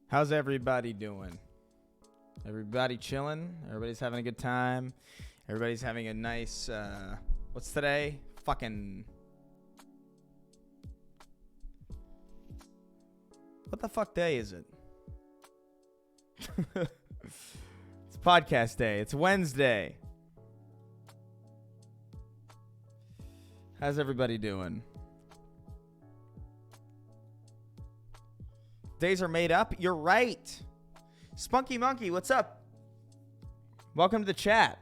How's everybody doing? Everybody chilling? Everybody's having a good time? Everybody's having a nice, what's today? Fucking... What the fuck day is it? It's podcast day. It's Wednesday. How's everybody doing? Days are made up. You're right. Spunky Monkey, what's up? Welcome to the chat.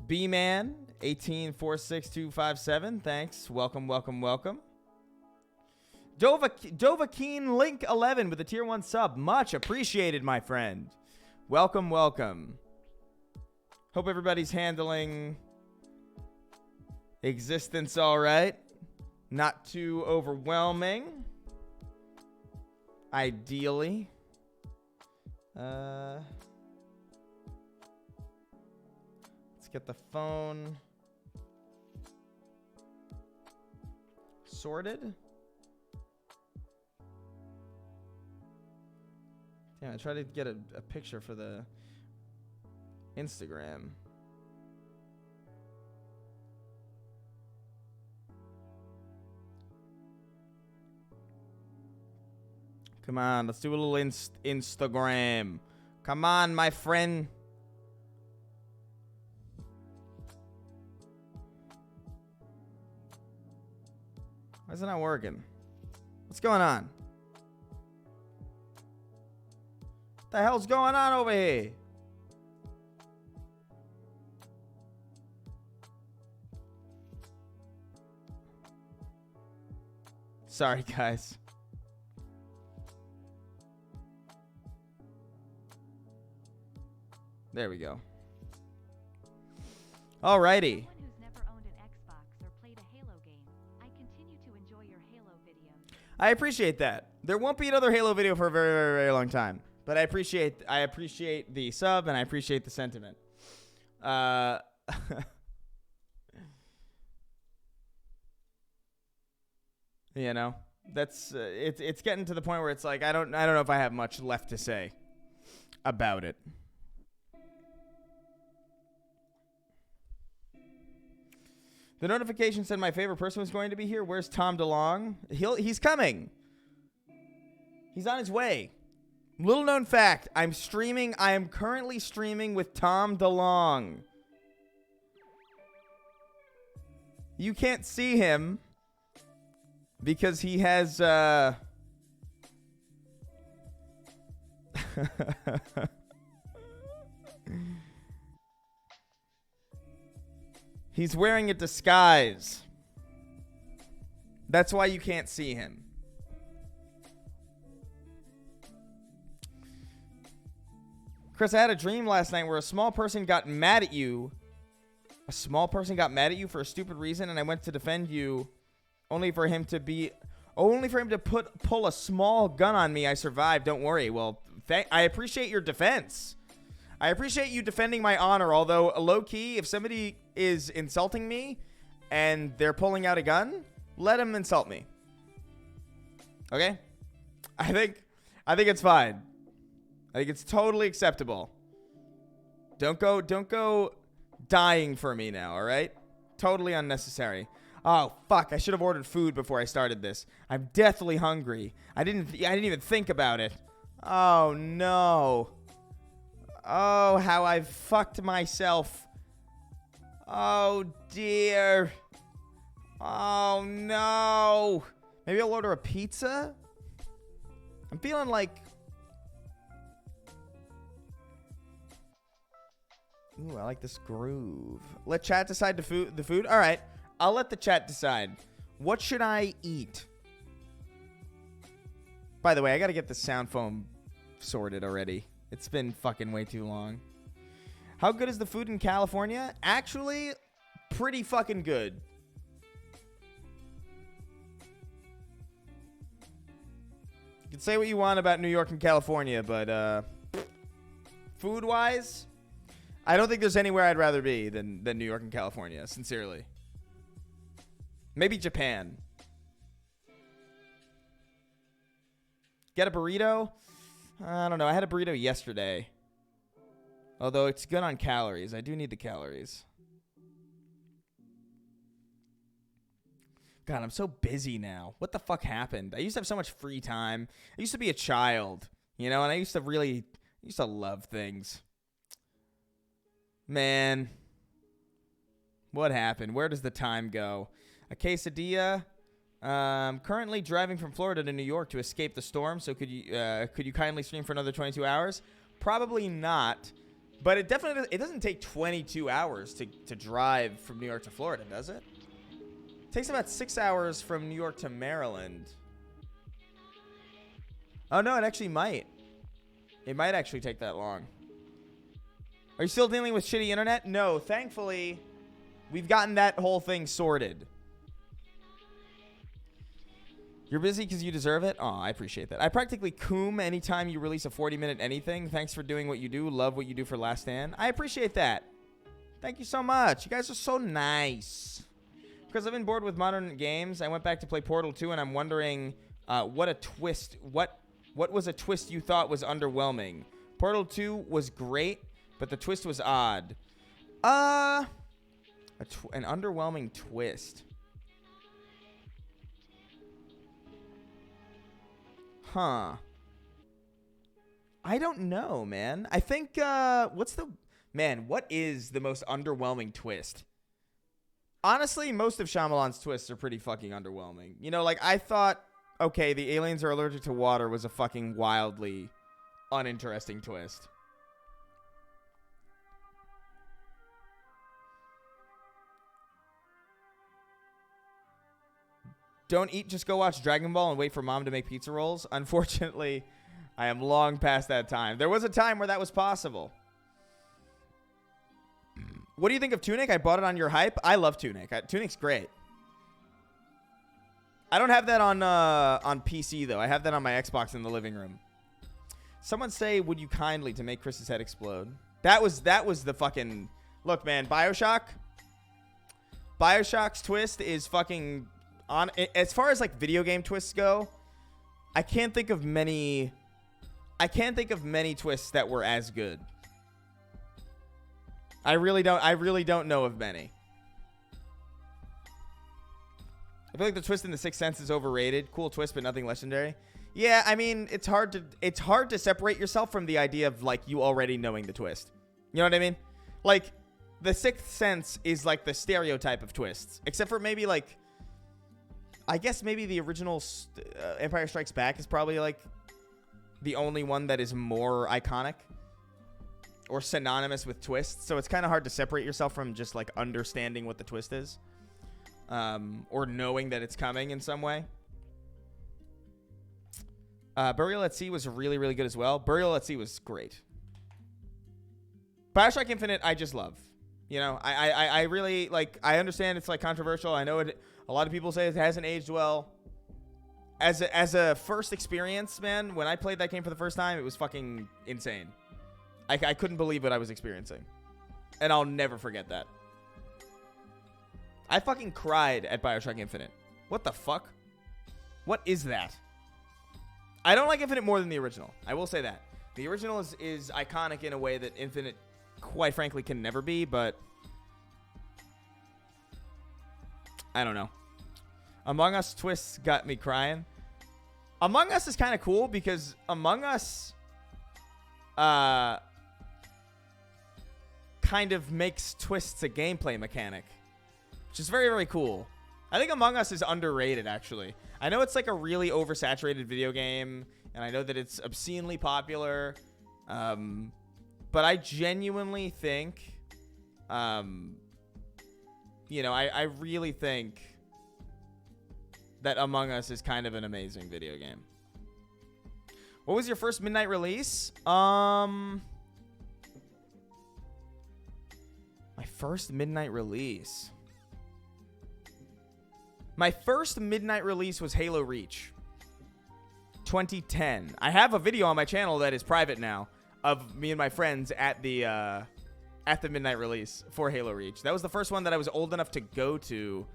B-Man, 1846257. Thanks. Welcome. Dova Keen Link 11 with a tier 1 sub. Much appreciated, my friend. Welcome. Hope everybody's handling existence all right. Not too overwhelming. Ideally. Let's get the phone sorted. Damn, I tried to get a picture for the Instagram. Come on, let's do a little Instagram. Come on, my friend. Why is it not working? What's going on? What the hell's going on over here? Sorry, guys. There we go. Alrighty. Who's never owned an Xbox or played a Halo game, I continue to enjoy your Halo videos. I appreciate that. There won't be another Halo video for a very, very, very long time. But I appreciate the sub and I appreciate the sentiment. You know, that's it's getting to the point where it's like I don't know if I have much left to say about it. The notification said my favorite person was going to be here. Where's Tom DeLonge? He's coming. He's on his way. Little known fact, I am currently streaming with Tom DeLonge. You can't see him because he has he's wearing a disguise. That's why you can't see him. Chris, I had a dream last night where a small person got mad at you A small person got mad at you for a stupid reason, and I went to defend you, only for him to pull a small gun on me. I survived. Don't worry. Well, I appreciate your defense. I appreciate you defending my honor. Although low key, if somebody is insulting me and they're pulling out a gun, let them insult me. Okay? I think it's fine. I think it's totally acceptable. Don't go dying for me now, all right? Totally unnecessary. Oh, fuck. I should have ordered food before I started this. I'm deathly hungry. I didn't even think about it. Oh, no. Oh, how I've fucked myself. Oh, dear. Oh, no. Maybe I'll order a pizza? I'm feeling like... Ooh, I like this groove. Let chat decide the food? All right. I'll let the chat decide. What should I eat? By the way, I got to get the sound foam sorted already. It's been fucking way too long. How good is the food in California? Actually, pretty fucking good. You can say what you want about New York and California, but food-wise, I don't think there's anywhere I'd rather be than New York and California, sincerely. Maybe Japan. Get a burrito? I don't know. I had a burrito yesterday. Although it's good on calories. I do need the calories. God, I'm so busy now. What the fuck happened? I used to have so much free time. I used to be a child, you know, and I used to love things. Man, what happened? Where does the time go? A quesadilla. Currently driving from Florida to New York to escape the storm. So could you kindly stream for another 22 hours? Probably not. But it doesn't take 22 hours to drive from New York to Florida, does it? It takes about 6 hours from New York to Maryland. Oh, no, it actually might. It might actually take that long. Are you still dealing with shitty internet? No, thankfully, we've gotten that whole thing sorted. You're busy because you deserve it? Oh, I appreciate that. I practically coom anytime you release a 40-minute anything. Thanks for doing what you do. Love what you do for Last Stand. I appreciate that. Thank you so much. You guys are so nice. Because I've been bored with modern games, I went back to play Portal 2, and I'm wondering what was a twist you thought was underwhelming? Portal 2 was great, but the twist was odd. An underwhelming twist. Huh. I don't know, man. I think, what is the most underwhelming twist? Honestly, most of Shyamalan's twists are pretty fucking underwhelming. You know, like, I thought, okay, the aliens are allergic to water was a fucking wildly uninteresting twist. Don't eat, just go watch Dragon Ball and wait for mom to make pizza rolls. Unfortunately, I am long past that time. There was a time where that was possible. What do you think of Tunic? I bought it on your hype. I love Tunic. Tunic's great. I don't have that on PC, though. I have that on my Xbox in the living room. Someone say, would you kindly to make Chris's head explode? That was the fucking... Look, man, Bioshock's twist is fucking... As far as, like, video game twists go, I can't think of many twists that were as good. I really don't know of many. I feel like the twist in The Sixth Sense is overrated. Cool twist, but nothing legendary. Yeah, I mean, it's hard to separate yourself from the idea of, like, you already knowing the twist. You know what I mean? Like, The Sixth Sense is, like, the stereotype of twists. Except for maybe, like... I guess maybe the original Empire Strikes Back is probably, like, the only one that is more iconic or synonymous with twists. So it's kind of hard to separate yourself from just, like, understanding what the twist is. Or knowing that it's coming in some way. Burial at Sea was really, really good as well. Burial at Sea was great. Bioshock Infinite, I just love. You know, I really, like, I understand it's, like, controversial. I know a lot of people say it hasn't aged well. As a first experience, man, when I played that game for the first time, it was fucking insane. I couldn't believe what I was experiencing. And I'll never forget that. I fucking cried at Bioshock Infinite. What the fuck? What is that? I don't like Infinite more than the original. I will say that. The original is iconic in a way that Infinite, quite frankly, can never be, but I don't know. Among Us twists got me crying. Among Us is kind of cool because Among Us kind of makes twists a gameplay mechanic, which is very, very cool. I think Among Us is underrated, actually. I know it's like a really oversaturated video game, and I know that it's obscenely popular, but I genuinely think, you know, I really think that Among Us is kind of an amazing video game. What was your first midnight release? My first midnight release. My first midnight release was Halo Reach. 2010. I have a video on my channel that is private now of me and my friends at the midnight release for Halo Reach. That was the first one that I was old enough to go to,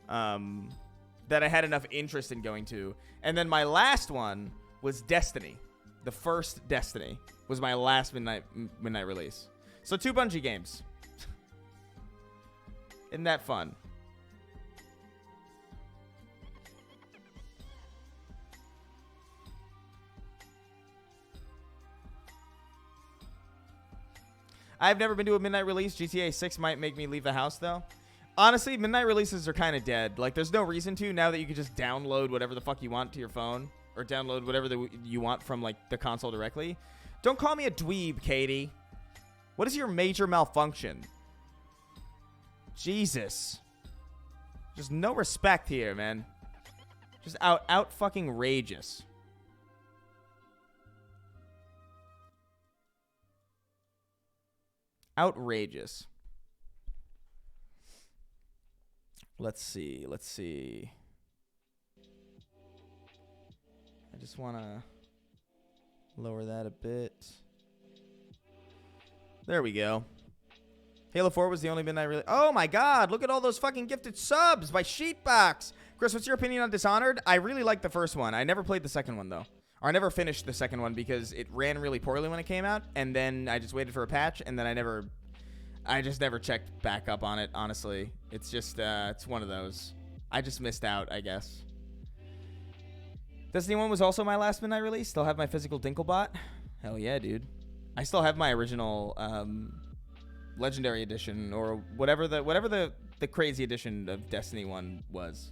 that I had enough interest in going to. And then my last one was Destiny. The first Destiny was my last midnight release. So 2 Bungie games. Isn't that fun? I've never been to a midnight release. GTA 6 might make me leave the house, though. Honestly, midnight releases are kind of dead. Like, there's no reason to now that you can just download whatever the fuck you want to your phone. Or download whatever you want from, like, the console directly. Don't call me a dweeb, Katie. What is your major malfunction? Jesus. Just no respect here, man. Just out fucking rageous. Outrageous. Let's see. I just want to lower that a bit. There we go. Halo 4 was the only midnight release. Oh my god, look at all those fucking gifted subs by Sheetbox. Chris, what's your opinion on Dishonored? I really liked the first one. I never played the second one, though. Or I never finished the second one because it ran really poorly when it came out, and then I just waited for a patch, and then I just never checked back up on it, honestly. It's just, it's one of those. I just missed out, I guess. Destiny 1 was also my last midnight release. Still have my physical Dinklebot. Hell yeah, dude. I still have my original, Legendary Edition, or whatever the crazy edition of Destiny 1 was.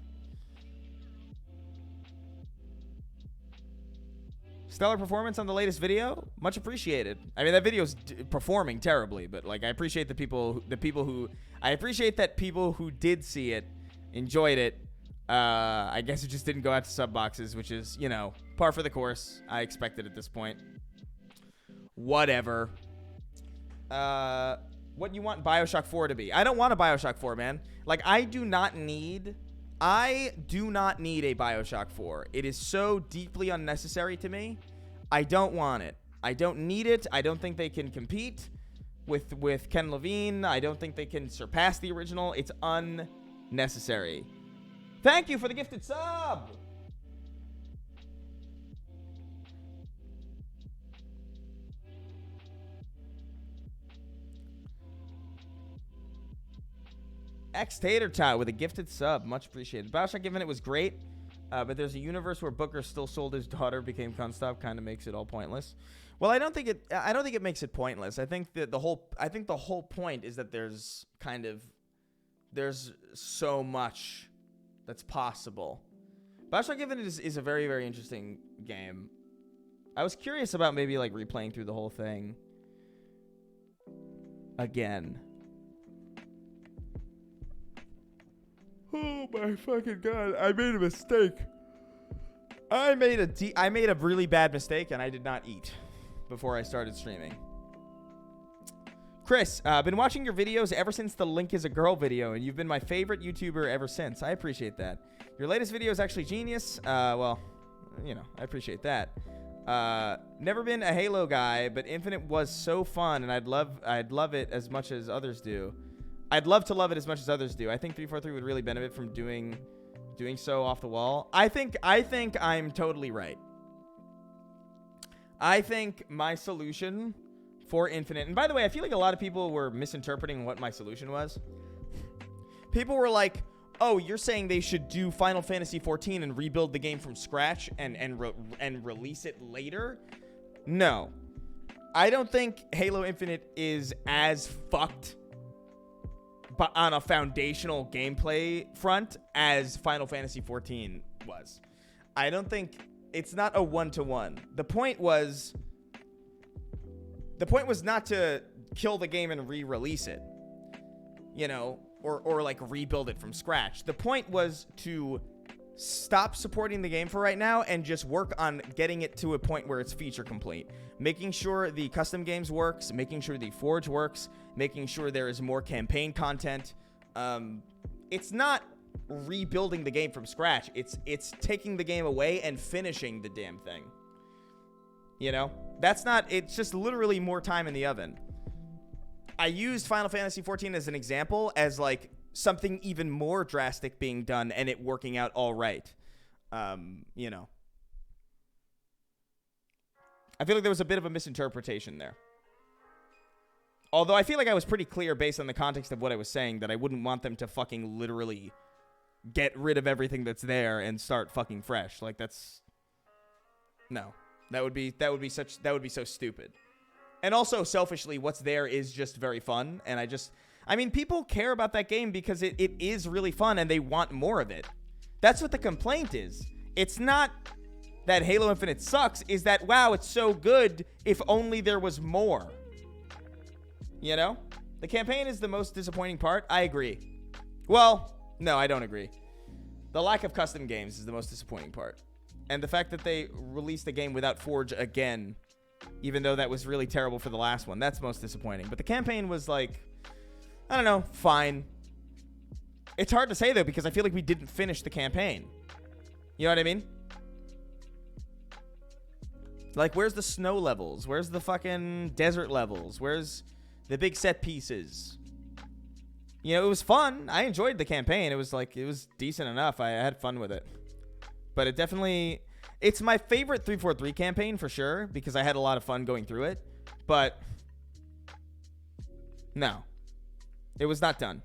Stellar performance on the latest video, much appreciated. I mean, that video's performing terribly, but like I appreciate the people who did see it, enjoyed it. I guess it just didn't go out to sub boxes, which is, you know, par for the course. I expected at this point. Whatever. What you want BioShock 4 to be? I don't want a BioShock 4, man. Like, I do not need a BioShock 4. It is so deeply unnecessary to me. I don't want it. I don't need it. I don't think they can compete with Ken Levine. I don't think they can surpass the original. It's unnecessary. Thank you for the gifted sub. Tater Tot with a gifted sub, much appreciated. BioShock Infinite was great, but there's a universe where Booker still sold his daughter, became Kunstop, kind of makes it all pointless. Well, I don't think it makes it pointless. I think that the whole point is that there's so much that's possible. BioShock Infinite is a very, very interesting game. I was curious about maybe like replaying through the whole thing again. Oh my fucking god, I made a mistake. I made a really bad mistake, and I did not eat before I started streaming. Chris, been watching your videos ever since the Link is a Girl video, and you've been my favorite YouTuber ever since. I appreciate that. Your latest video is actually genius. Well, you know, I appreciate that. Never been a Halo guy, but Infinite was so fun, and I'd love it as much as others do. I'd love to love it as much as others do. I think 343 would really benefit from doing so off the wall. I think I'm totally right. I think my solution for Infinite, and by the way, I feel like a lot of people were misinterpreting what my solution was. People were like, oh, you're saying they should do Final Fantasy XIV and rebuild the game from scratch and release it later? No. I don't think Halo Infinite is as fucked but on a foundational gameplay front as Final Fantasy XIV was. I don't think it's not a one-to-one. The point was not to kill the game and re-release it, you know, or like rebuild it from scratch. The point was to stop supporting the game for right now and just work on getting it to a point where it's feature complete. Making sure the custom games works, making sure the Forge works, making sure there is more campaign content. It's not rebuilding the game from scratch. It's taking the game away and finishing the damn thing. You know? It's just literally more time in the oven. I used Final Fantasy XIV as an example as like something even more drastic being done and it working out all right. You know. I feel like there was a bit of a misinterpretation there. Although I feel like I was pretty clear based on the context of what I was saying that I wouldn't want them to fucking literally get rid of everything that's there and start fucking fresh. Like no. That would be so stupid. And also selfishly, what's there is just very fun. And I mean, people care about that game because it is really fun and they want more of it. That's what the complaint is. It's not that Halo Infinite sucks, is that, wow, it's so good if only there was more. You know? The campaign is the most disappointing part. I agree. Well, no, I don't agree. The lack of custom games is the most disappointing part. And the fact that they released the game without Forge again, even though that was really terrible for the last one, that's most disappointing. But the campaign was like, I don't know, fine. It's hard to say, though, because I feel like we didn't finish the campaign. You know what I mean? Like, where's the snow levels? Where's the fucking desert levels? Where's the big set pieces? You know, it was fun. I enjoyed the campaign. It was decent enough. I had fun with it. But it's my favorite 343 campaign for sure, because I had a lot of fun going through it. But no, it was not done.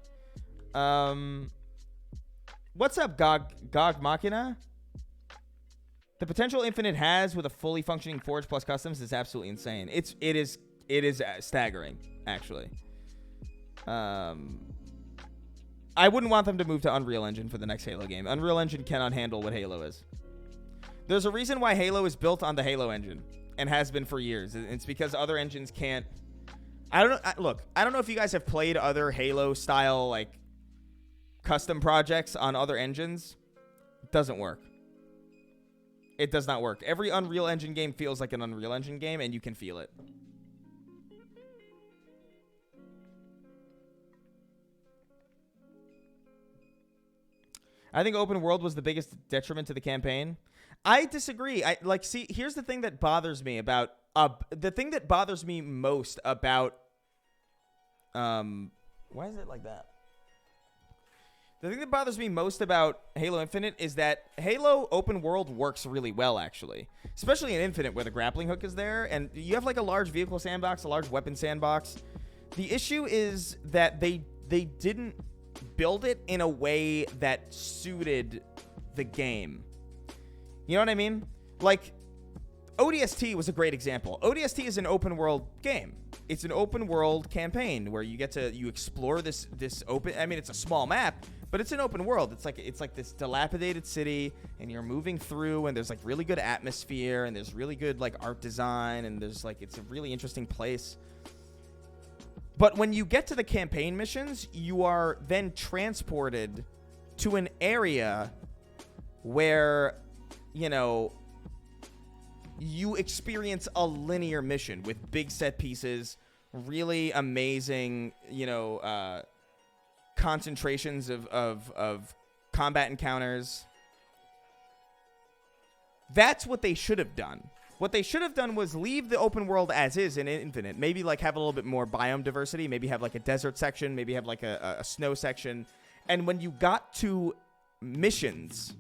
What's up, Gog Machina? The potential Infinite has with a fully functioning Forge plus customs is absolutely insane. It is staggering, actually. I wouldn't want them to move to Unreal Engine for the next Halo game. Unreal Engine cannot handle what Halo is. There's a reason why Halo is built on the Halo engine and has been for years. It's because other engines can't. I don't know. Look, I don't know if you guys have played other Halo style like custom projects on other engines. It doesn't work. It does not work. Every Unreal Engine game feels like an Unreal Engine game, and you can feel it. I think open world was the biggest detriment to the campaign. I disagree. See, here's the thing that bothers me about the thing that bothers me most about why is it like that? The thing that bothers me most about Halo Infinite is that Halo open world works really well, actually. Especially in Infinite, where the grappling hook is there, and you have like a large vehicle sandbox, a large weapon sandbox. The issue is that they didn't build it in a way that suited the game. You know what I mean? Like, ODST was a great example. ODST is an open world game. It's an open world campaign where you explore this open. I mean, it's a small map, but it's an open world. It's like this dilapidated city, and you're moving through, and there's like really good atmosphere, and there's really good like art design, and there's like it's a really interesting place. But when you get to the campaign missions, you are then transported to an area where, you know, you experience a linear mission with big set pieces, really amazing, concentrations of combat encounters. That's what they should have done. What they should have done was leave the open world as is in Infinite. Maybe like have a little bit more biome diversity. Maybe have like a desert section. Maybe have like a snow section. And when you got to missions,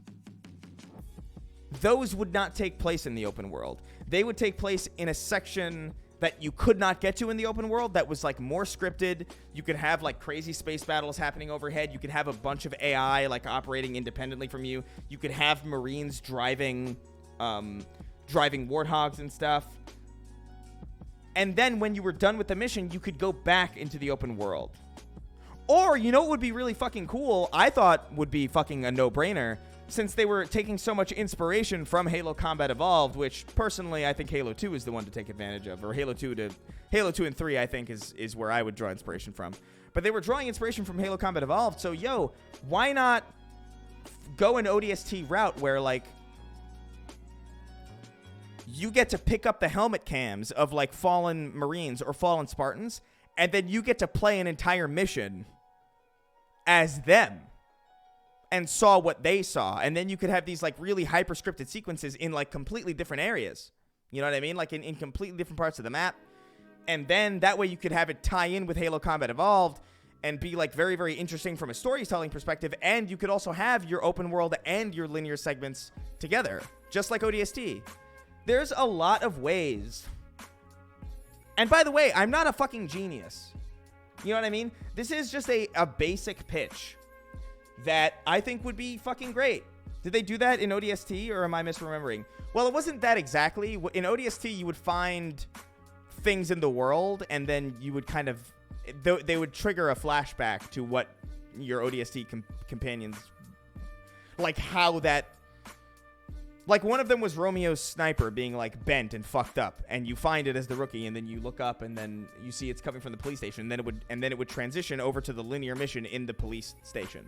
those would not take place in the open world. They would take place in a section that you could not get to in the open world that was like more scripted. You could have like crazy space battles happening overhead. You could have a bunch of AI like operating independently from you. You could have Marines driving warthogs and stuff. And then when you were done with the mission, you could go back into the open world. Or, you know what would be really fucking cool? I thought would be fucking a no-brainer, since they were taking so much inspiration from Halo Combat Evolved, which personally I think Halo 2 is the one to take advantage of, or Halo 2 and 3 I think is where I would draw inspiration from. But they were drawing inspiration from Halo Combat Evolved, so why not go an ODST route where like you get to pick up the helmet cams of like fallen Marines or fallen Spartans, and then you get to play an entire mission as them and saw what they saw. And then you could have these like really hyper scripted sequences in like completely different areas. You know what I mean? Like in completely different parts of the map. And then that way you could have it tie in with Halo Combat Evolved and be like very, very interesting from a storytelling perspective. And you could also have your open world and your linear segments together, just like ODST. There's a lot of ways. And by the way, I'm not a fucking genius. You know what I mean? This is just a basic pitch that I think would be fucking great. Did they do that in ODST, or am I misremembering? Well, it wasn't that exactly. In ODST, you would find things in the world, and then you would kind of... They would trigger a flashback to what your ODST companions... Like, how that... Like, one of them was Romeo's sniper being, like, bent and fucked up, and you find it as the rookie, and then you look up, and then you see it's coming from the police station, and then it would transition over to the linear mission in the police station.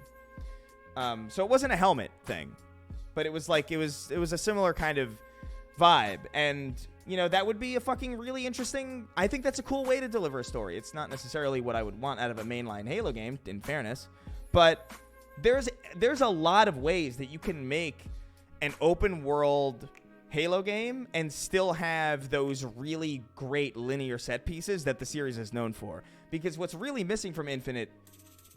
So it wasn't a helmet thing, but it was like, it was a similar kind of vibe, and, that would be a fucking really interesting... I think that's a cool way to deliver a story. It's not necessarily what I would want out of a mainline Halo game, in fairness, but there's a lot of ways that you can make an open world Halo game and still have those really great linear set pieces that the series is known for. Because what's really missing from Infinite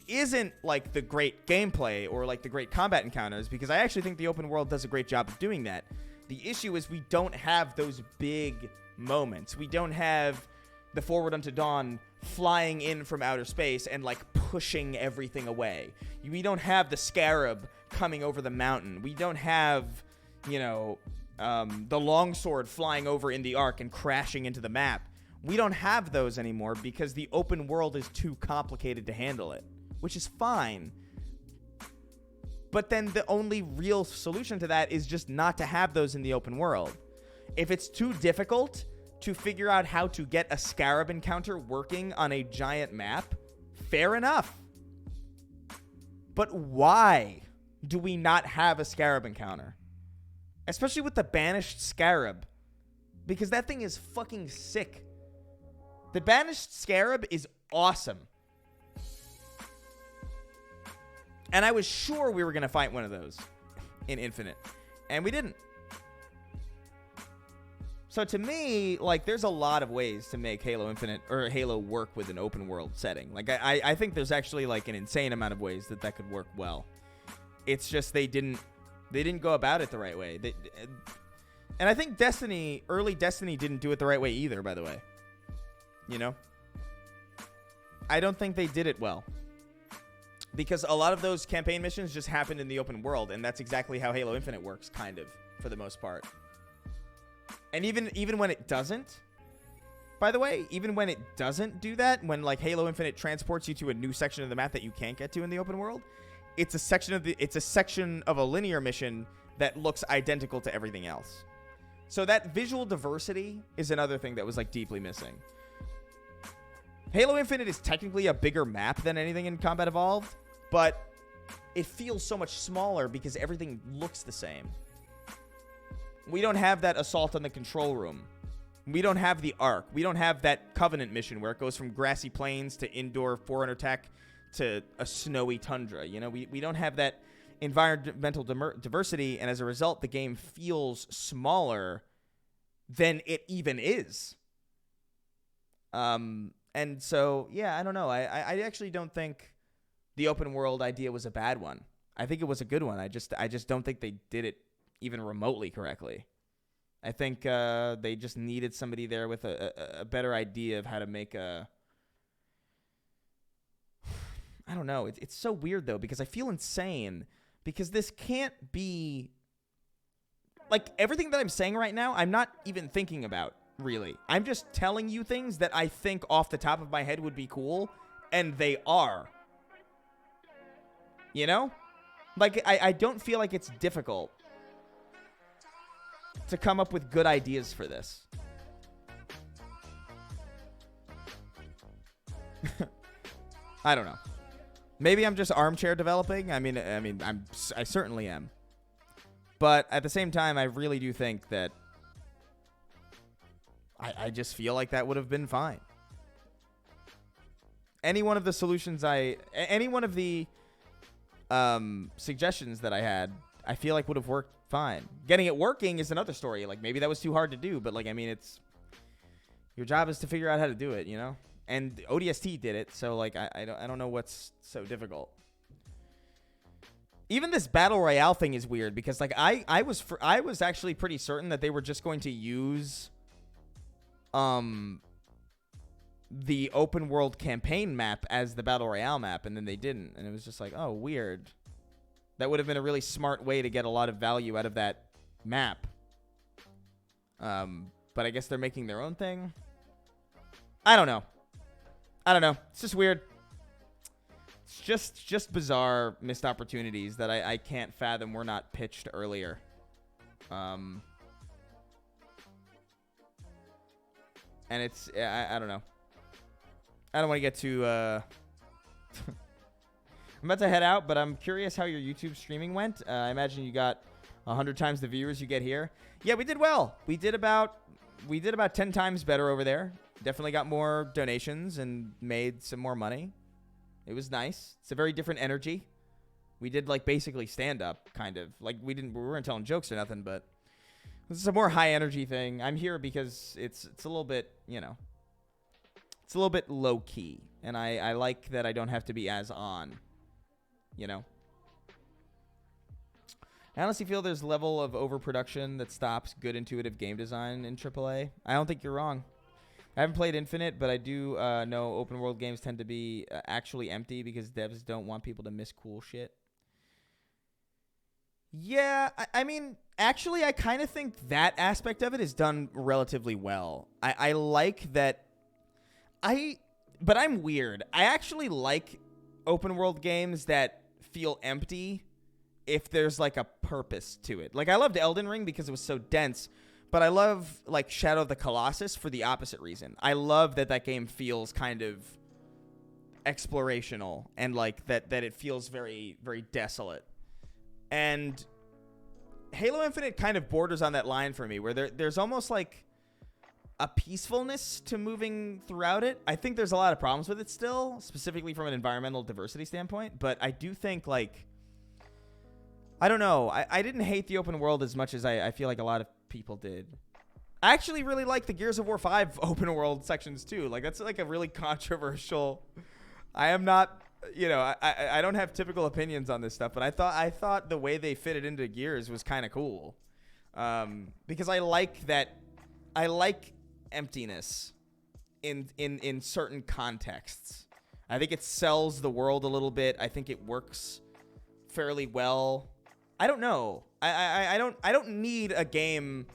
isn't like the great gameplay or like the great combat encounters, because I actually think the open world does a great job of doing that. The issue is we don't have those big moments. We don't have the Forward Unto Dawn flying in from outer space and like pushing everything away. We don't have the Scarab coming over the mountain. We don't have, the longsword flying over in the Ark and crashing into the map. We don't have those anymore because the open world is too complicated to handle it, which is fine. But then the only real solution to that is just not to have those in the open world. If it's too difficult to figure out how to get a Scarab encounter working on a giant map, fair enough. But why do we not have a Scarab encounter? Especially with the Banished Scarab. Because that thing is fucking sick. The Banished Scarab is awesome. And I was sure we were going to fight one of those in Infinite. And we didn't. So to me, like, there's a lot of ways to make Halo Infinite or Halo work with an open world setting. Like, I think there's actually like an insane amount of ways that could work well. It's just they didn't go about it the right way. And I think early Destiny didn't do it the right way either, by the way. I don't think they did it well. Because a lot of those campaign missions just happened in the open world, and that's exactly how Halo Infinite works, kind of, for the most part. And even when it doesn't, by the way, even when it doesn't do that, when like Halo Infinite transports you to a new section of the map that you can't get to in the open world, it's a section of a linear mission that looks identical to everything else. So that visual diversity is another thing that was like deeply missing. Halo Infinite is technically a bigger map than anything in Combat Evolved, but it feels so much smaller because everything looks the same. We don't have that assault on the control room We don't have the arc. We don't have that Covenant mission where it goes from grassy plains to indoor Forerunner tech to a snowy tundra. You know, we don't have that environmental diversity, and as a result, the game feels smaller than it even is. And so, yeah, I don't know. I actually don't think the open world idea was a bad one. I think it was a good one. I just don't think they did it even remotely correctly. I think they just needed somebody there with a better idea of how to make a... I don't know. It's so weird, though, because I feel insane. Because this can't be... Like, everything that I'm saying right now, I'm not even thinking about, really. I'm just telling you things that I think off the top of my head would be cool, and they are. You know? Like, I don't feel like it's difficult to come up with good ideas for this. I don't know. Maybe I'm just armchair developing. I certainly am. But at the same time, I really do think that I just feel like that would have been fine. Any one of the solutions any one of the suggestions that I had, I feel like would have worked fine. Getting it working is another story. Like, maybe that was too hard to do, but, like, I mean, it's... Your job is to figure out how to do it, you know? And ODST did it, so, like, I don't know what's so difficult. Even this Battle Royale thing is weird, because, like, I was actually pretty certain that they were just going to use the open world campaign map as the Battle Royale map, and then they didn't. And it was just like, oh, weird. That would have been a really smart way to get a lot of value out of that map. But I guess they're making their own thing. I don't know. It's just weird. It's just bizarre missed opportunities that I can't fathom were not pitched earlier. And it's... I don't know. I don't want to get too... I'm about to head out, but I'm curious how your YouTube streaming went. I imagine you got 100 times the viewers you get here. Yeah, we did well. We did about 10 times better over there. Definitely got more donations and made some more money. It was nice. It's a very different energy. We did, like, basically stand up, kind of. Like, we weren't telling jokes or nothing, but this is a more high energy thing. I'm here because it's a little bit, you know, it's a little bit low key, and I like that I don't have to be as on. You know, I honestly feel there's a level of overproduction that stops good intuitive game design in AAA. I don't think you're wrong. I haven't played Infinite, but I do know open world games tend to be actually empty because devs don't want people to miss cool shit. Yeah, I mean, actually, I kind of think that aspect of it is done relatively well. I like that. But I'm weird. I actually like open world games that feel empty if there's, like, a purpose to it. Like, I loved Elden Ring because it was so dense, but I love, like, Shadow of the Colossus for the opposite reason. I love that game feels kind of explorational and, like, that it feels very, very desolate. And Halo Infinite kind of borders on that line for me, where there's almost, like, a peacefulness to moving throughout it. I think there's a lot of problems with it still, specifically from an environmental diversity standpoint, but I do think, like, I don't know. I didn't hate the open world as much as I feel like a lot of people did. I actually really like the Gears of War 5 open world sections too. Like, that's, like, a really controversial... I am not, you know, I don't have typical opinions on this stuff, but I thought the way they fit it into Gears was kind of cool. Because I like that... I like emptiness in certain contexts. I think it sells the world a little bit. I think it works fairly well. I don't know. I don't need a game.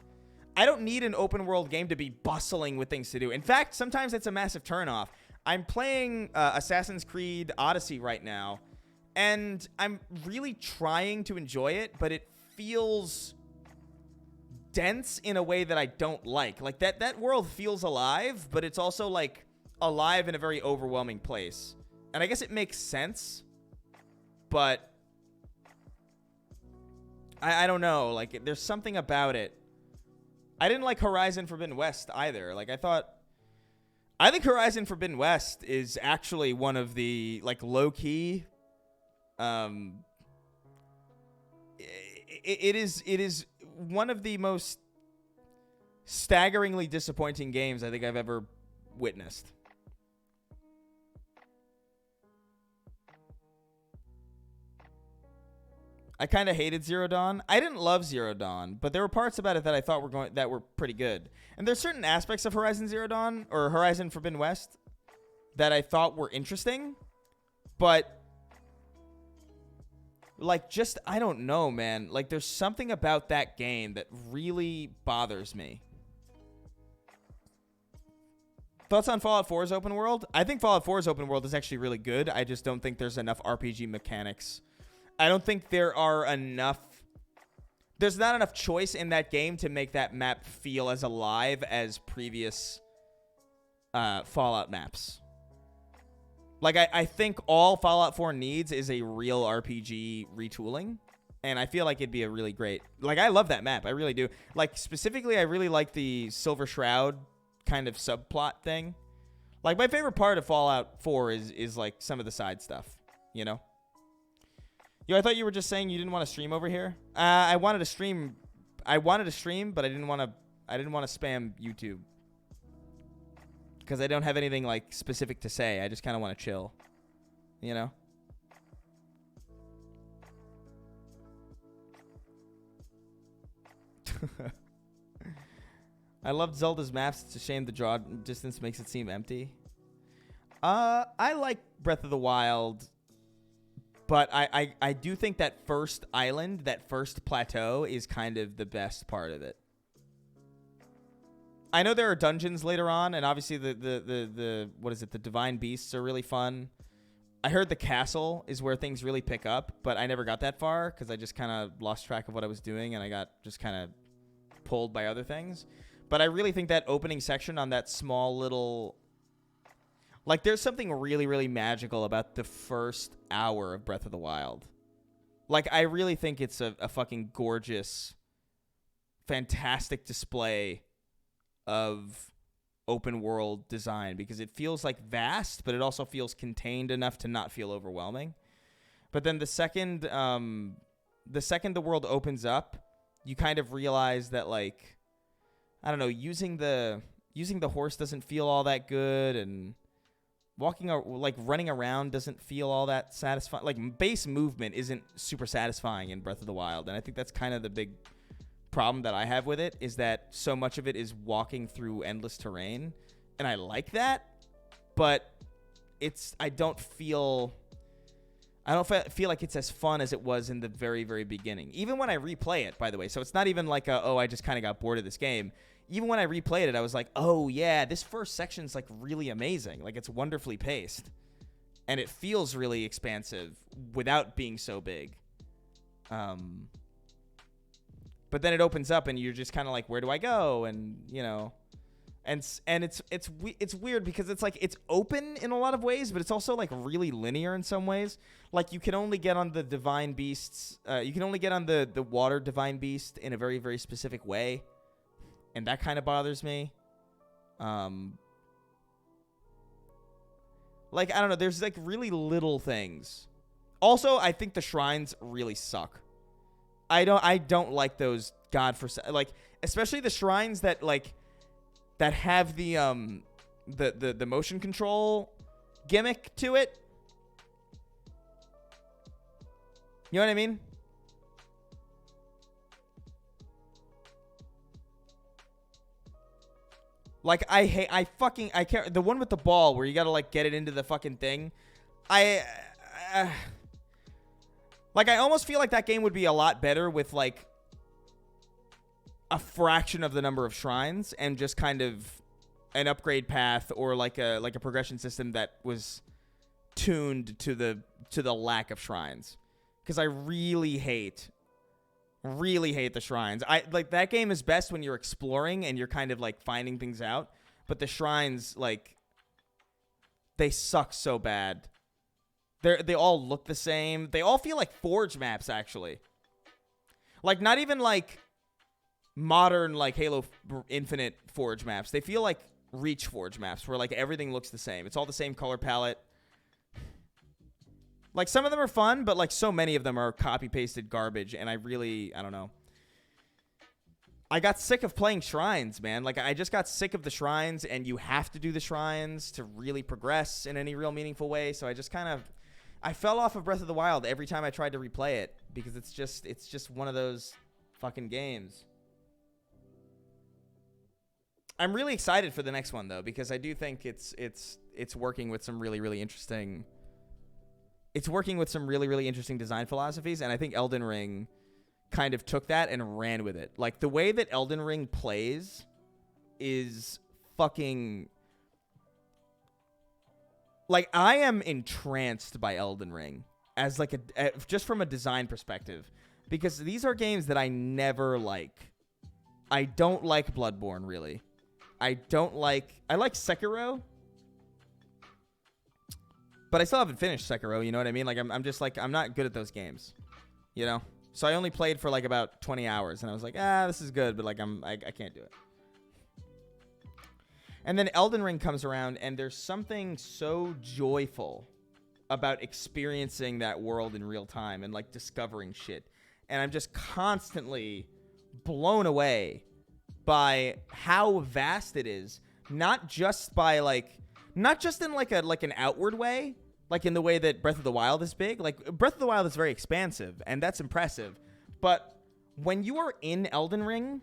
I don't need an open world game to be bustling with things to do. In fact, sometimes it's a massive turnoff. I'm playing Assassin's Creed Odyssey right now, and I'm really trying to enjoy it, but it feels dense in a way that I don't like. Like, that world feels alive, but it's also, like, alive in a very overwhelming place. And I guess it makes sense, but I don't know. Like, there's something about it I didn't like Horizon Forbidden West either. Like I think Horizon Forbidden West is actually one of the like low key. It is one of the most staggeringly disappointing games I think I've ever witnessed. I kind of hated Zero Dawn. I didn't love Zero Dawn, but there were parts about it that I thought were pretty good. And there's certain aspects of Horizon Zero Dawn or Horizon Forbidden West that I thought were interesting, but like just I don't know, man. Like there's something about that game that really bothers me. Thoughts on Fallout 4's open world? I think Fallout 4's open world is actually really good. I just don't think there's enough RPG mechanics. I don't think there's not enough choice in that game to make that map feel as alive as previous Fallout maps. Like, I think all Fallout 4 needs is a real RPG retooling, and I feel like it'd be a really great... Like, I love that map. I really do. Like, specifically, I really like the Silver Shroud kind of subplot thing. Like, my favorite part of Fallout 4 is like, some of the side stuff, you know? Yo, I thought you were just saying you didn't want to stream over here. I wanted to stream, but I didn't want to spam YouTube because I don't have anything like specific to say. I just kind of want to chill, you know. I loved Zelda's maps. It's a shame the draw distance makes it seem empty. I like Breath of the Wild. But I do think that first island, that first plateau is kind of the best part of it. I know there are dungeons later on, and obviously the what is it, the Divine Beasts are really fun. I heard the castle is where things really pick up, but I never got that far because I just kind of lost track of what I was doing, and I got just kind of pulled by other things. But I really think that opening section on that small little... Like, there's something really, really magical about the first hour of Breath of the Wild. Like, I really think it's a fucking gorgeous, fantastic display of open world design because it feels, like, vast, but it also feels contained enough to not feel overwhelming. But then the second the world opens up, you kind of realize that, like, I don't know, using the horse doesn't feel all that good, and... running around doesn't feel all that satisfying. Like, base movement isn't super satisfying in Breath of the Wild. And I think that's kind of the big problem that I have with it, is that so much of it is walking through endless terrain. And I like that, but I don't feel like it's as fun as it was in the very, very beginning. Even when I replay it, by the way. So it's not even like I just kind of got bored of this game. Even when I replayed it, I was like, oh, yeah, this first section's, like, really amazing. Like, it's wonderfully paced. And it feels really expansive without being so big. But then it opens up, and you're just kind of like, where do I go? And, you know... And it's weird because it's, like, it's open in a lot of ways, but it's also, like, really linear in some ways. Like, you can only get on the Divine Beasts... you can only get on the Water Divine Beast in a very, very specific way. And that kind of bothers me. Like, I don't know. There's, like, really little things. Also, I think the shrines really suck. I don't like those godforsaken... Like, especially the shrines that, like, that have the motion control gimmick to it. You know what I mean? Like, I can't... The one with the ball where you gotta, like, get it into the fucking thing. I almost feel like that game would be a lot better with, like, a fraction of the number of shrines and just kind of an upgrade path or, like a progression system that was tuned to the lack of shrines. Because I really hate the shrines. Like, that game is best when you're exploring and you're kind of, like, finding things out, but the shrines, like, they suck so bad. They all look the same. They all feel like Forge maps, actually. Like, not even like modern like Halo Infinite Forge maps. They feel like Reach Forge maps where like everything looks the same. It's all the same color palette. Like some of them are fun, but like so many of them are copy pasted garbage, and I don't know. I got sick of playing shrines, man. Like I just got sick of the shrines, and you have to do the shrines to really progress in any real meaningful way. So I fell off of Breath of the Wild every time I tried to replay it because it's just one of those fucking games. I'm really excited for the next one though, because I do think it's working with some really interesting. It's working with some really interesting design philosophies, and I think Elden Ring kind of took that and ran with it. Like the way that Elden Ring plays is fucking. Like I am entranced by Elden Ring as like just from a design perspective, because these are games that I never like. I don't like Bloodborne really. I like Sekiro, but I still haven't finished Sekiro, you know what I mean? Like I'm just like I'm not good at those games, you know? So I only played for like about 20 hours and I was like, this is good, but like I can't do it. And then Elden Ring comes around and there's something so joyful about experiencing that world in real time and like discovering shit. And I'm just constantly blown away by how vast it is, not just in like an outward way, like in the way that Breath of the Wild is big. Like Breath of the Wild is very expansive and that's impressive. But when you are in Elden Ring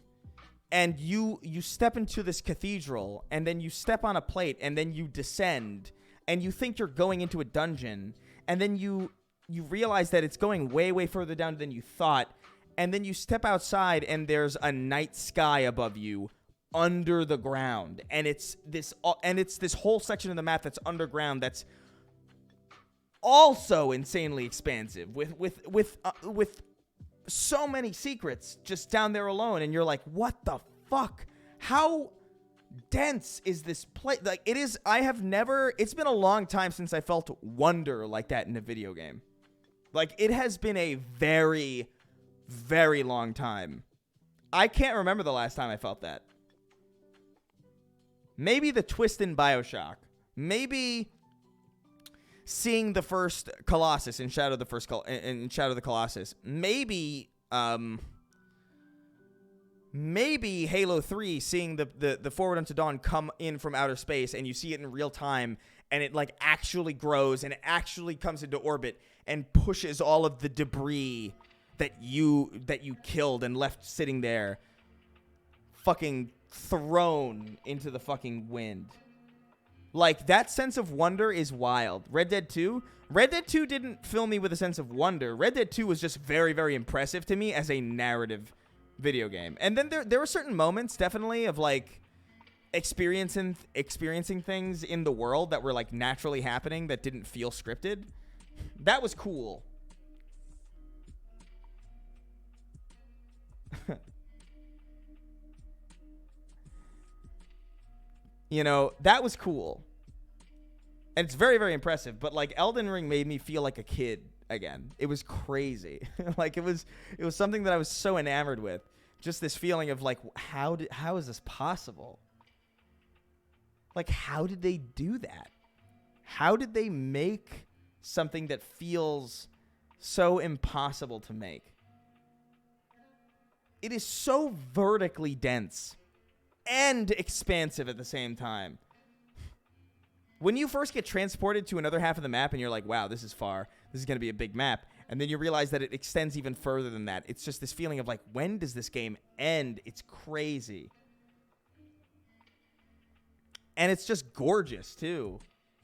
and you step into this cathedral and then you step on a plate and then you descend and you think you're going into a dungeon and then you realize that it's going way further down than you thought. And then you step outside and there's a night sky above you under the ground. And it's this whole section of the map that's underground that's also insanely expansive with so many secrets just down there alone. And you're like, what the fuck? How dense is this place? Like it is. It's been a long time since I felt wonder like that in a video game. Like it has been a very long time. I can't remember the last time I felt that. Maybe the twist in BioShock. Maybe seeing the first Colossus in Shadow of the Colossus. Maybe Halo 3 seeing the Forward Unto Dawn come in from outer space and you see it in real time and it like actually grows and it actually comes into orbit and pushes all of the debris that you killed and left sitting there fucking thrown into the fucking wind. Like that sense of wonder is wild. Red Dead 2 didn't fill me with a sense of wonder. Red Dead 2 was just very impressive to me as a narrative video game. And then there were certain moments definitely of like experiencing things in the world that were like naturally happening that didn't feel scripted. That was cool. You know, that was cool. And it's very impressive. But like Elden Ring made me feel like a kid again. It was crazy. Like it was something that I was so enamored with. Just this feeling of like, how is this possible? Like, how did they do that? How did they make something that feels so impossible to make? It is so vertically dense and expansive at the same time. When you first get transported to another half of the map and you're like, wow, this is far. This is going to be a big map. And then you realize that it extends even further than that. It's just this feeling of like, when does this game end? It's crazy. And it's just gorgeous too.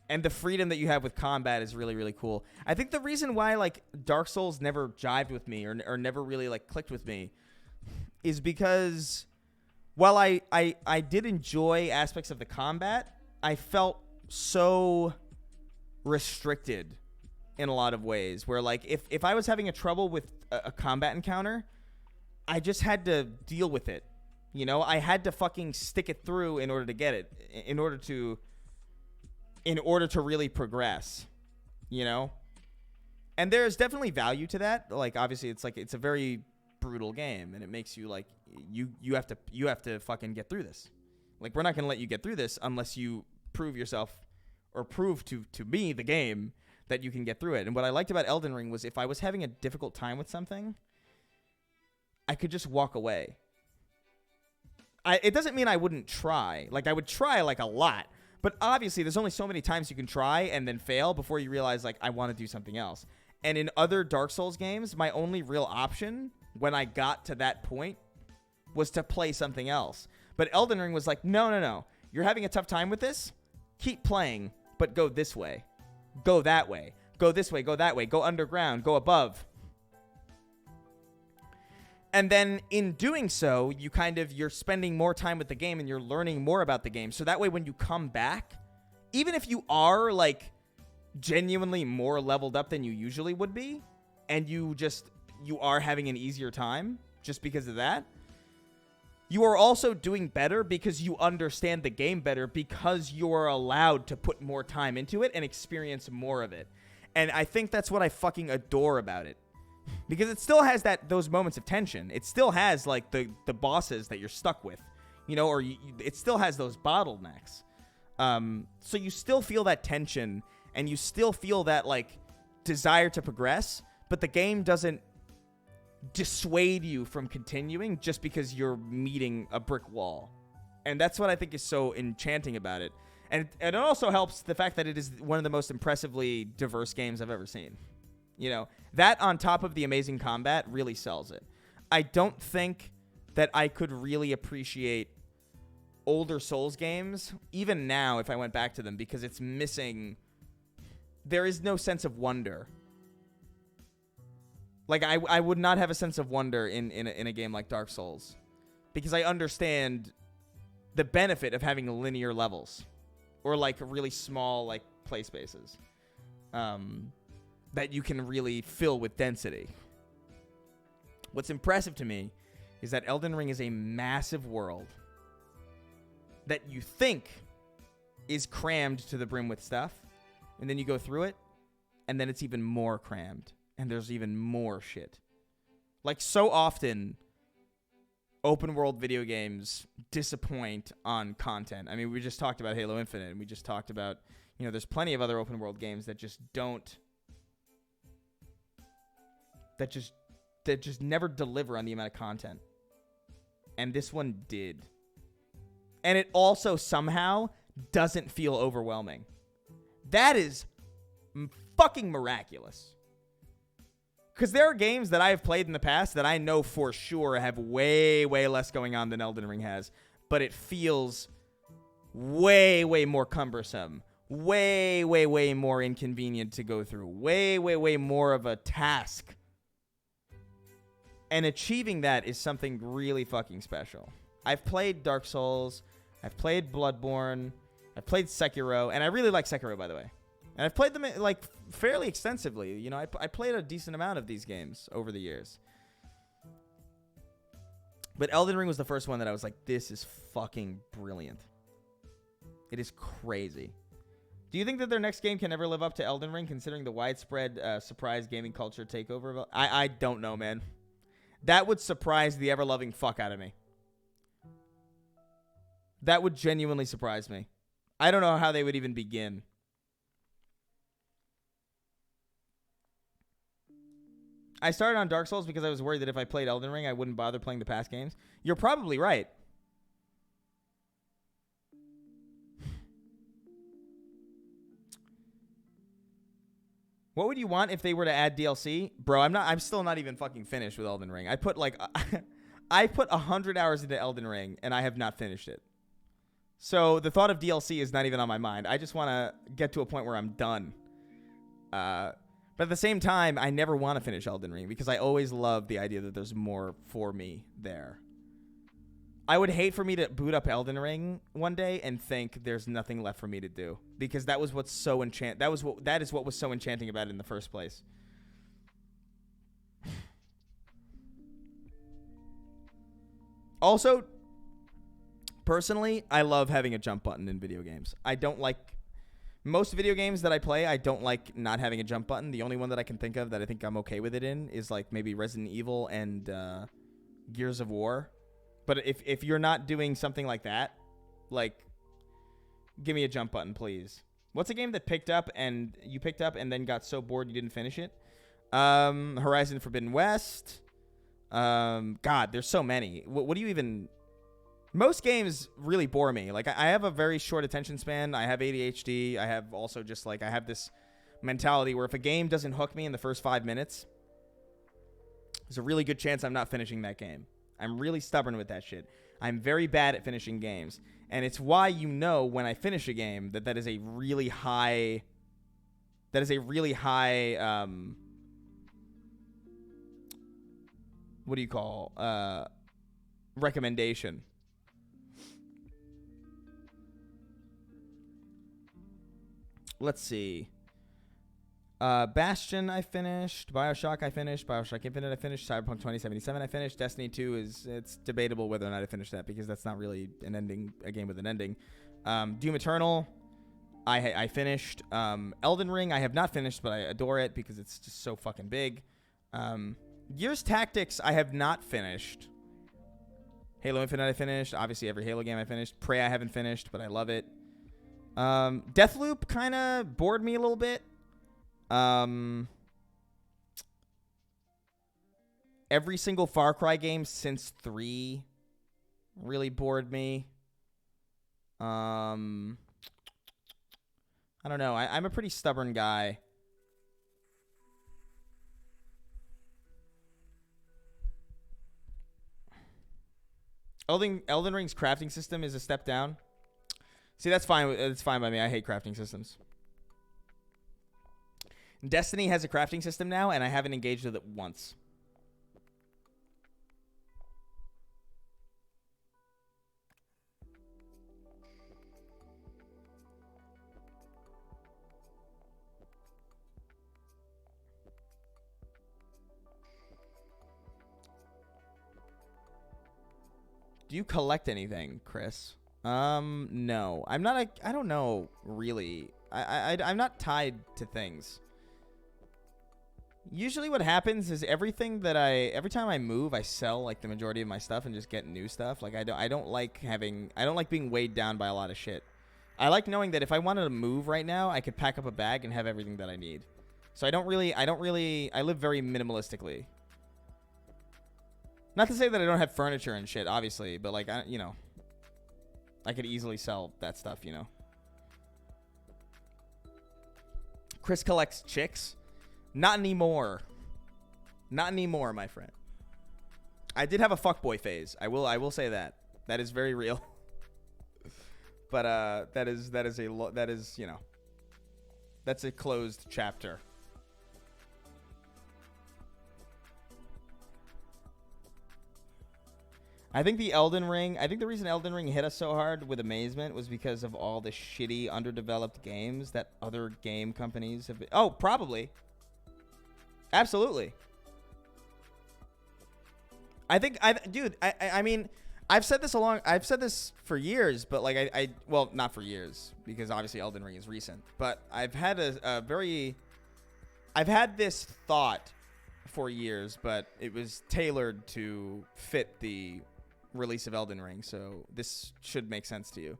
And the freedom that you have with combat is really cool. I think the reason why like Dark Souls never jived with me or never really like clicked with me is because while I did enjoy aspects of the combat, I felt so restricted in a lot of ways where like if I was having a trouble with a combat encounter, I just had to deal with it. You know, I had to fucking stick it through in order to get it, in order to really progress, you know? And there's definitely value to that. Like, obviously, it's a very brutal game, and it makes you like you have to fucking get through this. Like, we're not gonna let you get through this unless you prove yourself or prove to me, the game, that you can get through it. And what I liked about Elden Ring was if I was having a difficult time with something, I could just walk away. It doesn't mean I wouldn't try. Like, I would try like a lot. But obviously, there's only so many times you can try and then fail before you realize, like, I want to do something else. And in other Dark Souls games, my only real option when I got to that point was to play something else. But Elden Ring was like, no. You're having a tough time with this? Keep playing, but go this way. Go that way. Go this way. Go that way. Go underground. Go above. And then in doing so, you're spending more time with the game and you're learning more about the game. So that way when you come back, even if you are like genuinely more leveled up than you usually would be, and you are having an easier time just because of that, you are also doing better because you understand the game better because you're allowed to put more time into it and experience more of it. And I think that's what I fucking adore about it. Because it still has those moments of tension. It still has like the bosses that you're stuck with, or it still has those bottlenecks. So you still feel that tension and you still feel that like desire to progress, but the game doesn't dissuade you from continuing just because you're meeting a brick wall. And that's what I think is so enchanting about it. And it also helps the fact that it is one of the most impressively diverse games I've ever seen. That on top of the amazing combat really sells it. I don't think that I could really appreciate older Souls games, even now if I went back to them, because it's missing. There is no sense of wonder. Like, I would not have a sense of wonder in a game like Dark Souls, because I understand the benefit of having linear levels or like really small like play spaces. That you can really fill with density. What's impressive to me is that Elden Ring is a massive world that you think is crammed to the brim with stuff, and then you go through it, and then it's even more crammed, and there's even more shit. Like, so often, open world video games disappoint on content. I mean, we just talked about Halo Infinite, and we just talked about, there's plenty of other open world games that just never deliver on the amount of content. And this one did. And it also somehow doesn't feel overwhelming. That is fucking miraculous. Because there are games that I have played in the past that I know for sure have way, way less going on than Elden Ring has. But it feels way, way more cumbersome. Way, way, way more inconvenient to go through. Way, way, way more of a task. And achieving that is something really fucking special. I've played Dark Souls. I've played Bloodborne. I've played Sekiro. And I really like Sekiro, by the way. And I've played them like fairly extensively. I played a decent amount of these games over the years. But Elden Ring was the first one that I was like, this is fucking brilliant. It is crazy. Do you think that their next game can ever live up to Elden Ring, considering the widespread surprise gaming culture takeover? I don't know, man. That would surprise the ever-loving fuck out of me. That would genuinely surprise me. I don't know how they would even begin. I started on Dark Souls because I was worried that if I played Elden Ring, I wouldn't bother playing the past games. You're probably right. What would you want if they were to add DLC? Bro, I'm still not even fucking finished with Elden Ring. I put 100 hours into Elden Ring and I have not finished it. So the thought of DLC is not even on my mind. I just want to get to a point where I'm done. But at the same time, I never want to finish Elden Ring because I always love the idea that there's more for me there. I would hate for me to boot up Elden Ring one day and think there's nothing left for me to do, because that was what's so that is what was so enchanting about it in the first place. Also, personally, I love having a jump button in video games. I don't like Most video games that I play, I don't like not having a jump button. The only one that I can think of that I think I'm okay with it in is like maybe Resident Evil and Gears of War. But if you're not doing something like that, like, give me a jump button, please. What's a game that you picked up and then got so bored you didn't finish it? Horizon Forbidden West. God, there's so many. What do you even... Most games really bore me. Like, I have a very short attention span. I have ADHD. I have also just, like, I have this mentality where if a game doesn't hook me in the first 5 minutes, there's a really good chance I'm not finishing that game. I'm really stubborn with that shit. I'm very bad at finishing games. And it's why you know when I finish a game that is a really high... That is a really high... what do you call? Recommendation. Let's see. Bastion I finished. Bioshock I finished. Bioshock Infinite I finished. Cyberpunk 2077 I finished. Destiny 2 it's debatable whether or not I finished that because that's not really a game with an ending. Doom Eternal I finished. Elden Ring I have not finished, but I adore it because it's just so fucking big. Gears Tactics I have not finished. Halo Infinite I finished. Obviously every Halo game I finished. Prey I haven't finished, but I love it. Deathloop kind of bored me a little bit. Every single Far Cry game since 3 really bored me. I don't know. I'm a pretty stubborn guy. Elden Ring's crafting system is a step down. See, that's fine. It's fine by me. I hate crafting systems. Destiny has a crafting system now, and I haven't engaged with it once. Do you collect anything, Chris? No. I'm not I don't know, really. I'm not tied to things. Usually what happens is every time I move, I sell like the majority of my stuff and just get new stuff. Like I don't like being weighed down by a lot of shit. I like knowing that if I wanted to move right now, I could pack up a bag and have everything that I need. So I live very minimalistically. Not to say that I don't have furniture and shit, obviously, but like, I could easily sell that stuff, you know. Chris collects chicks. Not anymore. Not anymore, my friend. I did have a fuckboy phase. I will say that. That is very real. But that is that's a closed chapter. I think the reason Elden Ring hit us so hard with amazement was because of all the shitty, underdeveloped games that other game companies have been. Oh, probably. Absolutely. I mean, I've said this for years, but like well, not for years, because obviously Elden Ring is recent, but I've had I've had this thought for years, but it was tailored to fit the release of Elden Ring, so this should make sense to you.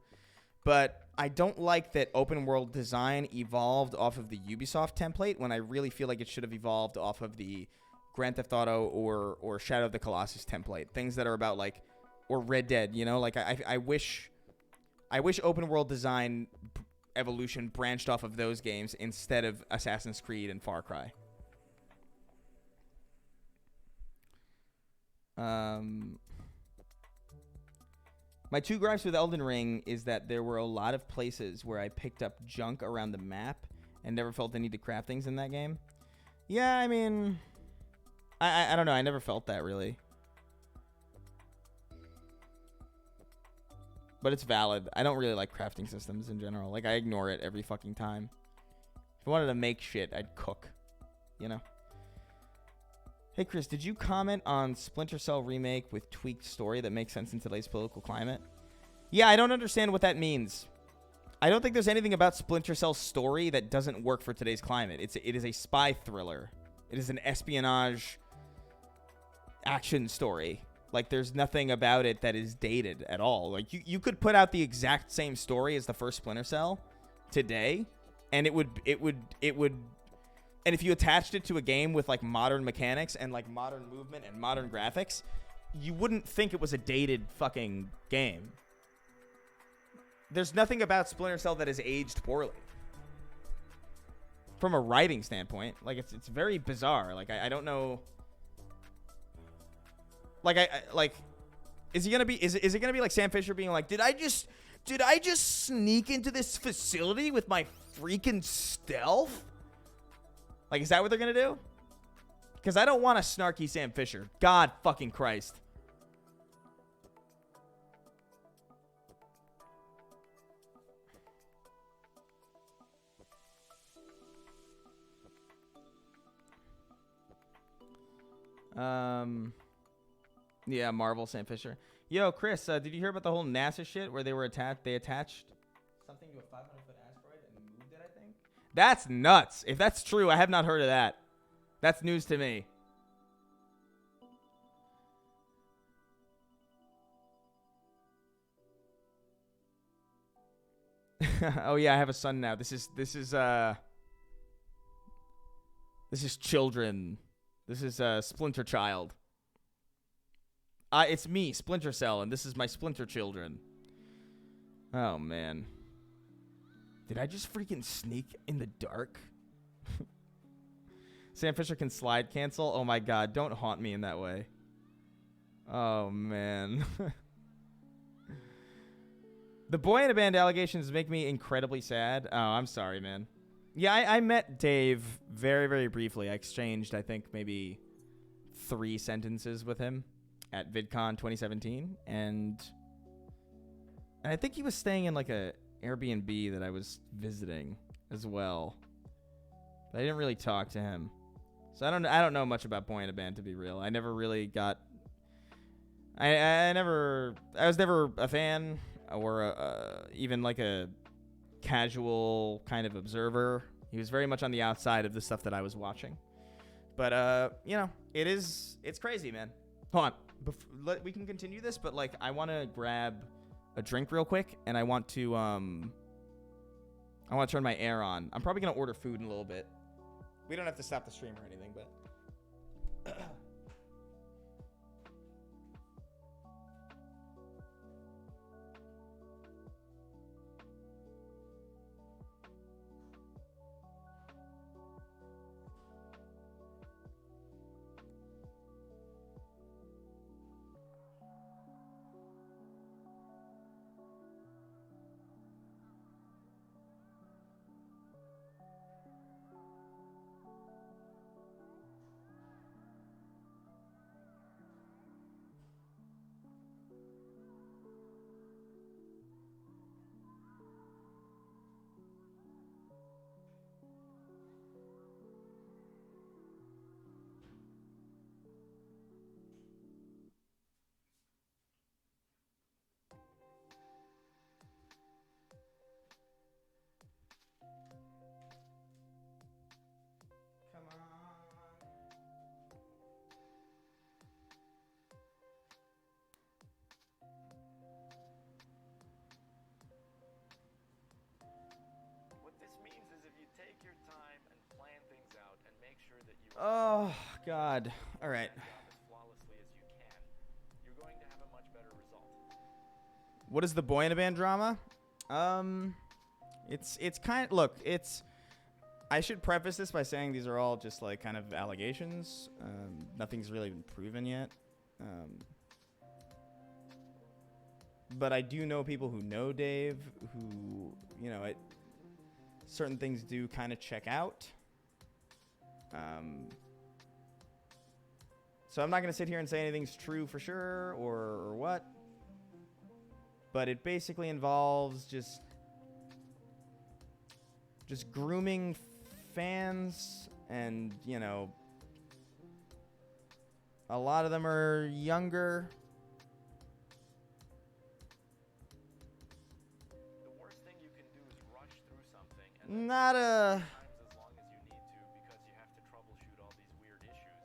But I don't like that open world design evolved off of the Ubisoft template when I really feel like it should have evolved off of the Grand Theft Auto or Shadow of the Colossus template. Things that are about like, or Red Dead, you know? Like I wish open world design evolution branched off of those games instead of Assassin's Creed and Far Cry. My two gripes with Elden Ring is that there were a lot of places where I picked up junk around the map and never felt the need to craft things in that game. Yeah, I mean, I don't know. I never felt that, really. But it's valid. I don't really like crafting systems in general. Like, I ignore it every fucking time. If I wanted to make shit, I'd cook. You know? Hey, Chris, did you comment on Splinter Cell remake with tweaked story that makes sense in today's political climate? Yeah, I don't understand what that means. I don't think there's anything about Splinter Cell's story that doesn't work for today's climate. It is a spy thriller. It is an espionage action story. Like, there's nothing about it that is dated at all. Like, you could put out the exact same story as the first Splinter Cell today, and it would, and if you attached it to a game with, like, modern mechanics and, like, modern movement and modern graphics, you wouldn't think it was a dated fucking game. There's nothing about Splinter Cell that has aged poorly. From a writing standpoint. Like, it's very bizarre. Like, I don't know. Like, is it gonna be like Sam Fisher being like, did I just sneak into this facility with my freaking stealth? Like, is that what they're gonna do? Because I don't want a snarky Sam Fisher. God fucking Christ. Yeah, Marvel, Sam Fisher. Yo, Chris, did you hear about the whole NASA shit where they attached something to a 500-foot asteroid and moved it, I think? That's nuts. If that's true, I have not heard of that. That's news to me. Oh yeah, I have a son now. This is children. This is Splinter Child. It's me, Splinter Cell, and this is my Splinter children. Oh, man. Did I just freaking sneak in the dark? Sam Fisher can slide cancel? Oh, my God. Don't haunt me in that way. Oh, man. The boy in a band allegations make me incredibly sad. Oh, I'm sorry, man. Yeah, I met Dave very, very briefly. I exchanged, I think, maybe 3 sentences with him at VidCon 2017, and I think he was staying in like a Airbnb that I was visiting as well. But I didn't really talk to him, so I don't know much about Boy in a Band, to be real. I never really got. I was never a fan or even like a casual kind of observer. He was very much on the outside of the stuff that I was watching. But you know, it's crazy, man. Hold on. We can continue this, but like I want to grab a drink real quick, and I want to turn my air on. I'm probably gonna order food in a little bit. We don't have to stop the stream or anything, but oh, God. All right. What is the Boy in a Band drama? It's kind of, look, I should preface this by saying these are all just like kind of allegations. Nothing's really been proven yet. But I do know people who know Dave who, you know, certain things do kind of check out. So I'm not going to sit here and say anything's true for sure or what. But it basically involves just grooming fans, and, you know, a lot of them are younger. Not a. As long as you need to, because you have to troubleshoot all these weird issues.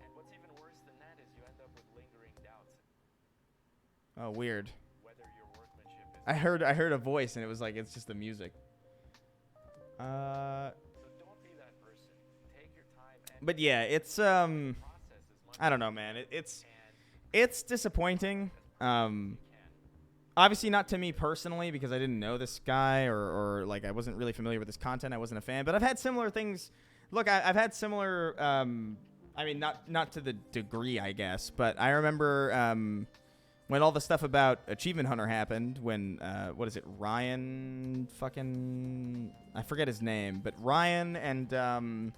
And what's even worse than that is you end up with lingering doubts Oh, weird. whether your workmanship is. I heard a voice and it was like it's just the music. So don't be that person. Take your time and But yeah, it's process as much I don't know, man. as It's disappointing. Obviously not to me personally because I didn't know this guy or like I wasn't really familiar with his content. I wasn't a fan, but I've had similar things. Look, I've had similar. I mean, not to the degree, I guess, but I remember when all the stuff about Achievement Hunter happened. When what is it, Ryan? Fucking, I forget his name, but Ryan and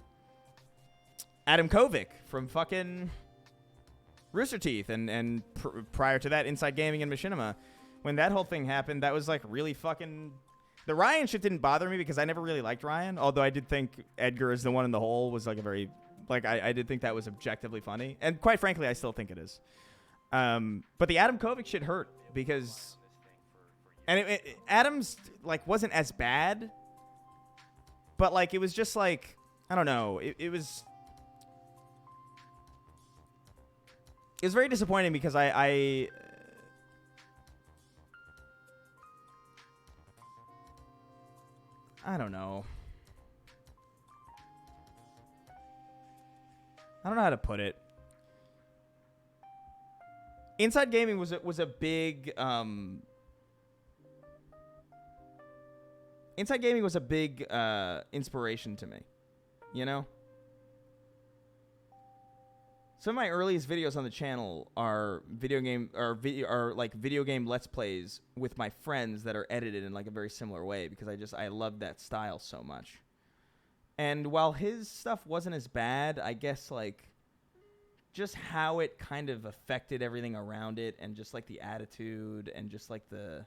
Adam Kovic from fucking Rooster Teeth and prior to that, Inside Gaming and Machinima. When that whole thing happened, that was like really fucking. The Ryan shit didn't bother me because I never really liked Ryan. Although I did think Edgar is the one in the hole was like a very, like I did think that was objectively funny, and quite frankly, I still think it is. But the Adam Kovic shit hurt because, and Adam's like wasn't as bad, but like it was just like I don't know. It was very disappointing because I don't know. I don't know how to put it. Inside Gaming was a big Inside Gaming was a big inspiration to me. You know? Some of my earliest videos on the channel are video game let's plays with my friends that are edited in like a very similar way because I love that style so much. And while his stuff wasn't as bad, I guess like just how it kind of affected everything around it and just like the attitude and just like the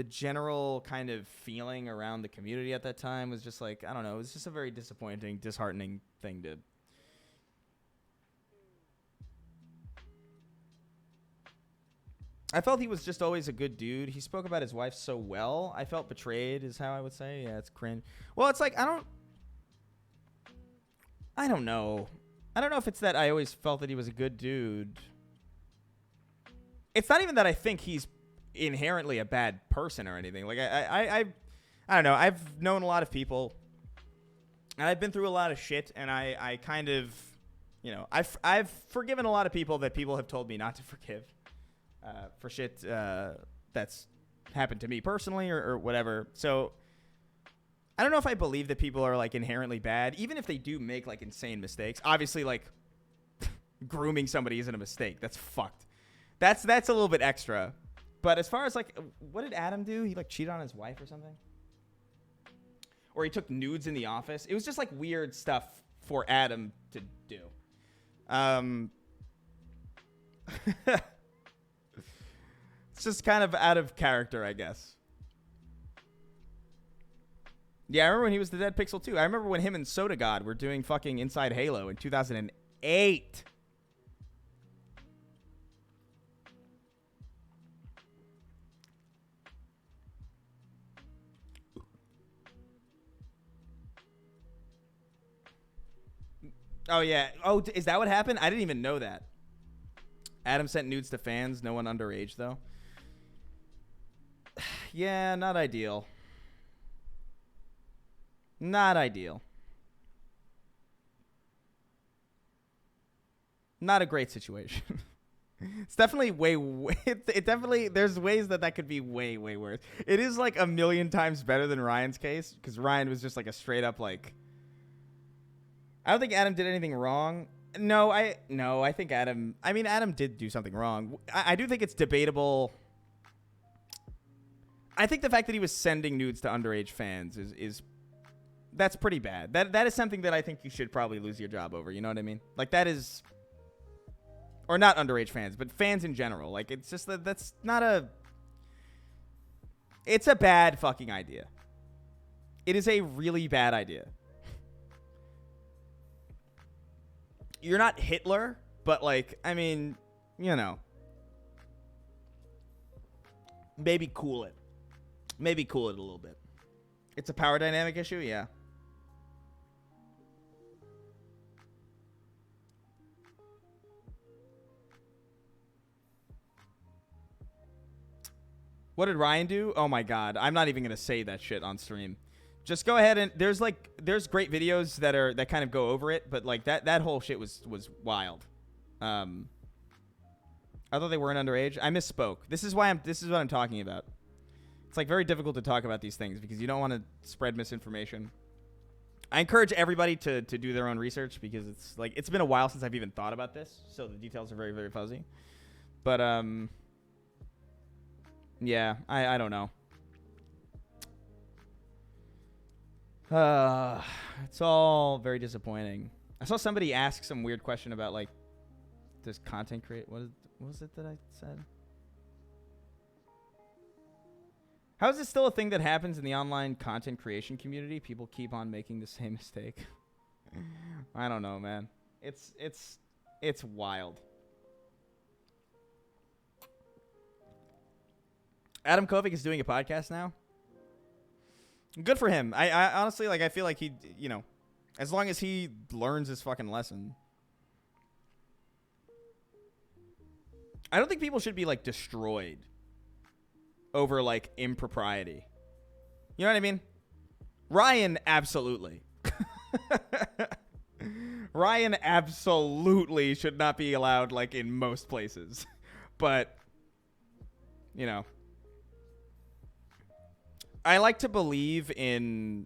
general kind of feeling around the community at that time was just like, I don't know, it was just a very disappointing, disheartening thing to I felt he was just always a good dude. He spoke about his wife so well. I felt betrayed is how I would say. Yeah, it's cringe. Well, it's like I don't know. I don't know if it's that I always felt that he was a good dude. It's not even that I think he's inherently a bad person or anything. Like I don't know. I've known a lot of people and I've been through a lot of shit and I kind of, you know, I've forgiven a lot of people that people have told me not to forgive. For shit that's happened to me personally or whatever. So I don't know if I believe that people are like inherently bad, even if they do make like insane mistakes. Obviously, like grooming somebody isn't a mistake. That's fucked. That's a little bit extra. But as far as like, what did Adam do? He like cheated on his wife or something? Or he took nudes in the office? It was just like weird stuff for Adam to do. It's just kind of out of character, I guess. Yeah, I remember when he was the Dead Pixel 2. I remember when him and Soda God were doing fucking Inside Halo in 2008. Oh, yeah. Oh, is that what happened? I didn't even know that. Adam sent nudes to fans. No one underage, though. Yeah, not ideal. Not ideal. Not a great situation. It's definitely it definitely, there's ways that could be way, way worse. It is like a million times better than Ryan's case, because Ryan was just like a straight up like, I don't think Adam did anything wrong. No, I think Adam did do something wrong. I do think it's debatable. I think the fact that he was sending nudes to underage fans is that's pretty bad. That is something that I think you should probably lose your job over. You know what I mean? Like that is, or not underage fans, but fans in general. Like it's just that's not a. It's a bad fucking idea. It is a really bad idea. You're not Hitler, but like, I mean, you know, maybe cool it. Maybe cool it a little bit. It's a power dynamic issue, yeah. What did Ryan do? Oh my god, I'm not even gonna say that shit on stream. Just go ahead and there's great videos that kind of go over it, but like that whole shit was wild. I thought they weren't underage. I misspoke. This is what I'm talking about. It's like very difficult to talk about these things because you don't want to spread misinformation. I encourage everybody to do their own research because it's been a while since I've even thought about this, so the details are very, very fuzzy. But yeah, I don't know. It's all very disappointing. I saw somebody ask some weird question about like, does content create? What was it that I said? How is this still a thing that happens in the online content creation community? People keep on making the same mistake. I don't know, man. It's wild. Adam Kovic is doing a podcast now. Good for him. I honestly, like, I feel like he, you know, as long as he learns his fucking lesson. I don't think people should be, like, destroyed over, like, impropriety. You know what I mean? Ryan, absolutely. Ryan absolutely should not be allowed, like, in most places. But, you know. I like to believe in...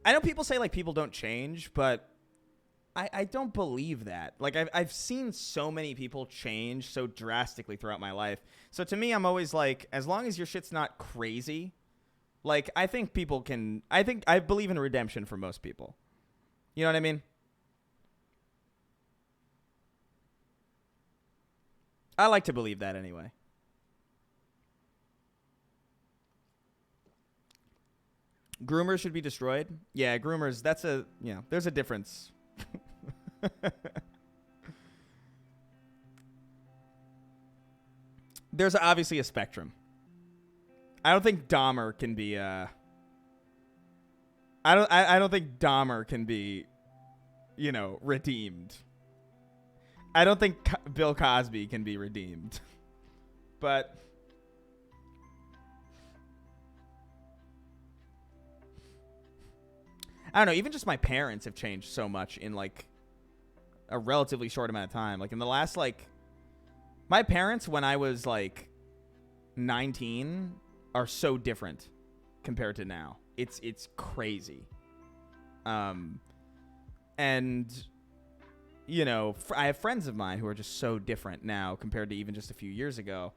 I know people say, like, people don't change, but I don't believe that. Like, I've seen so many people change so drastically throughout my life. So to me, I'm always like, as long as your shit's not crazy, like, I think people can... I believe in redemption for most people. You know what I mean? I like to believe that anyway. Groomers should be destroyed. Yeah, groomers, that's a, you know, there's a difference. There's obviously a spectrum. I don't think Dahmer can be I don't think Dahmer can be, you know, redeemed. I don't think Bill Cosby can be redeemed. But I don't know, even just my parents have changed so much in, like, a relatively short amount of time. Like, in the last, like... My parents, when I was, like, 19, are so different compared to now. It's crazy. And, you know, I have friends of mine who are just so different now compared to even just a few years ago.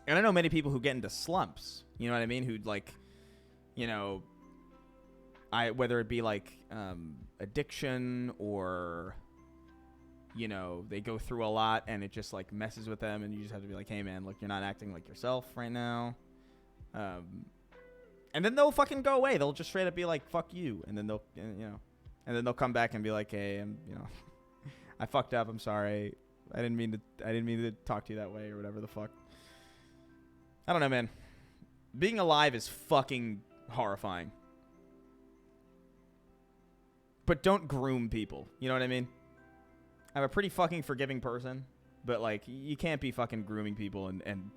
And I know many people who get into slumps, you know what I mean? Who'd, like, you know... whether it be like addiction or, you know, they go through a lot and it just like messes with them and you just have to be like, hey man, look, you're not acting like yourself right now. And then they'll fucking go away. They'll just straight up be like, fuck you. And then they'll, you know, and then they'll come back and be like, hey, you know, I fucked up. I'm sorry. I didn't mean to talk to you that way or whatever the fuck. I don't know, man. Being alive is fucking horrifying. But don't groom people. You know what I mean? I'm a pretty fucking forgiving person. But, like, you can't be fucking grooming people and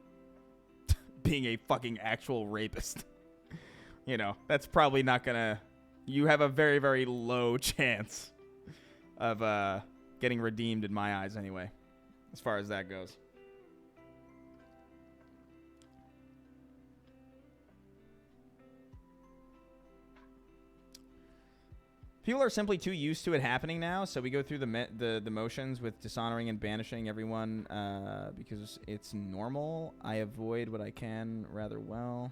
being a fucking actual rapist. You know, that's probably not gonna... You have a very, very low chance of getting redeemed in my eyes anyway. As far as that goes. People are simply too used to it happening now, so we go through the motions with dishonoring and banishing everyone because it's normal. I avoid what I can rather well.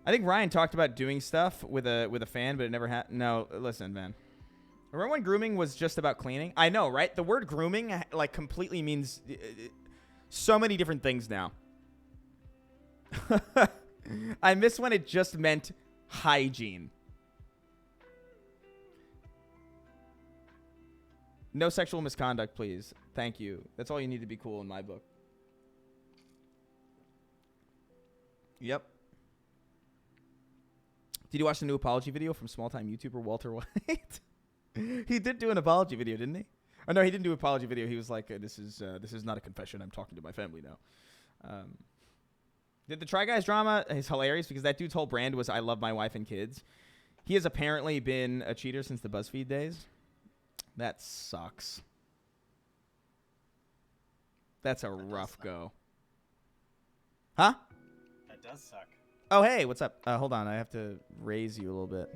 I think Ryan talked about doing stuff with a fan, but it never happened. No, listen, man. Remember when grooming was just about cleaning? I know, right? The word grooming like completely means so many different things now. I miss when it just meant hygiene. No sexual misconduct, please. Thank you. That's all you need to be cool in my book. Yep. Did you watch the new apology video from small-time YouTuber Walter White? He did do an apology video, didn't he? Oh, no, he didn't do an apology video. He was like, this is not a confession. I'm talking to my family now. The Try Guys drama is hilarious because that dude's whole brand was I love my wife and kids. He has apparently been a cheater since the BuzzFeed days. That sucks. That's a rough go. Huh? That does suck. Oh, hey, what's up? Hold on. I have to raise you a little bit.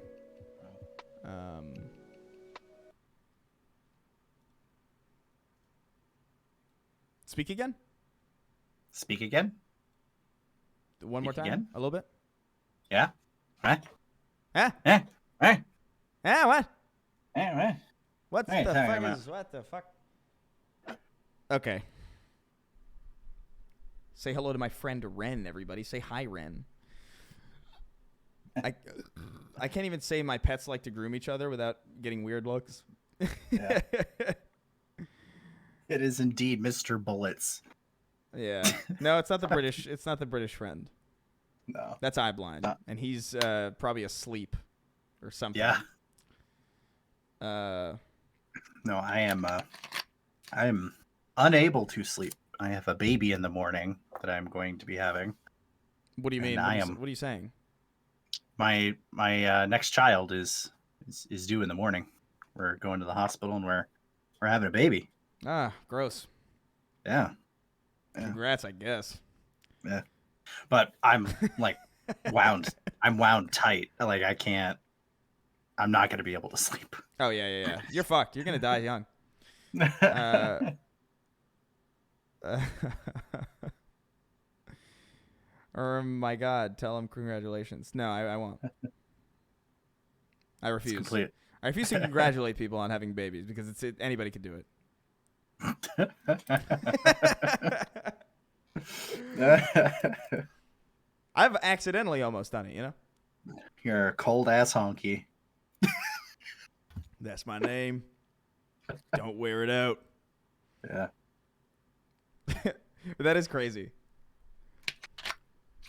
Speak again? Speak again? One more Speak time? again? A little bit? Yeah. Huh? Huh? Eh? Eh? What? Eh? What Hey, the sorry, fuck I'm is... What the fuck? Okay. Say hello to my friend Ren, everybody. Say hi, Ren. I can't even say my pets like to groom each other without getting weird looks. Yeah. It is indeed Mr. Bullets. Yeah. No, it's not the British. It's not the British friend. No. That's eye blind, and he's probably asleep or something. Yeah. Uh. No, I am unable to sleep. I have a baby in the morning that I'm going to be having. What do you mean? And What are you saying? My next child is due in the morning. We're going to the hospital and we're having a baby. Ah, gross. Yeah. Congrats, I guess. Yeah. But I'm like wound. I'm wound tight. Like I'm not going to be able to sleep. Oh yeah. You're fucked. You're gonna die young. Oh my God! Tell him congratulations. No, I won't. I refuse. It's complete. I refuse to congratulate people on having babies because anybody could do it. I've accidentally almost done it. You know. You're a cold ass honky. That's my name. Don't wear it out. Yeah. That is crazy.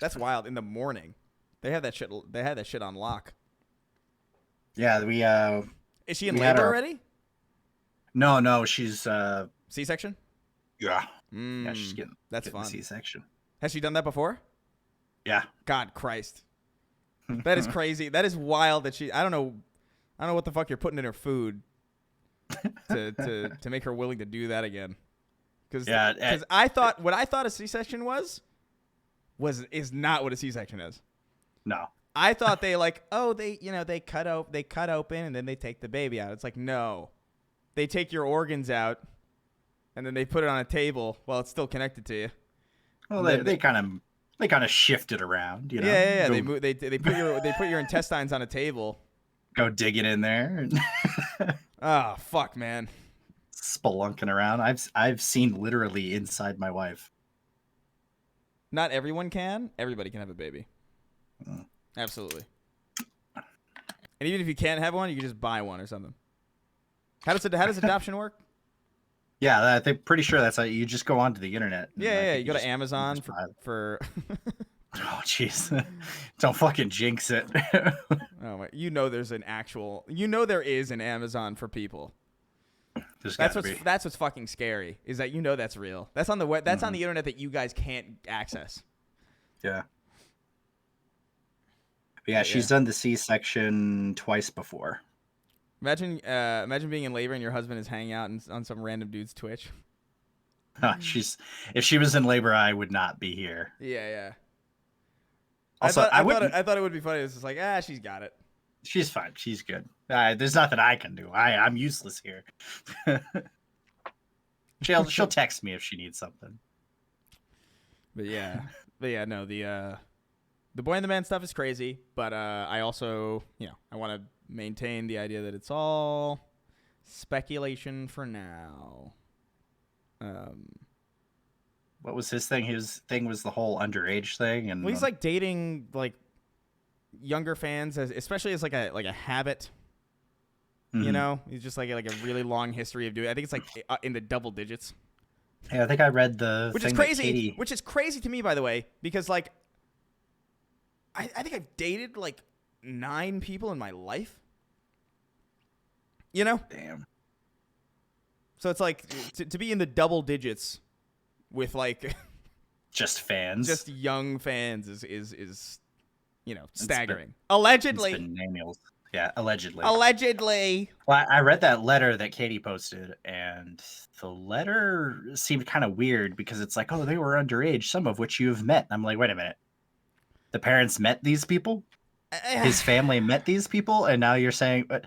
That's wild. In the morning, they had that shit. They had that shit on lock. Yeah, we Is she in we labor had our- already? No, she's C-section? yeah. Mm, Yeah, she's getting that's getting fun. the C-section. Has she done that before? Yeah. God Christ. That is crazy. That is wild that she I don't know what the fuck you're putting in her food to make her willing to do that again. Cuz I thought what I thought a C-section is not what a C-section is. No. I thought they they cut open and then they take the baby out. It's like, no. They take your organs out and then they put it on a table while it's still connected to you. Well, they kind of shift it around, you know. Yeah. Go, They put your intestines on a table. go digging in there and Oh, fuck, man. spelunking around. I've seen literally inside my wife. Not everyone can. Everybody can have a baby. Mm. Absolutely. And even if you can't have one, you can just buy one or something. How does adoption work? Yeah, pretty sure that's how you just go onto the internet. and I Yeah. think You go to just- Amazon just buy it. for Oh, jeez. Don't fucking jinx it. oh my, there is an Amazon for people. There's That's gotta what's be. that's what's fucking scary is that that's real. That's on the web. That's on the internet that you guys can't access. Yeah. But yeah, she's done the C-section twice before. Imagine being in labor and your husband is hanging out on some random dude's Twitch. If she was in labor, I would not be here. Yeah. Also, I wouldn't. thought it would be funny. It's just like, she's got it. She's fine. She's good. There's nothing I can do. I'm useless here. She'll text me if she needs something. But yeah, no, the boy and the man stuff is crazy, but I also, I want to maintain the idea that it's all speculation for now. What was his thing? His thing was the whole underage thing, and Well, he's like dating like younger fans, especially as like a habit. You know, he's just like a really long history of doing. I think it's like in the double digits. Yeah, I think I read the Which thing is that crazy. Katie... Which is crazy to me, by the way, because like I think I've dated like 9 people in my life. You know? Damn. So it's like to be in the double digits with like Just fans. just young fans is staggering. It's Allegedly. bananas. Yeah, allegedly. Allegedly. Well, I read that letter that Katie posted, and the letter seemed kind of weird because it's like, oh, they were underage, some of which you've met. I'm like, wait a minute. The parents met these people? His family met these people, and now you're saying, but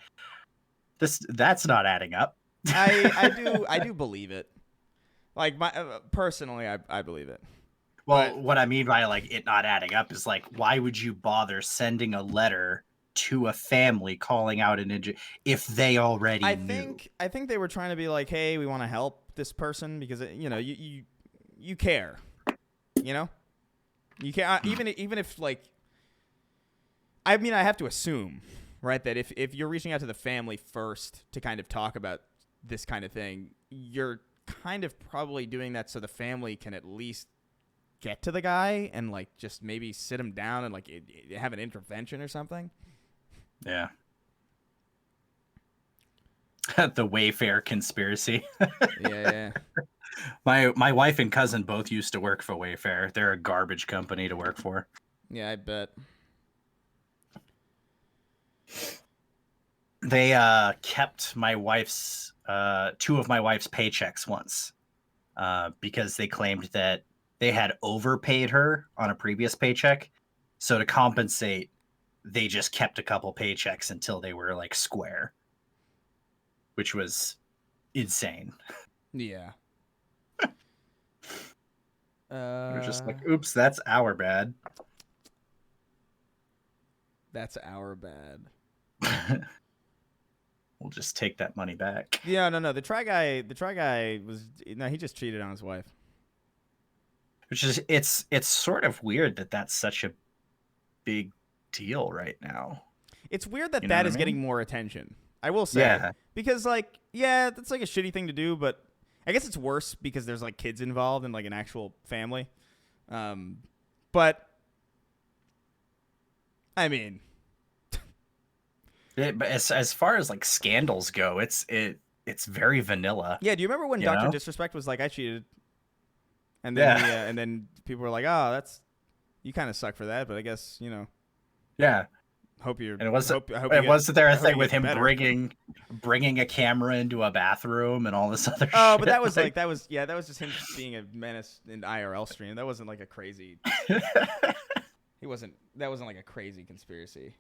that's not adding up. I do believe it. Like personally, I believe it. Well, But what I mean by like it not adding up is like, why would you bother sending a letter to a family calling out an injury if they already knew? I think they were trying to be like, hey, we want to help this person because you care, you care even if like, I mean, I have to assume, right, that if you're reaching out to the family first to kind of talk about this kind of thing, you're kind of probably doing that so the family can at least get to the guy and like just maybe sit him down and like have an intervention or something. Yeah. The Wayfair conspiracy. Yeah. My wife and cousin both used to work for Wayfair. They're a garbage company to work for. Yeah, I bet. They kept my wife's 2 of my wife's paychecks once because they claimed that they had overpaid her on a previous paycheck. So to compensate, they just kept a couple paychecks until they were like square, which was insane. Yeah. They're just like, oops, that's our bad. That's our bad. We'll just take that money back. Yeah, no. The try guy he just cheated on his wife. Which is it's sort of weird that that's such a big deal right now. It's weird that You know that what is I getting mean? more attention. I will say. Yeah. Because like, yeah, that's like a shitty thing to do, but I guess it's worse because there's like kids involved in like an actual family. But I mean, But as far as like scandals go, it's very vanilla. yeah, do you remember when You Dr. know? Disrespect was like, I cheated? And then Yeah. and then people were like, "Oh, you kind of suck for that, but I guess, Yeah. hope you're And it was I hope you it get- wasn't there I a hope thing you with get him better." bringing a camera into a bathroom and all this other shit. Oh, but that was that was just him being a menace in IRL stream. That wasn't like a crazy. That wasn't like a crazy conspiracy.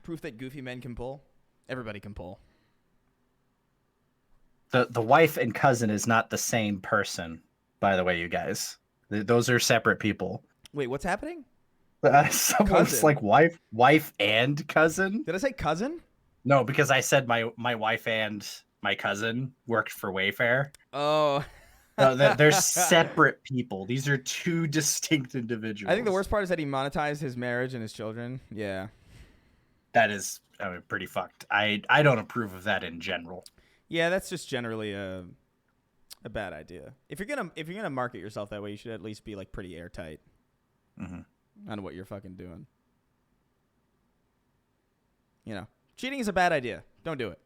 Proof that goofy men can pull. Everybody can pull. The wife and cousin is not the same person, by the way, you guys. Those are separate people. Wait, what's happening? Someone's Cousin. like wife and cousin. Did I say cousin? No, because I said my wife and my cousin worked for Wayfair. Oh. No, they're separate people. These are 2 distinct individuals. I think the worst part is that he monetized his marriage and his children. Yeah. That is pretty fucked. I don't approve of that in general. Yeah, that's just generally a bad idea. If you're gonna market yourself that way, you should at least be like pretty airtight on what you're fucking doing. Cheating is a bad idea. Don't do it.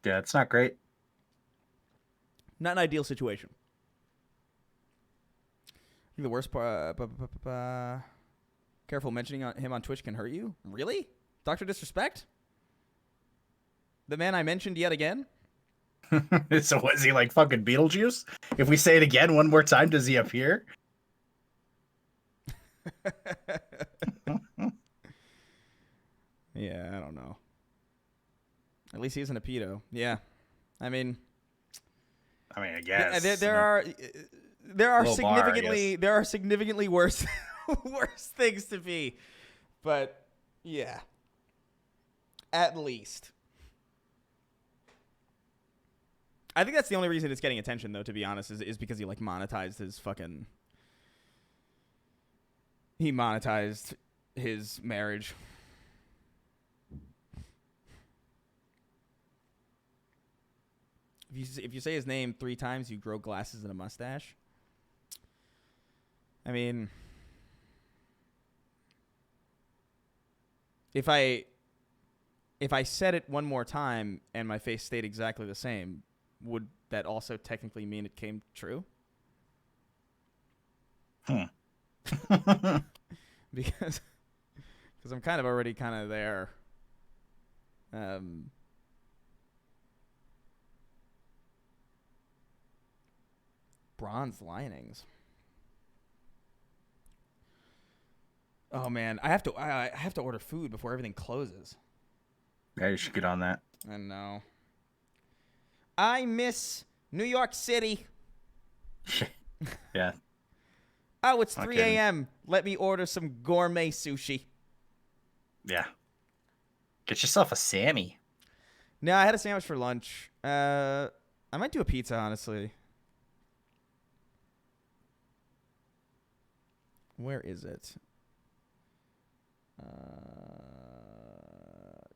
Yeah, it's not great. Not an ideal situation. I think the worst part. Careful mentioning him on Twitch can hurt you. Really? Dr. Disrespect? The man I mentioned yet again? So was he like fucking Beetlejuice? If we say it again one more time, does he appear? Yeah, I don't know. At least he isn't a pedo. Yeah. I mean, I guess there are Low bar, I guess. significantly worse worse things to be. But yeah. At least. I think that's the only reason it's getting attention, though, to be honest, is because he like monetized his fucking. He monetized his marriage. If you say his name 3 times, you grow glasses and a mustache. I mean, if I said it one more time and my face stayed exactly the same, would that also technically mean it came true? Because I'm kind of already kind of there. Bronze linings. Oh man, I have to order food before everything closes. Yeah, you should get on that. I know. I miss New York City. Yeah. Oh, it's Not 3 kidding. a.m. Let me order some gourmet sushi. Yeah. Get yourself a Sammy. No, I had a sandwich for lunch. I might do a pizza, honestly. Where is it?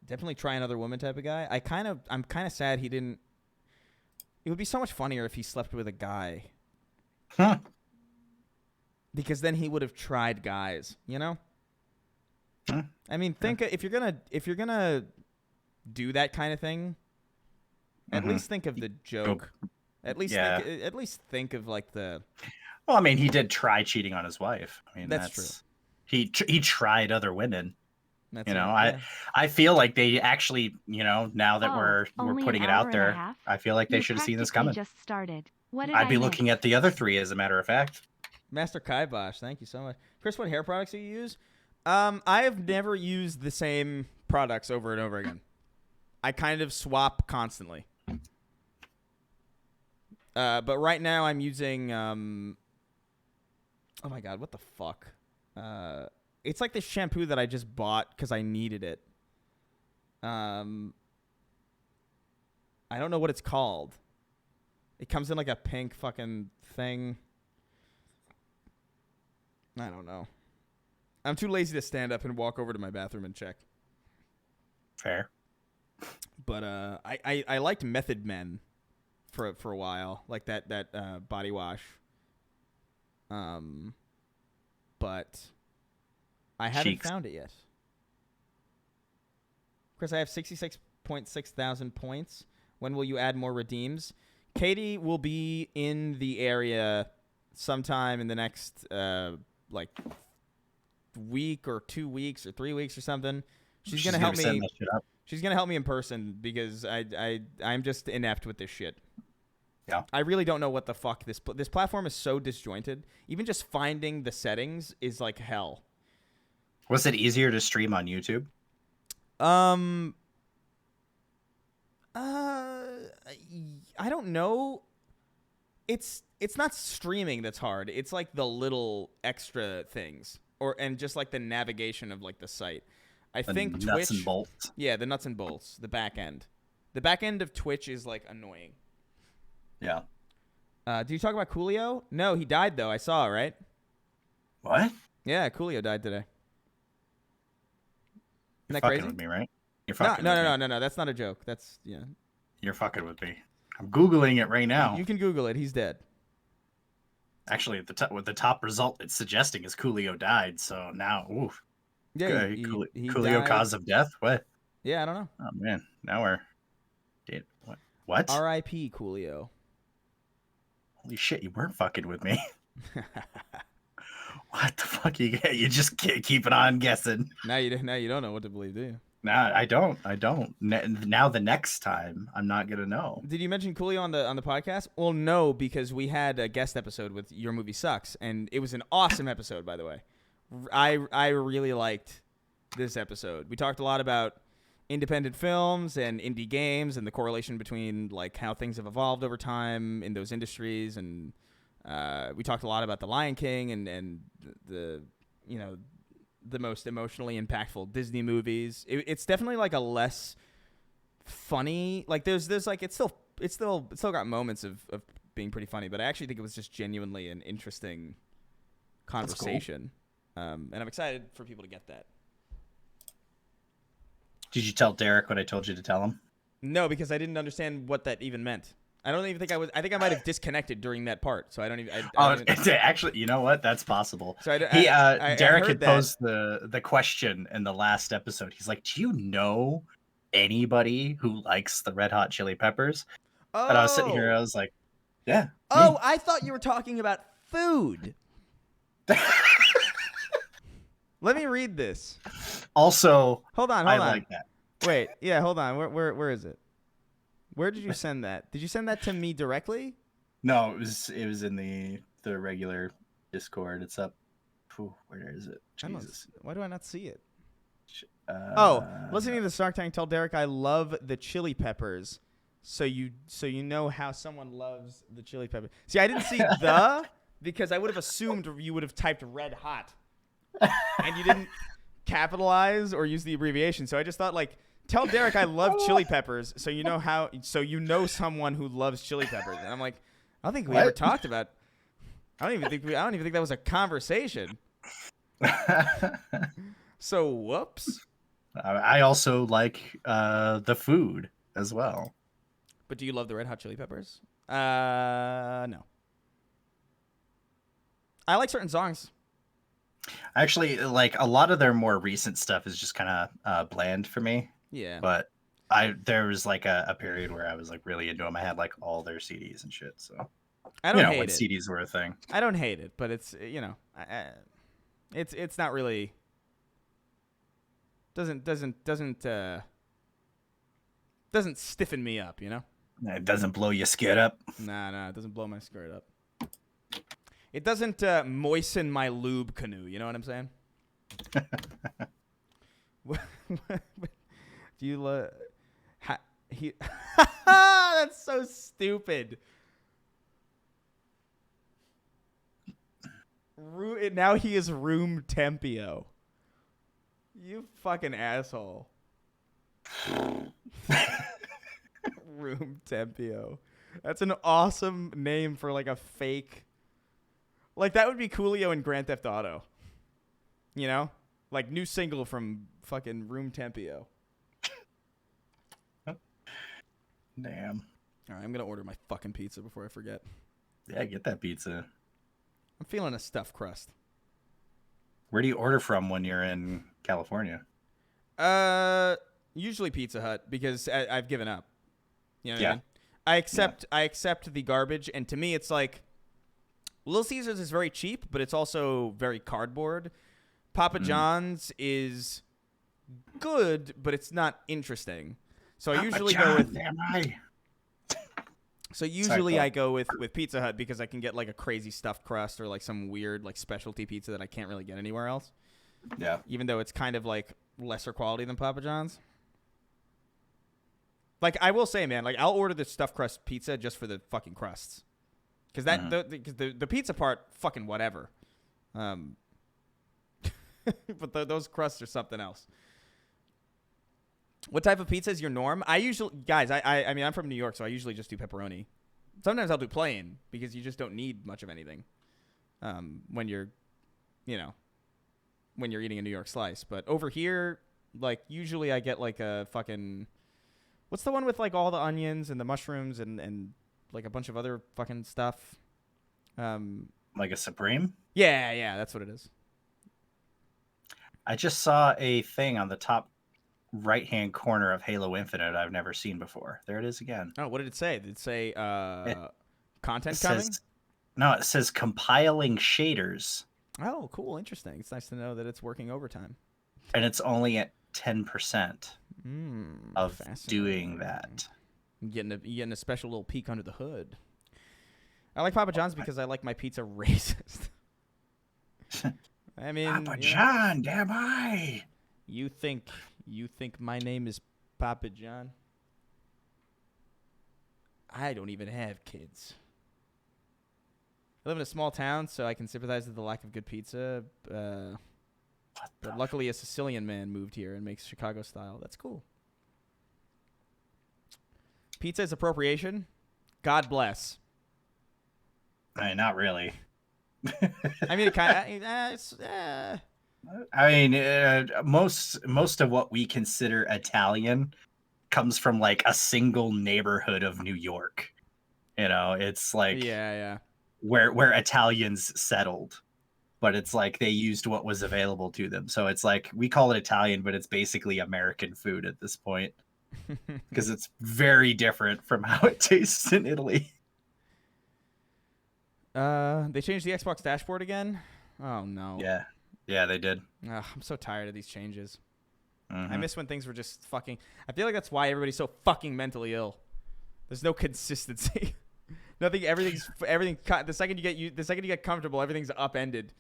Definitely try another woman type of guy. I'm kind of sad he didn't. It would be so much funnier if he slept with a guy. Huh. Because then he would have tried guys, you know? Huh. I mean, if you're gonna do that kind of thing, at least think of the joke. At least think of like the. Well, I mean, he did try cheating on his wife. I mean, That's true. He tried other women. That's You know, yeah. I feel like they actually, now that Oh, we're only putting an it hour out and a there, half? I feel like they You should have seen this practically coming. just started. What did I'd I be miss? looking at the other 3, as a matter of fact. Master Kibosh, thank you so much. Chris, what hair products do you use? I have never used the same products over and over again. I kind of swap constantly. But right now I'm using oh my god, what the fuck? It's like this shampoo that I just bought because I needed it. I don't know what it's called. It comes in like a pink fucking thing. I don't know. I'm too lazy to stand up and walk over to my bathroom and check. Fair. But I liked Method Men for a while, like that body wash. But I haven't Cheeks. found it yet. Chris, I have 66.6 thousand points. When will you add more redeems? Katie will be in the area sometime in the next like week or 2 weeks or 3 weeks or something. She's gonna help setting me. that shit up. She's gonna help me in person because I'm just inept with this shit. Yeah. I really don't know what the fuck this platform is so disjointed. Even just finding the settings is like hell. Was it easier to stream on YouTube? I don't know. It's not streaming that's hard. It's like the little extra things and just like the navigation of like the site. I think Nuts Twitch. and bolts. Yeah, the nuts and bolts, the back end. The back end of Twitch is like annoying. Yeah. Do you talk about Coolio? No, he died though. I saw, right? What? Yeah, Coolio died today. Isn't that Fucking crazy? with me, right? You're No, fucking with me. no. That's not a joke. That's yeah. You're fucking with me. I'm Googling it right now. You can Google it. He's dead. Actually, at the top result it's suggesting is Coolio died. So now, oof. Yeah, Good. he Coolio died. cause of death? What? Yeah, I don't know. Oh man, now we're. Dude, what? R.I.P. Coolio. Holy shit, you weren't fucking with me. What the fuck? You just keep it on guessing. Now you don't know what to believe, do you? Nah, I don't. Now the next time, I'm not gonna know. Did you mention Coolio on the podcast? Well, no, because we had a guest episode with Your Movie Sucks, and it was an awesome episode, by the way. I really liked this episode. We talked a lot about independent films and indie games and the correlation between like how things have evolved over time in those industries, and we talked a lot about The Lion King and the the most emotionally impactful Disney movies. It's definitely like a less funny, like there's like it's still got moments of being pretty funny, but I actually think it was just genuinely an interesting conversation. And I'm excited for people to get that. Did you tell Derek what I told you to tell him? No, because I didn't understand what that even meant. I don't even think I was. I think I might have disconnected during that part, so I don't even. I Oh, don't even, actually, you know what? That's possible. so Derek heard had that. posed the question in the last episode. He's like, "Do you know anybody who likes the Red Hot Chili Peppers?" And I was sitting here, I was like, "Yeah, Oh, me." I thought you were talking about food. Let me read this. Also, Hold on. I like that. Wait, yeah, hold on. Where is it? Where did you send that? Did you send that to me directly? No, it was in the regular Discord. It's up. Where is it? Jesus. Why do I not see it? Uh, Listening to the Shark Tank tell Derek I love the Chili Peppers, so you know how someone loves the Chili Peppers. See, I didn't see the because I would have assumed you would have typed Red Hot, and you didn't capitalize or use the abbreviation. So I just thought like, tell Derek I love Chili Peppers, so you know someone who loves Chili Peppers. And I'm like, I don't think we ever talked about. I don't even think that was a conversation. So whoops. I also like the food as well. But do you love the Red Hot Chili Peppers? No. I like certain songs. Actually, like a lot of their more recent stuff is just kind of bland for me. Yeah. But there was like a period where I was like really into them. I had like all their CDs and shit. So I don't hate when it. CDs were a thing. I don't hate it, but it's it's not really doesn't stiffen me up, you know? It doesn't blow your skid up. Nah, it doesn't blow my skirt up. It doesn't moisten my lube canoe, you know what I'm saying? Do you love That's so stupid. Now he is Room Tempio. You fucking asshole. Room Tempio. That's an awesome name for like a fake. Like that would be Coolio in Grand Theft Auto. You know? Like new single from fucking Room Tempio. Damn. All right, I'm going to order my fucking pizza before I forget. Yeah, get that pizza. I'm feeling a stuffed crust. Where do you order from when you're in California? Usually Pizza Hut because I've given up. You know what Yeah. I mean? I accept the garbage, and to me it's like Little Caesars is very cheap, but it's also very cardboard. Papa John's is good, but it's not interesting. So I usually go with I go with Pizza Hut because I can get like a crazy stuffed crust or like some weird like specialty pizza that I can't really get anywhere else. Yeah. Even though it's kind of like lesser quality than Papa John's. Like I will say, man, like I'll order the stuffed crust pizza just for the fucking crusts. Cuz the pizza part fucking whatever. But those crusts are something else. What type of pizza is your norm? I mean, I'm from New York, so I usually just do pepperoni. Sometimes I'll do plain because you just don't need much of anything when you're eating a New York slice. But over here, like, usually I get like a fucking, what's the one with like all the onions and the mushrooms and like a bunch of other fucking stuff? Like a Supreme? Yeah, that's what it is. I just saw a thing on the top right-hand corner of Halo Infinite I've never seen before. There it is again. Oh, what did it say? Did it say content It coming? it says compiling shaders. Oh, cool. Interesting. It's nice to know that it's working overtime. And it's only at 10% of Fascinating. doing that. You're getting a special little peek under the hood. I like Papa John's because I like my pizza racist. I mean, Papa John, damn I. You think my name is Papa John? I don't even have kids. I live in a small town, so I can sympathize with the lack of good pizza. But luckily, a Sicilian man moved here and makes Chicago style. That's cool. Pizza is appropriation. God bless. I mean, not really. I mean, it kind of. I mean, most of what we consider Italian comes from like a single neighborhood of New York. You know, it's like Yeah. where Italians settled, but it's like they used what was available to them. So it's like we call it Italian, but it's basically American food at this point because it's very different from how it tastes in Italy. They changed the Xbox dashboard again. Oh no. Yeah, they did. Ugh, I'm so tired of these changes. Mhm. I miss when things were just fucking. I feel like that's why everybody's so fucking mentally ill. There's no consistency. Nothing. Everything. The second you get comfortable, everything's upended.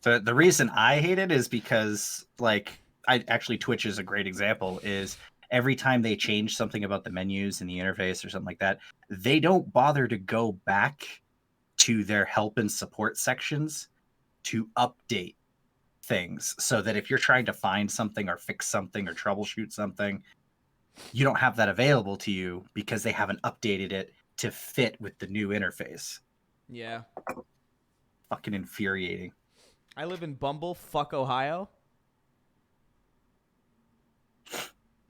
The reason I hate it is because like I actually Twitch is a great example. Is every time they change something about the menus and the interface or something like that, they don't bother to go back to their help and support sections to update things so that if you're trying to find something or fix something or troubleshoot something, you don't have that available to you because they haven't updated it to fit with the new interface. Yeah. Fucking infuriating. I live in Bumblefuck, Ohio.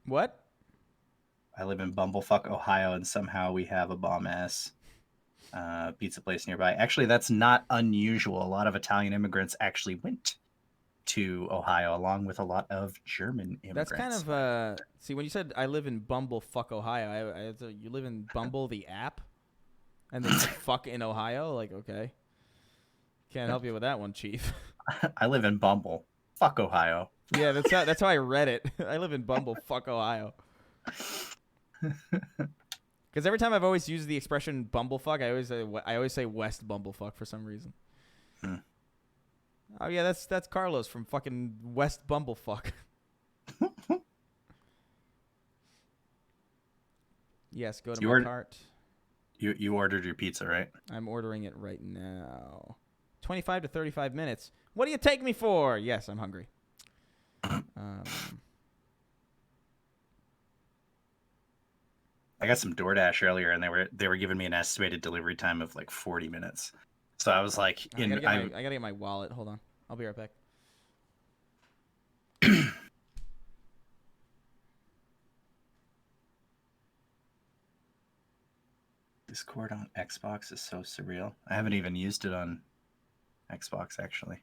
What? I live in Bumblefuck, Ohio, and somehow we have a bomb ass pizza place nearby. Actually, that's not unusual. A lot of Italian immigrants actually went to Ohio, along with a lot of German immigrants. That's kind of see, when you said I live in Bumblefuck, Ohio, I thought you live in Bumble the app, and then you fuck in Ohio. Like, okay, can't help you with that one, Chief. I live in Bumble. Fuck Ohio. Yeah, that's how I read it. I live in Bumblefuck, Ohio. Because every time I've always used the expression bumblefuck, I always say West Bumblefuck for some reason. Hmm. Oh yeah, that's Carlos from fucking West Bumblefuck. Yes, go to my cart. You ordered your pizza, right? I'm ordering it right now. 25 to 35 minutes. What do you take me for? Yes, I'm hungry. I got some DoorDash earlier, and they were giving me an estimated delivery time of like 40 minutes. So I was like, I gotta get my wallet. Hold on, I'll be right back. Discord on Xbox is so surreal. I haven't even used it on Xbox actually.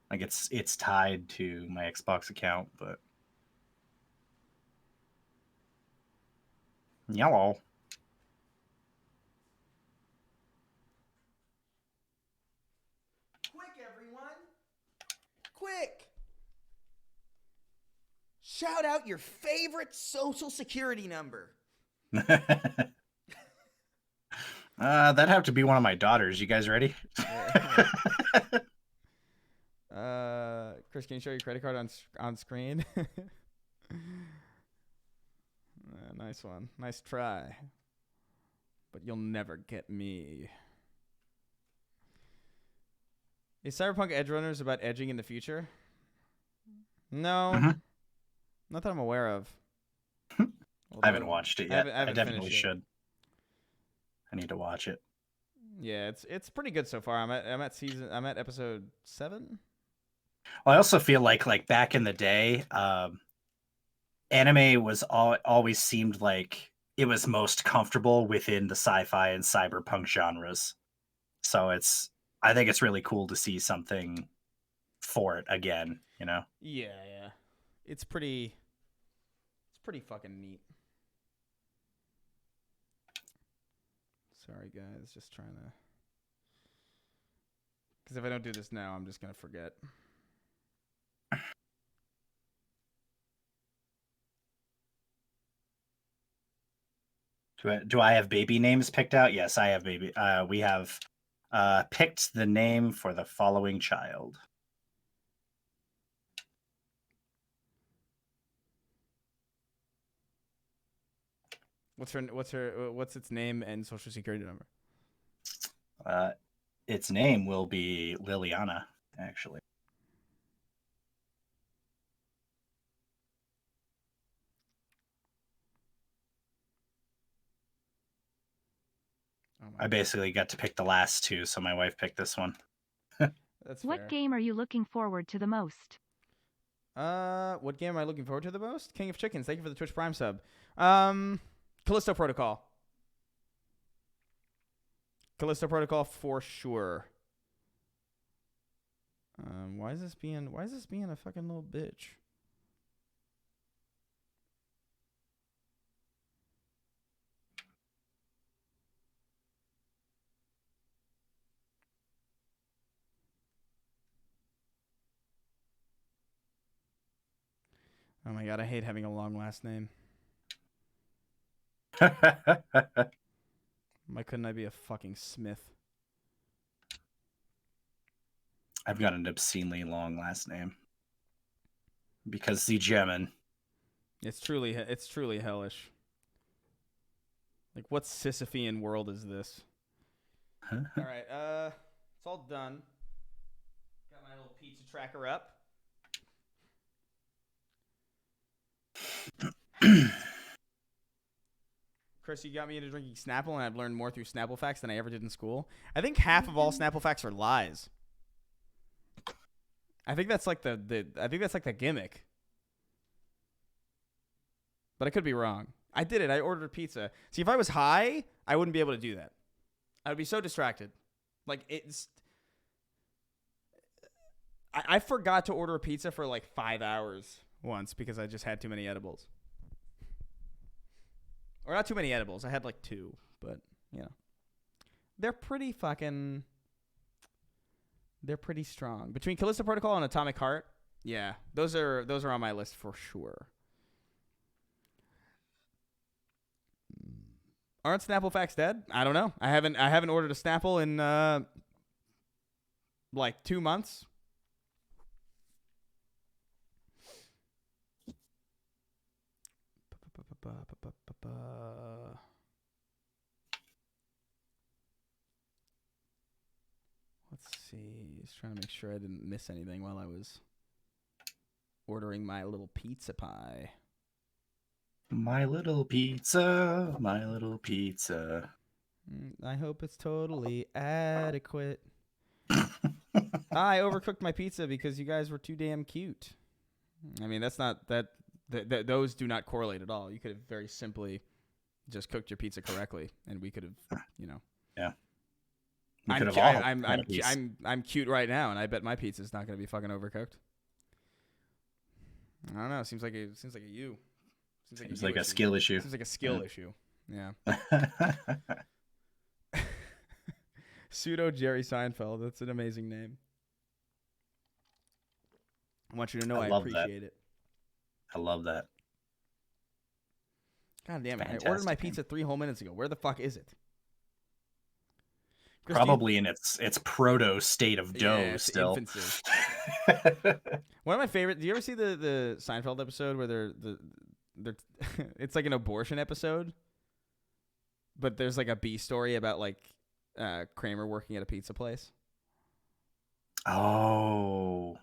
Like it's tied to my Xbox account, but yellow. Quick, everyone! Quick! Shout out your favorite social security number. That'd have to be one of my daughters. You guys ready? Chris, can you show your credit card on screen? Nice one. Nice try. But you'll never get me. Is Cyberpunk Edgerunners about edging in the future? No. Mm-hmm. Not that I'm aware of. I haven't watched it yet. I haven't definitely finished it. should. I need to watch it. Yeah, it's pretty good so far. I'm at episode 7. Well, I also feel like back in the day, anime was always seemed like it was most comfortable within the sci-fi and cyberpunk genres. So I think it's really cool to see something for it again, you know? Yeah. It's pretty fucking neat. Sorry, guys. Just trying to... Because if I don't do this now, I'm just going to forget. Do I have baby names picked out? Yes, I have baby. We have picked the name for the following child. What's its name and social security number? Its name will be Liliana, actually. Oh I basically got to pick the last two, so my wife picked this one. That's fair. What game are you looking forward to the most? What game am I looking forward to the most? King of Chickens. Thank you for the Twitch Prime sub. Callisto Protocol. Callisto Protocol for sure. Why is this being a fucking little bitch? Oh my god, I hate having a long last name. Why couldn't I be a fucking Smith? I've got an obscenely long last name because the German. It's truly hellish. Like, what Sisyphean world is this? All right, it's all done. Got my little pizza tracker up. Chris, you got me into drinking Snapple, and I've learned more through Snapple facts than I ever did in school. I think half of all Snapple facts are lies. I think that's like the gimmick. But I could be wrong. I did it. I ordered pizza. See, if I was high, I wouldn't be able to do that. I would be so distracted. Like, it's... I forgot to order a pizza for like 5 hours once because I just had too many edibles. Or not too many edibles. I had like 2, but, you know. They're pretty strong. Between Callisto Protocol and Atomic Heart, yeah, those are on my list for sure. Aren't Snapple facts dead? I don't know. I haven't ordered a Snapple in like 2 months. Let's see. Just trying to make sure I didn't miss anything while I was ordering my little pizza pie. My little pizza, my little pizza. I hope it's totally adequate. I overcooked my pizza because you guys were too damn cute. I mean, that's not that. Those do not correlate at all. You could have very simply just cooked your pizza correctly, and we could have, you know. Yeah. I'm cute right now, and I bet my pizza's not going to be fucking overcooked. I don't know. Seems like a you. Seems like a skill issue. Seems like a skill issue. Yeah. Pseudo Jerry Seinfeld. That's an amazing name. I want you to know I appreciate it. I love that. God damn it. I ordered my pizza 3 whole minutes ago. Where the fuck is it? Probably in its proto state of dough still. Infancy. One of my favorite. Do you ever see the Seinfeld episode where they're it's like an abortion episode, but there's like a B story about like Kramer working at a pizza place. Oh,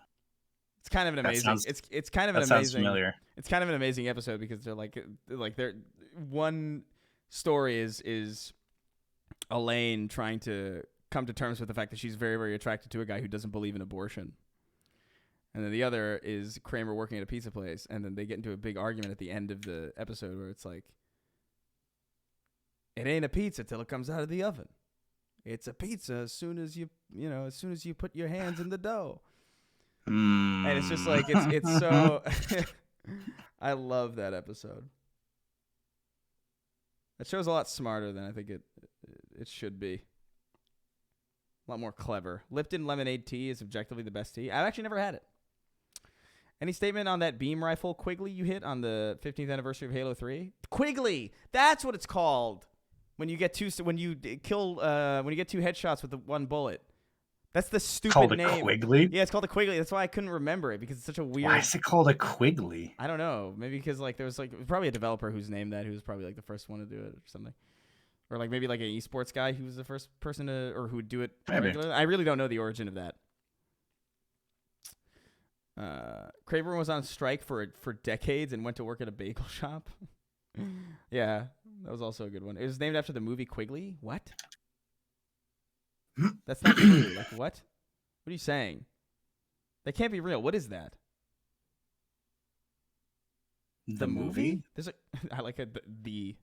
it's kind of an amazing. It's kind of an amazing. Sounds familiar. It's kind of an amazing episode because they're one story is Elaine trying to come to terms with the fact that she's very, very attracted to a guy who doesn't believe in abortion. And then the other is Kramer working at a pizza place, and then they get into a big argument at the end of the episode where it's like, it ain't a pizza till it comes out of the oven. It's a pizza as soon as you put your hands in the dough. And it's just like, it's so, I love that episode. That show's a lot smarter than I think it should be. A lot more clever. Lipton lemonade tea is objectively the best tea. I've actually never had it. Any statement on that beam rifle Quigley you hit on the 15th anniversary of Halo 3? Quigley! That's what it's called. When you get 2 headshots with the 1 bullet. That's the stupid called name. A Quigley? Yeah, it's called a Quigley. That's why I couldn't remember it, because it's such a weird. Why is it called a Quigley? I don't know. Maybe because like there was probably a developer who's named that, who was probably like the first one to do it or something. Or like maybe like an esports guy who was the first person to, or who would do it regularly. I really don't know the origin of that. Kramer was on strike for decades and went to work at a bagel shop. Yeah, that was also a good one. It was named after the movie Quigley. What? That's not true. Like what? What are you saying? That can't be real. What is that? The movie? There's I like the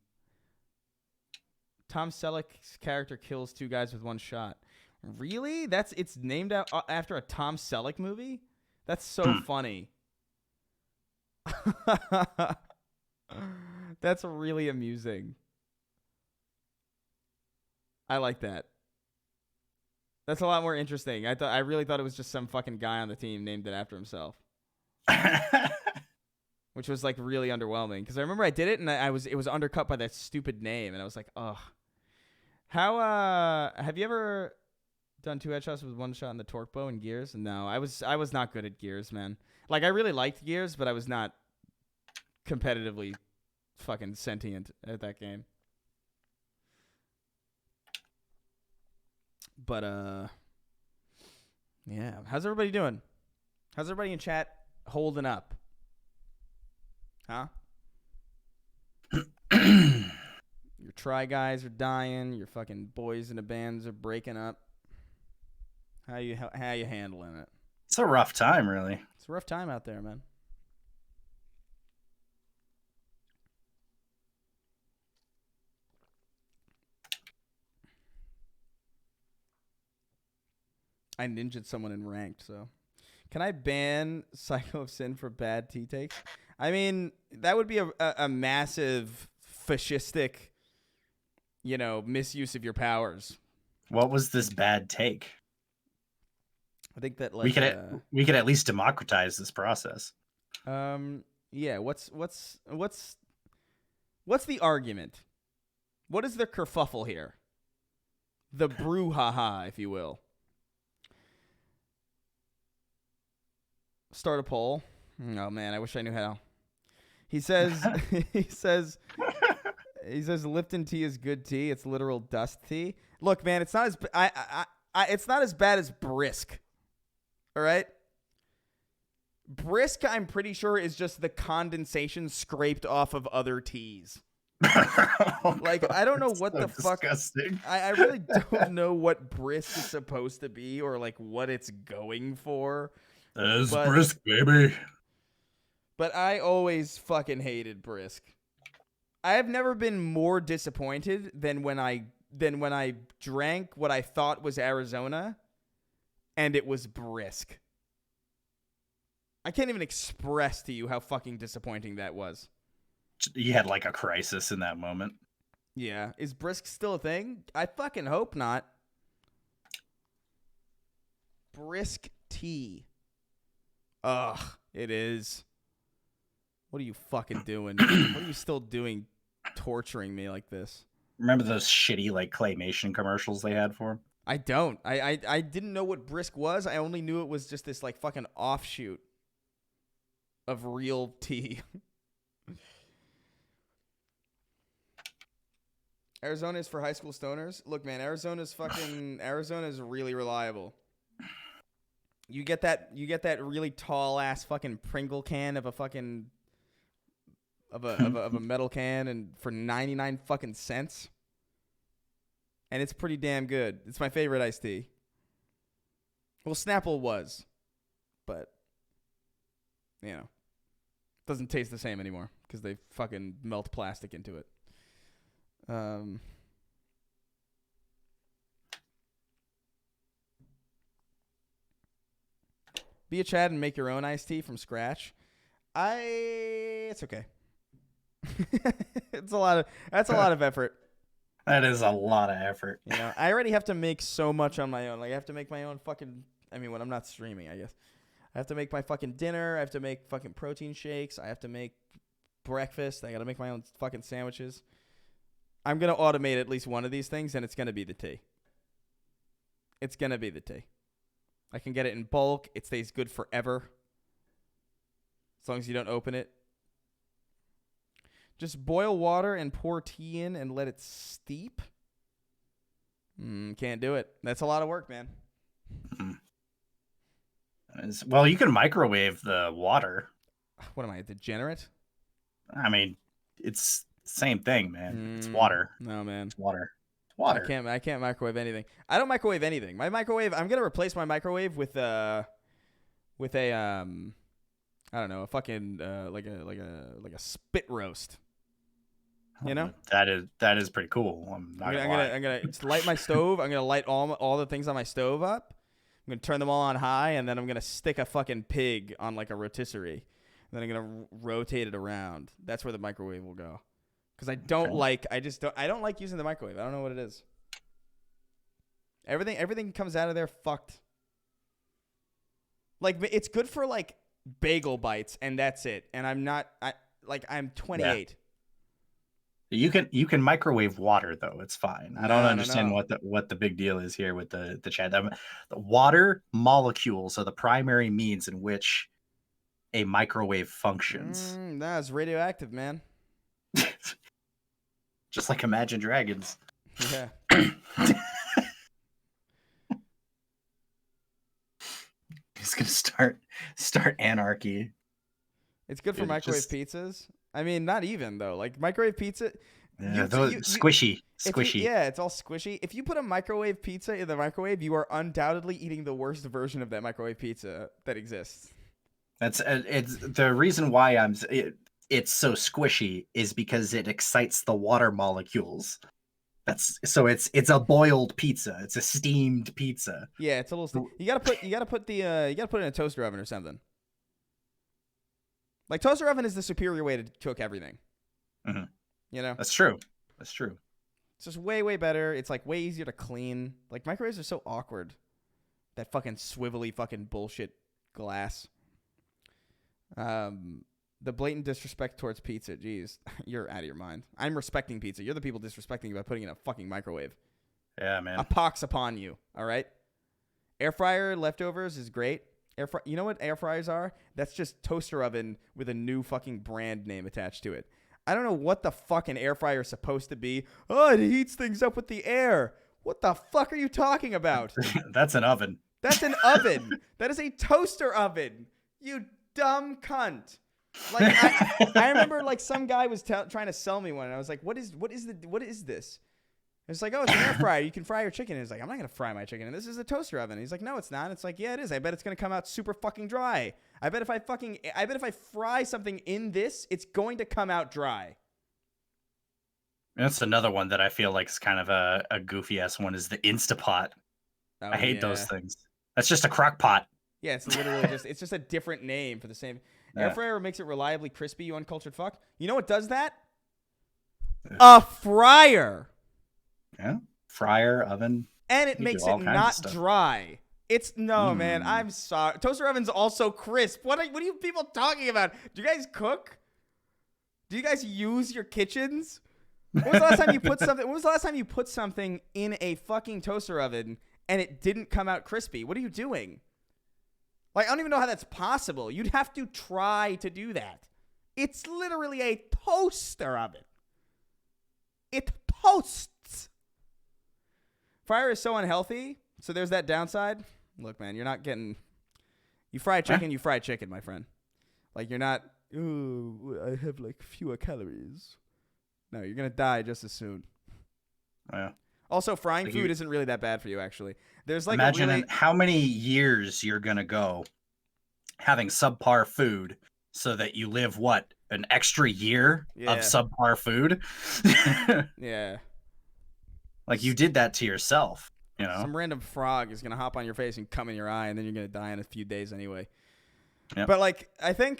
Tom Selleck's character kills 2 guys with 1 shot. Really? It's named after a Tom Selleck movie? That's so funny. That's really amusing. I like that. That's a lot more interesting. I really thought it was just some fucking guy on the team named it after himself. Which was like really underwhelming because I remember I did it and it was undercut by that stupid name and I was like, ugh. How have you ever done 2 headshots with 1 shot in the torque bow in Gears? No, I was not good at Gears, man. Like I really liked Gears, but I was not competitively fucking sentient at that game. But yeah. How's everybody doing? How's everybody in chat holding up? Huh? Your try guys are dying. Your fucking boys in the bands are breaking up. How you handling it? It's a rough time, really. It's a rough time out there, man. I ninja'd someone in ranked, so. Can I ban Psycho of Sin for bad tea takes? I mean, that would be a massive fascistic, misuse of your powers. What was this bad take? I think that like we could at least democratize this process. Yeah. What's the argument? What is the kerfuffle here? The brouhaha, if you will. Start a poll. Oh man, I wish I knew how. He says he says Lipton tea is good tea. It's literal dust tea. Look, man, it's not as it's not as bad as Brisk. All right? Brisk, I'm pretty sure, is just the condensation scraped off of other teas. Like, I don't know what the fuck. I really don't know what Brisk is supposed to be or like what it's going for. That's Brisk, baby. But I always fucking hated Brisk. I have never been more disappointed than when I drank what I thought was Arizona and it was Brisk. I can't even express to you how fucking disappointing that was. You had like a crisis in that moment. Yeah. Is Brisk still a thing? I fucking hope not. Brisk tea. Ugh, it is. What are you fucking doing? What are you still doing torturing me like this? Remember those shitty like claymation commercials they had for him? I don't. I didn't know what Brisk was. I only knew it was just this like fucking offshoot of real tea. Arizona is for high school stoners. Look, man, Arizona's really reliable. You get that really tall ass fucking Pringle can of a fucking of a metal can and for 99 fucking cents. And it's pretty damn good. It's my favorite iced tea. Well, Snapple was, but doesn't taste the same anymore because they fucking melt plastic into it. Be a Chad and make your own iced tea from scratch. It's okay. That's a lot of effort. That is a lot of effort. I already have to make so much on my own. Like I have to make my own fucking. I mean, when I'm not streaming, I guess I have to make my fucking dinner. I have to make fucking protein shakes. I have to make breakfast. I got to make my own fucking sandwiches. I'm gonna automate at least one of these things, and it's gonna be the tea. It's gonna be the tea. I can get it in bulk. It stays good forever. As long as you don't open it. Just boil water and pour tea in and let it steep. Can't do it. That's a lot of work, man. Well, you can microwave the water. What am I, a degenerate? I mean, it's the same thing, man. It's water. No, man. It's water. Water. I can't microwave anything. I don't microwave anything. My microwave, I'm gonna replace my microwave with a I don't know, a fucking like a spit roast. You know? That is pretty cool. I'm not gonna lie. I'm gonna light my stove. I'm gonna light all the things on my stove up. I'm gonna turn them all on high, and then I'm gonna stick a fucking pig on like a rotisserie. And then I'm gonna rotate it around. That's where the microwave will go. Because I don't like using the microwave. I don't know what it is. Everything comes out of there fucked. Like, it's good for like bagel bites, and that's it. And I'm 28. Yeah. You can microwave water though. It's fine. I don't understand no. what the big deal is here with the chat. The water molecules are the primary means in which a microwave functions. Nah, it's radioactive, man. Just like Imagine Dragons. Yeah. He's gonna start anarchy. It's good for microwave pizzas. I mean, not even though. Like microwave pizza. Yeah, squishy. It's all squishy. If you put a microwave pizza in the microwave, you are undoubtedly eating the worst version of that microwave pizza that exists. That's it's the reason why it's so squishy is because it excites the water molecules. It's a boiled pizza. It's a steamed pizza. Yeah, it's a little. You gotta put it in a toaster oven or something. Like toaster oven is the superior way to cook everything. Mm-hmm. You know. That's true. It's just way better. It's like way easier to clean. Like microwaves are so awkward. That fucking swivelly fucking bullshit glass. The blatant disrespect towards pizza. Jeez, you're out of your mind. I'm respecting pizza. You're the people disrespecting by putting it in a fucking microwave. Yeah, man. A pox upon you. All right. Air fryer leftovers is great. You know what air fryers are? That's just toaster oven with a new fucking brand name attached to it. I don't know what the fuck an air fryer is supposed to be. Oh, it heats things up with the air. What the fuck are you talking about? That's an oven. That's an oven. That is a toaster oven. You dumb cunt. Like I remember like some guy was trying to sell me one, and I was like, what is this? It's like, oh, it's an air fryer. You can fry your chicken. And he's like, I'm not gonna fry my chicken. And this is a toaster oven. And he's like, no, it's not. It's like, yeah, it is. I bet it's gonna come out super fucking dry. I bet if I fry something in this, it's going to come out dry. That's another one that I feel like is kind of a goofy ass one. Is the Instapot. I hate those things. That's just a crock pot. Yeah, it's literally just a different name for the same. Yeah. Air fryer makes it reliably crispy, you uncultured fuck. You know what does that? A fryer. Yeah. Fryer, oven. And it makes it not dry. Man, I'm sorry. Toaster oven's also crisp. What are you people talking about? Do you guys cook? Do you guys use your kitchens? When was the last time you put something in a fucking toaster oven and it didn't come out crispy? What are you doing? Like, I don't even know how that's possible. You'd have to try to do that. It's literally a toaster oven. It toasts. Fryer is so unhealthy, so there's that downside. Look, man, you're not getting... You fry chicken, my friend. Like, you're not... Ooh, I have, like, fewer calories. No, you're going to die just as soon. Yeah. Also, frying food isn't really that bad for you, actually. There's like imagine how many years you're going to go having subpar food so that you live, an extra year of subpar food? Yeah. Like, you did that to yourself, you know? Some random frog is going to hop on your face and come in your eye, and then you're going to die in a few days anyway. Yep. But, like, I think,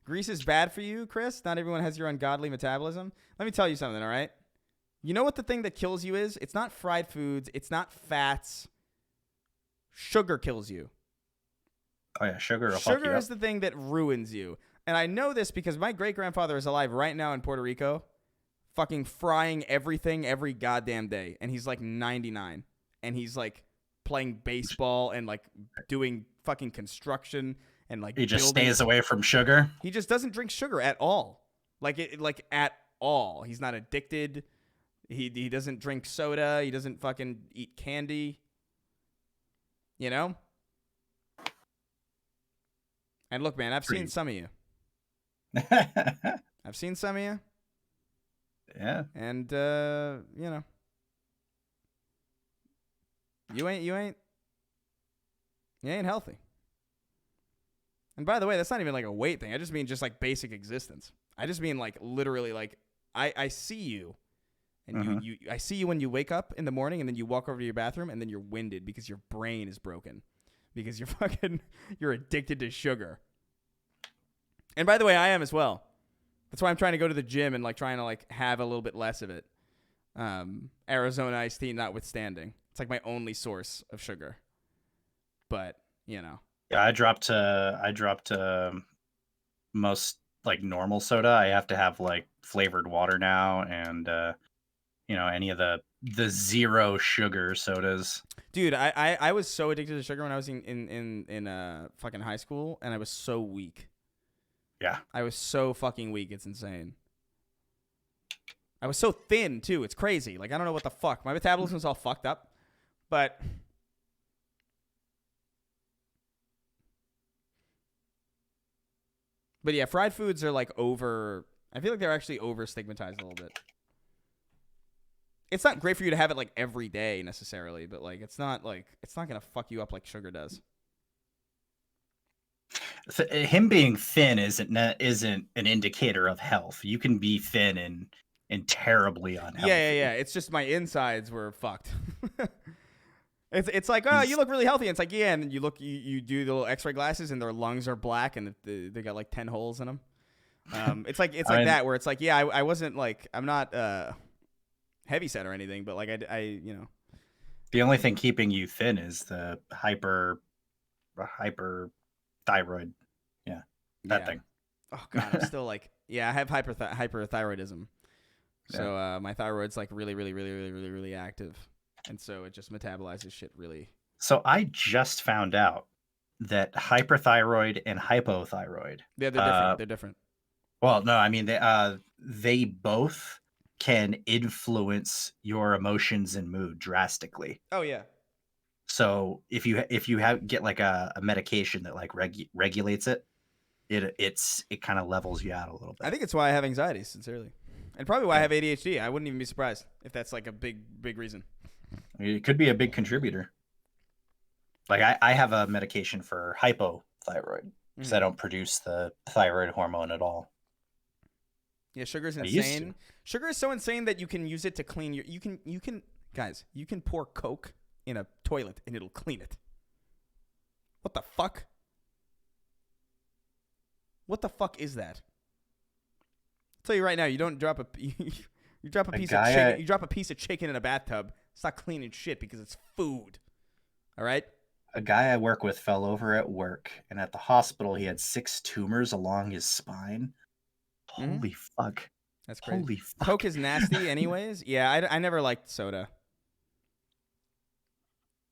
grease is bad for you, Chris. Not everyone has your ungodly metabolism. Let me tell you something, all right? You know what the thing that kills you is? It's not fried foods. It's not fats. Sugar kills you. Oh, yeah, sugar. Sugar is the thing that ruins you. And I know this because my great-grandfather is alive right now in Puerto Rico, fucking frying everything every goddamn day. And he's like 99. And he's like playing baseball and like doing fucking construction and like he just stays away from sugar. He just doesn't drink sugar at all. Like at all. He's not addicted. He doesn't drink soda. He doesn't fucking eat candy. You know? And look, man, I've seen some of you. I've seen some of you. Yeah. And you know. You ain't healthy. And by the way, that's not even like a weight thing. I just mean just like basic existence. I just mean like literally like I see you. And I see you when you wake up in the morning and then you walk over to your bathroom and then you're winded because your brain is broken. Because you're addicted to sugar. And by the way, I am as well. That's why I'm trying to go to the gym and like trying to like have a little bit less of it. Arizona iced tea notwithstanding. It's like my only source of sugar. But, you know. Yeah, I dropped most like normal soda. I have to have like flavored water now and any of the zero sugar sodas. Dude, I was so addicted to sugar when I was in fucking high school, and I was so weak. Yeah. I was so fucking weak. It's insane. I was so thin, too. It's crazy. Like, I don't know what the fuck. My metabolism's all fucked up. But yeah, fried foods are like I feel like they're actually over stigmatized a little bit. It's not great for you to have it like every day necessarily, but like it's not gonna fuck you up like sugar does. Him being thin isn't an indicator of health. You can be thin and terribly unhealthy. Yeah. It's just my insides were fucked. It's like, oh, you look really healthy. And it's like, yeah, and then you do the little X-ray glasses, and their lungs are black, and they got like 10 holes in them. It's like that where it's like, yeah, I wasn't like, I'm not heavy set or anything, but like I the only thing keeping you thin is the hyperthyroid. Yeah, that thing. Oh god, I'm still like, yeah, I have hyperthyroidism. So my thyroid's like really, really, really, really, really, really active. And so it just metabolizes shit really. So I just found out that hyperthyroid and hypothyroid. Yeah, they're different. They're different. Well, no, I mean they both can influence your emotions and mood drastically. Oh yeah. So if you get like a medication that like regulates it, it kind of levels you out a little bit. I think it's why I have anxiety, sincerely, and probably why I have ADHD. I wouldn't even be surprised if that's like a big reason. It could be a big contributor. Like I have a medication for hypothyroid because I don't produce the thyroid hormone at all. Yeah, sugar's insane. Sugar is so insane that you can use it to clean your. You can guys. You can pour Coke in a toilet and it'll clean it. What the fuck? What the fuck is that? I'll tell you right now. You don't drop you drop a piece of chicken. You drop a piece of chicken in a bathtub. It's not cleaning shit because it's food. All right. A guy I work with fell over at work, and at the hospital, he had 6 tumors along his spine. Holy fuck. That's crazy. Holy fuck. Coke is nasty anyways. Yeah, I never liked soda.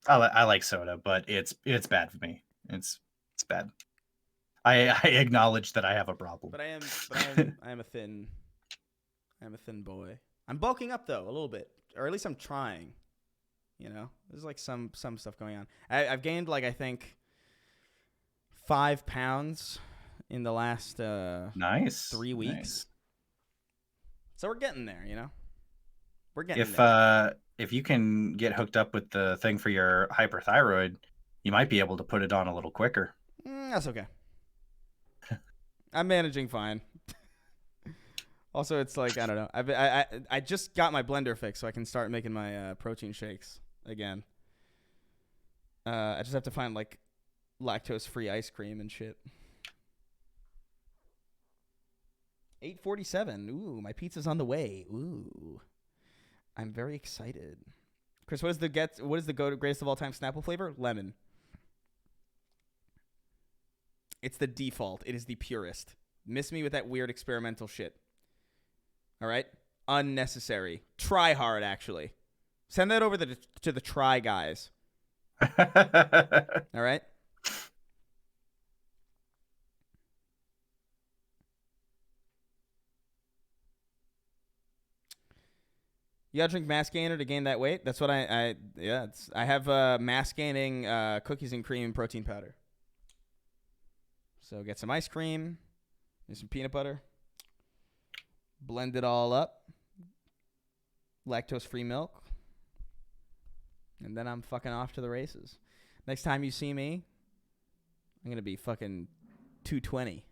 I like soda, but it's bad for me. It's bad. I acknowledge that I have a problem. But I am a thin boy. I'm bulking up though a little bit, or at least I'm trying. You know, there's like some stuff going on. I've gained like I think 5 pounds in the last 3 weeks. Nice. So we're getting there, you know. We're getting there. If you can get hooked up with the thing for your hyperthyroid, you might be able to put it on a little quicker. That's okay. I'm managing fine. Also, it's like I don't know. I just got my blender fixed, so I can start making my protein shakes again. I just have to find like lactose-free ice cream and shit. 8:47. Ooh, my pizza's on the way. Ooh, I'm very excited. Chris, what is the greatest of all time Snapple flavor? Lemon. It's the default. It is the purest. Miss me with that weird experimental shit. All right? Unnecessary. Try hard, actually. Send that over to the Try guys. All right? You gotta drink mass gainer to gain that weight. That's what I have mass gaining cookies and cream protein powder. So get some ice cream, and some peanut butter, blend it all up, lactose-free milk, and then I'm fucking off to the races. Next time you see me, I'm gonna be fucking 220.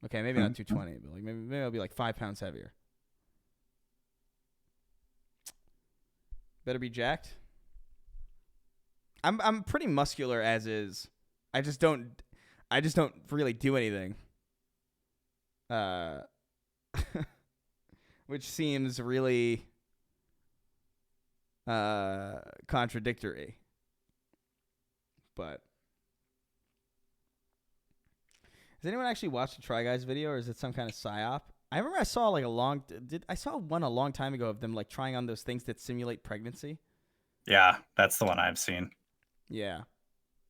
Okay, maybe not 220, but like maybe I'll be like 5 pounds heavier. Better be jacked. I'm pretty muscular as is. I just don't really do anything. Which seems really contradictory. But has anyone actually watched the Try Guys video, or is it some kind of psyop? I remember I saw like I saw one a long time ago of them like trying on those things that simulate pregnancy. Yeah, that's the one I've seen. Yeah.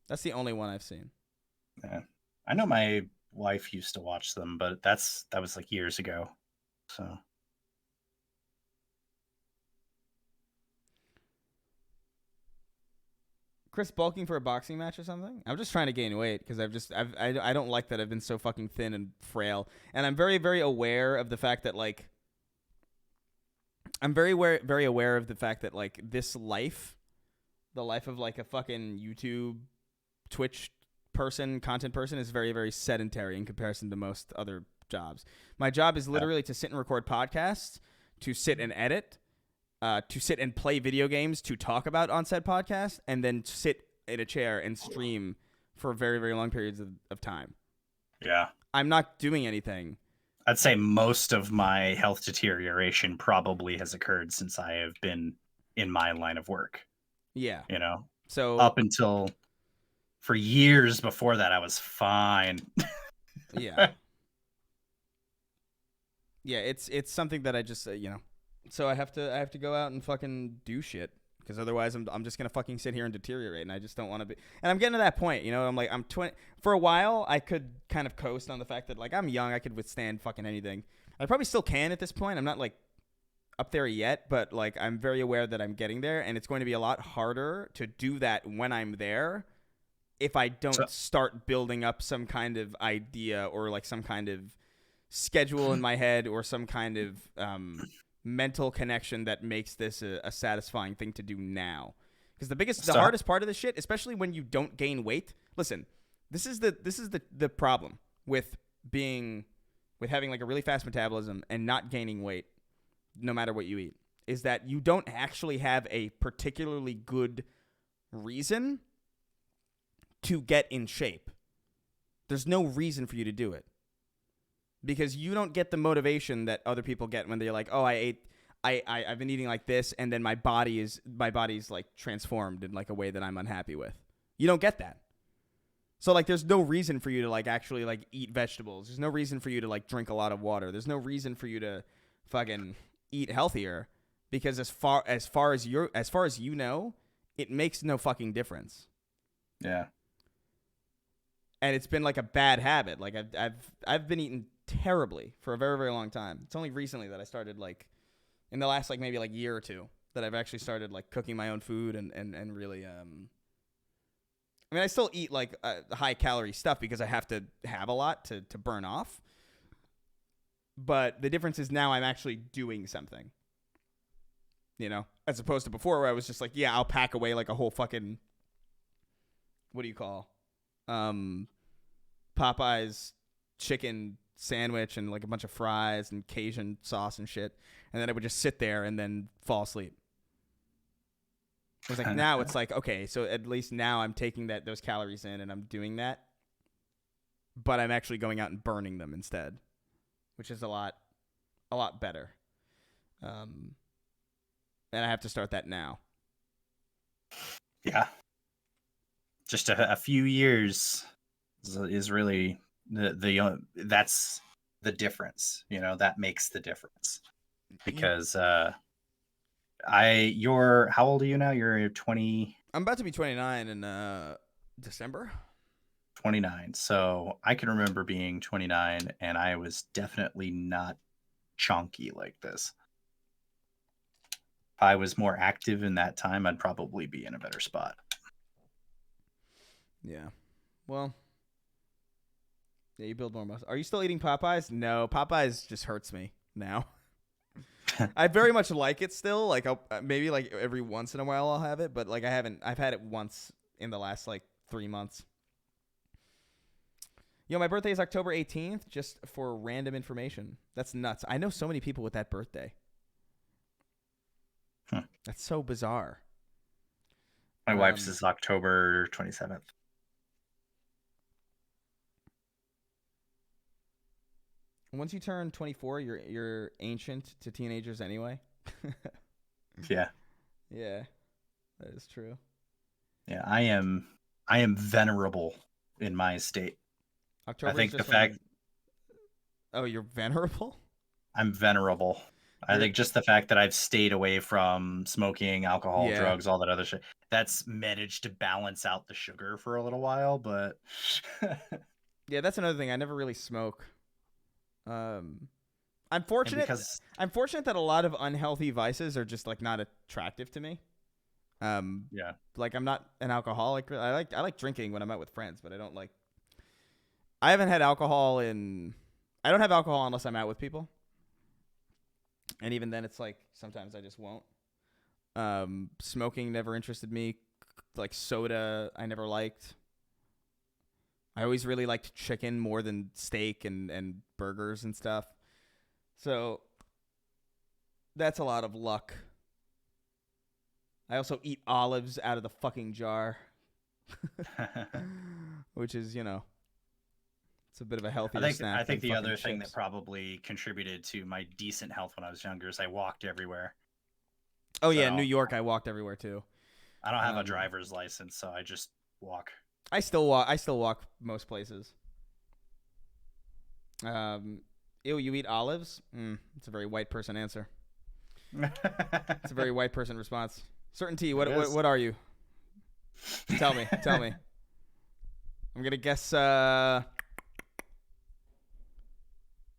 That's the only one I've seen. Yeah. I know my wife used to watch them, but that was like years ago. So Chris bulking for a boxing match or something? I'm just trying to gain weight because I don't like that I've been so fucking thin and frail. And I'm very, very aware of the fact that like very aware of the fact that like this life, the life of like a fucking YouTube, Twitch content person is very, very sedentary in comparison to most other jobs. My job is literally to sit and record podcasts, to sit and edit, to sit and play video games, to talk about on said podcast, and then sit in a chair and stream for very, very long periods of time. yeah. I'm not doing anything. I'd say most of my health deterioration probably has occurred since I have been in my line of work. Yeah. You know, So up until for years before that, I was fine. yeah. Yeah, it's something that I just so I have to go out and fucking do shit because otherwise I'm just gonna fucking sit here and deteriorate, and I just don't want to be. And I'm getting to that point, I'm like I'm 20. For a while, I could kind of coast on the fact that like I'm young, I could withstand fucking anything. I probably still can at this point. I'm not like up there yet, but like I'm very aware that I'm getting there, and it's going to be a lot harder to do that when I'm there if I don't start building up some kind of idea or like some kind of schedule in my head or some kind of mental connection that makes this a satisfying thing to do now. Because the hardest part of this shit, especially when you don't gain weight. Listen, this is the problem with having like a really fast metabolism and not gaining weight, no matter what you eat, is that you don't actually have a particularly good reason to get in shape. There's no reason for you to do it. Because you don't get the motivation that other people get when they're like, oh, I've been eating like this, and then my body's like transformed in like a way that I'm unhappy with. You don't get that. So like there's no reason for you to like actually like eat vegetables. There's no reason for you to like drink a lot of water. There's no reason for you to fucking eat healthier, because as far as you know, it makes no fucking difference. Yeah. And it's been like a bad habit. Like I've been eating terribly for a very, very long time. It's only recently that I started, like in the last like maybe like year or two, that I've actually started like cooking my own food and really I mean, I still eat like high calorie stuff because I have to have a lot to burn off. But the difference is now I'm actually doing something, as opposed to before where I was just like, yeah, I'll pack away like a whole fucking, what do you call, Popeye's chicken sandwich and like a bunch of fries and Cajun sauce and shit, and then I would just sit there and then fall asleep. I was like, now it's like, okay, so at least now I'm taking those calories in and I'm doing that, but I'm actually going out and burning them instead, which is a lot better. And I have to start that now. Yeah. Just a few years is really that's the difference. That makes the difference. Because how old are you now? You're 20. I'm about to be 29 in December. 29. So I can remember being 29, and I was definitely not chunky like this. If I was more active in that time, I'd probably be in a better spot. Yeah. Well, yeah, you build more muscle. Are you still eating Popeyes? No, Popeyes just hurts me now. I very much like it still. Like maybe like every once in a while I'll have it, but like I've had it once in the last like 3 months. Yo, my birthday is October 18th, just for random information. That's nuts. I know so many people with that birthday. That's so bizarre. My wife's is October 27th. Once you turn 24, you're ancient to teenagers anyway. Yeah. Yeah, that is true. Yeah, I am venerable in my state. October I think is the just fact Oh, you're venerable? I'm venerable. I think just the fact that I've stayed away from smoking, alcohol, Yeah. drugs, all that other shit, that's managed to balance out the sugar for a little while, but Yeah, that's another thing. I never really smoke. I'm fortunate. I'm fortunate that a lot of unhealthy vices are just like not attractive to me. Yeah. Like I'm not an alcoholic. I like drinking when I'm out with friends, but I don't like. I haven't had alcohol in. I don't have alcohol unless I'm out with people. And even then, it's like sometimes I just won't. Smoking never interested me. Like soda, I never liked. I always really liked chicken more than steak and burgers and stuff. So that's a lot of luck. I also eat olives out of the fucking jar, which is, it's a bit of a healthier snack. I think than the fucking other thing chips. that probably contributed to my decent health when I was younger is I walked everywhere. Oh, yeah, New York, I walked everywhere too. I don't have a driver's license, so I just walk. I still walk most places. Ew, you eat olives? It's a very white person answer. It's a very white person response. Certainty, what are you? Tell me. I'm gonna guess.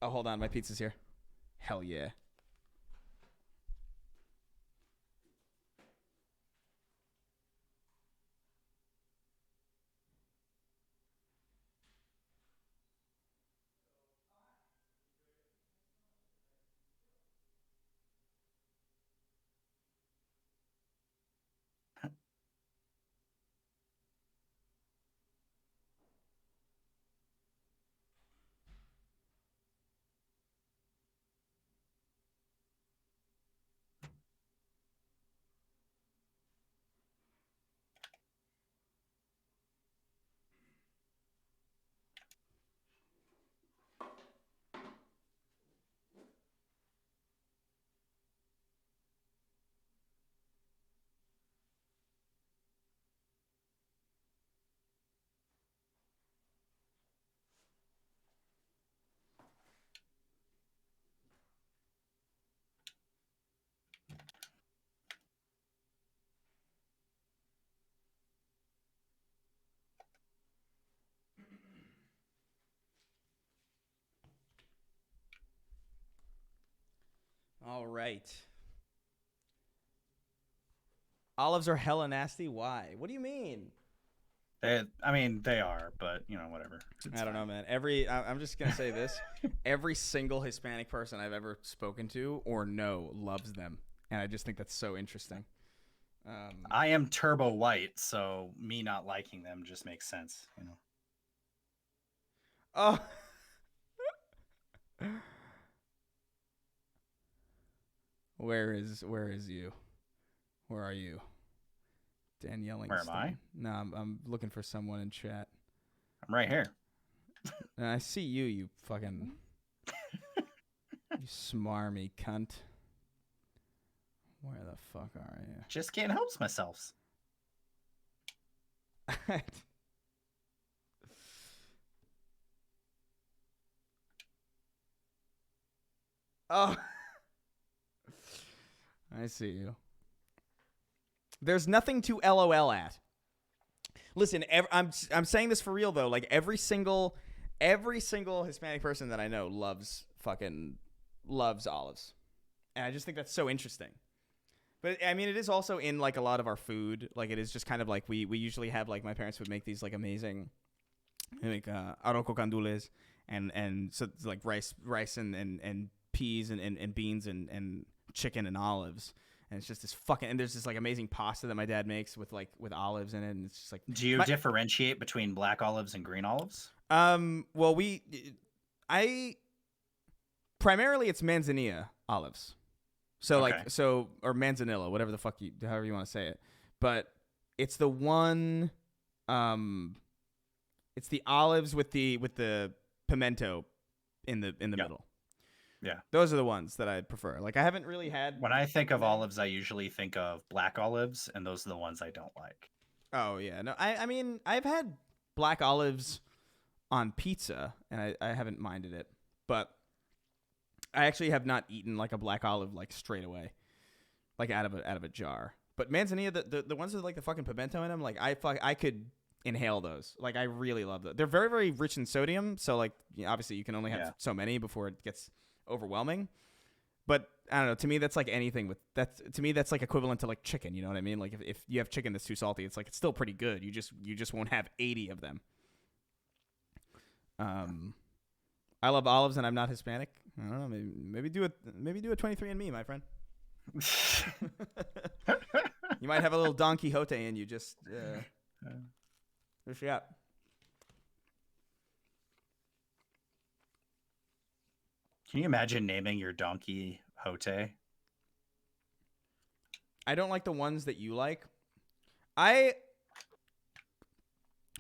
Oh, hold on, my pizza's here. Hell yeah. All right. Olives are hella nasty. Why? What do you mean? They are, but whatever. I don't know, man. I'm just gonna say this: every single Hispanic person I've ever spoken to or know loves them, and I just think that's so interesting. I am turbo white, so me not liking them just makes sense, Oh. Where is you? Where are you? Danielle. Where am I? No, I'm looking for someone in chat. I'm right here. And I see you, you fucking you smarmy cunt. Where the fuck are you? Just can't help myself. Oh. I see you. There's nothing to LOL at. Listen, I'm saying this for real though. Like every single Hispanic person that I know loves olives, and I just think that's so interesting. But I mean, it is also in like a lot of our food. Like it is just kind of like we usually have like my parents would make these like amazing, like arroz con gandules and so it's like rice and peas and beans and chicken and olives. And it's just this fucking, and there's this like amazing pasta that my dad makes with olives in it, and it's just like. Do you differentiate between black olives and green olives? Well, primarily it's manzanilla olives, so Okay. or manzanilla, whatever the fuck however you want to say it, but it's the one, it's the olives with the pimento in the middle. Yeah. Those are the ones that I prefer. Like I haven't really had. When I think of olives, I usually think of black olives, and those are the ones I don't like. Oh yeah, no, I mean I've had black olives on pizza, and I haven't minded it, but I actually have not eaten like a black olive like straight away, like out of a jar. But manzanilla, the ones with like the fucking pimento in them, like I could inhale those. Like I really love them. They're very, very rich in sodium, so like obviously you can only have so many before it gets overwhelming. But I don't know. To me, that's like anything with that's like equivalent to like chicken. You know what I mean? Like if you have chicken that's too salty, it's like it's still pretty good. You just won't have 80 of them. I love olives, and I'm not Hispanic. I don't know. Maybe do a 23andMe, my friend. You might have a little Don Quixote in you. Just out. Can you imagine naming your donkey Hote? I don't like the ones that you like.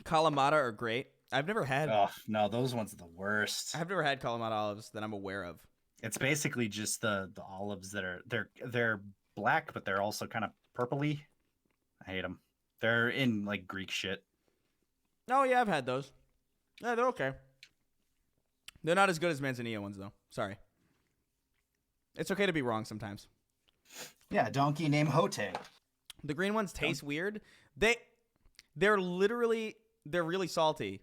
Kalamata are great. I've never had. Oh no, those ones are the worst. I've never had Kalamata olives that I'm aware of. It's basically just the olives that are they're black, but they're also kind of purpley. I hate them. They're in like Greek shit. Oh yeah, I've had those. Yeah, they're okay. They're not as good as manzanilla ones though. Sorry. It's okay to be wrong sometimes. Yeah, donkey named Hote. The green ones taste weird. They're really salty.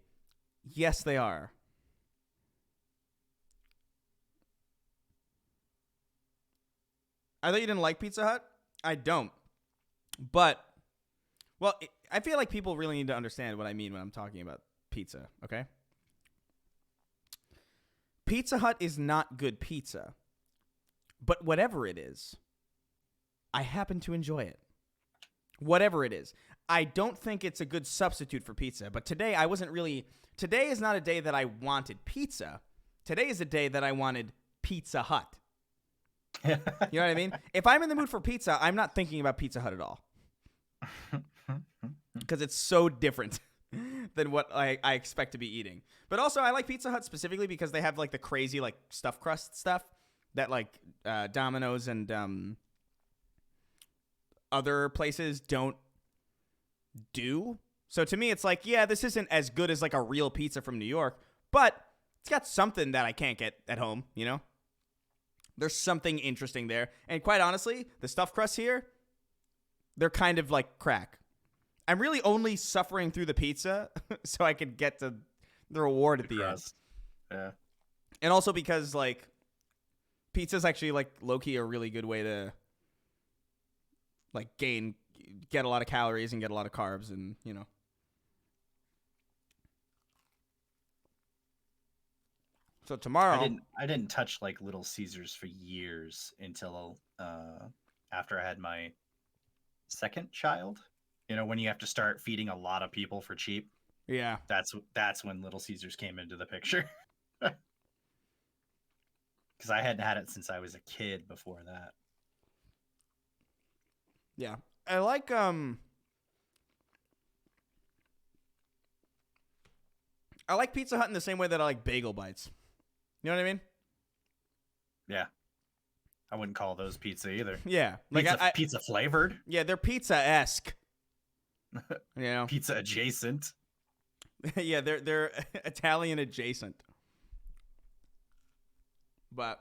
Yes, they are. I thought you didn't like Pizza Hut. I don't. But, well, I feel like people really need to understand what I mean when I'm talking about pizza, okay? Pizza Hut is not good pizza. But whatever it is, I happen to enjoy it. Whatever it is. I don't think it's a good substitute for pizza, but today is not a day that I wanted pizza. Today is a day that I wanted Pizza Hut. You know what I mean? If I'm in the mood for pizza, I'm not thinking about Pizza Hut at all. Because it's so different than what I expect to be eating. But also, I like Pizza Hut specifically because they have like the crazy like stuffed crust stuff that like Domino's and other places don't do. So to me, it's like, yeah, this isn't as good as like a real pizza from New York, but it's got something that I can't get at home, you know? There's something interesting there. And quite honestly, the stuffed crusts here, they're kind of like crack. I'm really only suffering through the pizza so I could get to the reward at the end. Yeah. And also because like pizza's actually like low-key a really good way to like get a lot of calories and get a lot of carbs, and you know. So tomorrow I didn't touch like Little Caesars for years until after I had my second child. You know, when you have to start feeding a lot of people for cheap. Yeah. That's when Little Caesars came into the picture. Because I hadn't had it since I was a kid before that. Yeah. I like Pizza Hut in the same way that I like Bagel Bites. You know what I mean? Yeah. I wouldn't call those pizza either. Yeah. Like pizza flavored. Yeah, they're pizza-esque. You know? Pizza adjacent. Yeah, they're Italian adjacent. But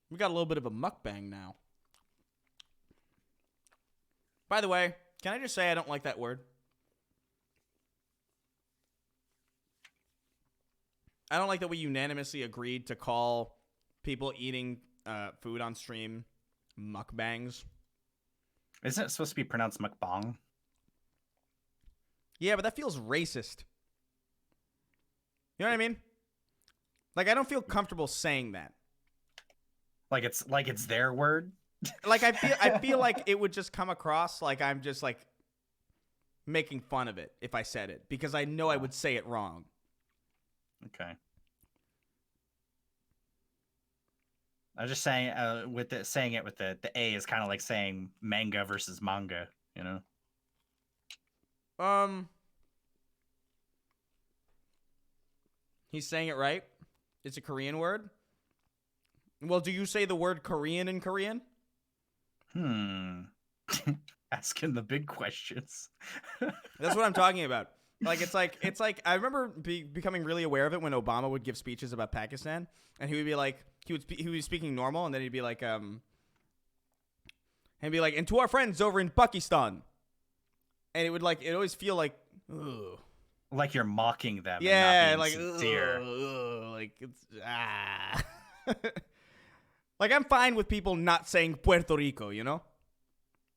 we got a little bit of a mukbang now. By the way, can I just say I don't like that word? I don't like that we unanimously agreed to call people eating food on stream mukbangs. Isn't it supposed to be pronounced mukbang? Yeah, but that feels racist. You know what I mean? Like, I don't feel comfortable saying that. Like it's their word. Like, I feel like it would just come across like I'm just like making fun of it if I said it, because I know I would say it wrong. Okay. I was just saying saying it with the A is kind of like saying manga versus manga, you know? He's saying it right. It's a Korean word. Well, do you say the word Korean in Korean? Asking the big questions. That's what I'm talking about. Like it's like I remember becoming really aware of it when Obama would give speeches about Pakistan, and he would be like he would be speaking normal, and then he'd be like and to our friends over in Pakistan, and it always feel like ugh. Like you're mocking them. Yeah, and not like being sincere. like it's like I'm fine with people not saying Puerto Rico, you know?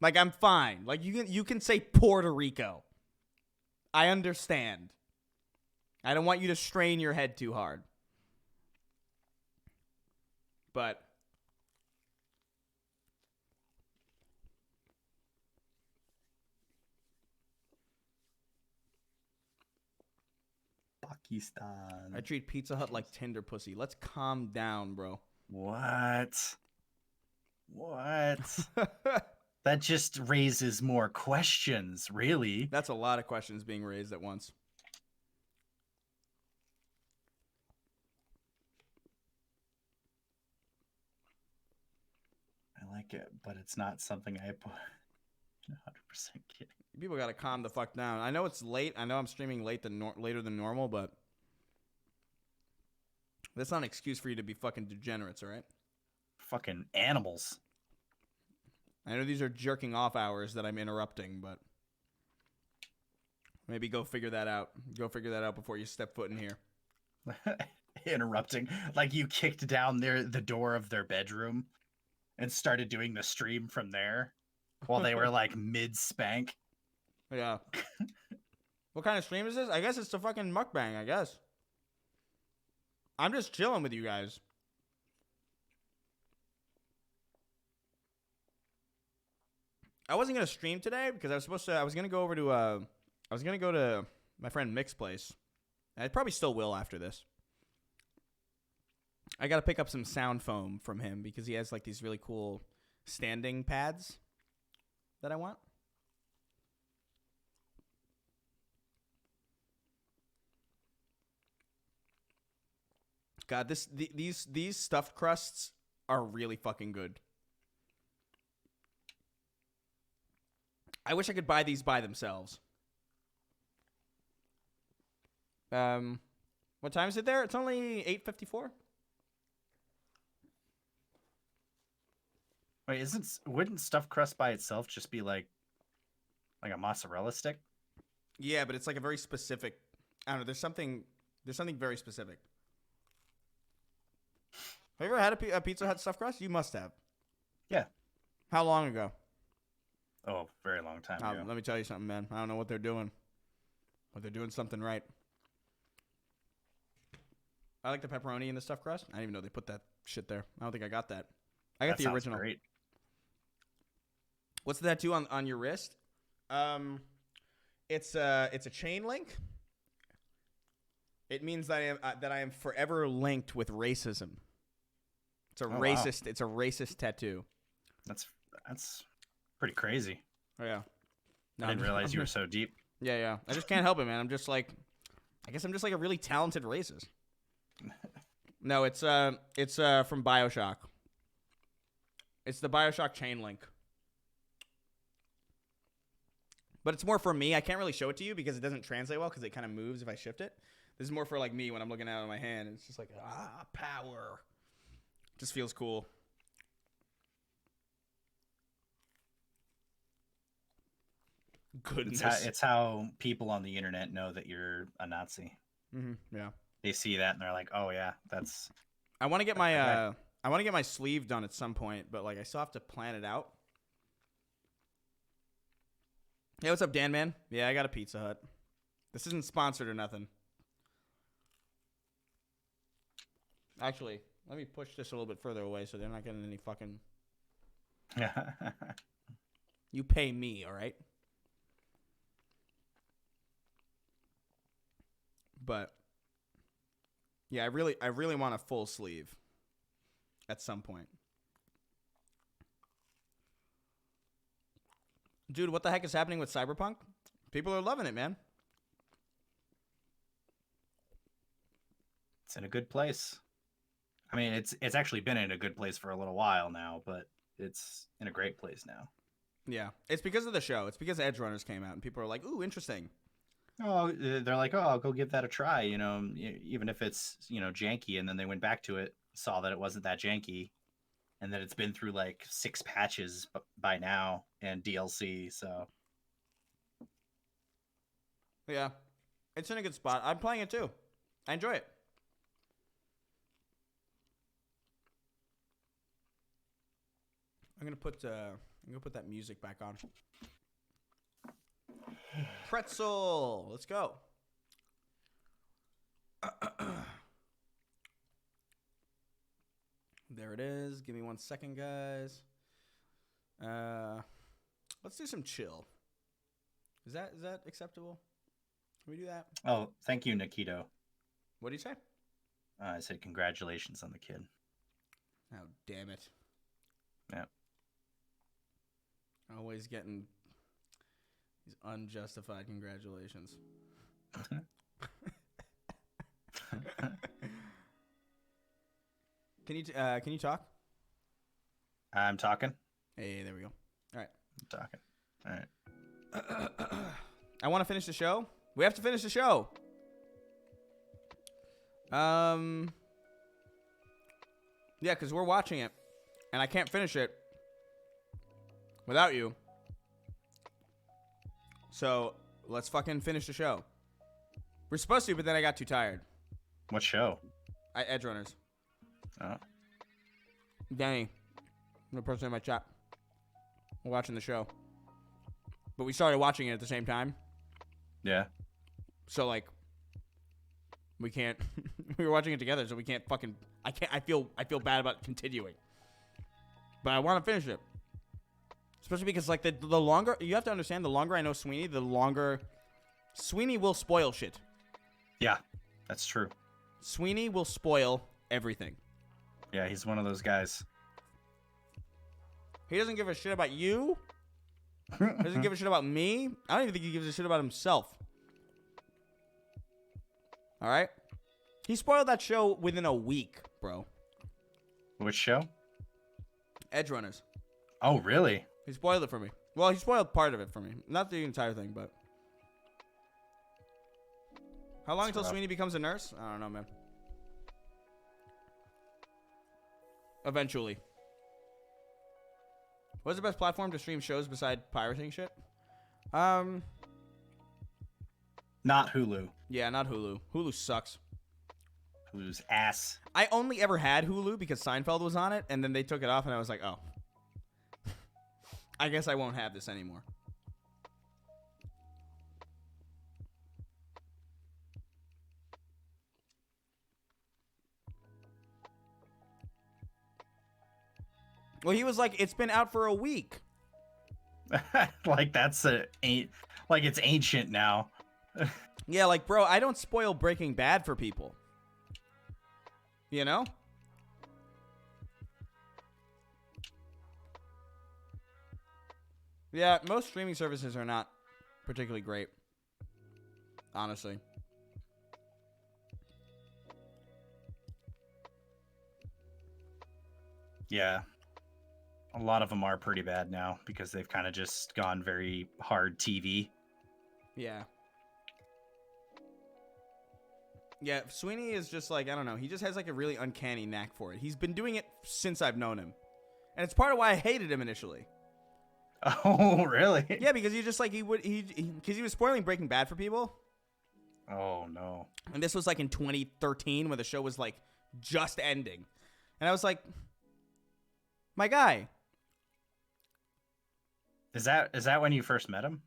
Like I'm fine. Like you can say Puerto Rico. I understand. I don't want you to strain your head too hard. But Pakistan. I treat Pizza Hut like Tinder pussy. Let's calm down, bro. What? That just raises more questions, really. That's a lot of questions being raised at once. I like it, but it's not something I 100% kidding. People gotta calm the fuck down. I know it's late. I know I'm streaming later than normal, but that's not an excuse for you to be fucking degenerates, all right? Fucking animals. I know these are jerking off hours that I'm interrupting, but maybe go figure that out. Go figure that out before you step foot in here. Interrupting. Like you kicked down the door of their bedroom and started doing the stream from there while they were like mid-spank. Yeah. What kind of stream is this? I guess it's the fucking mukbang, I guess. I'm just chilling with you guys. I wasn't gonna stream today because I was gonna go to my friend Mick's place. I probably still will after this. I gotta pick up some sound foam from him because he has like these really cool standing pads that I want. God, these stuffed crusts are really fucking good. I wish I could buy these by themselves. What time is it there? It's only 8:54. Wait, wouldn't stuffed crust by itself just be like a mozzarella stick? Yeah, but it's like a very specific. I don't know. There's something very specific. Have you ever had a Pizza Hut stuffed crust? You must have. Yeah. How long ago? Oh, very long time ago. Let me tell you something, man. I don't know what they're doing. But they're doing something right. I like the pepperoni in the stuffed crust. I didn't even know they put that shit there. I don't think I got that. I got the original. Great. What's the tattoo on your wrist? It's a chain link. It means that I am forever linked with racism. It's a racist. Wow. It's a racist tattoo. That's pretty crazy. Oh yeah. No, I didn't realize you were so deep. Yeah. I just can't help it, man. I guess I'm just like a really talented racist. No, it's from BioShock. It's the BioShock chain link. But it's more for me. I can't really show it to you because it doesn't translate well because it kind of moves if I shift it. This is more for like me when I'm looking at it in my hand. It's just like, power. Just feels cool. Goodness. It's how people on the internet know that you're a Nazi. Mm-hmm. Yeah. They see that and they're like, "Oh yeah, that's." I want to get my sleeve done at some point, but like I still have to plan it out. Hey, what's up, Dan? Man? Yeah, I got a Pizza Hut. This isn't sponsored or nothing. Actually, let me push this a little bit further away so they're not getting any fucking. You pay me, all right? But yeah, I really want a full sleeve at some point. Dude, what the heck is happening with Cyberpunk? People are loving it, man. It's in a good place. I mean, it's actually been in a good place for a little while now, but it's in a great place now. Yeah, it's because of the show. It's because Edge Runners came out and people are like, "Ooh, interesting." Oh, they're like, oh, I'll go give that a try, you know, even if it's, you know, janky. And then they went back to it, saw that it wasn't that janky, and that it's been through like 6 patches by now and DLC. So Yeah, it's in a good spot. I'm playing it too. I enjoy it. I'm gonna put that music back on. Pretzel, let's go. There it is. Give me 1 second, guys. Let's do some chill. Is that acceptable? Can we do that? oh, thank you, Nikito. What do you say? I said congratulations on the kid. Oh, damn it. Yeah. Always getting these unjustified congratulations. Can you talk? I'm talking. Hey, there we go. All right. I'm talking. All right. I want to finish the show. We have to finish the show. Yeah, because we're watching it, and I can't finish it without you. So let's fucking finish the show. We're supposed to, but then I got too tired. What show? Edge Runners. Oh. Danny, the person in my chat, we're watching the show, but we started watching it at the same time. Yeah. So like, we can't. We were watching it together, so we can't fucking. I can't. I feel bad about continuing, but I want to finish it. Especially because like the longer you have to understand, the longer I know Sweeney, the longer Sweeney will spoil shit. Yeah, that's true. Sweeney will spoil everything. Yeah, he's one of those guys. He doesn't give a shit about you. He doesn't give a shit about me. I don't even think he gives a shit about himself. All right? He spoiled that show within a week, bro. Which show? Edge Runners. Oh, really? He spoiled it for me. Well, he spoiled part of it for me. Not the entire thing, but... How long That's until rough. Sweeney becomes a nurse? I don't know, man. Eventually. What's the best platform to stream shows beside pirating shit? Not Hulu. Yeah, not Hulu. Hulu sucks. Hulu's ass. I only ever had Hulu because Seinfeld was on it, and then they took it off, and I was like, oh. I guess I won't have this anymore. Well, he was like, it's been out for a week. Like that's like it's ancient now. Yeah, like, bro, I don't spoil Breaking Bad for people. You know? Yeah, most streaming services are not particularly great. Honestly. Yeah. A lot of them are pretty bad now because they've kind of just gone very hard TV. Yeah. Yeah, Sweeney is just like, I don't know. He just has like a really uncanny knack for it. He's been doing it since I've known him. And it's part of why I hated him initially. Oh, really? Yeah, because he just like, because he was spoiling Breaking Bad for people. Oh, no. And this was like in 2013 when the show was like just ending. And I was like, my guy. Is that when you first met him?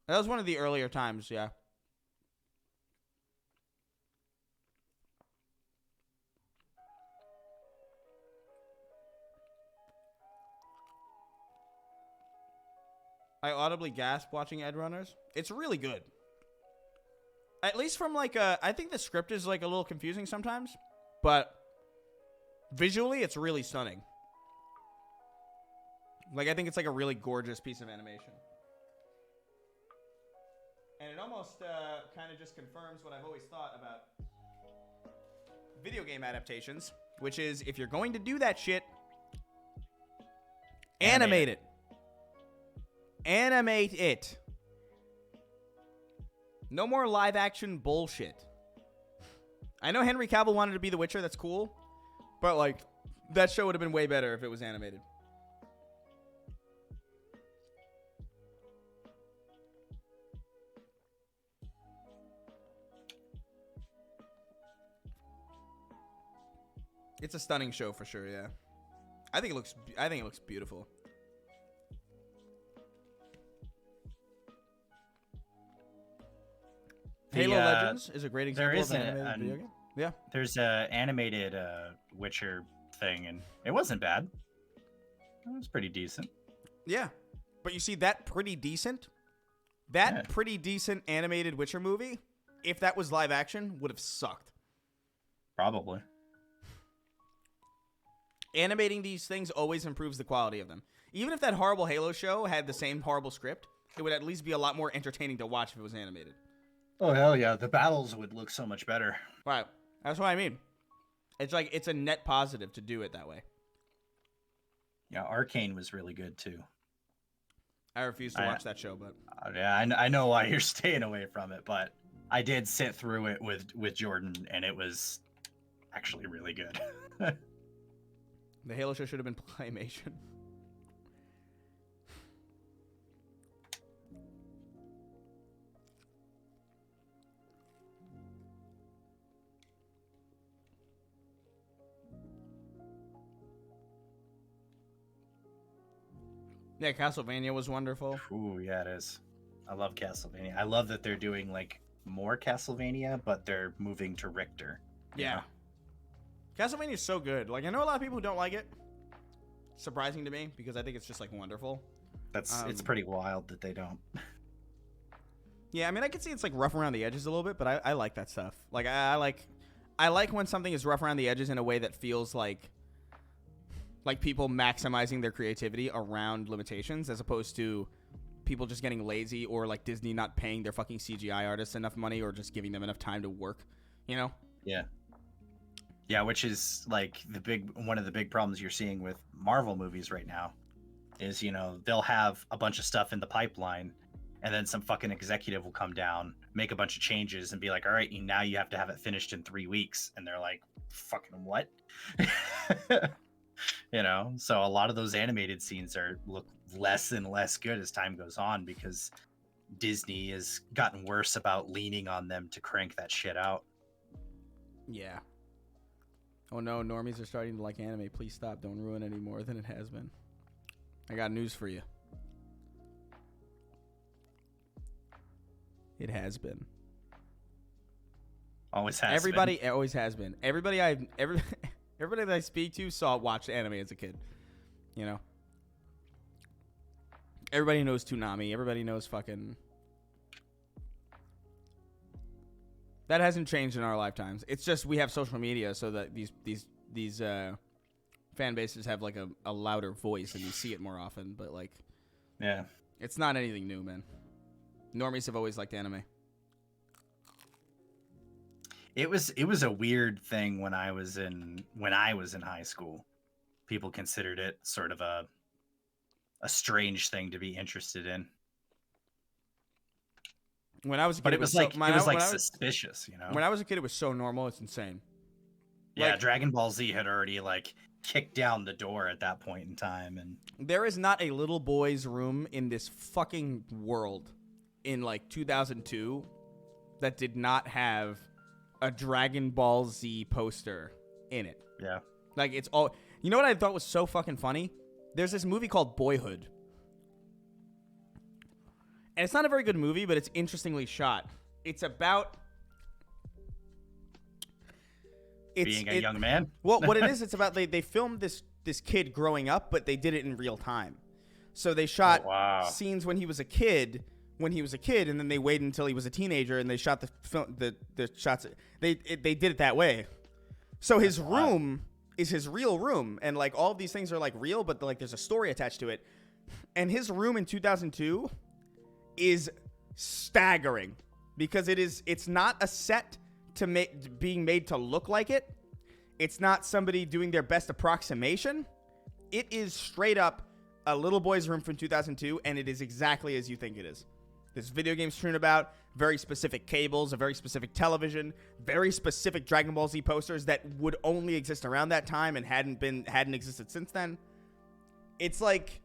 That was one of the earlier times, yeah. I audibly gasp watching Edrunners. It's really good. At least from like I think the script is like a little confusing sometimes, but visually it's really stunning. Like I think it's like a really gorgeous piece of animation. And it almost kind of just confirms what I've always thought about video game adaptations, which is if you're going to do that shit, animate it. Animate it. No more live action bullshit. I know Henry Cavill wanted to be The Witcher. That's cool. But, like, that show would have been way better if it was animated. It's a stunning show for sure, yeah. I think it looks beautiful. Halo Legends is a great example of an animated video game. Yeah. There's a animated Witcher thing, and it wasn't bad. It was pretty decent. Yeah. But you see, that pretty decent animated Witcher movie, if that was live action, would have sucked. Probably. Animating these things always improves the quality of them. Even if that horrible Halo show had the same horrible script, it would at least be a lot more entertaining to watch if it was animated. Oh, hell yeah. The battles would look so much better. Right. That's what I mean. It's like, it's a net positive to do it that way. Yeah, Arcane was really good, too. I refuse to watch that show, but... yeah, I know why you're staying away from it, but I did sit through it with Jordan, and it was actually really good. The Halo show should have been Playmation. Yeah, Castlevania was wonderful. Ooh, yeah, it is. I love Castlevania. I love that they're doing, like, more Castlevania, but they're moving to Richter. Yeah. Castlevania is so good. Like, I know a lot of people who don't like it. Surprising to me, because I think it's just, like, wonderful. It's pretty wild that they don't. Yeah, I mean, I can see it's, like, rough around the edges a little bit, but I like that stuff. Like, I like when something is rough around the edges in a way that feels like people maximizing their creativity around limitations, as opposed to people just getting lazy, or like Disney not paying their fucking CGI artists enough money, or just giving them enough time to work, you know? Yeah. Yeah, which is like one of the big problems you're seeing with Marvel movies right now is, you know, they'll have a bunch of stuff in the pipeline, and then some fucking executive will come down, make a bunch of changes, and be like, all right, now you have to have it finished in 3 weeks. And they're like, fucking what? You know, so a lot of those animated scenes look less and less good as time goes on, because Disney has gotten worse about leaning on them to crank that shit out. Yeah. Oh no, normies are starting to like anime. Please stop. Don't ruin any more than it has been. I got news for you. It has been. Always has Everybody been. always has been. Everybody that I speak to watched anime as a kid. You know? Everybody knows Toonami. Everybody knows fucking... That hasn't changed in our lifetimes. It's just we have social media, so that these fan bases have like a louder voice, and you see it more often. But like, yeah, it's not anything new, man. Normies have always liked anime. It was a weird thing when I was in high school. People considered it sort of a strange thing to be interested in. When I was a kid, but it was like suspicious, you know. When I was a kid, it was so normal. It's insane. Yeah, Like, Dragon Ball Z had already like kicked down the door at that point in time, and there is not a little boy's room in this fucking world in like 2002 that did not have a Dragon Ball Z poster in it. yeah. Like, it's all... You know what I thought was so fucking funny? There's this movie called Boyhood. And it's not a very good movie, but it's interestingly shot. It's about... Being a young man? Well, what it is, it's about... They filmed this kid growing up, but they did it in real time. So they shot wow. scenes when he was a kid, and then they waited until he was a teenager, and they shot the film, the shots. They did it that way. So his room is his real room, and like all of these things are like real, but like there's a story attached to it. And his room in 2002 is staggering because it's not a set to being made to look like it. It's not somebody doing their best approximation. It is straight up a little boy's room from 2002, and it is exactly as you think it is. There's video games strewn about, very specific cables, a very specific television, very specific Dragon Ball Z posters that would only exist around that time and hadn't existed since then. It's like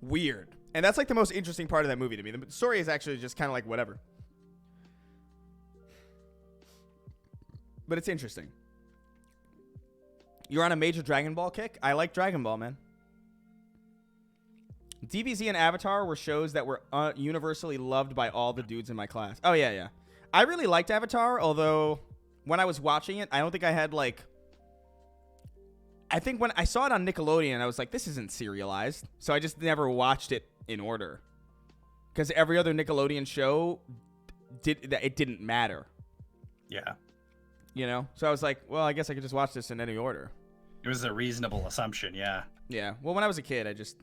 weird. And that's like the most interesting part of that movie to me. The story is actually just kind of like whatever. But it's interesting. You're on a major Dragon Ball kick? I like Dragon Ball, man. DBZ and Avatar were shows that were universally loved by all the dudes in my class. Oh, yeah. I really liked Avatar, although when I was watching it, I don't think I had, like... I think when I saw it on Nickelodeon, I was like, this isn't serialized. So I just never watched it in order. Because every other Nickelodeon show, it didn't matter. Yeah. You know? So I was like, well, I guess I could just watch this in any order. It was a reasonable assumption, yeah. Yeah. Well, when I was a kid, I just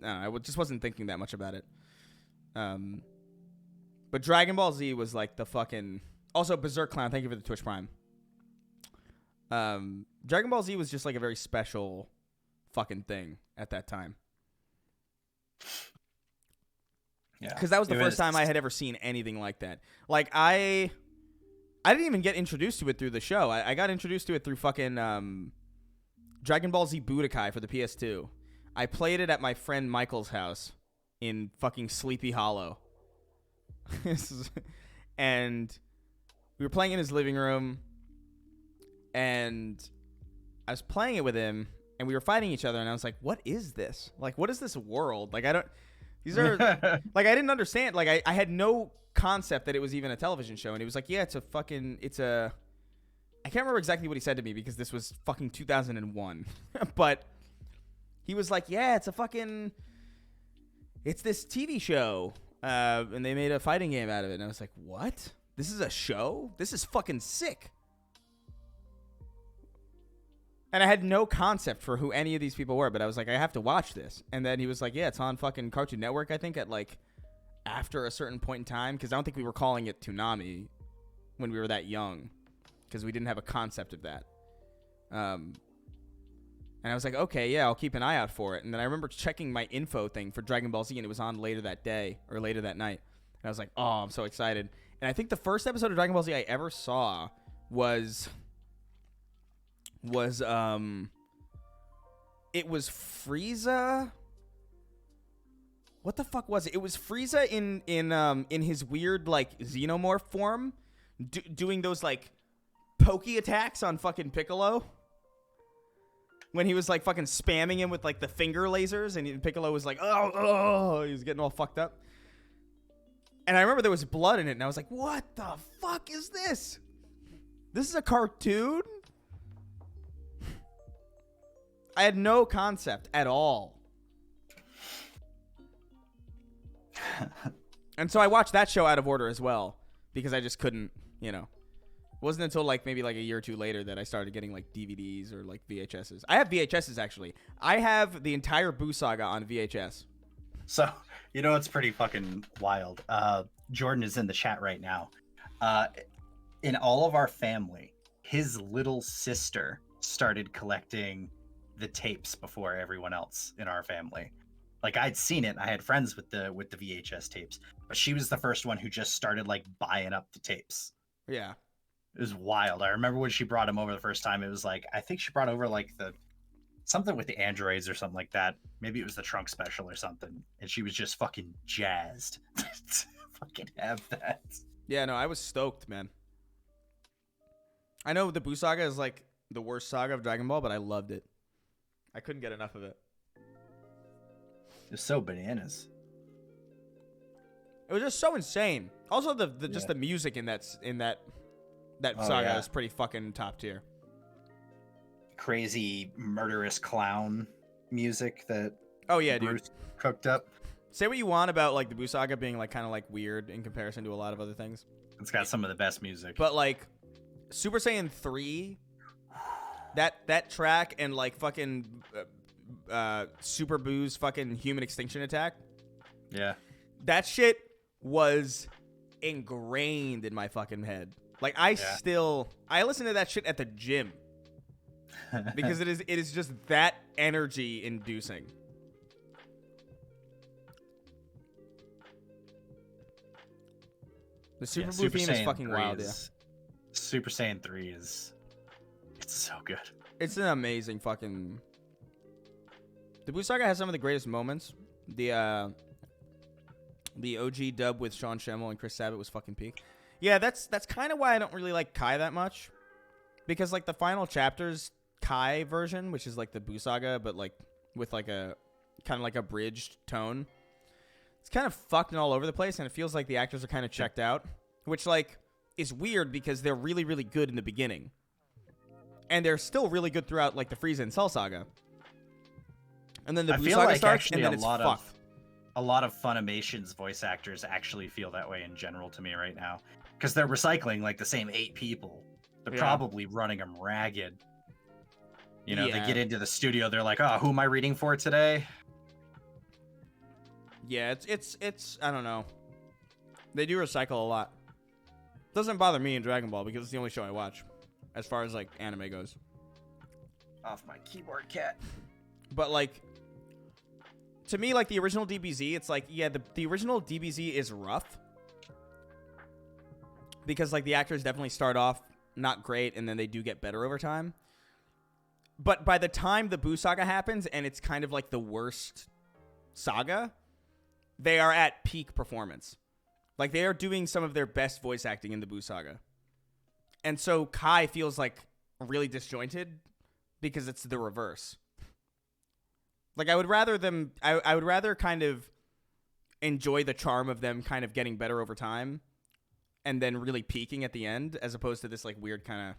wasn't thinking that much about it. But Dragon Ball Z was like the fucking... Also, Berserk Clown, thank you for the Twitch Prime. Dragon Ball Z was just like a very special fucking thing at that time. Yeah. Because that was the first time I had ever seen anything like that. Like, I didn't even get introduced to it through the show. I got introduced to it through fucking Dragon Ball Z Budokai for the PS2. I played it at my friend Michael's house in fucking Sleepy Hollow. And we were playing in his living room, and I was playing it with him, and we were fighting each other, and I was like, what is this? Like, what is this world? Like, these are, like, I didn't understand. Like, I had no concept that it was even a television show, and he was like, yeah, I can't remember exactly what he said to me because this was fucking 2001, but he was like, yeah, it's this TV show, and they made a fighting game out of it, and I was like, what? This is a show? This is fucking sick. And I had no concept for who any of these people were, but I was like, I have to watch this. And then he was like, yeah, it's on fucking Cartoon Network, I think, at like after a certain point in time, because I don't think we were calling it Toonami when we were that young, because we didn't have a concept of that. And I was like, okay, yeah, I'll keep an eye out for it. And then I remember checking my info thing for Dragon Ball Z, and it was on later that day or later that night. And I was like, oh, I'm so excited. And I think the first episode of Dragon Ball Z I ever saw was it was Frieza. What the fuck was it? It was Frieza in his weird like xenomorph form, doing those like pokey attacks on fucking Piccolo. When he was like fucking spamming him with like the finger lasers, and Piccolo was like, oh, he was getting all fucked up. And I remember there was blood in it, and I was like, what the fuck is this? This is a cartoon? I had no concept at all. And so I watched that show out of order as well, because I just couldn't, you know. It wasn't until like maybe like a year or two later that I started getting like DVDs or like VHSs. I have VHSs actually. I have the entire Boo Saga on VHS. So, you know, it's pretty fucking wild. Jordan is in the chat right now. In all of our family, his little sister started collecting the tapes before everyone else in our family. Like, I'd seen it. I had friends with the VHS tapes, but she was the first one who just started like buying up the tapes. Yeah. It was wild. I remember when she brought him over the first time, it was like, I think she brought over like something with the androids or something like that. Maybe it was the Trunk Special or something. And she was just fucking jazzed to fucking have that. Yeah, no, I was stoked, man. I know the Boo Saga is like the worst saga of Dragon Ball, but I loved it. I couldn't get enough of it. It's so bananas. It was just so insane. Also, just the music in that saga is pretty fucking top tier. Crazy murderous clown music that Bruce cooked up. say what you want about like the Buu Saga being like kind of like weird in comparison to a lot of other things, It's got some of the best music. but like Super Saiyan 3, that track and like fucking Super Buu's fucking human extinction attack, yeah. that shit was ingrained in my fucking head. Like I listen to that shit at the gym because it is just that energy inducing. The Super Buu theme is fucking wild, yeah. Super Saiyan 3 it's so good. It's an amazing fucking... The Buu Saga has some of the greatest moments. The OG dub with Sean Schemmel and Chris Sabat was fucking peak. Yeah, that's kind of why I don't really like Kai that much. Because like the final chapters Kai version, which is like the Buu Saga, but like with like a kind of like a bridged tone. It's kind of fucked and all over the place, and it feels like the actors are kind of checked out, which like is weird because they're really, really good in the beginning. And they're still really good throughout like the Frieza and Cell Saga. And then the Buu Saga starts, and then it's fucked. A lot of Funimation's voice actors actually feel that way in general to me right now. Because they're recycling like the same 8 people. They're probably running them ragged. You know, they get into the studio, they're like, oh, who am I reading for today? Yeah, it's I don't know. They do recycle a lot. Doesn't bother me in Dragon Ball because it's the only show I watch as far as like anime goes. Off my keyboard, cat. But like to me, like the original DBZ, it's like, yeah, the original DBZ is rough. Because like the actors definitely start off not great and then they do get better over time. But by the time the Buu Saga happens and it's kind of like the worst saga, they are at peak performance. Like they are doing some of their best voice acting in the Buu Saga. And so Kai feels like really disjointed because it's the reverse. Like I would rather kind of enjoy the charm of them kind of getting better over time and then really peaking at the end as opposed to this like weird kind of...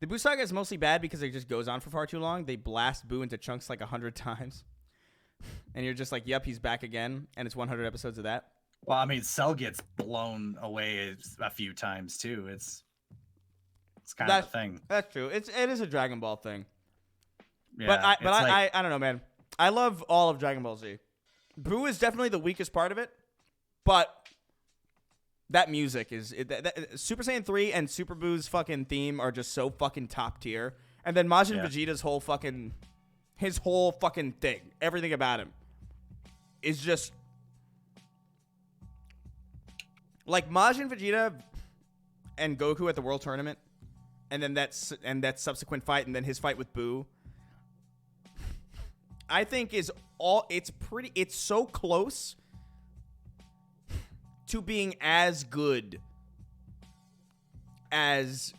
The Buu Saga is mostly bad because it just goes on for far too long. They blast Buu into chunks like 100 times. And you're just like, yep, he's back again. And it's 100 episodes of that. Well, I mean, Cell gets blown away a few times too. It's kind of a thing. That's true. It is a Dragon Ball thing. Yeah, but I don't know, man. I love all of Dragon Ball Z. Buu is definitely the weakest part of it, but that music is Super Saiyan 3 and Super Buu's fucking theme are just so fucking top tier. And then Majin Vegeta's whole fucking thing, everything about him is just like Majin Vegeta and Goku at the World Tournament, and then that subsequent fight, and then his fight with Buu. I think it's so close to being as good as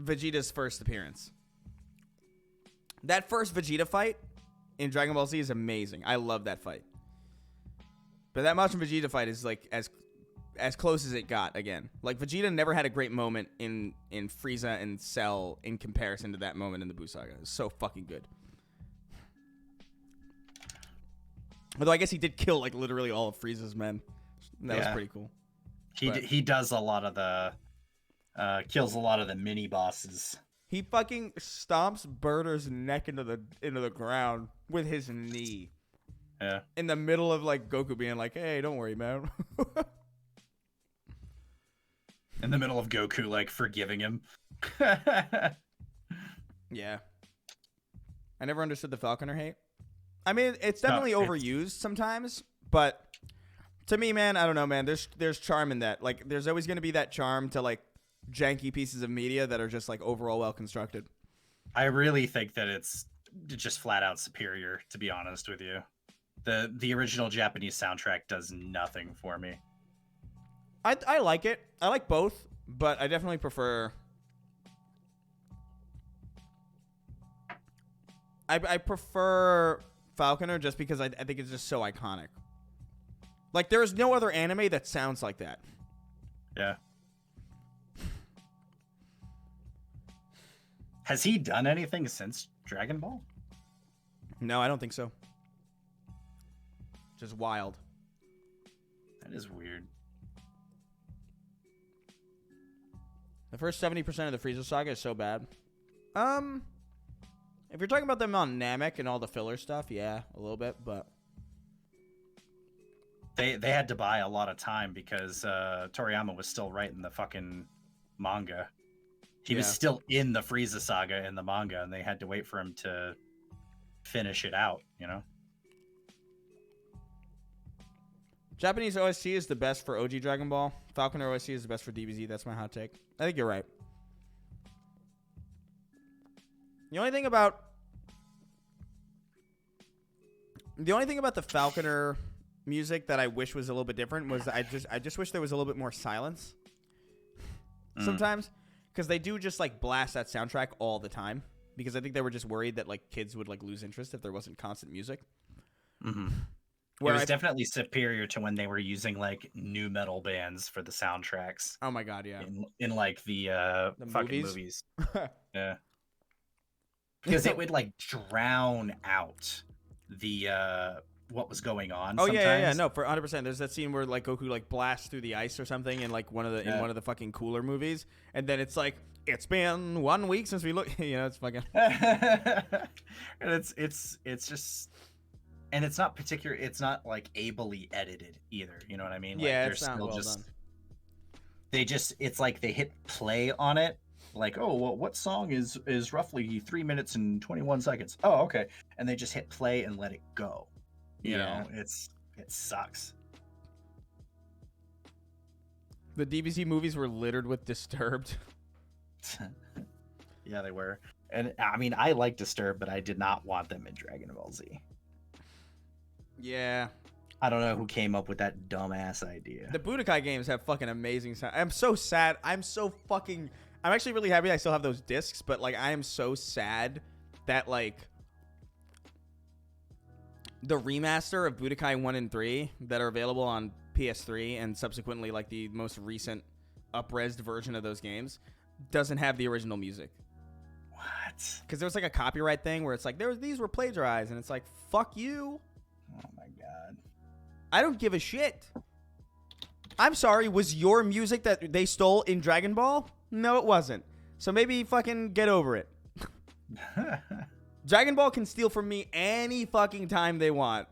Vegeta's first appearance. That first Vegeta fight in Dragon Ball Z is amazing. I love that fight. But that Majin Vegeta fight is like as close as it got again. Like Vegeta never had a great moment in Frieza and Cell in comparison to that moment in the Buu Saga. It was so fucking good. Although I guess he did kill like literally all of Frieza's men. That was pretty cool. He does a lot of the kills a lot of the mini bosses. He fucking stomps Burter's neck into the ground with his knee. Yeah. In the middle of like Goku being like, "Hey, don't worry, man." In the middle of Goku like forgiving him. Yeah. I never understood the Falconer hate. I mean, it's definitely overused sometimes, but to me, man, I don't know, man. There's charm in that. Like, there's always going to be that charm to like janky pieces of media that are just like overall well constructed. I really think that it's just flat out superior, to be honest with you. The original Japanese soundtrack does nothing for me. I like it. I like both, but I definitely prefer. I prefer Falconer just because I think it's just so iconic. Like, there is no other anime that sounds like that. Yeah. Has he done anything since Dragon Ball? No, I don't think so. Just wild. That is weird. The first 70% of the Frieza saga is so bad. If you're talking about them on Namek and all the filler stuff, yeah, a little bit, but They had to buy a lot of time because Toriyama was still writing the fucking manga. He was Yeah. still in the Frieza saga in the manga, and they had to wait for him to finish it out, you know? Japanese OST is the best for OG Dragon Ball. Falconer OST is the best for DBZ. That's my hot take. I think you're right. The only thing about the Falconer music that I wish was a little bit different was I just wish there was a little bit more silence sometimes, because they do just like blast that soundtrack all the time, because I think they were just worried that like kids would like lose interest if there wasn't constant music. Mm-hmm. It Where was definitely superior to when they were using like new metal bands for the soundtracks Oh my god, yeah. in like the fucking movies. Yeah. Because it would like drown out the what was going on. Oh sometimes. yeah. No, for 100%. There's that scene where like Goku like blasts through the ice or something in like one of the fucking cooler movies, and then it's like it's been 1 week since we look. You know, it's fucking. And it's just, and it's not particular. It's not like ably edited either. You know what I mean? Like, Yeah, they're it's not still well just. done. They just, it's like they hit play on it. Like, oh, well, what song is roughly 3 minutes and 21 seconds? Oh, okay. And they just hit play and let it go. You know, it sucks. The DBZ movies were littered with Disturbed. Yeah, they were. And I mean, I like Disturbed, but I did not want them in Dragon Ball Z. Yeah. I don't know who came up with that dumbass idea. The Budokai games have fucking amazing sound. I'm so sad. I'm actually really happy I still have those discs, but like I am so sad that like the remaster of Budokai 1 and 3 that are available on PS3 and subsequently like the most recent up-resed version of those games doesn't have the original music. What? Because there was like a copyright thing where it's like these were plagiarized, and it's like fuck you. Oh my god. I don't give a shit. I'm sorry, was your music that they stole in Dragon Ball? No, it wasn't. So maybe fucking get over it. Dragon Ball can steal from me any fucking time they want.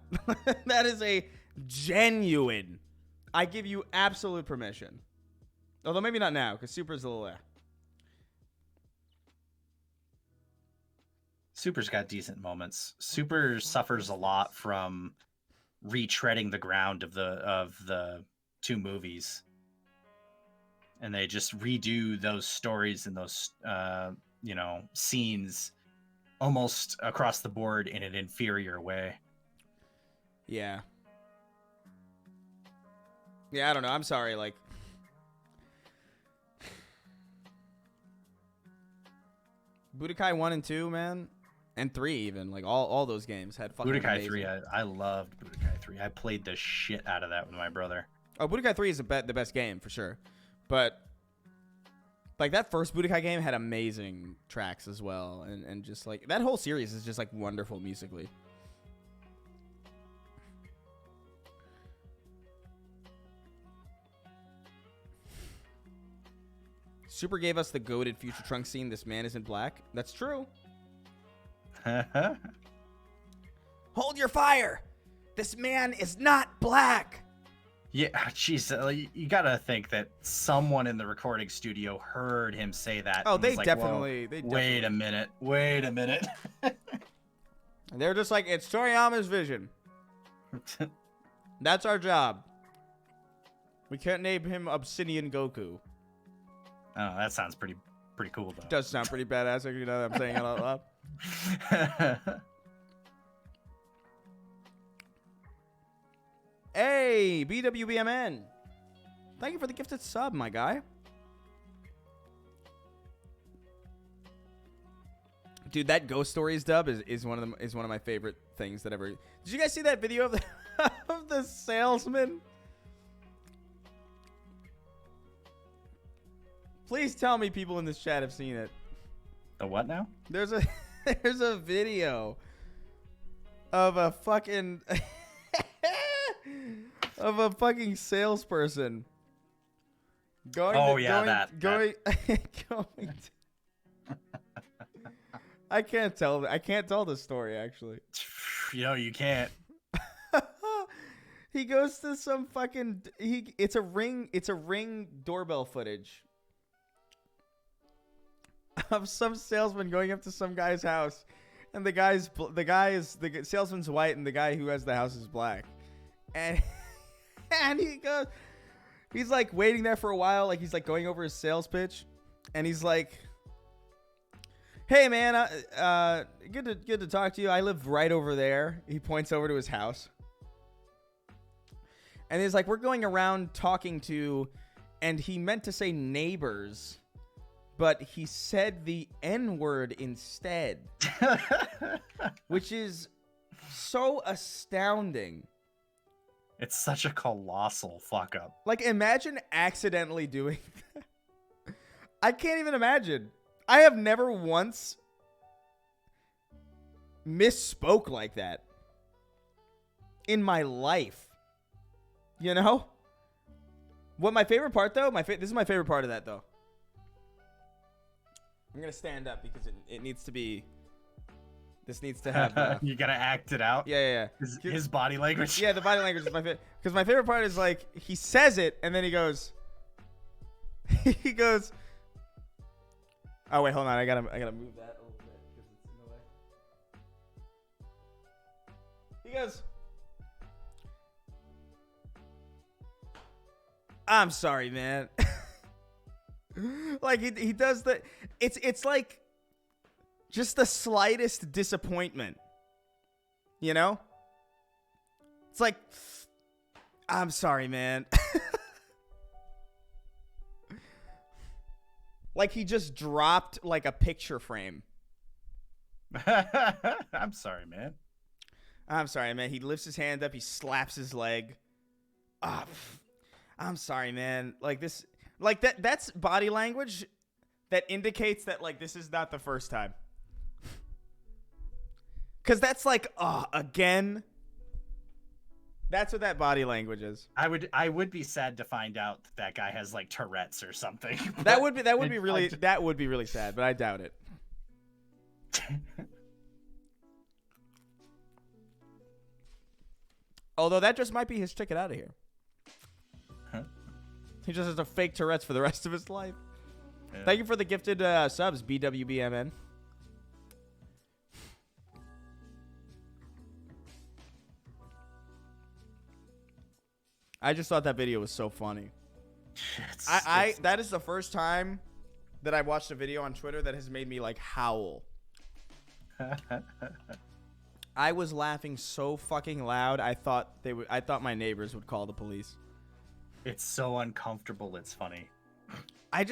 That is a genuine. I give you absolute permission. Although maybe not now, because Super's a little. Super's got decent moments. Super suffers a lot from retreading the ground of the two movies, and they just redo those stories and those scenes almost across the board in an inferior way. Yeah, I don't know. I'm sorry. Like, Budokai 1 and 2, man. And 3 even. Like, all those games had fucking Budokai amazing. 3, I loved Budokai 3. I played the shit out of that with my brother. Oh, Budokai 3 is the best game, for sure. But, like, that first Budokai game had amazing tracks as well. And just, like, that whole series is just, like, wonderful musically. Super gave us the goated Future Trunks scene, "This man isn't black." That's true. Hold your fire! This man is not black! Yeah, jeez, you gotta think that someone in the recording studio heard him say that. Oh, and they was like, definitely. "Whoa, wait a minute. They're just like, it's Toriyama's vision. That's our job. We can't name him Obsidian Goku. Oh, that sounds pretty cool though. Does sound pretty badass, you know that I'm saying it out loud. Hey, BWBMN. Thank you for the gifted sub, my guy. Dude, that Ghost Stories dub is one of my favorite things that ever. Did you guys see that video of of the salesman? Please tell me people in this chat have seen it. The what now? There's a video of a fucking of a fucking salesperson going. Oh, to, yeah, going, that- going. going to, I can't tell. I can't tell the story actually. You know, you can't. He goes to some fucking. It's a ring doorbell footage of some salesman going up to some guy's house, and the salesman's white, and the guy who has the house is black, and he's like waiting there for a while, like he's like going over his sales pitch, and he's like, "Hey man, good to talk to you. I live right over there." He points over to his house, and he's like, "We're going around talking to," and he meant to say neighbors, but he said the N-word instead, which is so astounding. It's such a colossal fuck up. Like, imagine accidentally doing that. I can't even imagine. I have never once misspoke like that in my life. You know? What my favorite part, though? This is my favorite part of that, though. I'm going to stand up because it needs to be... This needs to have... You gotta act it out. Yeah. His body language. Yeah, the body language is my favorite. Because my favorite part is, like, he says it, and then he goes... he goes... Oh, wait, hold on. I gotta move that a little bit because it's in the way. He goes... I'm sorry, man. Like, he does the... It's like... just the slightest disappointment. You know? It's like... I'm sorry, man. Like he just dropped like a picture frame. I'm sorry, man. I'm sorry, man. He lifts his hand up. He slaps his leg. I'm sorry, man. Like this... Like that's body language that indicates that like this is not the first time. Cause that's like, again. That's what that body language is. I would be sad to find out that guy has like Tourette's or something. That would be really sad, but I doubt it. Although that just might be his ticket out of here. Huh? He just has a fake Tourette's for the rest of his life. Yeah. Thank you for the gifted subs, BWBMN. I just thought that video was so funny. That is the first time that I've watched a video on Twitter that has made me like howl. I was laughing so fucking loud. I thought my neighbors would call the police. It's so uncomfortable. It's funny. I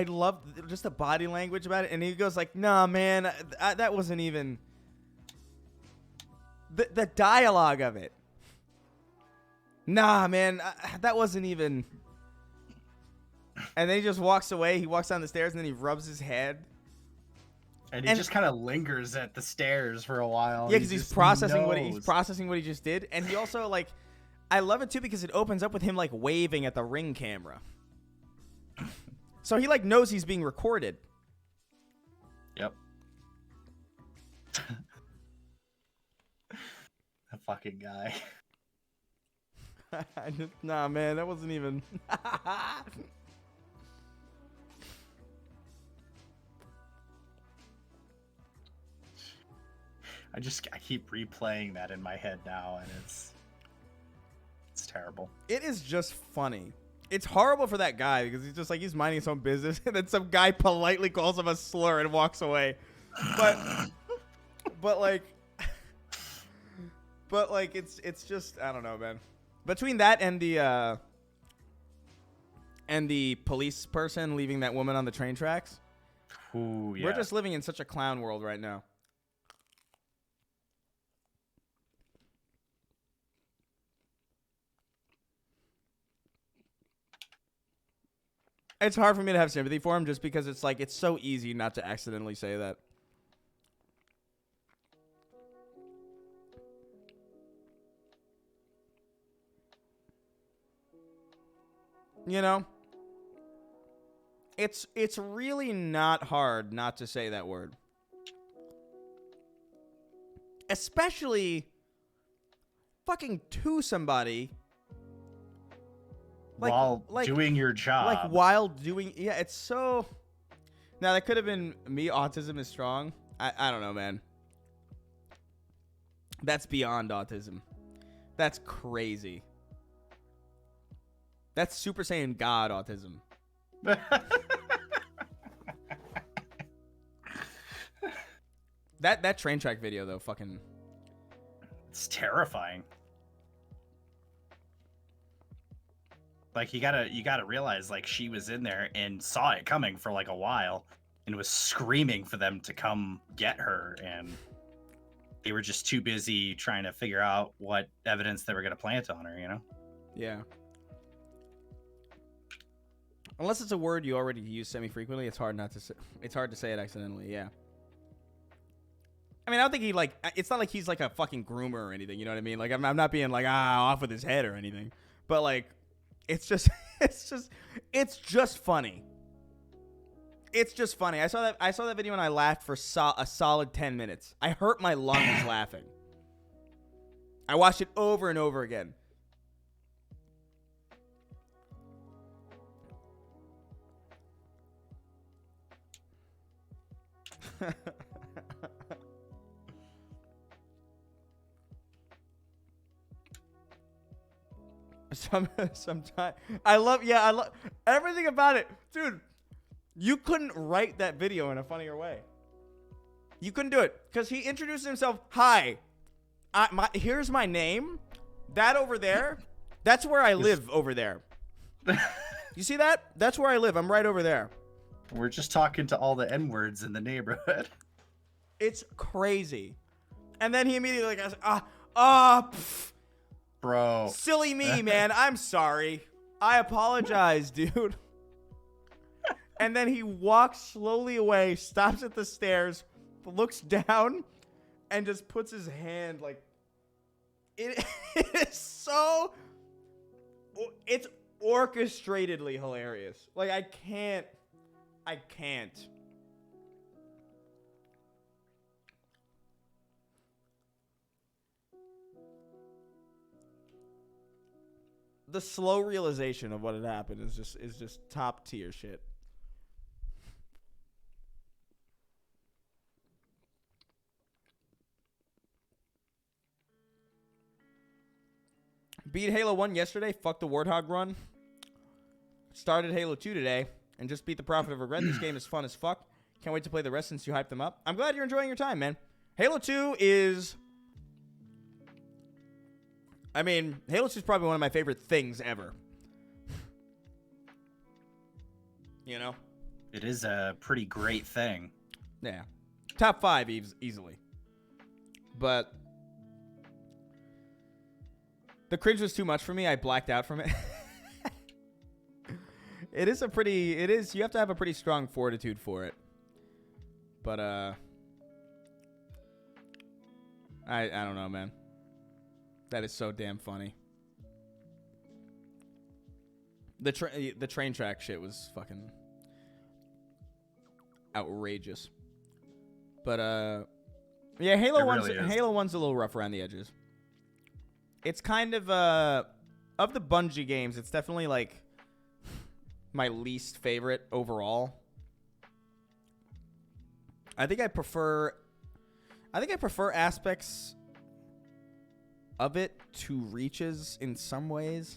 love just the body language about it. And he goes like, "Nah, man, that wasn't even the dialogue of it. Nah, man, that wasn't even." And then he just walks away. He walks down the stairs and then he rubs his head. And he just kind of lingers at the stairs for a while. Yeah, because he's processing what he just did. And he also like, I love it too because it opens up with him like waving at the Ring camera. So he like knows he's being recorded. Yep. That fucking guy. Nah, man, that wasn't even. I keep replaying that in my head now, and it's terrible. It is just funny. It's horrible for that guy because he's just like he's minding his own business, and then some guy politely calls him a slur and walks away. But like it's just I don't know, man. Between that and the police person leaving that woman on the train tracks, Ooh, yeah. we're just living in such a clown world right now. It's hard for me to have sympathy for him just because it's like it's so easy not to accidentally say that. You know? It's really not hard not to say that word. Especially fucking to somebody. While doing your job. Like while doing, yeah, it's so. Now that could have been me. Autism is strong. I don't know, man. That's beyond autism. That's crazy. That's Super Saiyan God autism. That train track video though, fucking. It's terrifying. Like you gotta realize, like, she was in there and saw it coming for like a while and was screaming for them to come get her, and they were just too busy trying to figure out what evidence they were gonna plant on her, you know? Yeah. Unless it's a word you already use semi-frequently, it's hard not to say. It's hard to say it accidentally. Yeah. I mean, I don't think he like. It's not like he's like a fucking groomer or anything. You know what I mean? Like, I'm not being like off with his head or anything. But like, it's just funny. It's just funny. I saw that video and I laughed for a solid 10 minutes. I hurt my lungs laughing. I watched it over and over again. Sometimes I love everything about it, dude. You couldn't write that video in a funnier way. You couldn't do it because he introduced himself. Hi, here's my name. That over there, that's where I live over there. You see that? That's where I live. I'm right over there. We're just talking to all the N-words in the neighborhood. It's crazy. And then he immediately goes, bro. Silly me, man. I'm sorry. I apologize, dude. And then he walks slowly away, stops at the stairs, looks down, and just puts his hand like... It is so... It's orchestratedly hilarious. Like, I can't. The slow realization of what had happened is just top tier shit. Beat Halo 1 yesterday. Fuck the Warthog run. Started Halo 2 today. And just beat the Prophet of Regret. This game is fun as fuck. Can't wait to play the rest since you hyped them up. I'm glad you're enjoying your time, man. Halo 2 is... I mean, Halo 2 is probably one of my favorite things ever. You know? It is a pretty great thing. Yeah. Top 5 easily. But... the cringe was too much for me. I blacked out from it. You have to have a pretty strong fortitude for it. But, I don't know, man. That is so damn funny. The train track shit was fucking outrageous. But, yeah, Halo 1's a little rough around the edges. It's kind of the Bungie games, it's definitely like my least favorite overall. I think I prefer aspects of it to Reach's in some ways,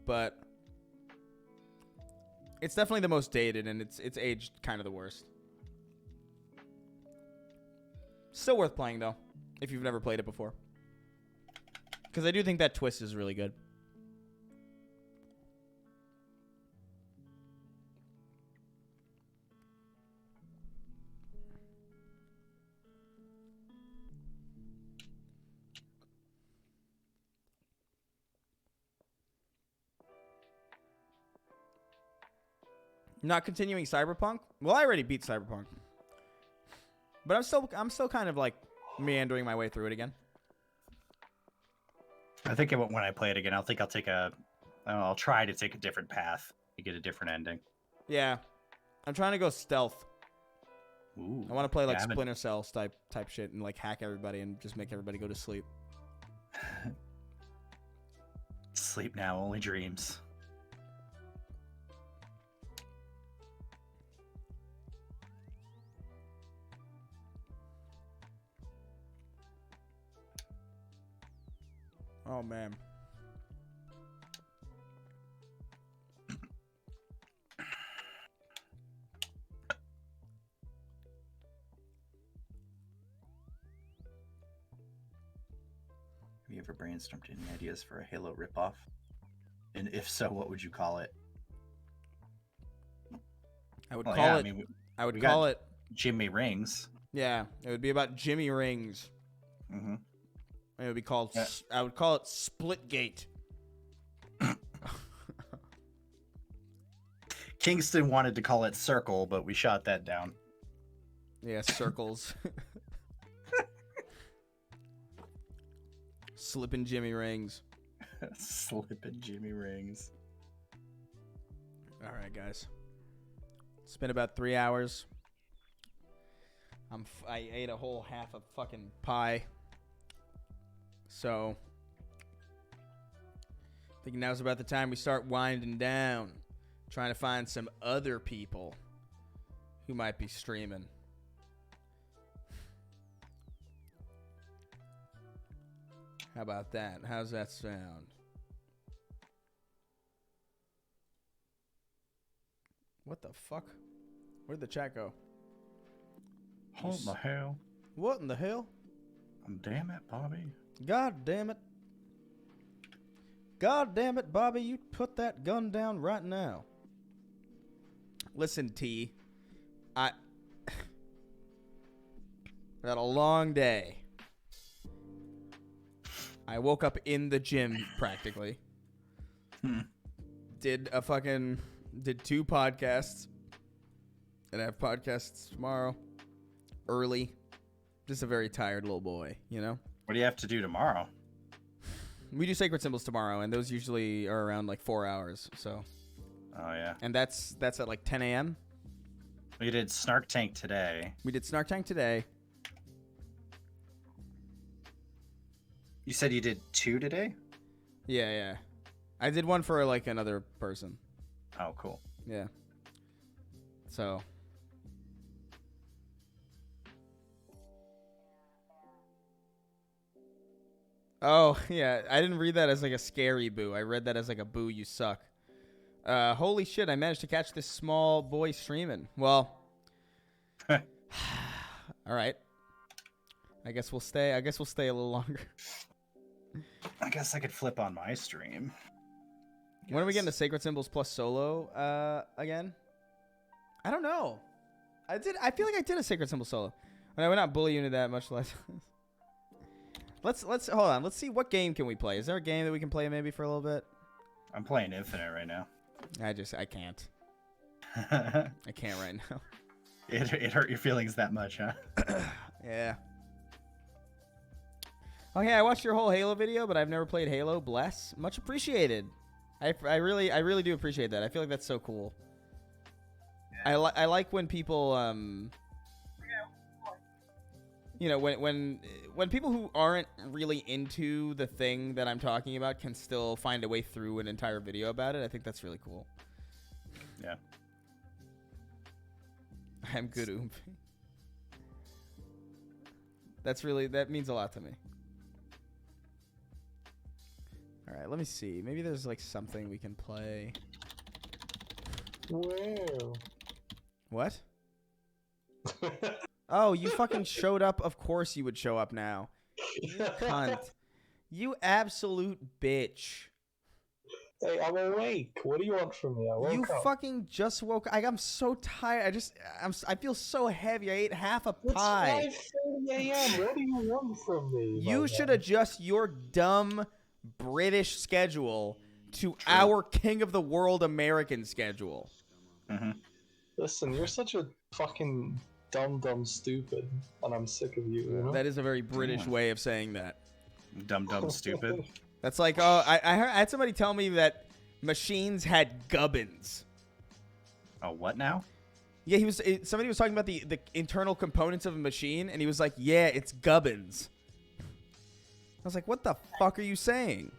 but it's definitely the most dated and it's aged kind of the worst. Still worth playing though, if you've never played it before. Because I do think that twist is really good. Not continuing Cyberpunk? Well, I already beat Cyberpunk. But I'm still kind of like meandering my way through it again. I think when I play it again, I'll try to take a different path. You get a different ending. Yeah. I'm trying to go stealth. Ooh. I want to play like Yeah, I haven't- Splinter Cell type shit and like hack everybody and just make everybody go to sleep. Sleep now, only dreams. Oh man. Have you ever brainstormed any ideas for a Halo ripoff? And if so, what would you call it? I would Well, call yeah, it. I mean, I would we call got- it. Jimmy Rings. Yeah, it would be about Jimmy Rings. Mm-hmm. It would be called. Yeah. I would call it Splitgate. Kingston wanted to call it Circle, but we shot that down. Yeah, circles. Slipping Jimmy Rings. Slipping Jimmy Rings. All right, guys. It's been about 3 hours. I ate a whole half a fucking pie. So, I think now's about the time we start winding down. Trying to find some other people who might be streaming. How about that? How's that sound? What the fuck? Where'd the chat go? What the hell? What in the hell? Damn it, Bobby. God damn it. God damn it, Bobby, you put that gun down right now. Listen, T. I had a long day. I woke up in the gym practically. Did 2 podcasts. And I have podcasts tomorrow. Early. Just a very tired little boy, you know? What do you have to do tomorrow? We do Sacred Symbols tomorrow, and those usually are around like 4 hours. So, Oh, yeah. and that's at like 10 a.m. We did Snark Tank today. We did Snark Tank today. You said you did 2 today? Yeah. I did one for like another person. Oh, cool. Yeah. So. Oh, yeah. I didn't read that as like a scary boo. I read that as like a boo, you suck. Holy shit, I managed to catch this small boy streaming. Well. All right. I guess we'll stay a little longer. I guess I could flip on my stream. When are we getting to Sacred Symbols plus solo again? I don't know. I feel like I did a Sacred Symbol solo. And I would not bully you into that much less. Let's hold on. Let's see, what game can we play? Is there a game that we can play maybe for a little bit? I'm playing Infinite right now. I can't. I can't right now. It hurt your feelings that much, huh? Yeah. Okay, I watched your whole Halo video, but I've never played Halo. Bless. Much appreciated. I really do appreciate that. I feel like that's so cool. I like when people you know, when people who aren't really into the thing that I'm talking about can still find a way through an entire video about it. I think that's really cool. Yeah. I'm good, Oomp. That means a lot to me. All right, let me see. Maybe there's like something we can play. Whoa. What? Oh, you fucking showed up. Of course you would show up now. You cunt. You absolute bitch. Hey, I'm awake. What do you want from me? I woke You up. fucking just woke. I'm so tired. I feel so heavy. I ate half a It's pie. 5:30 a.m. What do you want from me? You my should man? adjust your dumb British schedule to our King of the World American schedule. Mm-hmm. Listen, you're such a fucking dumb stupid, and I'm sick of you. You know? That is a very British way of saying that. Dumb, stupid. That's like, oh, I had somebody tell me that machines had gubbins. Oh, what now? Yeah, somebody was talking about the internal components of a machine, and he was like, yeah, it's gubbins. I was like, what the fuck are you saying?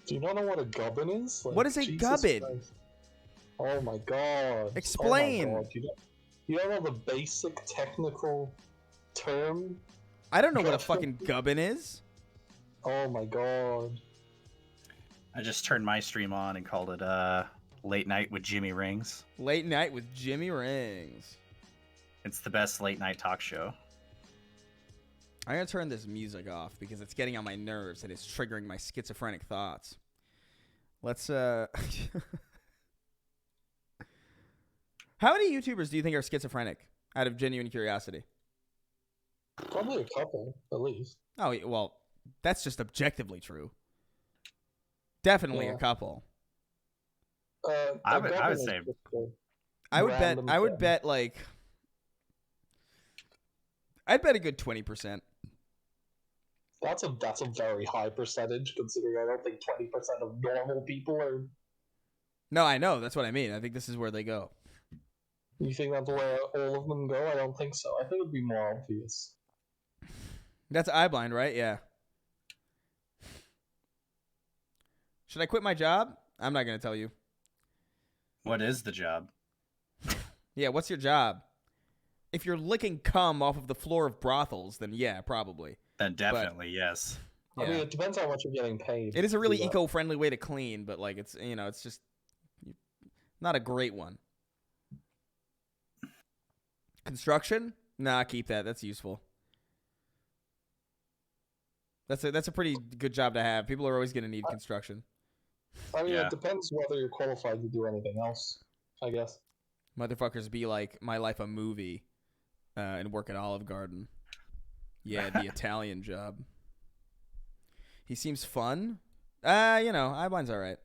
Do you not know what a gubbin is? Like, What is a Jesus gubbin? Christ. Oh my god. Explain. Oh my god. You don't know the basic technical term? I don't know what a Gubbin. fucking gubbin is. Oh my god. I just turned my stream on and called it Late Night with Jimmy Rings. Late Night with Jimmy Rings. It's the best late night talk show. I'm going to turn this music off because it's getting on my nerves and it's triggering my schizophrenic thoughts. Let's, How many YouTubers do you think are schizophrenic out of genuine curiosity? Probably a couple, at least. Oh, well, that's just objectively true. Definitely a Yeah. couple. I a would gubbin is say- just a I would random thing. bet like I'd bet a good 20%. That's a very high percentage, considering I don't think 20% of normal people are. No, I know, that's what I mean. I think this is where they go. You think that's where all of them go? I don't think so. I think it'd be more obvious. That's eye blind, right? Yeah. Should I quit my job? I'm not going to tell you. What is the job? Yeah, what's your job? If you're licking cum off of the floor of brothels, then yeah, probably. Then definitely, yes. I mean, Yeah. it depends how much you're getting paid. It is a to really do that. eco-friendly way to clean, but like it's, it's just not a great one. Construction? Nah, keep that. That's useful. That's a pretty good job to have. People are always going to need construction. I mean, Yeah. it depends whether you're qualified to do anything else, I guess. Motherfuckers be like, my life a movie, and work at Olive Garden. Yeah, the Italian job. He seems fun. Eyeblind's all right.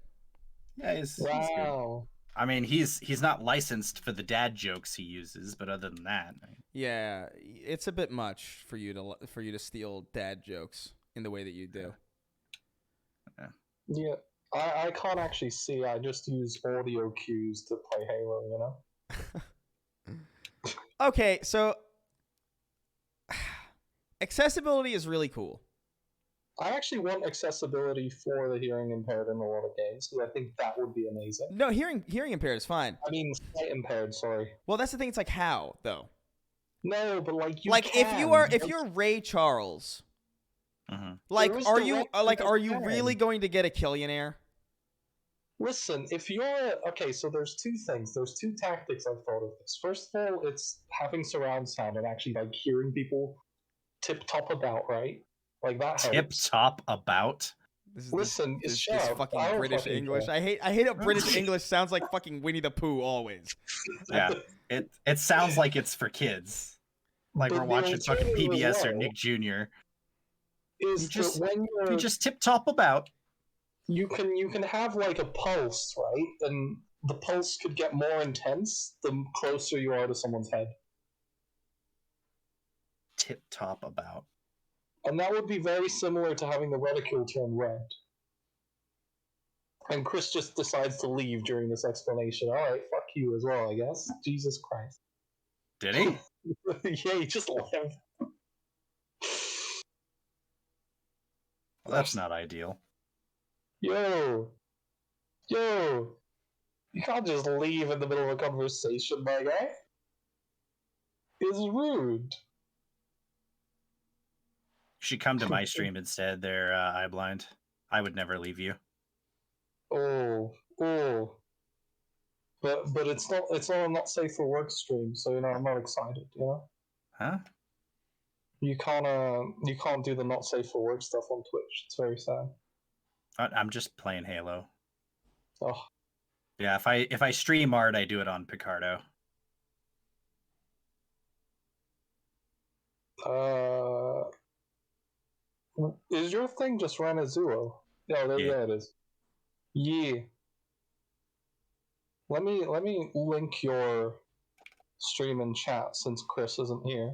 Yeah, he's good. Wow. I mean, he's not licensed for the dad jokes he uses, but other than that, Yeah, it's a bit much for you to steal dad jokes in the way that you do. Yeah, I can't actually see. I just use audio cues to play Halo, you know? Okay, so accessibility is really cool. I actually want accessibility for the hearing impaired in a lot of games, because I think that would be amazing. No, hearing impaired is fine. I mean, sight impaired, sorry. Well, that's the thing. It's like how though. No, but like you Like can. if you're Ray Charles, Mhm. like There is are the you right like to are you defend. really going to get a Killionaire? Listen, if you're okay, so there's two things. There's two tactics I've thought of this. First of all, it's having surround sound and actually like hearing people tip top about, right? Like that Tip helps. top about. Listen, this shut up. fucking I don't British fucking English. care. I hate how British English sounds like fucking Winnie the Pooh always. Yeah, it sounds like it's for kids. Like But we're the watching fucking alternative as PBS or well Nick Jr. Is You just- that when You just tip top about. you can have like a pulse, right? And the pulse could get more intense the closer you are to someone's head. Tip top about. And that would be very similar to having the reticule turn red. And Chris just decides to leave during this explanation. Alright, fuck you as well, I guess. Jesus Christ. Did he? Yeah, he just left. Well, that's not ideal. Yo! You can't just leave in the middle of a conversation, my guy. It's rude. You should come to my stream instead. There, eye blind. I would never leave you. Oh. But it's not a not safe for work stream, so I'm not excited, you know? Huh? You can't do the not safe for work stuff on Twitch. It's very sad. I'm just playing Halo. Oh. Yeah, if I stream art, I do it on Picardo. Is your thing just Ranazuo? Yeah, there it is. Yeah. Let me link your stream in chat since Chris isn't here.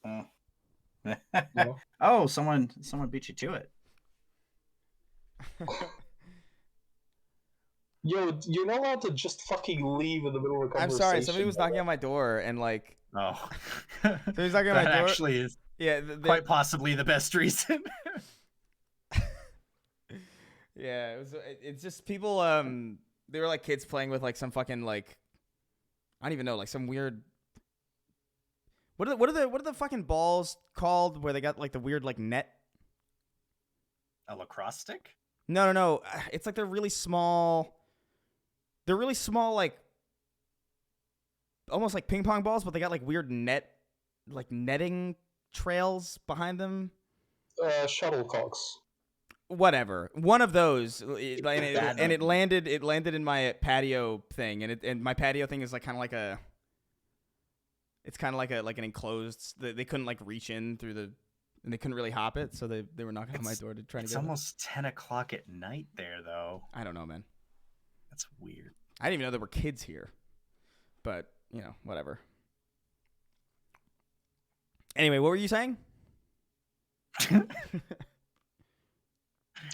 Yeah. Oh, someone beat you to it. Yo, you're not allowed to just fucking leave in the middle of a I'm conversation. sorry. Somebody was knocking on my door, and like, Oh, somebody's knocking on my that door. actually is Yeah, quite possibly the best reason. yeah. It's just people. They were like kids playing with like some fucking like, I don't even know, like some weird. What are the fucking balls called where they got like the weird like net? A lacrosse stick? No. It's like they're really small. They're really small, like almost like ping pong balls, but they got like weird netting trails behind them. Shuttlecocks. Whatever. One of those, Bad and it one. landed in my patio thing, and my patio thing is like kind of like a. It's kind of like an enclosed. They couldn't like reach in through the, and they couldn't really hop it, so they were knocking on my door to try to It's get it. almost 10 o'clock at night there, though. I don't know, man. That's weird. I didn't even know there were kids here, but you know, whatever. Anyway, what were you saying?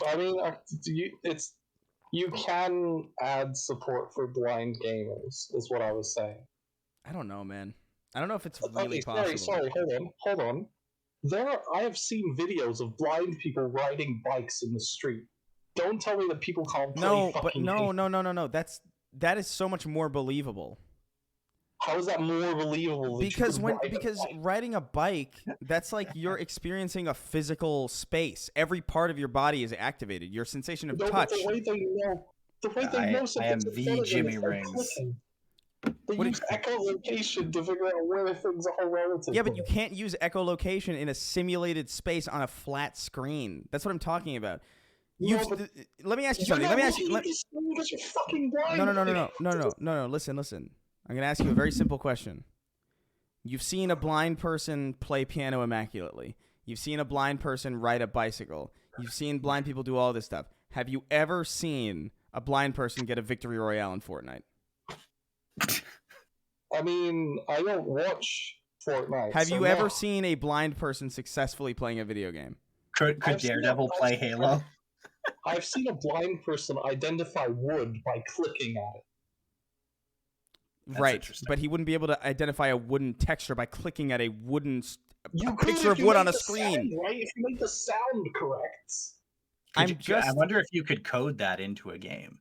I mean, you can add support for blind gamers, is what I was saying. I don't know, man. I don't know if it's really Okay, possible. sorry, hold on. I have seen videos of blind people riding bikes in the street. Don't tell me that people can't play No, but fucking no. games. That is so much more believable. How is that more believable? Because riding a bike, that's like you're experiencing a physical space. Every part of your body is activated. Your sensation of touch. The way they know I something's am in the front of them Jimmy is by Rings. clicking. They What use echolocation to figure out where things are relative. Yeah, but you can't use echolocation in a simulated space on a flat screen. That's what I'm talking about. Let me ask you something. Let me ask you. Because you're fucking blind. No. Listen. I'm gonna ask you a very simple question. You've seen a blind person play piano immaculately. You've seen a blind person ride a bicycle. You've seen blind people do all this stuff. Have you ever seen a blind person get a victory royale in Fortnite? I mean, I don't watch Fortnite. Have you ever seen a blind person successfly playing a video game? Could Daredevil play Halo? I've seen a blind person identify wood by clicking at it. That's right, but he wouldn't be able to identify a wooden texture by clicking at a wooden picture of if you wood make on a the screen. Sound, right? If you make the sound correct. I wonder if you could code that into a game.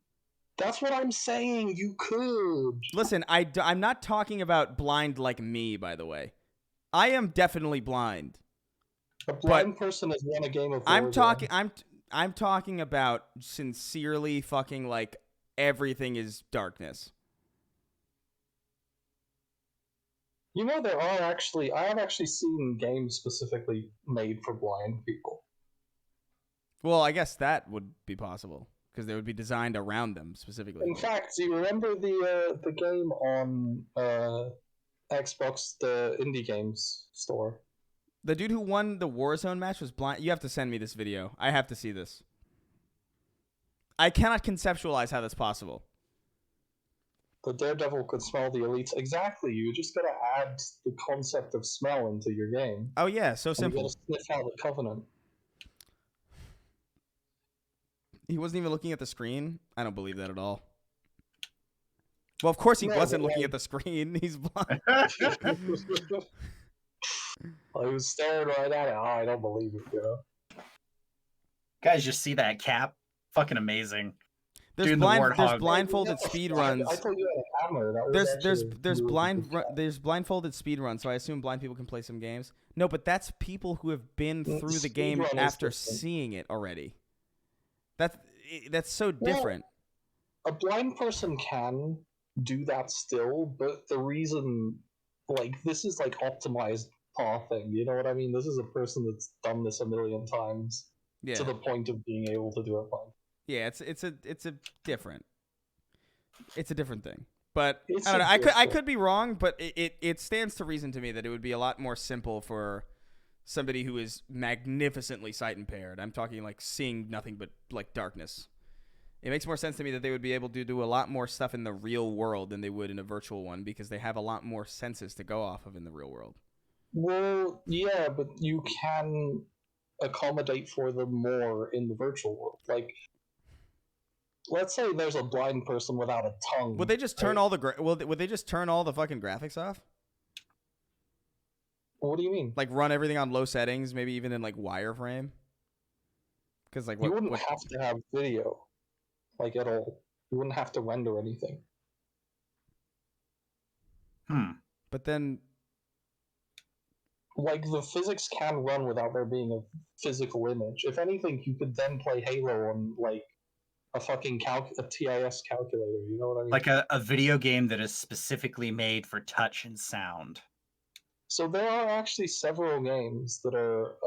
That's what I'm saying. You could. Listen, I'm not talking about blind like me, by the way. I am definitely blind. A blind person has won a game of Warzone. I'm talking about sincerely fucking like everything is darkness. You know, I have actually seen games specifically made for blind people. Well, I guess that would be possible because they would be designed around them specifically. In fact, do you remember the game on Xbox, the indie games store? The dude who won the Warzone match was blind. You have to send me this video. I have to see this. I cannot conceptualize how that's possible. The Daredevil could smell the elites. Exactly. You just gotta add the concept of smell into your game. Oh yeah, so You simple. gotta sniff out the Covenant. He wasn't even looking at the screen. I don't believe that at all. Well, of course he wasn't looking at the screen. He's blind. I was staring right at it. Oh, I don't believe it, you know? Guys, just see that cap? Fucking amazing. There's blindfolded speed runs. I thought you had a hammer. There's blindfolded speed runs, so I assume blind people can play some games. No, but that's people who have been through the game after seeing it already. That's so different. A blind person can do that still, but the reason, like, this is like optimized pathing. You know what I mean? This is a person that's done this a million times to the point of being able to do it blind. Yeah, it's a different thing. But I don't know. I could be wrong, but it stands to reason to me that it would be a lot more simple for somebody who is magnificently sight impaired. I'm talking like seeing nothing but like darkness. It makes more sense to me that they would be able to do a lot more stuff in the real world than they would in a virtual one because they have a lot more senses to go off of in the real world. Well, yeah, but you can accommodate for them more in the virtual world. Like, let's say there's a blind person without a tongue. Would they just turn right? all the would they just turn all the fucking graphics off? What do you mean? Like run everything on low settings, maybe even in like wireframe? Because like You wouldn't what have to have video, like at all. You wouldn't have to render anything. but then Like the physics can run without there being a physical image. If anything, you could then play Halo on like a fucking a TIS calculator. You know what I mean? Like a video game that is specifically made for touch and sound. So there are actually several games that are.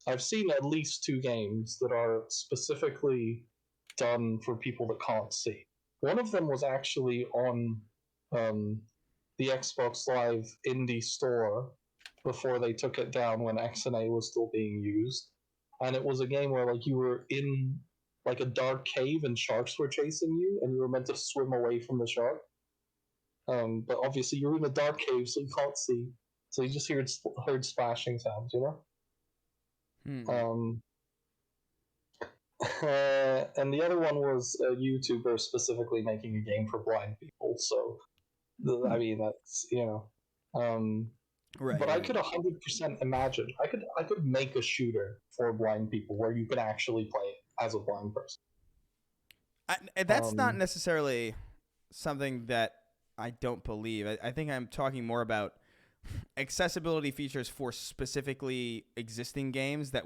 I've seen at least 2 games that are specifically done for people that can't see. One of them was actually on the Xbox Live indie store before they took it down when XNA was still being used, and it was a game where like you were in like a dark cave and sharks were chasing you, and you were meant to swim away from the shark. But obviously you're in a dark cave, so you can't see, so you just heard splashing sounds, you know. Um, and the other one was a YouTuber specifically making a game for blind people. So, I mean, that's right. But I right. could 100% imagine. I could make a shooter for blind people where you could actually play it as a blind person. That's not necessarily something that I don't believe. I think I'm talking more about accessibility features for specifically existing games that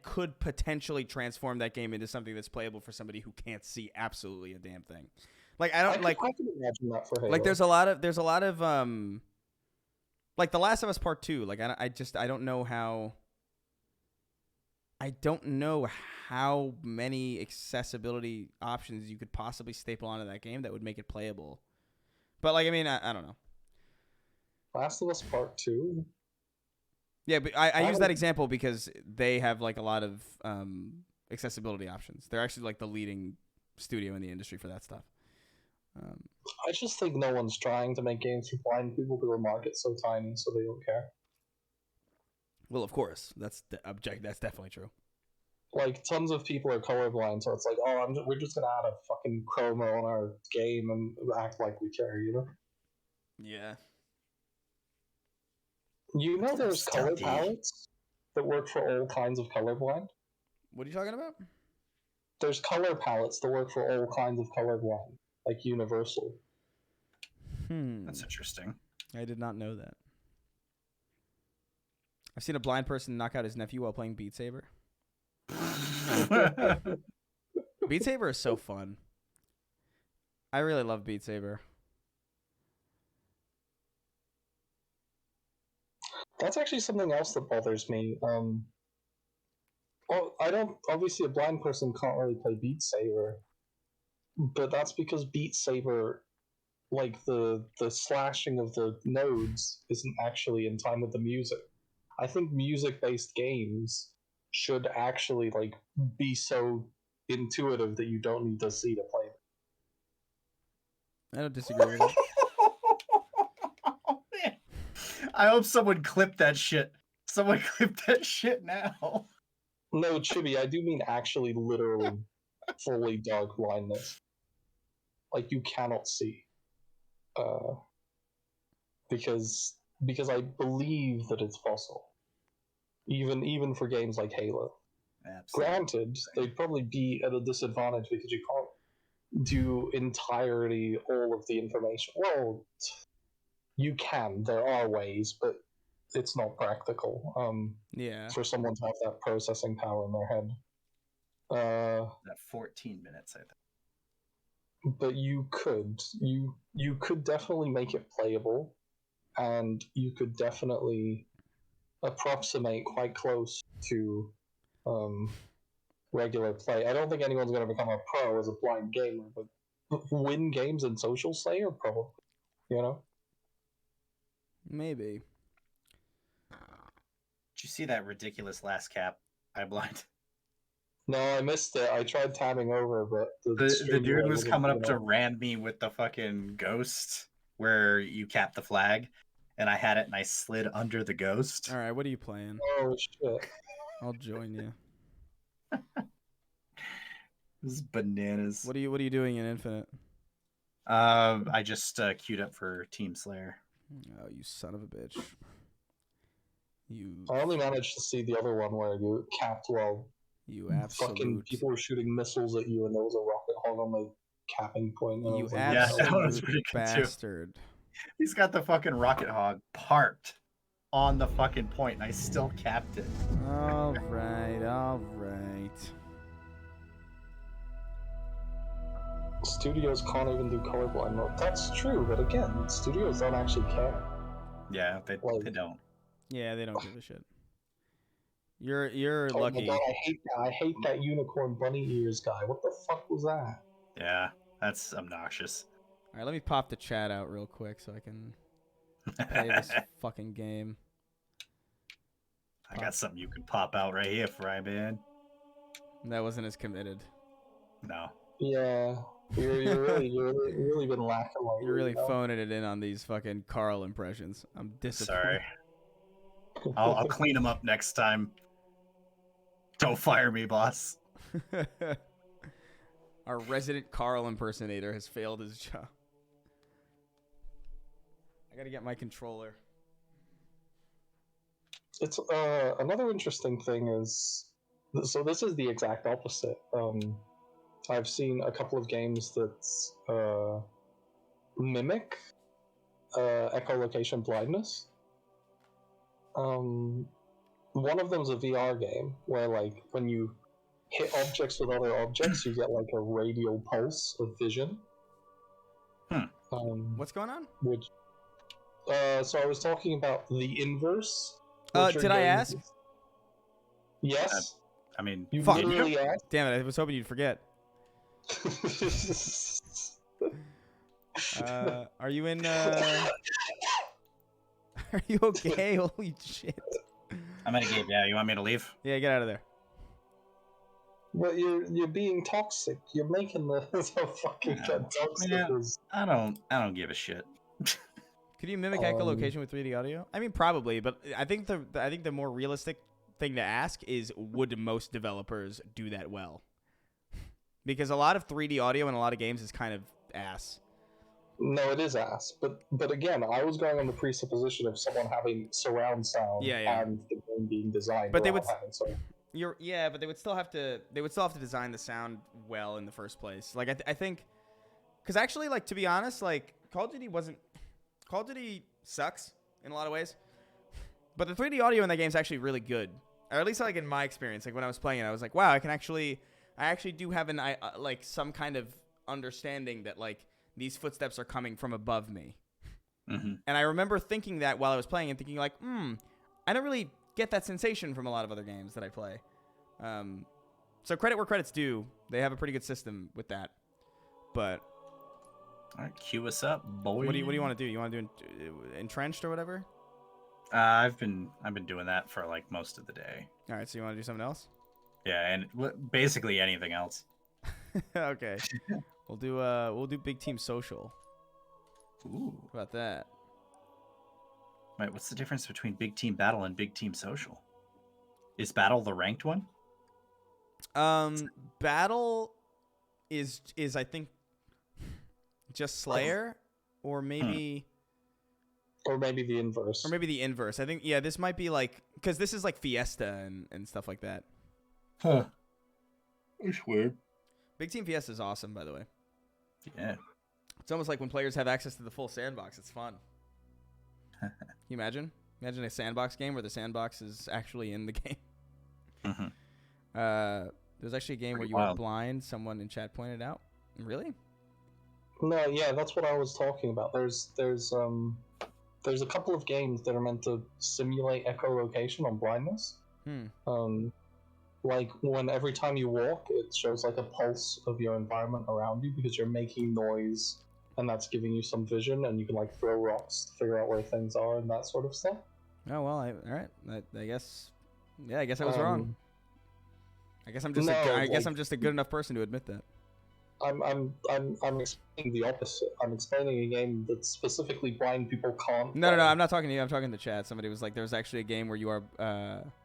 could potentially transform that game into something that's playable for somebody who can't see absolutely a damn thing. Like I can imagine that for Halo. Like there's a lot of like The Last of Us Part 2. Like I don't know how many accessibility options you could possibly staple onto that game that would make it playable. But like I mean I don't know. Last of Us Part 2? Yeah, but I use that example because they have like a lot of accessibility options. They're actually like the leading studio in the industry for that stuff. I just think no one's trying to make games for blind people because the market's so tiny, so they don't care. Well, of course, that's definitely true. Like tons of people are colorblind, so it's like, we're just gonna add a fucking chroma on our game and act like we care, you know? Yeah. You know, there's color palettes that work for all kinds of colorblind. What are you talking about? There's color palettes that work for all kinds of colorblind, like universal. That's interesting. I did not know that. I've seen a blind person knock out his nephew while playing Beat Saber. Beat Saber is so fun. I really love Beat Saber. That's actually something else that bothers me. Obviously, a blind person can't really play Beat Saber, but that's because Beat Saber, like the slashing of the nodes, isn't actually in time with the music. I think music-based games should actually like be so intuitive that you don't need to see to play them. I don't disagree with that. I hope someone clipped that shit. Someone clipped that shit now. No, Chibi, I do mean actually literally fully dark blindness. Like you cannot see. Because I believe that it's possible. Even for games like Halo. Absolutely. Granted, they'd probably be at a disadvantage because you can't do entirely all of the information. Well, you can. There are ways, but it's not practical. Yeah. For someone to have that processing power in their head. That 14 minutes, I think. But you could definitely make it playable, and you could definitely approximate quite close to regular play. I don't think anyone's going to become a pro as a blind gamer, but win games in Social Slayer probably. You know. Maybe. Did you see that ridiculous last cap? I blind. No, I missed it. I tried tabbing over, but The dude was coming up to ram me with the fucking ghost where you cap the flag, and I had it and I slid under the ghost. All right, what are you playing? Oh shit! I'll join you. This is bananas. What are you doing in Infinite? I just queued up for Team Slayer. Oh, you son of a bitch. You I only managed to see the other one where you capped while fucking absolute. people were shooting missiles at you, and there was a rocket hog on the capping point. And I You was like, Yeah, that one was absolute pretty good too. bastard. He's got the fucking rocket hog parked on the fucking point, and I still capped it. All right, all right. Studios can't even do colorblind mode. That's true, but again, studios don't actually care. Yeah, they Like- don't. Yeah, they don't give a shit. You're Oh lucky. my god, I hate that unicorn bunny ears guy. What the fuck was that? Yeah, that's obnoxious. All right, let me pop the chat out real quick so I can play this fucking game. I got something you can pop out right here, Fryman. That wasn't as committed. No. Yeah, you're really been lacking lately. You're really you know? phoning it in on these fucking Carl impressions. I'm disappointed. Sorry. I'll clean them up next time. Don't fire me, boss. Our resident Carl impersonator has failed his job. I gotta get my controller. It's another interesting thing is, so this is the exact opposite. I've seen a couple of games that mimic echolocation blindness. One of them is a VR game where, like, when you hit objects with other objects, you get like a radial pulse of vision. What's going on? Which, so I was talking about the inverse. Did I ask? Yes. I mean, You Fuck. literally asked. Damn it! I was hoping you'd forget. Are you in? Are you okay? Holy shit! I'm in a game. Yeah, you want me to leave? Yeah, get out of there. But you're being toxic. You're making the fucking Yeah. toxic. Yeah. I don't give a shit. Could you mimic echolocation with 3D audio? I mean, probably, but I think the more realistic thing to ask is, would most developers do that well? Because a lot of 3D audio in a lot of games is kind of ass. No, it is ass. But again, I was going on the presupposition of someone having surround sound Yeah. and the game being designed. But they around would- having surround. But they would still have to design the sound well in the first place. Like I think, because actually, like, to be honest, like Call of Duty sucks in a lot of ways, but the 3D audio in that game is actually really good. Or at least like in my experience, like when I was playing it, I was like, wow, I actually do have like some kind of understanding that like these footsteps are coming from above me. Mm-hmm. And I remember thinking that while I was playing and thinking like, I don't really get that sensation from a lot of other games that I play. So credit where credit's due. They have a pretty good system with that. But All right, cue us up, boy. what do you want to do? You want to do entrenched or whatever? I've been doing that for like most of the day. All right, so you want to do something else? Yeah, and basically anything else. Okay. We'll do Big Team Social. Ooh. How about that? Wait, what's the difference between Big Team Battle and Big Team Social? Is Battle the ranked one? Battle is I think just Slayer, or maybe Or maybe the inverse. I think this might be like, because this is like Fiesta and stuff like that. Huh. It's weird. Big Team Fiesta is awesome, by the way. Yeah. It's almost like when players have access to the full sandbox. It's fun. Can you imagine? Imagine a sandbox game where the sandbox is actually in the game. Mm-hmm. There's actually a game where Pretty you are wild. blind. Someone in chat pointed out. Really? No, yeah, that's what I was talking about. There's a couple of games that are meant to simulate echolocation on blindness. Like when every time you walk, it shows like a pulse of your environment around you because you're making noise, and that's giving you some vision, and you can like throw rocks to figure out where things are and that sort of stuff. Oh well. All right. I guess. Yeah. I guess I was wrong. I guess I'm just. no, I guess like- I'm just a good enough person to admit that. I'm explaining the opposite. I'm explaining a game that specifically blind people can't. No. play. I'm not talking to you. I'm talking to the chat. Somebody was like, "There's actually a game where you are."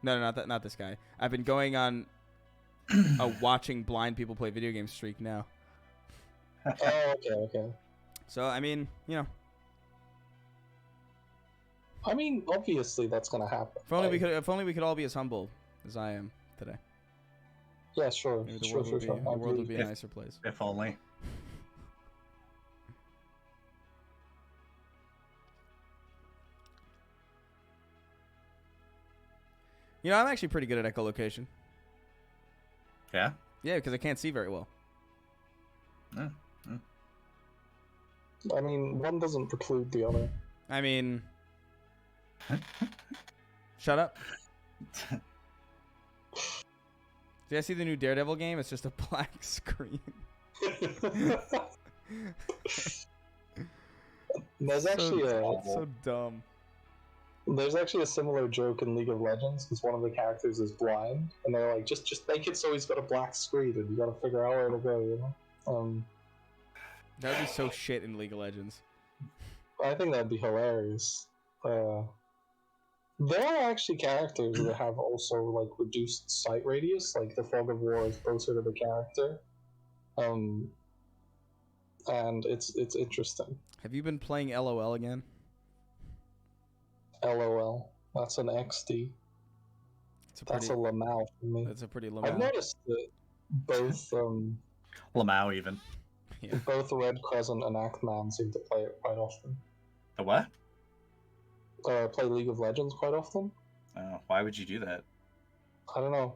No, not this guy. I've been going on. a watching blind people play video games streak now. Oh, okay. So I mean, you know, I mean, obviously that's gonna happen. if only we Like, could, if only we could all be as humble as I am today. Yeah, sure. Maybe the Sure. world would be, I the world would believe be you. a nicer place. If only. You know, I'm actually pretty good at echolocation. Yeah. Yeah, because I can't see very well. I mean, one doesn't preclude the other. I mean, shut up. Did you guys see the new Daredevil game? It's just a black screen. There's actually so dumb. there's actually a similar joke in League of Legends because one of the characters is blind, and they're like, just make it so he's got a black screen, and you gotta figure out where to go. You know. That would be so shit in League of Legends. I think that'd be hilarious. There are actually characters that have also like reduced sight radius, like the Fog of War is closer to the character, and it's interesting. Have you been playing LOL again? LOL, that's an XD. It's a That's pretty. a Lamau for me. That's a pretty I've low. noticed that both Lamau even. Yeah. both Red Crescent and Actman seem to play it quite often. The what? Play League of Legends quite often. Oh, why would you do that? I don't know.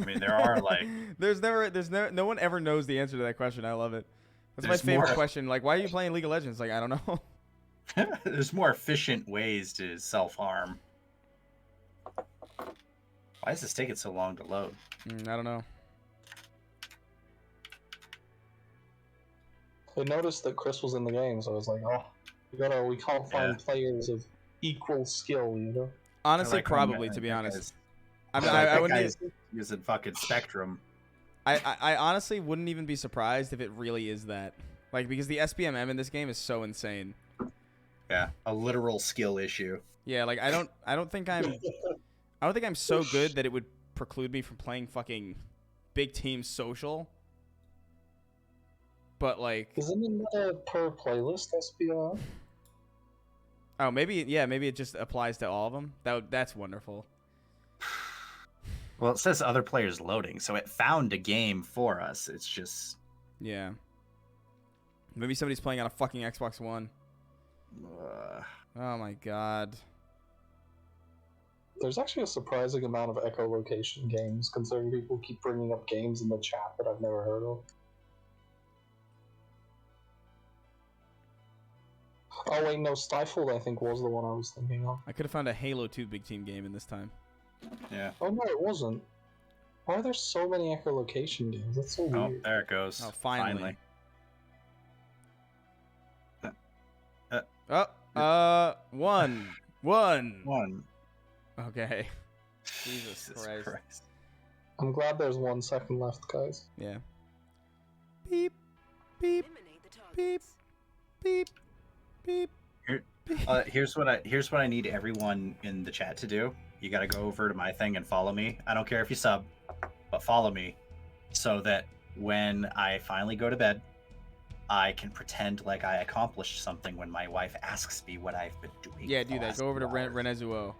I mean, there are like no one ever knows the answer to that question. I love it. That's There's my favorite more- question. Like, why are you playing League of Legends? Like, I don't know. there's more efficient ways to self-harm. Why is this taking so long to load? I don't know. I noticed that Chris was in the game, so I was like, oh, we can't find players of equal skill, you know? Honestly, like probably, when to be that honest. guy's- I that wouldn't. guy's using fucking Spectrum. I honestly wouldn't even be surprised if it really is that. Like, because the SPMM in this game is so insane. Yeah, a literal skill issue. Yeah, like I don't think I'm so good that it would preclude me from playing fucking big team social. But like, Isn't it a per playlist SPR? oh, maybe it just applies to all of them. That's wonderful. Well, it says other players loading, so it found a game for us. It's just Yeah. Maybe somebody's playing on a fucking Xbox One. Oh my god. There's actually a surprising amount of echolocation games, considering people keep bringing up games in the chat that I've never heard of. Oh wait, no, Stifled I think was the one I was thinking of. I could have found a Halo 2 big team game in this time. yeah. Oh no, it wasn't. Why are there so many echolocation games? That's so Oh, weird. there it goes. Oh, finally. Oh, one. One. Okay. Jesus Christ. I'm glad there's 1 second left, guys. Yeah. Beep, beep, beep, beep, beep. Here's what I need everyone in the chat to do. You got to go over to my thing and follow me. I don't care if you sub, but follow me, so that when I finally go to bed, I can pretend like I accomplished something when my wife asks me what I've been doing. Yeah, do that. Go over to Renezuo.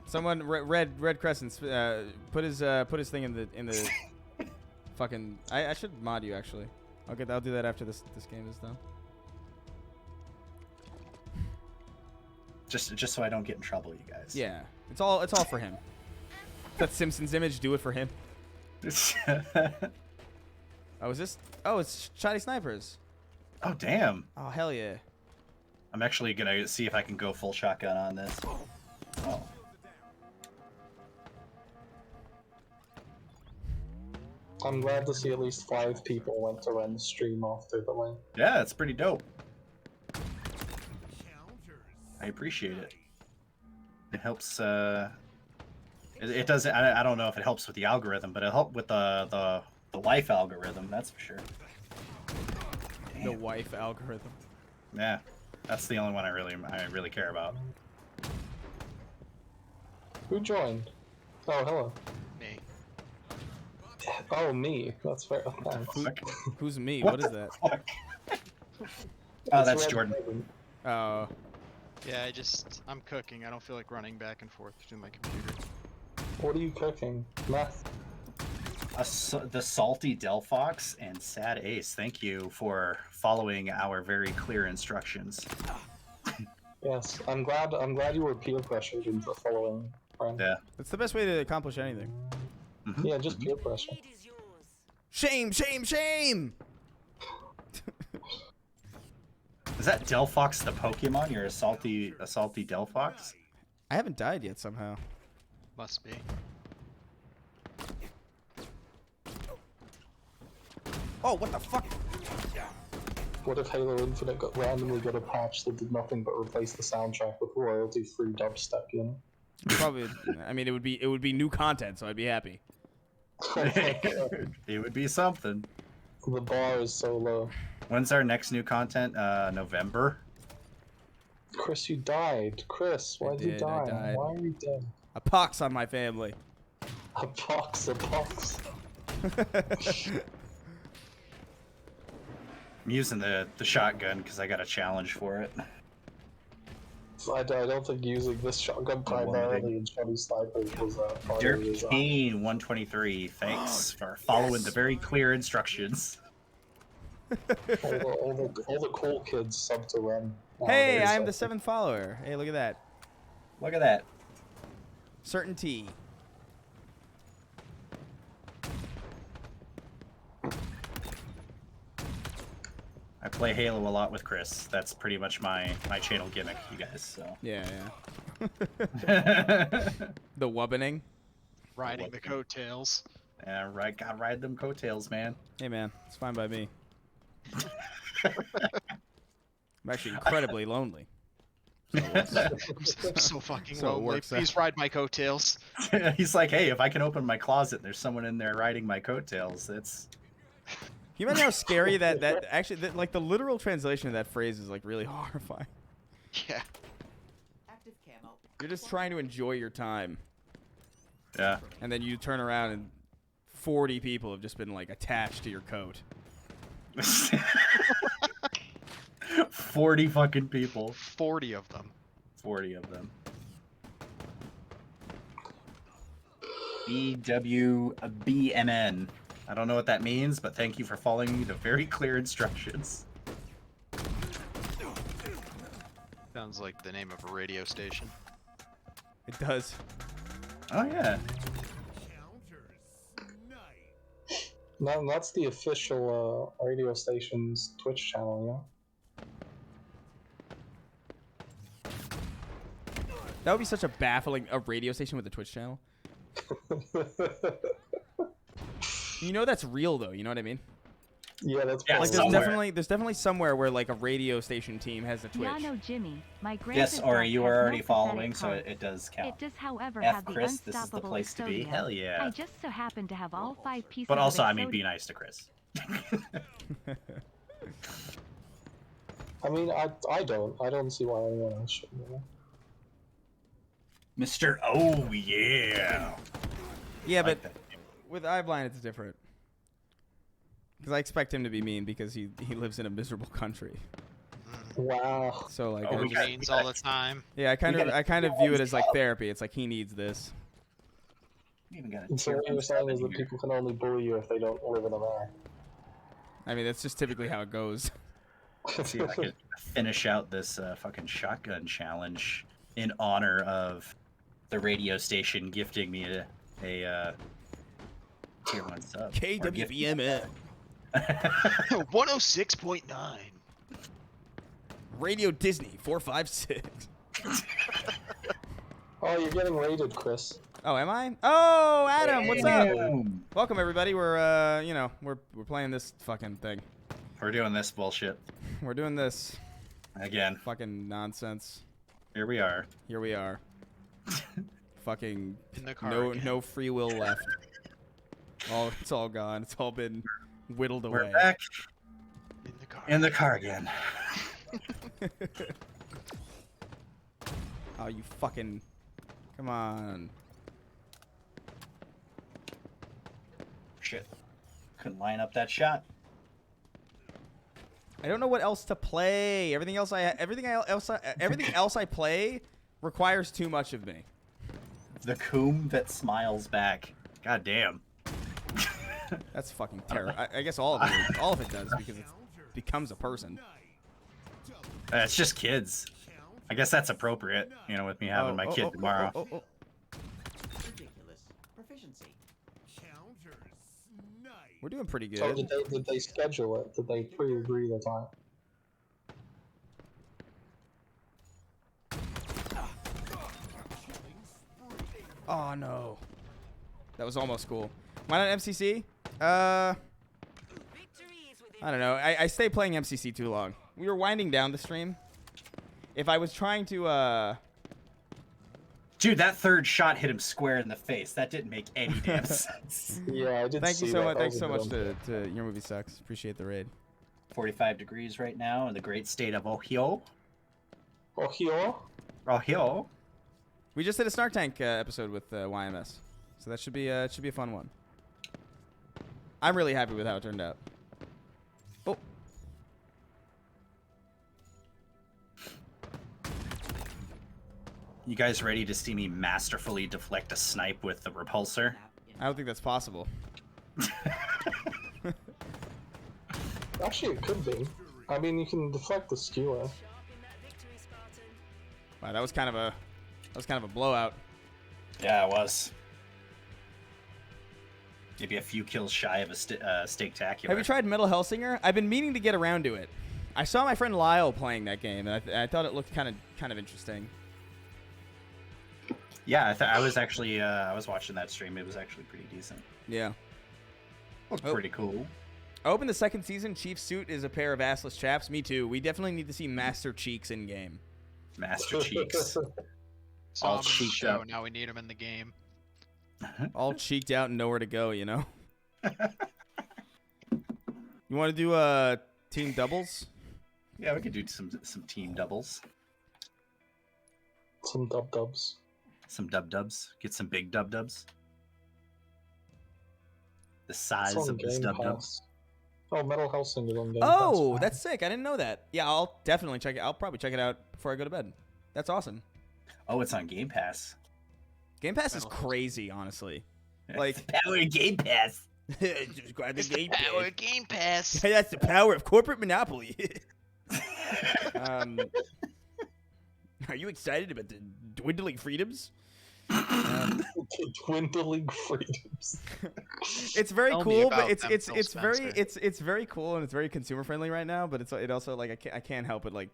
Someone, Red Crescent, put his thing in the fucking. I should mod you actually. I'll do that after this game is done. Just so I don't get in trouble, you guys. Yeah, it's all for him. That Simpsons image, do it for him. Oh, is this? Oh, it's Shiny Snipers. Oh damn! Oh hell yeah! I'm actually gonna see if I can go full shotgun on this. Oh. I'm glad to see at least 5 people went to Ren's stream after the link. Yeah, it's pretty dope. I appreciate it. It helps. It doesn't. I don't know if it helps with the algorithm, but it helped with the wife algorithm. That's for sure. The wife algorithm. Yeah, that's the only one I really care about. Who joined? Oh, hello. Me. Oh, me. That's fair. Thanks. Who's me? What is that? Oh, It's that's Red Jordan. Dragon. Oh, Yeah, I'm cooking. I don't feel like running back and forth to my computer. What are you cooking? Meth. The salty Delphox and Sad Ace. Thank you for following our very clear instructions. Yes, I'm glad you were peer pressured into following. Friend. Yeah. that's the best way to accomplish anything. Yeah, just peer pressure. Shame, shame, shame! Is that Delphox the Pokemon? You're a salty Delphox? I haven't died yet somehow. Must be. Oh, what the fuck? What if Halo Infinite randomly got a patch that did nothing but replace the soundtrack with royalty-free dubstep? You know. Probably. I mean, it would be new content, so I'd be happy. It would be something. The bar is so low. When's our next new content? November? Chris, you died. Chris, why'd you did, I die? died. Why are you dead? A pox on my family. A box. I'm using the shotgun because I got a challenge for it. I don't think using this shotgun primarily in Shiny Snipers was part Dirk of his, Kane 123, thanks for following the very clear instructions. all the cool kids sub to Ren. Hey, nowadays, I'm I the think. 7th follower. Hey, look at that. Look at that. Certainty. I play Halo a lot with Chris. That's pretty much my channel gimmick, you guys. So. Yeah. The wubbening. Riding the coattails. Yeah, right. Gotta ride them coattails, man. Hey, man, it's fine by me. I'm actually incredibly lonely. I'm so fucking So it lonely. works out. Please ride my coattails. He's like, hey, if I can open my closet and there's someone in there riding my coattails, that's. Can you imagine how scary that actually, like, the literal translation of that phrase is, like, really horrifying. Yeah. You're just trying to enjoy your time, Yeah. and then you turn around and 40 people have just been, like, attached to your coat. 40 fucking people. 40 of them. 40 of them. BWBMN. I don't know what that means, but thank you for following the very clear instructions. Sounds like the name of a radio station. It does. Oh, yeah. No, that's the official radio station's Twitch channel, That would be such a baffling radio station with a Twitch channel. yeah. You know that's real though. You know what I mean? Yeah, that's Yeah, Like probably- there's definitely somewhere where like a radio station team has a Twitch. Yano Jimmy, my Yes, grandpa's Ori, dog you has are no already following, pathetic so heart. it does count. It does, however, F have the Chris, this is the unstoppable place to be. Exodia. Hell yeah. I just so happen to have all 5 pieces But also, of I mean, be Exodia. nice to Chris. I mean, I don't see why anyone else should. You know? Mr. Oh, yeah. Yeah, Like but that. with Eyeblind it's different. Because I expect him to be mean because he lives in a miserable country. Wow. So like, Oh, I we just- got- Rains all the time. yeah, I kind of view it as like therapy. It's like he needs this. We even got a So tier what you're 1 saying is here. that people can only bully you if they don't live in America. I mean, that's just typically how it goes. See if I could finish out this fucking shotgun challenge in honor of the radio station gifting me a tier 1 sub. Or gift- KWBMN. 106.9. Radio Disney 456. Oh, you're getting raided, Chris. Oh, am I? Oh, Adam, what's up? Boom. Welcome everybody. We're we're playing this fucking thing. We're doing this bullshit We're doing this again. fucking nonsense. Here we are. Here we are. Fucking In the car no again. no free will left. It's all gone. It's all been whittled away. We're back In the car. in the car again. Oh, you fucking come on. Shit. Couldn't line up that shot. I don't know what else to play. Everything else I play requires too much of me. The coom that smiles back. God damn. That's fucking terror. I guess all of it does because it becomes a person. It's just kids. I guess that's appropriate, you know, with me having my kid tomorrow. Ridiculous proficiency. We're doing pretty So good. did they schedule it? Did they pre-agree the time? Oh no, that was almost cool. Why not MCC? I don't know. I stay playing MCC too long. We were winding down the stream. If I was trying to, Dude, that third shot hit him square in the face. That didn't make any damn sense. Yeah, I did. thank you see so that. much. That Thanks was so a much good to Your Movie Sucks. Appreciate the raid. 45 degrees right now in the great state of Ohio. one. Ohio? Ohio. We just did a Snark Tank episode with YMS, so that should be a fun one. I'm really happy with how it turned out. Oh, You guys ready to see me masterfully deflect a snipe with the repulsor? I don't think that's possible. Actually, it could be. I mean, you can deflect the skewer. Wow, that was kind of a blowout. Yeah, it was. Maybe a few kills shy of a steak-tacular. Have you tried Metal Hellsinger? I've been meaning to get around to it. I saw my friend Lyle playing that game, and I thought it looked kind of interesting. Yeah, I was actually I was watching that stream. It was actually pretty decent. Yeah. Looked Oh. pretty cool. I hope in the second season, Chief's suit is a pair of assless chaps. Me too. We definitely need to see Master Cheeks in game. Master Cheeks. Saw All him in the cheeked show. up. Now we need him in the game. All cheeked out and nowhere to go, you know? You want to do team doubles? Yeah, we could do some team doubles. Some dubs. Some dubs. Get some big dubs. The size It's on of this Game dubs. Pass. Oh, Metal Hellsinger on Game Oh, Pass. that's sick. I didn't know that. Yeah, I'll definitely check it. I'll probably check it out before I go to bed. That's awesome. Oh, it's on Game Pass. Game Pass is Metal Hellsinger. crazy, honestly. Like- The power of Game Pass. Just grab the Game Pass. Game Pass. That's the power of corporate monopoly. Are you excited about the dwindling freedoms? Dwindling freedoms. It's very Tell me cool, but about them, Phil it's very Spencer. it's very cool and it's very consumer friendly right now. But it also like I can't help but like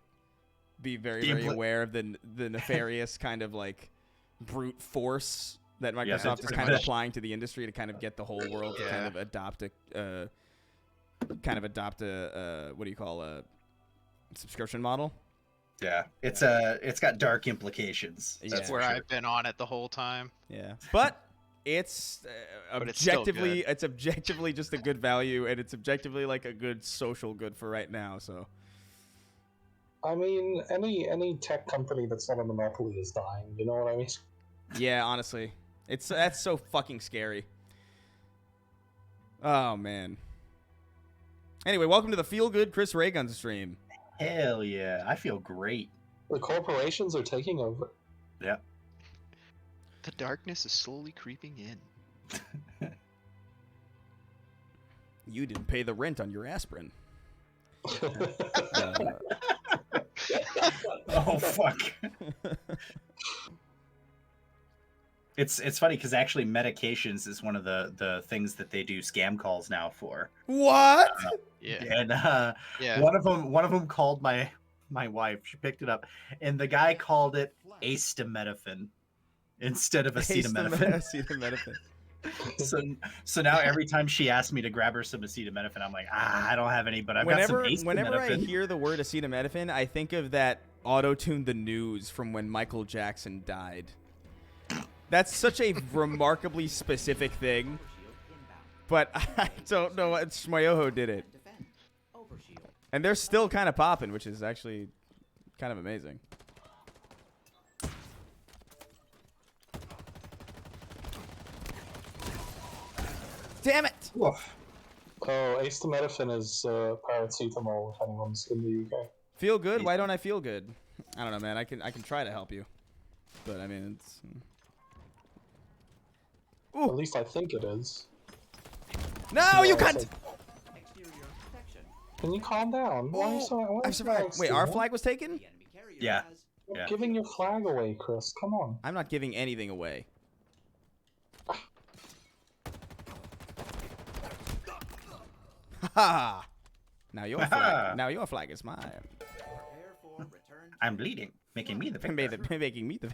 be very aware of the nefarious kind of like brute force that Yeah, Microsoft it's is pretty kind of much- applying to the industry to kind of get the whole world to kind of adopt a what do you call a subscription model. Yeah, it's got dark implications. Yeah. That's That's for where sure. I've been on it the whole time. Yeah, but it's But it's still objectively good. it's objectively just a good value, and it's objectively like a good social good for right now. So I mean, any tech company that's not a monopoly is dying. You know what I mean? yeah, honestly, that's so fucking scary. Oh man. Anyway, welcome to the Feel Good Chris Raygun stream. Hell yeah, I feel great. The corporations are taking over. Yeah. The darkness is slowly creeping in. You didn't pay the rent on your aspirin. Oh fuck. It's funny because actually medications is one of the things that they do scam calls now for. What? Yeah. And Yeah. one of them called my wife. She picked it up, and the guy called it acetaminophen instead of acetaminophen. Acetaminophen. So now every time she asks me to grab her some acetaminophen, I'm like, I don't have any, but I've got some acetaminophen. Whenever I hear the word acetaminophen, I think of that auto-tune the news from when Michael Jackson died. That's such a remarkably specific thing, but I don't know what Shmayoho did it. And they're still kind of popping, which is actually kind of amazing. Damn it! Oof. Oh, acetaminophen is paracetamol if anyone's in the UK. Feel good? Why don't I feel good? I don't know, man. I can try to help you, but I mean it's. Ooh. At least I think it is. No, Yeah, you it's cunt! like- Can you calm down? Why are you so? Why I are survived. you Wait, our so- flag was taken? Yeah. Stop Yeah. giving your flag away, Chris. Come on. I'm not giving anything away. Ha! Now your flag. Now your flag is mine. I'm bleeding, making me the victim. Making me the.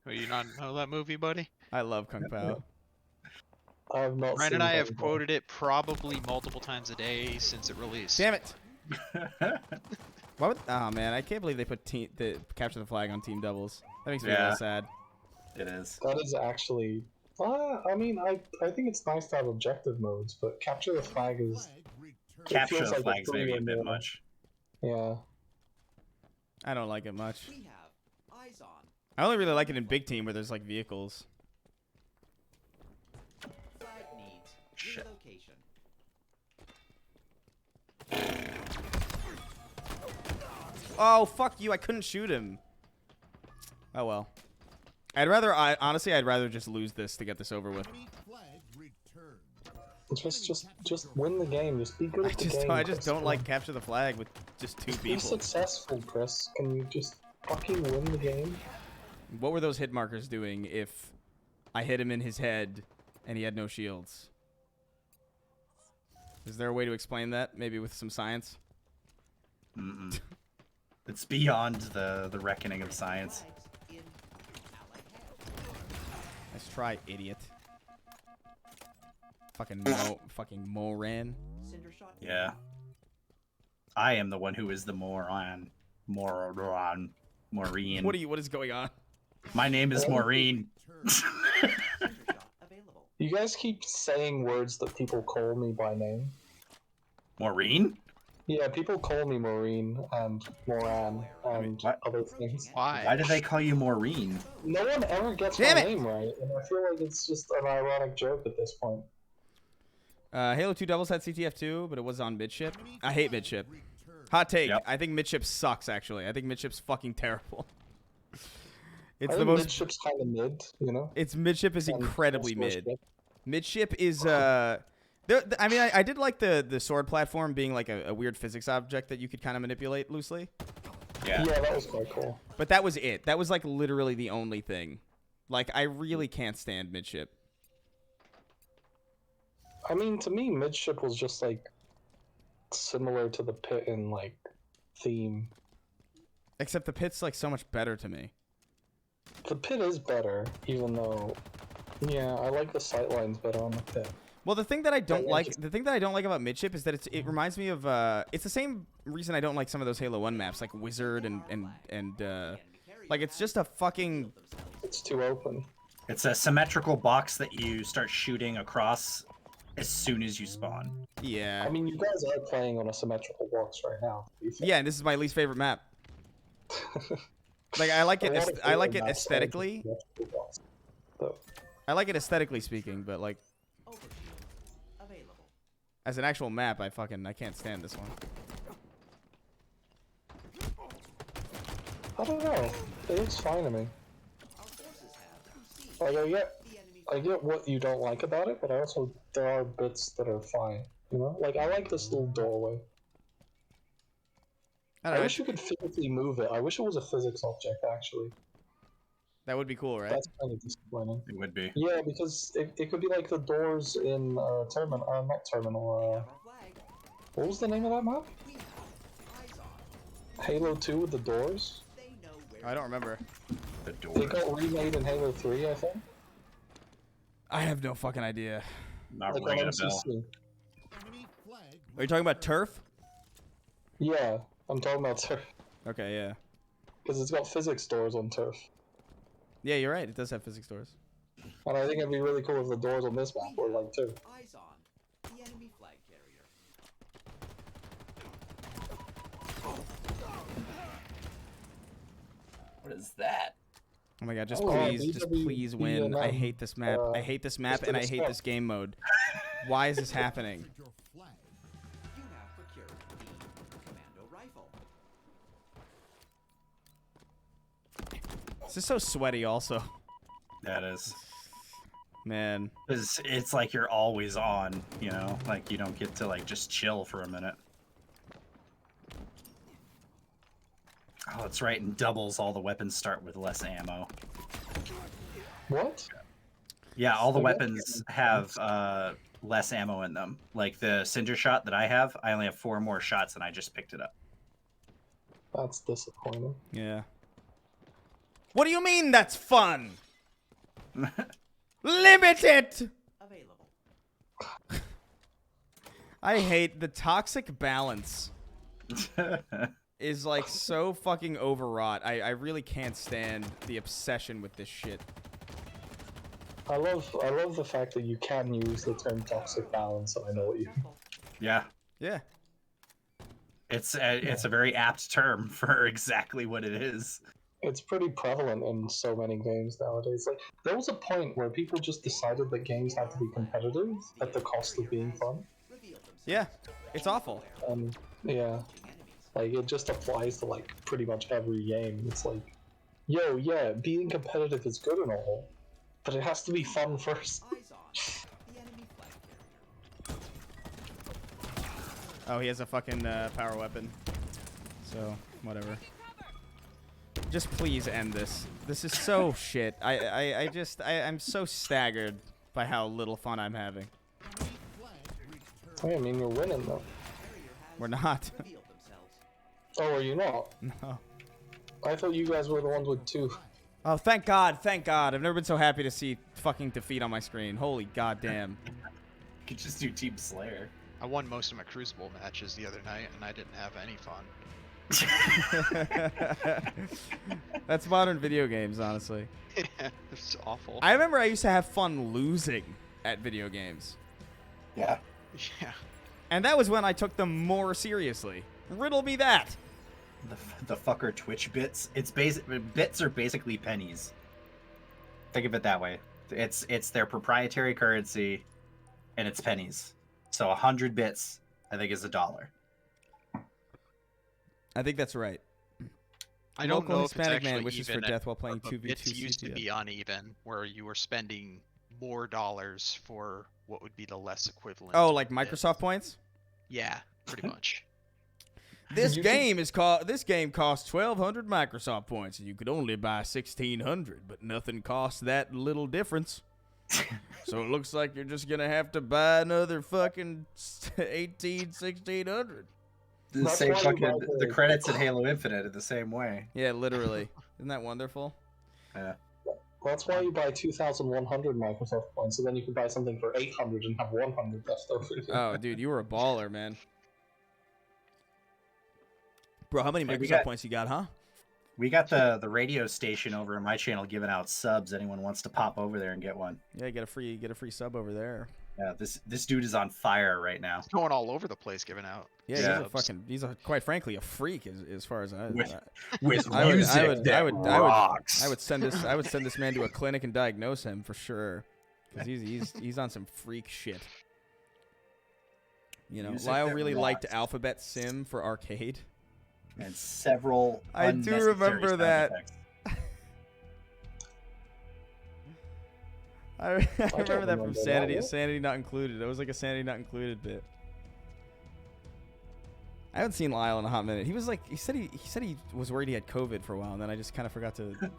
Oh, you not know that movie, buddy? I love Kung Pao. I have not Ryan seen and I that have one. quoted it probably multiple times a day since it released. Damn it! Why would? Oh man, I can't believe they put the capture the flag on team doubles. That makes me a Yeah. little sad. It is. That is actually. I mean, I think it's nice to have objective modes, but capture the flag is. Capture feels the like a flags maybe a three bit or more. much. Yeah. I don't like it much. We have eyes on. I only really like it in big team where there's like vehicles. Flag needs Shit. relocation. Oh fuck you! I couldn't shoot him. Oh well. Honestly, I'd rather just lose this to get this over with. Just win the game. Just be good at the game. I just Chris. don't Come like on. capture the flag with just two Be people. successful, Chris. Can you just fucking win the game? What were those hit markers doing if I hit him in his head and he had no shields? Is there a way to explain that? Maybe with some science? Mm-mm. It's beyond the reckoning of science. Flags in allied hands. Let's try, idiot. Fucking Moran. Cinder shot. Yeah. I am the one who is the moron. Moron. Maureen. What is going on? My name is Maureen. Cinder shot available. You guys keep saying words that people call me by name. Maureen? Yeah, people call me Maureen and Moran and what? other things. Why Why? did they call you Maureen? No one ever gets Damn my it! name right, and I feel like it's just an ironic joke at this point. Halo 2 doubles had CTF2, but it was on midship. I hate midship. Hot take. Yep. I think midship sucks, actually. I think midship's fucking terrible. It's I the think most... midship's kind of mid, you know? Its midship is And incredibly that's mid. most Midship is I mean, I did like the sword platform being like a weird physics object that you could kind of manipulate loosely. Yeah. Yeah, that was quite cool. But that was it. That was like literally the only thing. Like I really can't stand midship. I mean, to me, midship was just like similar to the pit in like theme. Except the pit's like so much better to me. The pit is better, even though, yeah, I like the sightlines better on the pit. Well, the thing that I don't yeah, like, just- the thing that I don't like about midship is that it reminds me of it's the same reason I don't like some of those Halo 1 maps like Wizard and like it's just a fucking It's too open. It's a symmetrical box that you start shooting across as soon as you spawn. yeah. I mean, you guys are playing on a symmetrical box right now. to be fair. Yeah, and this is my least favorite map. Like I like it A lot of I like Halo it maps are aesthetically. symmetrical boxes, though. I like it aesthetically speaking, but like Overshield available. as an actual map, I can't stand this one. I don't know. It looks fine to me. Our forces have seized Like, the enemy. I get what you don't like about it, but also there are bits that are fine. You know, like I like this little doorway. I I don't know. wish you could physically move it. I wish it was a physics object, actually. That would be cool, right? That's kind of disappointing. It would be. Yeah, because it could be like the doors in not Terminal. We have a flag. What was the name of that map? We have eyes on. Halo 2 with the doors. They know where. I don't remember. The It door. got remade in Halo 3, I think. I have no fucking idea. Not Like on ringing a bell. MCC. Are you talking about turf? Yeah, I'm talking about Turf. Okay, yeah. Because it's got physics doors on Turf. Yeah, you're right. It does have physics doors. And I think it'd be really cool if the doors on this map were like too. Eyes on. The enemy flag carrier. What is that? Oh my god, just Oh, please, just BW please win. I hate this map. I hate this map, just and I did a hate this game mode. Why is this happening? You have procured the commando rifle. This is so sweaty also. That is. Man. It's like you're always on, you know? Like, you don't get to, like, just chill for a minute. Oh, that's right. In doubles, all the weapons start with less ammo. What? Yeah, all the So what- weapons have less ammo in them. Like the Cinder Shot that I have, I only have 4 more shots and I just picked it up. That's disappointing. Yeah. What do you mean that's fun? Limit it! Available. I hate the toxic balance. Is like so fucking overwrought. I really can't stand the obsession with this shit. I love the fact that you can use the term toxic balance, and I know what you mean. Yeah, Yeah. it's a very apt term for exactly what it is. It's pretty prevalent in so many games nowadays. Like, there was a point where people just decided that games had to be competitive at the cost of being fun. Yeah. It's awful. Yeah. Like, it just applies to, like, pretty much every game. It's like, yo, yeah, being competitive is good and all, but it has to be fun first. Eyes on the enemy flag carrier. Oh, he has a fucking power weapon. So, whatever. Just please end this. This is so shit. I'm so staggered by how little fun I'm having. I mean, you're winning, though. We're not. Revealed themselves. Oh, are you not? No. I thought you guys were the ones with 2. Oh, thank God, thank God. I've never been so happy to see fucking defeat on my screen. Holy goddamn. You could just do Team Slayer. I won most of my Crucible matches the other night, and I didn't have any fun. That's modern video games, honestly. It's awful. I remember I used to have fun losing at video games. Yeah. Yeah. And that was when I took them more seriously. Riddle me that. The fucker Twitch bits. Bits are basically pennies. Think of it that way. It's their proprietary currency, and it's pennies. So 100 bits, I think, is $1. I think that's right. I don't Local know if it's Hispanic man actually wishes for even death while playing but 2v2 bits used to CPM. be uneven, where you were spending more dollars for what would be the less equivalent. Oh, of like bits. Microsoft points? Yeah, pretty much. This You game costs 1,200 Microsoft points, and you could only buy 1,600, but nothing costs that little difference. So it looks like you're just gonna have to buy another fucking 1,600. The That's same why you fucking buy the the- credits in Halo Infinite are the same way. Yeah, literally. Isn't that wonderful? Yeah. That's why you buy 2,100 Microsoft points, so then you can buy something for 800 and have 100 left over. Oh, dude, you were a baller, man. Bro, how many Hey, we Microsoft got- points you got, huh? We got the radio station over in my channel giving out subs. Anyone wants to pop over there and get one? Yeah, get a free sub over there. Yeah, this dude is on fire right now. It's going all over the place giving out. Yeah, Yeah. he's quite frankly a freak as far as I. With I would- music I would- that I would- rocks. I would send this man to a clinic and diagnose him for sure, because he's on some freak shit. You know, Music Lyle that really liked rocks. Alphabet Sim for arcade. And several. I do unnecessary remember sound that. effects. I remember that from remember that, Sanity. yeah. Sanity Not Included. It was like a Sanity Not Included bit. I haven't seen Lyle in a hot minute. He was like, he said he was worried he had COVID for a while, and then I just kind of forgot to. Oh,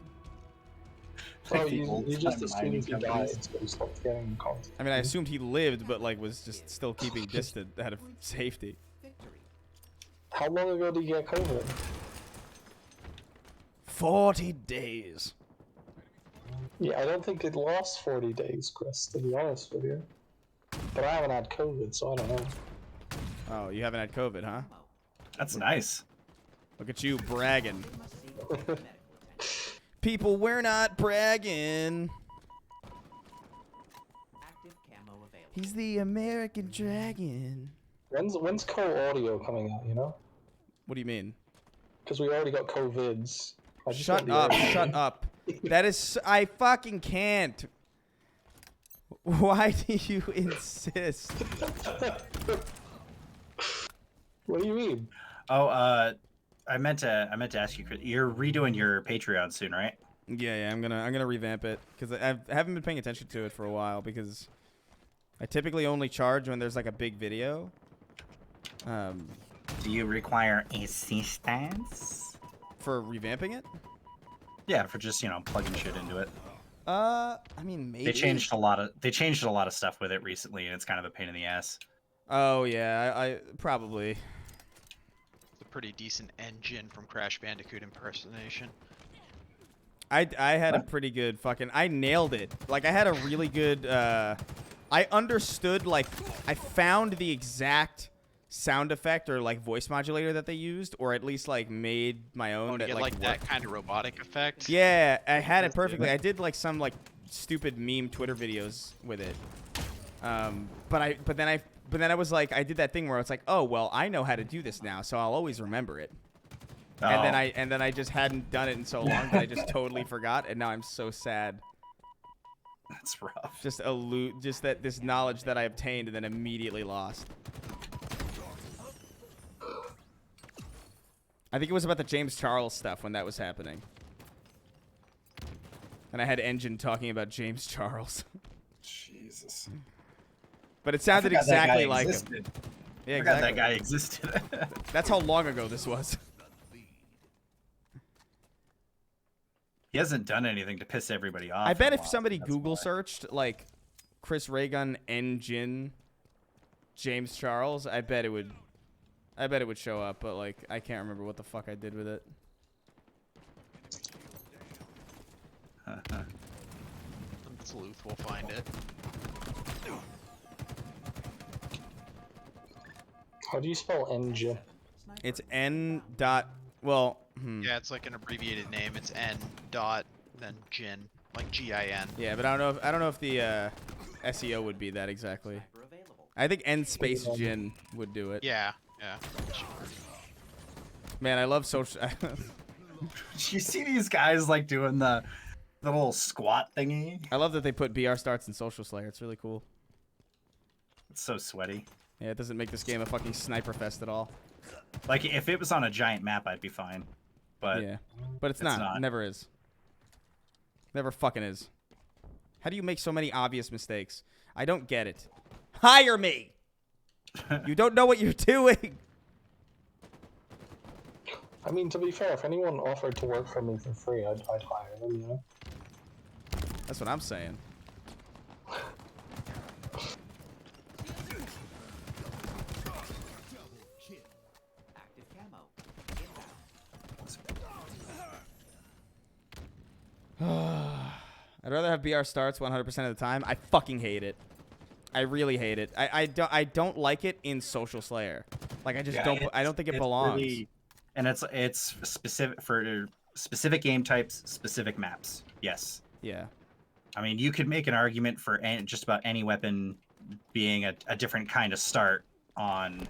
Like the you old-time just assumed mining he died, companies. so you stopped getting content. I mean, I assumed he lived, but like was just still keeping distant out of safety. Victory. How long ago did you get COVID? 40 days. Yeah, I don't think it lasts 40 days, Chris, to be honest with you. But I haven't had COVID, so I don't know. Oh, you haven't had COVID, huh? That's nice. Look at you bragging. You must seek medical attention. People, we're not bragging. Active camo available. He's the American Dragon. When's co-audio coming out, you know? What do you mean? Because we already got COVIDs. I just want Shut the up, audio. shut up. That is, I fucking can't. Why do you insist? What do you mean? Oh, I meant to ask you. You're redoing your Patreon soon, right? Yeah, I'm gonna revamp it because I haven't been paying attention to it for a while because I typically only charge when there's like a big video. Do you require assistance? For revamping it? Yeah, for just plugging shit into it. I mean maybe They changed a lot of stuff with it recently, and it's kind of a pain in the ass. Oh yeah, I probably. It's a pretty decent engine from Crash Bandicoot impersonation. I had a pretty good fucking. I nailed it. Like I had a really good. I understood like I found the exact sound effect or like voice modulator that they used, or at least like made my own. Oh, to that, get like like that kind of robotic effect. Yeah, I had it perfectly. I did like some like stupid meme Twitter videos with it. But then I was like, I did that thing where it's like, oh well, I know how to do this now, so I'll always remember it. Oh. And then I just hadn't done it in so long that I just totally forgot, and now I'm so sad. That's rough. Just that this knowledge that I obtained and then immediately lost. I think it was about the James Charles stuff when that was happening. And I had Engine talking about James Charles. Jesus. But it sounded exactly like him. Yeah, I forgot exactly. that guy existed. That's how long ago this was. He hasn't done anything to piss everybody off. I bet in a if while, somebody that's Google why. searched like Chris Raygun Engine James Charles, I bet it would show up, but like I can't remember what the fuck I did with it. Sleuth will find it. How do you spell engine? It's N dot. Well, Yeah, it's like an abbreviated name. It's N dot then Gin, like Gin. yeah, but I don't know if the SEO would be that exactly. Sniper available. I think N space Gin would do it. Yeah, yeah. Man, I love social. You see these guys like doing the little squat thingy? I love that they put BR starts in Social Slayer. It's really cool. It's so sweaty. Yeah, it doesn't make this game a fucking sniper fest at all. Like if it was on a giant map, I'd be fine. But Yeah, but it's not. Never is. Never fucking is. How do you make so many obvious mistakes? I don't get it. Hire me. You don't know what you're doing. I mean, to be fair, if anyone offered to work for me for free, I'd hire them, you know? That's what I'm saying. Active camo. Inbound. I'd rather have BR starts 100% of the time. I fucking hate it. I really hate it. I don't like it in Social Slayer. Like I just I don't think it belongs. Really, and it's specific for specific game types, specific maps. Yes. Yeah. I mean, you could make an argument for just about any weapon being a different kind of start on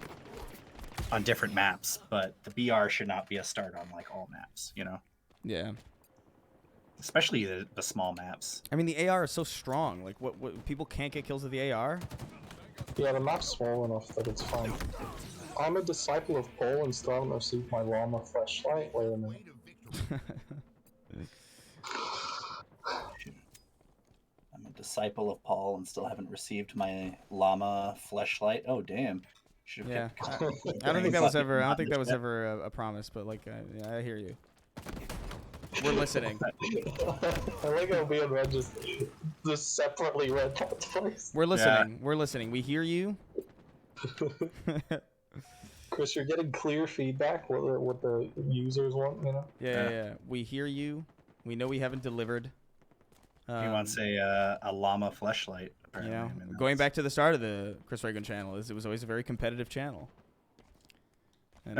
different maps, but the BR should not be a start on like all maps, you know? Yeah. Especially the small maps. I mean, the AR is so strong. Like, what people can't get kills with the AR? Yeah, the map's small enough that it's fine. I'm a disciple of Paul and still haven't received my llama flashlight. Wait a minute. I'm a disciple of Paul and still haven't received my llama fleshlight. Oh damn! Should've Yeah. kept- I don't think that was ever. I don't think that was ever a promise. But like, yeah, I hear you. We're listening. I like how being read just separately read that twice. We're listening. We're listening. We hear you. Chris, you're getting clear feedback what the users want, you know? Yeah. We hear you. We know we haven't delivered. He wants a llama fleshlight. You Apparently. know, I mean, going that's- back to the start of the Chris Reagan channel, it was always a very competitive channel. And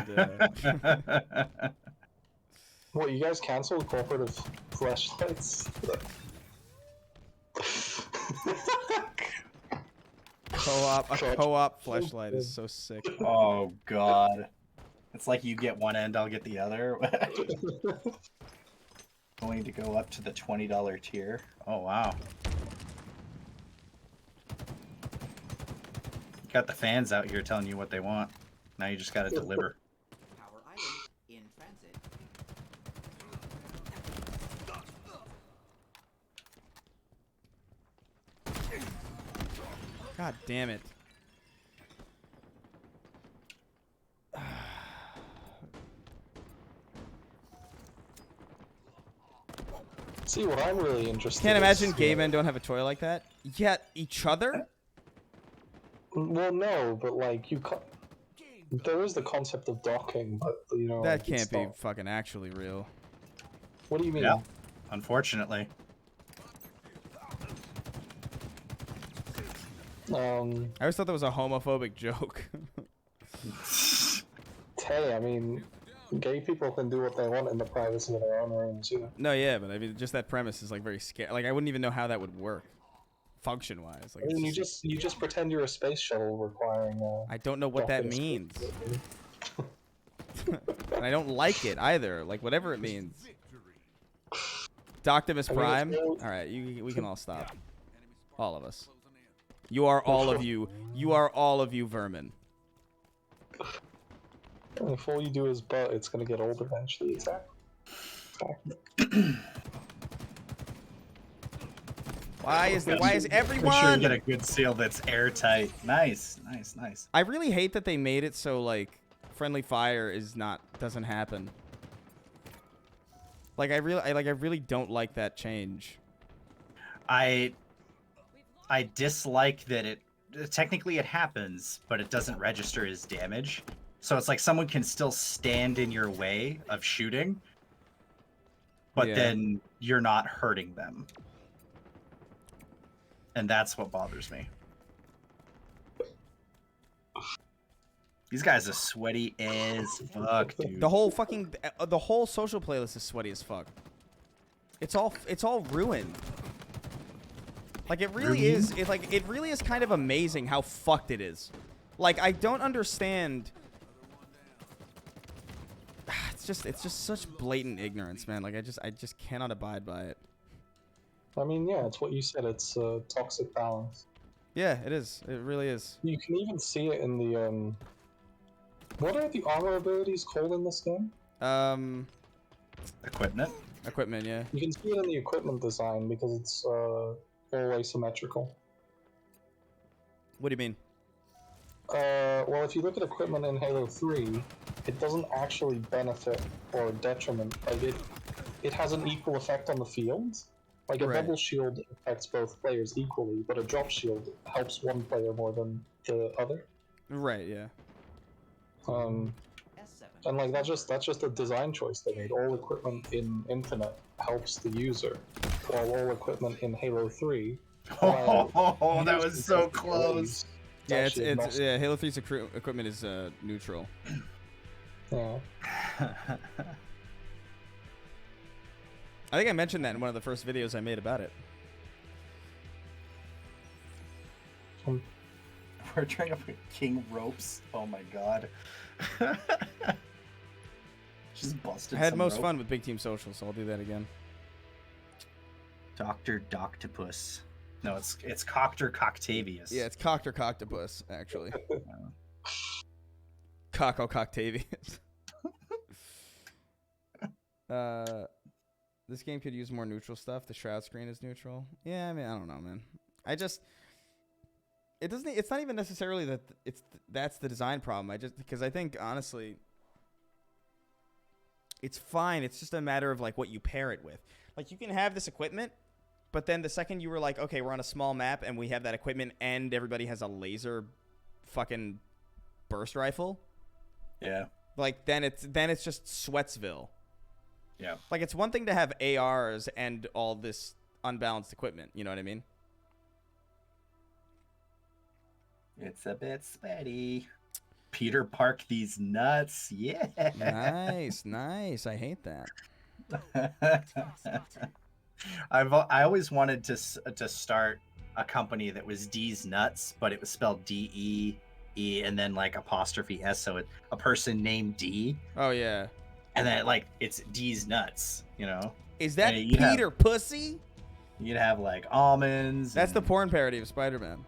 What, you guys canceled cooperative flashlights? co-op fleshlight is so sick. Oh god! It's like you get one end, I'll get the other. Going to go up to the $20 tier. Oh wow. Got the fans out here telling you what they want. Now you just got to deliver. Power island in transit. God damn it. See, what I'm really interested Can't imagine is, gay men don't have a toy like that. Yet each other? Well, no, but like there is the concept of docking, but you know That like, it's can't be not- fucking actually real. What do you mean? Yeah. Unfortunately. I always thought that was a homophobic joke. Hey, I mean, gay people can do what they want in the privacy of their own rooms, you know. No, yeah, but I mean, just that premise is like very scary. Like, I wouldn't even know how that would work, function-wise. Like, I mean, it's you just pretend you're a space shuttle requiring. I don't know what that docking means, screens. and I don't like it either. Like, whatever it means. Doctimus I mean, it's Prime. really- All right, we can all stop. All of us. You are all of you. You are all of you vermin. If all you do is butt, it's gonna get old eventually. Exactly. Why is Make sure you everyone? get a good seal that's airtight. Nice. I really hate that they made it so like friendly fire doesn't happen. Like I really don't like that change. I dislike that it technically it happens, but it doesn't register as damage. So it's like someone can still stand in your way of shooting, but Yeah. then you're not hurting them. And that's what bothers me. These guys are sweaty as fuck, dude. The whole social playlist is sweaty as fuck. It's all ruined. Like it really is. It really is kind of amazing how fucked it is. Like I don't understand. It's just such blatant ignorance, man. Like I just cannot abide by it. I mean, yeah, it's what you said. It's a toxic balance. Yeah, it is. It really is. You can even see it in the What are the armor abilities called in this game? Equipment. Equipment, yeah. You can see it in the equipment design because it's all asymmetrical. What do you mean? Well, if you look at equipment in Halo 3, it doesn't actually benefit or detriment. Like it has an equal effect on the field. Like a Right. bubble shield affects both players equally, but a drop shield helps one player more than the other. Right, yeah. And like that's just a design choice they made. All equipment in Infinite helps the user, while all equipment in Halo 3. Oh, that was so close. Yeah, actually it's agnostic. yeah. Halo 3's equipment is neutral. Yeah. I think I mentioned that in one of the first videos I made about it. We're trying to put king ropes. Oh my god. Just busted. I had some most rope. fun with Big Team Social, so I'll do that again. Dr. Doctopus. No, it's Coctor Coctavius. Yeah, it's Coctor Coctopus, actually. Cocko Coctavius. This game could use more neutral stuff. The shroud screen is neutral. Yeah, I mean, I don't know, man. It's not even necessarily that that's the design problem. Because I think honestly, it's fine. It's just a matter of like what you pair it with. Like you can have this equipment, but then the second you were like, okay, we're on a small map and we have that equipment and everybody has a laser fucking burst rifle. Yeah. Like then it's just Sweatsville. Yeah. Like it's one thing to have ARs and all this unbalanced equipment. You know what I mean? It's a bit sweaty. Peter Park these nuts. Yeah. Nice. I hate that. I always wanted to start a company that was D's nuts, but it was spelled D-E-E and then like apostrophe S, so a person named D. Oh yeah. And then like it's D's nuts, you know. Is that Hey, you have- Peter Pussy? You'd have like almonds. That's the and- porn parody of Spider-Man.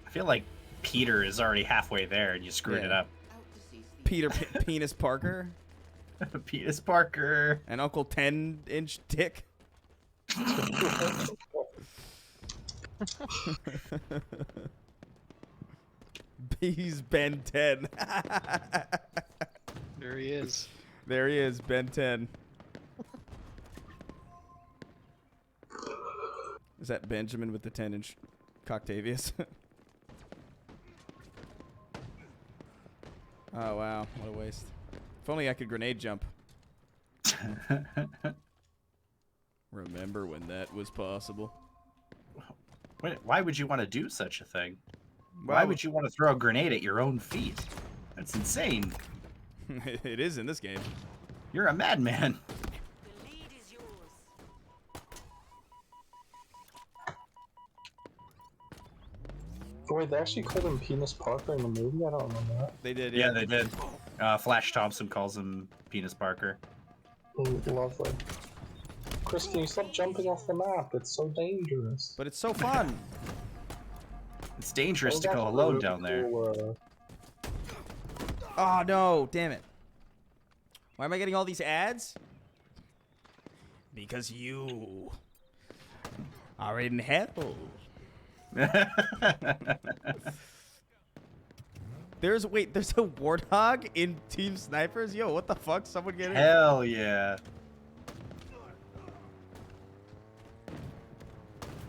I feel like Peter is already halfway there, and you screwed it Yeah. up. Out to seize the Peter Penis Parker Penis Parker. and Uncle 10-inch Dick. He's Ben 10. There he is. There he is, Ben 10. Is that Benjamin with the 10-inch Coctavius? Oh, wow. What a waste. If only I could grenade jump. Remember when that was possible? Why would you want to do such a thing? Why Well, would you want to throw a grenade at your own feet? That's insane. It is in this game. You're a madman. The lead is yours. Oh, wait, they actually called him Penis Parker in the movie? I don't remember that. They did, Yeah, they did. Flash Thompson calls him Penis Parker. Lovely. Chris, can you stop jumping off the map? It's so dangerous. But it's so fun. It's dangerous Oh, to go that's alone really down there. cool, Oh, no. Damn it. Why am I getting all these ads? Because you are in hell. There's a warthog in Team Snipers? Yo, what the fuck? Someone get in. Hell yeah.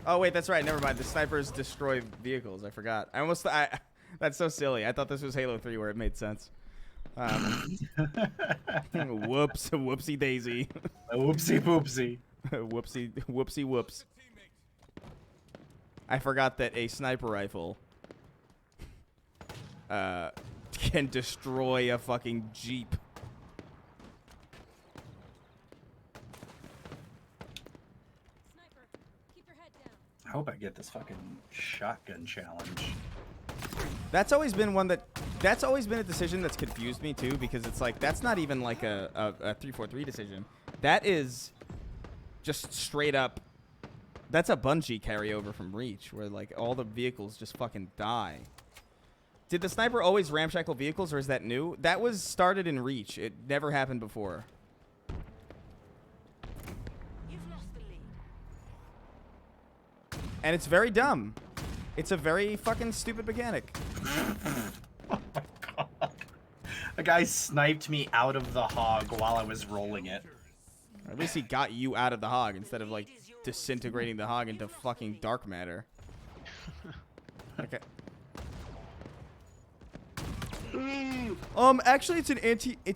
Oh, wait, that's right. Never mind. The snipers destroy vehicles. I forgot. That's so silly. I thought this was Halo 3 where it made sense. Whoops. Whoopsie daisy. Whoopsie poopsie. Whoopsie whoops. I forgot that a sniper rifle can destroy a fucking Jeep. Sniper, keep your head down. I hope I get this fucking shotgun challenge. That's always been a decision that's confused me too, because it's like that's not even like a 343 decision. That is just straight up. That's a Bungie carryover from Reach, where like all the vehicles just fucking die. Did the sniper always ramshackle vehicles, or is that new? That was started in Reach. It never happened before. You've lost the lead. And it's very dumb. It's a very fucking stupid mechanic. Oh my god. A guy sniped me out of the hog while I was rolling it. At least he got you out of the hog instead of like disintegrating the hog into fucking dark matter. Okay. Actually, it's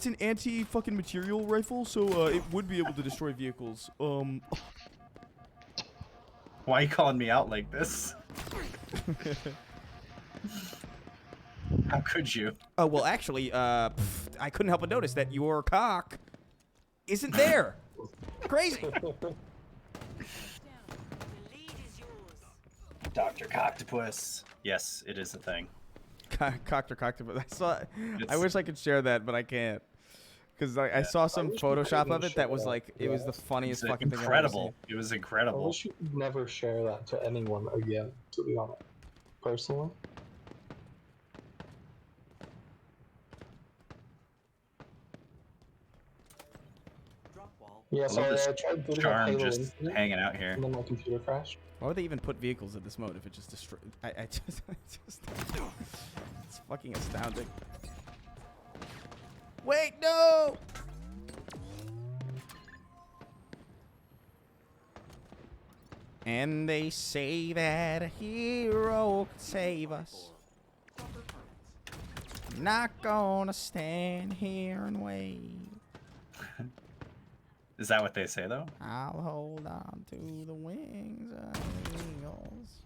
an anti fucking material rifle, so it would be able to destroy vehicles. Why are you calling me out like this? How could you? Oh well, actually, I couldn't help but notice that your cock isn't there. Crazy. Down. The lead is yours. Dr. Coctopus. Yes, it is a thing. Cocked or cocked. I saw. I It's- wish I could share that, but I can't. Because I saw some wish you Photoshop couldn't of it share that was that. like, it was the It's funniest fucking thing I've ever incredible. It was I incredible. wish you could never share that to anyone again, to be honest. Personally. Drop wall. Yeah, I so love I this tried booting up Charm Halo just Infinite, hanging out here. and then my computer crashed. Why would they even put vehicles in this mode if it just destroy? I just, it's fucking astounding. Wait, no! And they say that a hero could save us. Proper permits. Not gonna stand here and wait. Is that what they say though? I'll hold on to the wings of the eagles.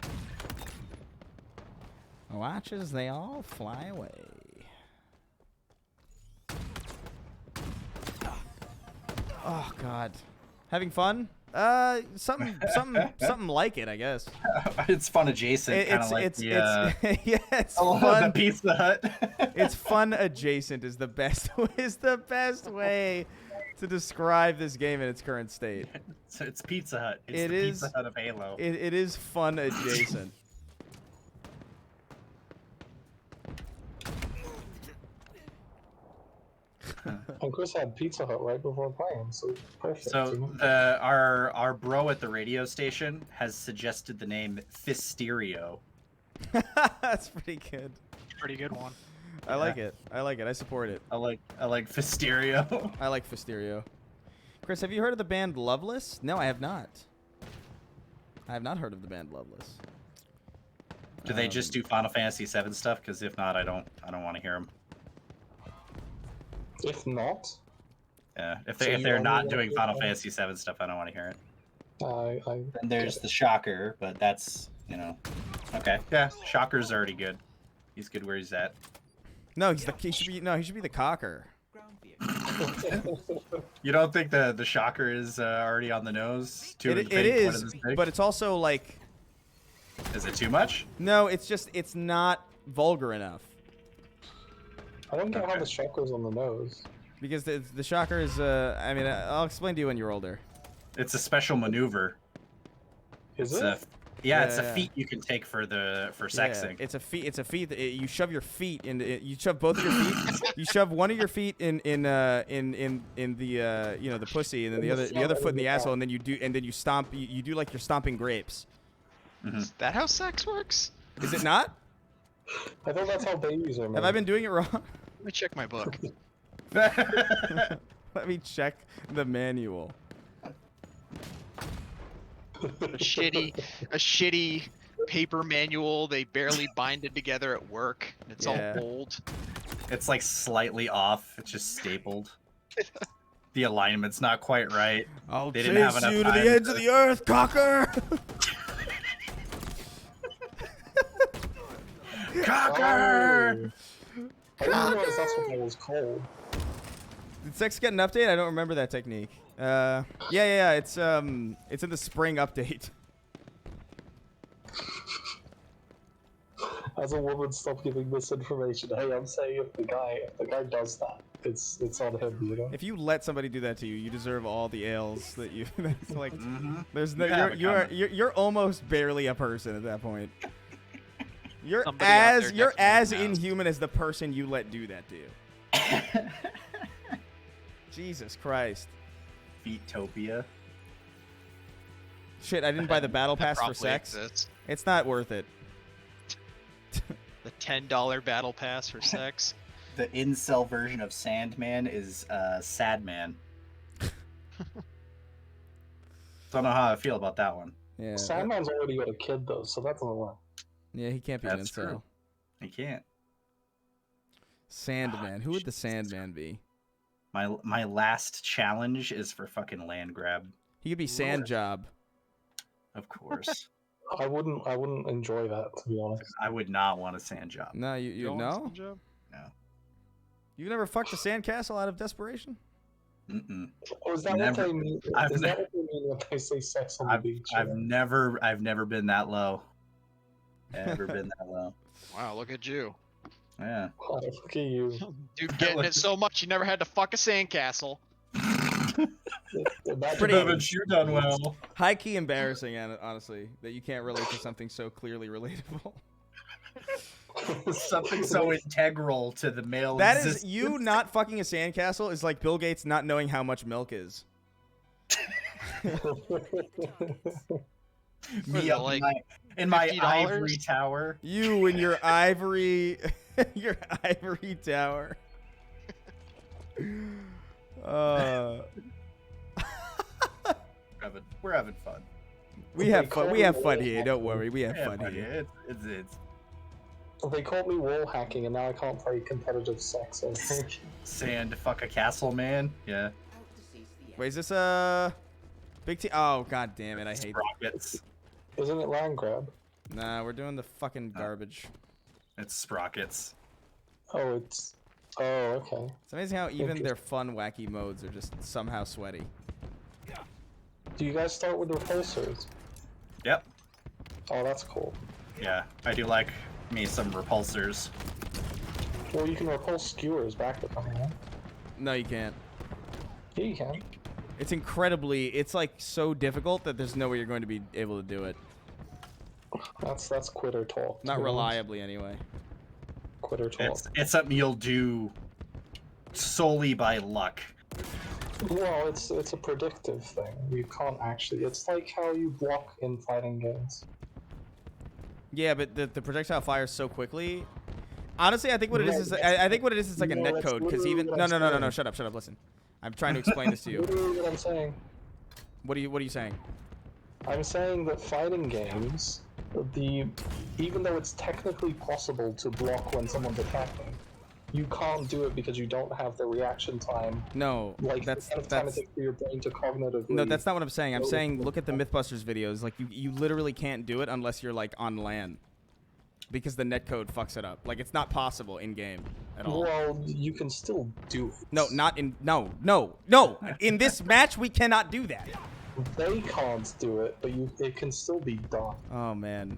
Watch as they all fly away. Oh, God. Having fun? Something like it, I guess. It's fun adjacent, kind of like it's the, yeah, it's the fun. Pizza Hut. It's fun adjacent is the best way to describe this game in its current state. So it's Pizza Hut. It's It the is- Pizza Hut of Halo. It is fun adjacent. And Chris had Pizza Hut right before playing, so perfect. So our bro at the radio station has suggested the name Fisterio. That's pretty good. Pretty good one. I like it. I support it. I like Fisterio. I like Fisterio. Chris, have you heard of the band Loveless? No, I have not. I have not heard of the band Loveless. Do they just do Final Fantasy VII stuff? Because if not, I don't want to hear them. If not, Yeah, if So they're you only not want doing to- Final Fantasy VII stuff, I don't want to hear it. I And there's the Shocker, but that's okay. Yeah, Shocker's already good. He's good where he's at. No, he should be the cocker. Ground vehicle. You don't think the Shocker is already on the nose? Too It big, one is, of this big? but it's also like Is it too much? no, it's not vulgar enough I don't get how Okay. the shocker's on the nose. because the shocker is. I mean, I'll explain to you when you're older. It's a special maneuver. Is It's it? it's Yeah. a feat you can take for sexing. Yeah, it's a feat. It's a feat. You shove your feet in. You shove both of your feet. You shove one of your feet in the the pussy, and then the other foot in the asshole, and then you stomp. You do like you're stomping grapes. Is that how sex works? Is it not? I thought that's how babies are made. Have I been doing it wrong? Let me check my book. Let me check the manual. A shitty paper manual. They barely bind it together at work. It's Yeah. all old. It's like slightly off. It's just stapled. The alignment's not quite right. I'll They didn't have chase enough you to time the ends to- of the earth, cocker. Cocker! I didn't realize that's what that was called. Did sex get an update? I don't remember that technique. Yeah. It's in the spring update. As a woman, stop giving misinformation. Hey, I'm saying if the guy does that, it's on him, you know. If you let somebody do that to you, you deserve all the ails that you. That's like, there's no. You have You're almost barely a person at that point. You're Somebody out there you're as definitely knows. inhuman as the person you let do that to you. Jesus Christ. Feetopia. Shit, I didn't buy the battle That pass for probably sex. exists. It's not worth it. The $10 battle pass for sex. The incel version of Sandman is Sad Man. Don't know how I feel about that one. Yeah. Sandman's already got a kid though, so that doesn't work. Yeah, he can't be an That's incel. true. I can't. Sandman. Who would the Sandman be? My last challenge is for fucking land grab. He could be Sand Job. Of course. I wouldn't enjoy that, to be honest. I would not want a sand job. No, you Don't want no? some job? No. You've never fucked a sandcastle out of desperation? Mm-mm. Or is that Never. what they mean? I've Is ne- that what they mean when they say sex on the I've, beach? I've never been that low. Ever been that low. Wow, look at you. Yeah. Oh, look at you. Dude, getting it so much you never had to fuck a sandcastle. Imagine Pretty- that- Haven't you done well? High key embarrassing, honestly, that you can't relate to something so clearly relatable. Something so integral to the male That is existence. you not fucking a sandcastle is like Bill Gates not knowing how much milk is. Me it, up like, in my $50? ivory tower. You and your ivory, your ivory tower. We're having fun. We have fun. We have fun here. Don't worry. We have Yeah, fun buddy, here. It's They caught me wall hacking, and now I can't play competitive sex. I think. sand fuck a castle, man. Yeah. Out to seize the Wait, is this big T? Oh god damn it! I hate. Sprockets. Isn't it land grab? Nah, we're doing the fucking garbage. It's sprockets. Oh, it's. Oh, okay. It's amazing how even their fun, wacky modes are just somehow sweaty. Do you guys start with repulsors? Yep. Oh, that's cool. Yeah, I do like me some repulsors. Well, you can repulse skewers back to coming in. No, you can't. Yeah, you can. It's incredibly. It's like so difficult that there's no way you're going to be able to do it. That's quitter talk. to Not be honest. reliably, anyway. Quitter talk. It's something you'll do solely by luck. Well, it's a predictive thing. You can't actually. It's like how you block in fighting games. Yeah, but the projectile fires so quickly. Honestly, I think what it No, is that's- I think what it is like a no, net that's code because literally even what no I'm no no no no saying. shut up listen. I'm trying to explain this to you. Literally what I'm saying. What are you saying? I'm saying that fighting games, even though it's technically possible to block when someone's attacking, you can't do it because you don't have the reaction time. No, Like that's the kind of time it takes for your brain to cognitively. no, that's not what I'm saying. I'm No, saying it's- look at the MythBusters videos. Like you literally can't do it unless you're like on LAN, because the netcode fucks it up. Like it's not possible in game at all. Well, you can still do it. No, not in no. In this match, we cannot do that. They can't do it, but it can still be done. Oh man.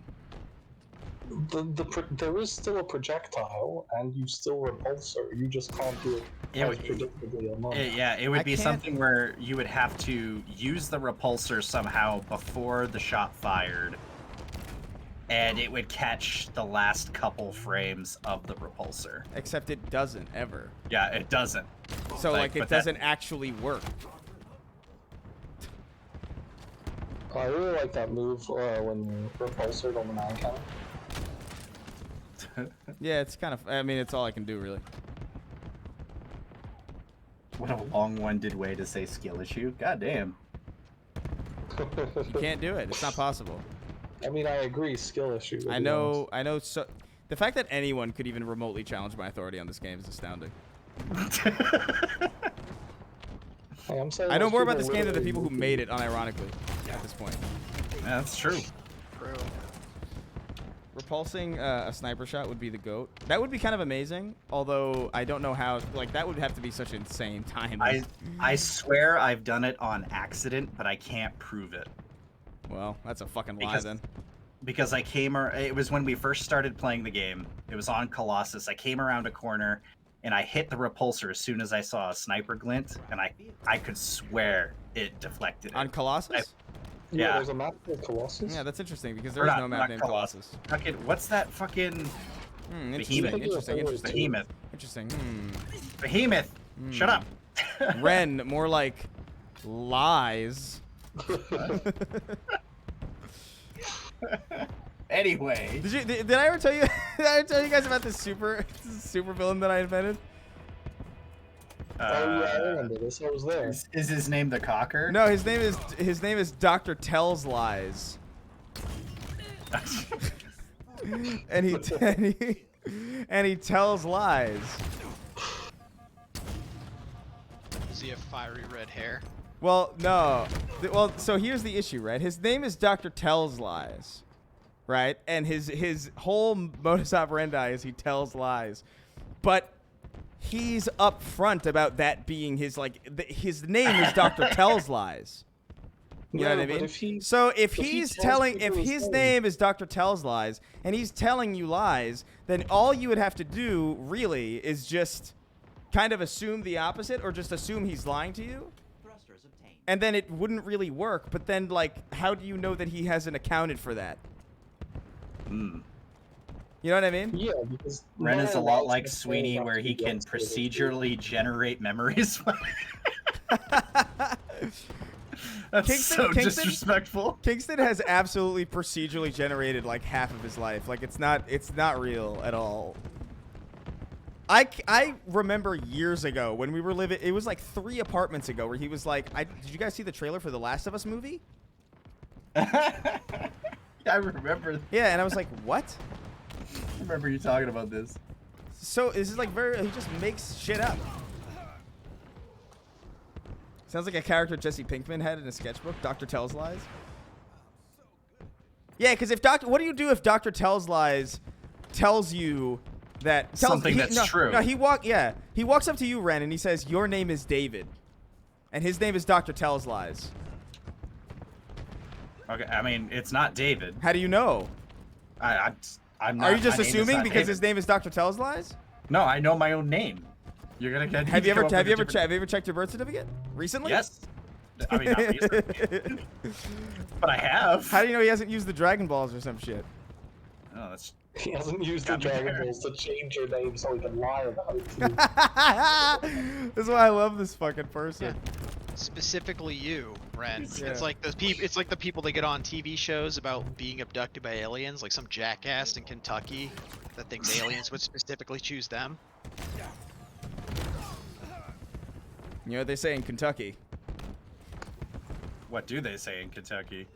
There is still a projectile, and you still repulsor. You just can't do it It as would- predictably alone. Yeah, it would I be can't- something where you would have to use the repulsor somehow before the shot fired, and it would catch the last couple frames of the repulsor. Except it doesn't ever. Yeah, it doesn't. So like it but that- doesn't actually work. I really like that move when you repulsored on the man cannon. Yeah, it's kind of. I mean, it's all I can do really. What a long-winded way to say skill issue. God damn. You can't do it. It's not possible. I mean, I agree, skill issue. to I be know. I know. So the fact that anyone could even remotely challenge my authority on this game is astounding. honest. Hey, I'm saying I know those more about people this game than the literally people who move made it, unironically, at this point. Yeah, that's true. Bro. Repulsing a sniper shot would be the GOAT. That would be kind of amazing, although I don't know how. Like, that would have to be such insane time. I swear I've done it on accident, but I can't prove it. Well, that's a fucking lie Because- then. Because it was when we first started playing the game. It was on Colossus. I came around a corner, and I hit the repulsor as soon as I saw a sniper glint, and I could swear it deflected it. On Colossus? Yeah. There's a map called Colossus. Yeah, that's interesting because Or there is not- no map not named Colossus. Colossus. Fucking, what's that fucking Interesting. Behemoth. Interesting. Behemoth? Interesting. Behemoth! Shut up! Ren, more like lies. Anyway. Did I ever tell you? Did I ever tell you guys about this super villain that I invented? Oh yeah, I remember this. I was there. Is his name the Cocker? No, his name is Dr. Tells Lies, and he tells lies. Does he have fiery red hair? Well, no. Well, so here's the issue, right? His name is Dr. Tells Lies, right? And his whole modus operandi is he tells lies, but he's upfront about that being his his name is Dr. Tells Lies. You know what I but mean? So if he he's tells telling, if people his his name- name is Dr. Tells Lies and he's telling you lies, then all you would have to do really is just kind of assume the opposite or just assume he's lying to you. Thrusters obtained. And then it wouldn't really work. But then, like, how do you know that he hasn't accounted for that? Hmm. You know what I mean? Yeah, because Ren is a no lot one like else Sweeney, knows where he after can gets to it. procedurally generate memories. That's so disrespectful. Kingston has absolutely procedurally generated like half of his life. Like it's not real at all. I remember years ago when we were living. It was like 3 apartments ago where he was like, "Did you guys see the trailer for the Last of Us movie?" I remember. Yeah, and I was like, "What?" I remember you talking about this. So this is like he just makes shit up. Sounds like a character Jesse Pinkman had in a sketchbook. Dr. Tells Lies. Yeah, because what do you do if Dr. Tells Lies tells you that Something that's true. No, he walks up to you, Ren, and he says your name is David, and his name is Dr. Tells Lies. Okay, I mean it's not David. How do you know? I'm not. Are you just my name is assuming not because David. his name is Dr. Tells Lies? No, I know my own name. You're gonna get. Have you ever checked your birth certificate recently? Yes. I mean, not recently, but I have. How do you know he hasn't used the Dragon Balls or some shit? Oh, that's. He hasn't used the Dragon Balls to change your name so he can lie about it too. That's why I love this fucking person. Specifically you, Ren. Yeah. It's like the people that get on TV shows about being abducted by aliens, like some jackass in Kentucky that thinks aliens would specifically choose them. You know what they say in Kentucky? What do they say in Kentucky?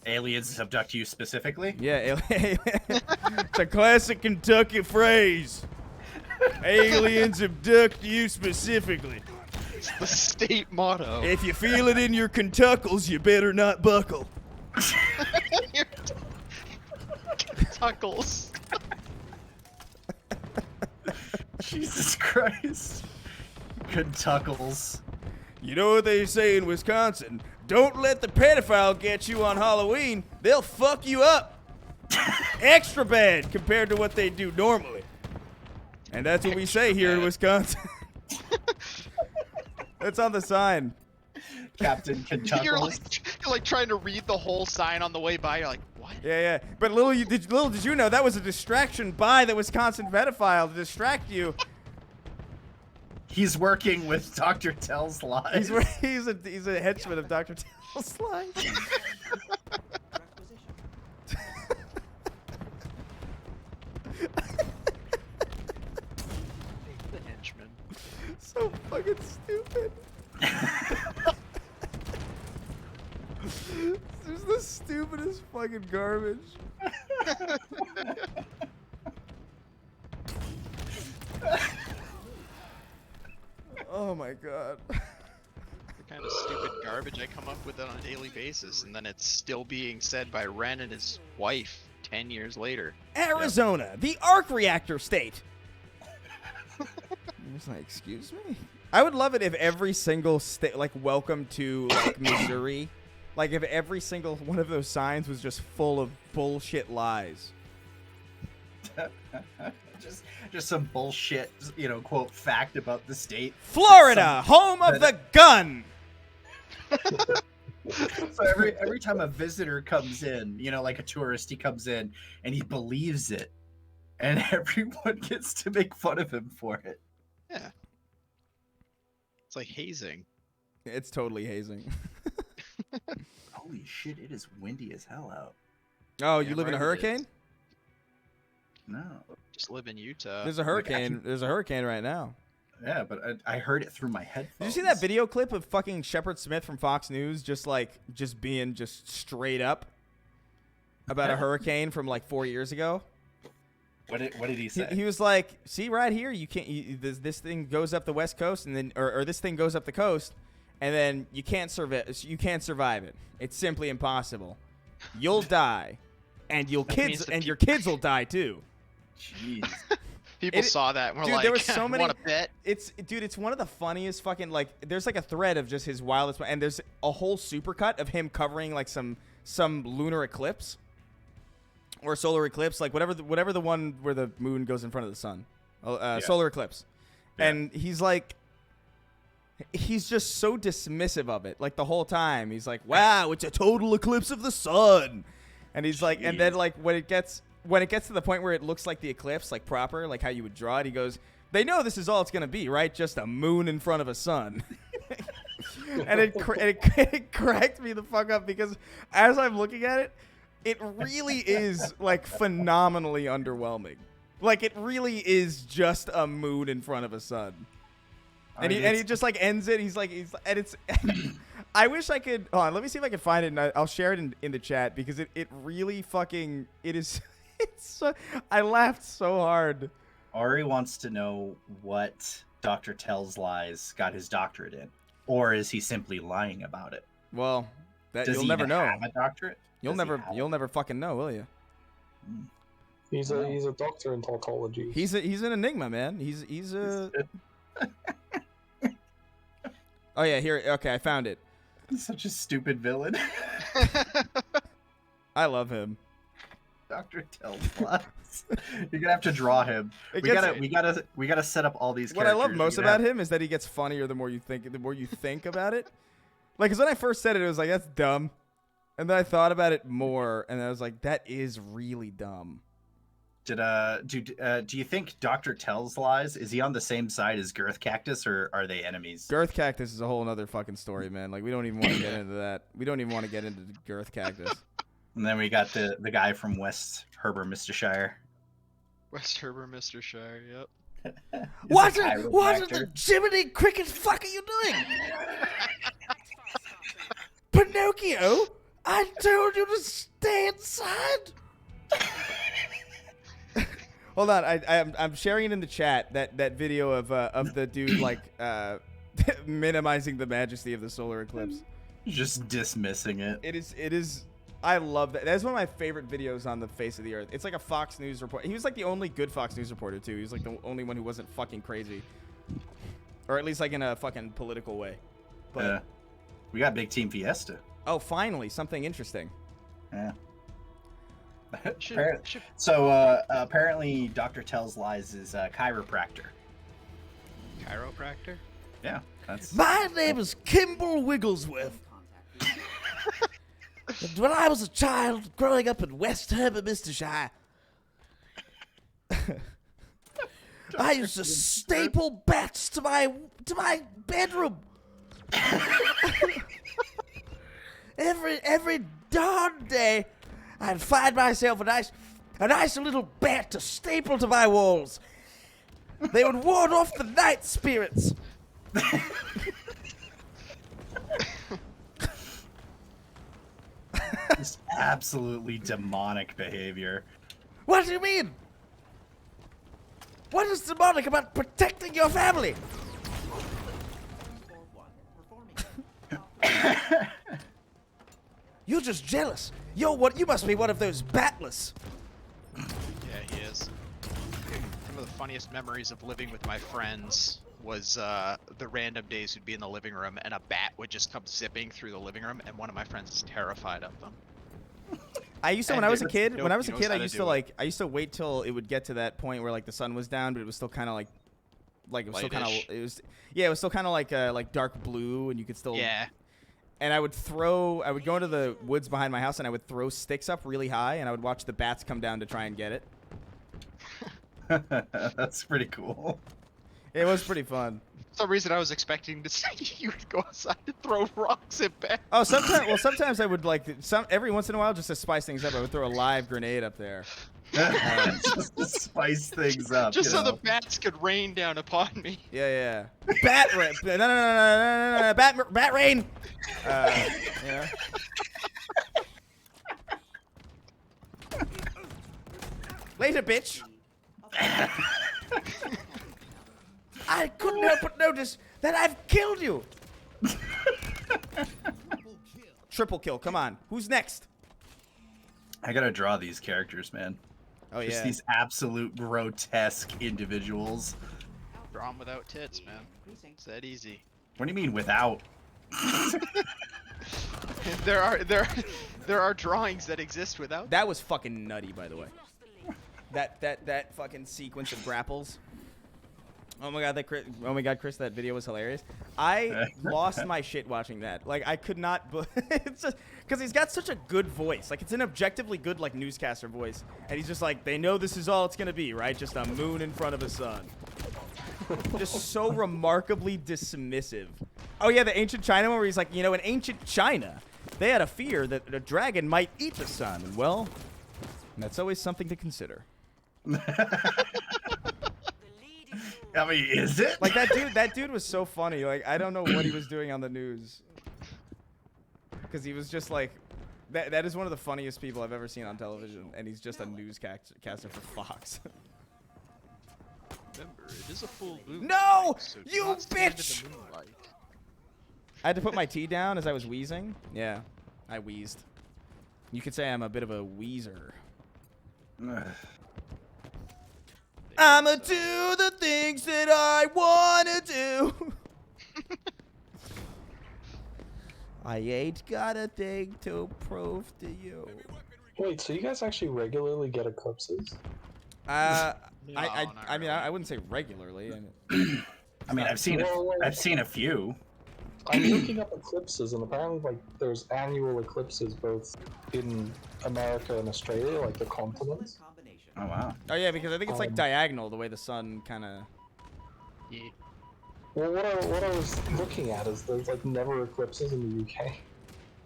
Aliens abduct you specifically? Yeah, it's a classic Kentucky phrase. Aliens abduct you specifically. It's the state motto. If you feel it in your Kentuckles, you better not buckle. Tuckles. Jesus Christ. Kentuckles. You know what they say in Wisconsin? Don't let the pedophile get you on Halloween. They'll fuck you up. Extra bad compared to what they do normally. And that's what we say here in Wisconsin. That's on the sign. Captain Kentuckles. You're like trying to read the whole sign on the way by. You're like, what? Yeah. But little did you know that was a distraction by the Wisconsin pedophile to distract you. He's working with Dr. Tells Lies. He's a henchman of Dr. Tells Lies. The henchman. So fucking stupid. This is the stupidest fucking garbage. Oh my god. The kind of stupid garbage I come up with on a daily basis, and then it's still being said by Ren and his wife 10 years later. Arizona, the arc reactor state. It's like, excuse me? I would love it if every single state, like, welcome to, like, Missouri, like, if every single one of those signs was just full of bullshit lies. just some bullshit, quote, fact about the state. Florida, home of the gun. So every time a visitor comes in, like a tourist, he comes in and he believes it, and everyone gets to make fun of him for it. Yeah. It's like hazing. It's totally hazing. Holy shit, it is windy as hell out. Oh, you Yeah, live in a right, it hurricane? is. No. Just live in Utah. There's a hurricane. There's a hurricane right now. Yeah, but I heard it through my headphones. Did you see that video clip of fucking Shepard Smith from Fox News just being straight up about a hurricane from like 4 years ago? What did he say? He was like, "See right here, you can't. This thing goes up the west coast, and then or this thing goes up the coast, and then you can't survive it. It's simply impossible. You'll die, and your kids will die too." Jeez. People saw that and were dude, like, there was so many. want to bet? It's one of the funniest fucking there's like a thread of just his wildest, and there's a whole supercut of him covering like some lunar eclipse or solar eclipse, like whatever the one where the moon goes in front of the sun, solar eclipse, and he's just so dismissive of it, like the whole time. He's like, "Wow, it's a total eclipse of the sun," and he's like, and then like when it gets to the point where it looks like the eclipse, like proper, like how you would draw it, he goes, "They know this is all it's gonna be, right? Just a moon in front of a sun." And it cracked me the fuck up because as I'm looking at it, it really is like phenomenally underwhelming. Like it really is just a moon in front of a sun. And he just like ends it. And it's. I wish I could. Hold on, let me see if I can find it, and I'll share it in the chat because it really fucking it is. I laughed so hard. Ari wants to know what Dr. Tells Lies got his doctorate in, or is he simply lying about it? Well, Does you'll he never even know. have a doctorate? You'll never fucking know, will you? He's a doctor in tautology. He's an enigma, man. He's a. Oh yeah, here. Okay, I found it. Such a stupid villain. I love him. Dr. Tells lies. You're gonna have to draw him. It We gets- gotta set up all these What I characters. love most about him is that he gets funnier the more you think about it. Like, 'cause when I first said it, it was like, that's dumb. And then I thought about it more, and I was like, that is really dumb. Do you think Dr. Tells lies? Is he on the same side as Girth Cactus, or are they enemies? Girth Cactus is a whole other fucking story, man. Like, we don't even want to get into that. We don't even want to get into the Girth Cactus. And then we got the guy from West Herbermistershire. West Herbert, Mr. Shire. Yep. What a the Jiminy Cricket fuck are you doing? Pinocchio, I told you to stay inside. Hold on, I'm sharing it in the chat, that video of the dude like minimizing the majesty of the solar eclipse. Just dismissing it. It is. I love that. That's one of my favorite videos on the face of the earth. It's like a Fox News report. He was like the only good Fox News reporter too. He was like the only one who wasn't fucking crazy, or at least like in a fucking political way. But we got Big Team Fiesta. oh, finally something interesting. Yeah. Should- So apparently, Dr. Tells lies is a chiropractor. Chiropractor? Yeah, that's. My name is Kimball Wigglesworth. And when I was a child growing up in West Herbermistershire, I used to staple bats to my bedroom. every darn day, I'd find myself a nice little bat to staple to my walls. They would ward off the night spirits. Just absolutely demonic behavior. What do you mean? What is demonic about protecting your family? You're just jealous. You must be one of those batless. Yeah, he is. Some of the funniest memories of living with my friends was the random days we'd be in the living room and a bat would just come zipping through the living room, and one of my friends is terrified of them. I used to, when And I was a there's kid, no- when I was he a knows kid, I how to used do to it. like, I used to wait till it would get to that point where like the sun was down, but it was still kind of like it was still kind of, Lightish. it was, yeah, it was still kind of like dark blue, and you could still, Yeah. And I would go into the woods behind my house, and I would throw sticks up really high, and I would watch the bats come down to try and get it. That's pretty cool. It was pretty fun. For some reason, I was expecting to see you would go outside and throw rocks at bats. Oh, sometimes I would like every once in a while, just to spice things up, I would throw a live grenade up there. Just to spice things up. Just you so know? the bats could rain down upon me. Yeah. Bat rain. No. Bat rain. Yeah. Later, bitch. I couldn't help but notice that I've killed you. Triple kill. Come on. Who's next? I gotta draw these characters, man. Oh Just yeah. these absolute grotesque individuals. Draw 'em without tits, man. It's that easy. What do you mean without? there are drawings that exist without. That was fucking nutty, by the way. That fucking sequence of grapples. Oh my god, Chris, that video was hilarious. I lost my shit watching that. Like, I could not. It's just because he's got such a good voice. Like, it's an objectively good like newscaster voice, and he's just like, they know this is all it's gonna be, right? Just a moon in front of a sun. Just so remarkably dismissive. Oh yeah, the ancient China one where he's like, you know, in ancient China, they had a fear that a dragon might eat the sun. And well, that's always something to consider. I mean, is it? Like that dude was so funny. Like, I don't know what he was doing on the news. Because he was just like, that is one of the funniest people I've ever seen on television. And he's just a newscaster for Fox. Remember, it is a full moon. No! So do You not stand in the bitch! moonlight. I had to put my tea down as I was wheezing. Yeah, I wheezed. You could say I'm a bit of a wheezer. I'ma do the things that I wanna do. I ain't got a thing to prove to you. Wait, so you guys actually regularly get eclipses? I not mean, really. I wouldn't say regularly. I mean, I mean, I've seen a few. I'm looking up eclipses, and apparently, like, there's annual eclipses both in America and Australia, like the continents. Combination. Oh wow. oh yeah, because I think it's like diagonal the way the sun kind of. Yeah. Well, what I was looking at is there's like never eclipses in the UK.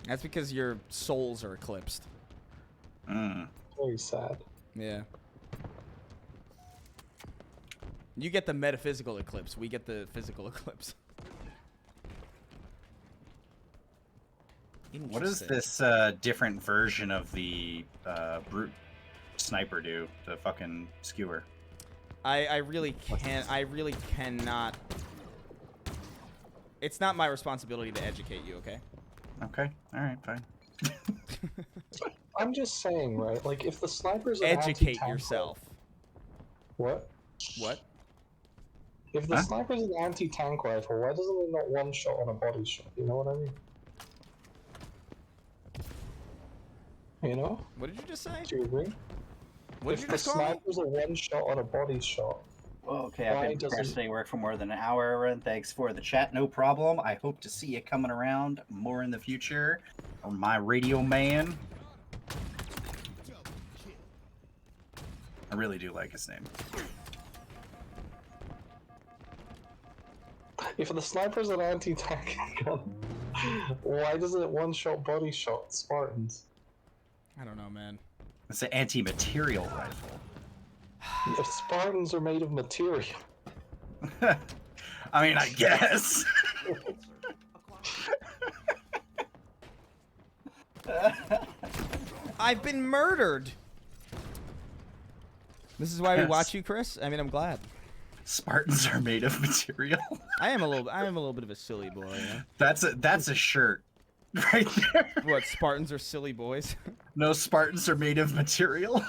That's because your souls are eclipsed. Mm. Very sad. Yeah. You get the metaphysical eclipse. We get the physical eclipse. What does this different version of the brute sniper do? The fucking skewer. I really can't. I really cannot. It's not my responsibility to educate you. Okay. Okay. All right. Fine. I'm just saying, right? Like, if the sniper's an Educate anti-tank yourself. What? What? If the Huh? sniper's an anti-tank rifle, why doesn't it not one shot on a body shot? You know what I mean? You know? What did you just say? Do you agree? What did If you the just call me? sniper's a one shot on a body shot, Okay, Why I've been doesn't- procrastinating work for more than an hour, and thanks for the chat. No problem. I hope to see you coming around more in the future. Or my radio man. I really do like his name. if the sniper's an anti-tank gun, why doesn't it one shot body shot Spartans? I don't know, man. It's an anti-material rifle. If Spartans are made of material, I mean, I guess. I've been murdered. This is why we Yes. watch you, Chris. I mean, I'm glad. Spartans are made of material. I am a little bit of a silly boy. You know? That's a shirt, right there. What? Spartans are silly boys. No, Spartans are made of material.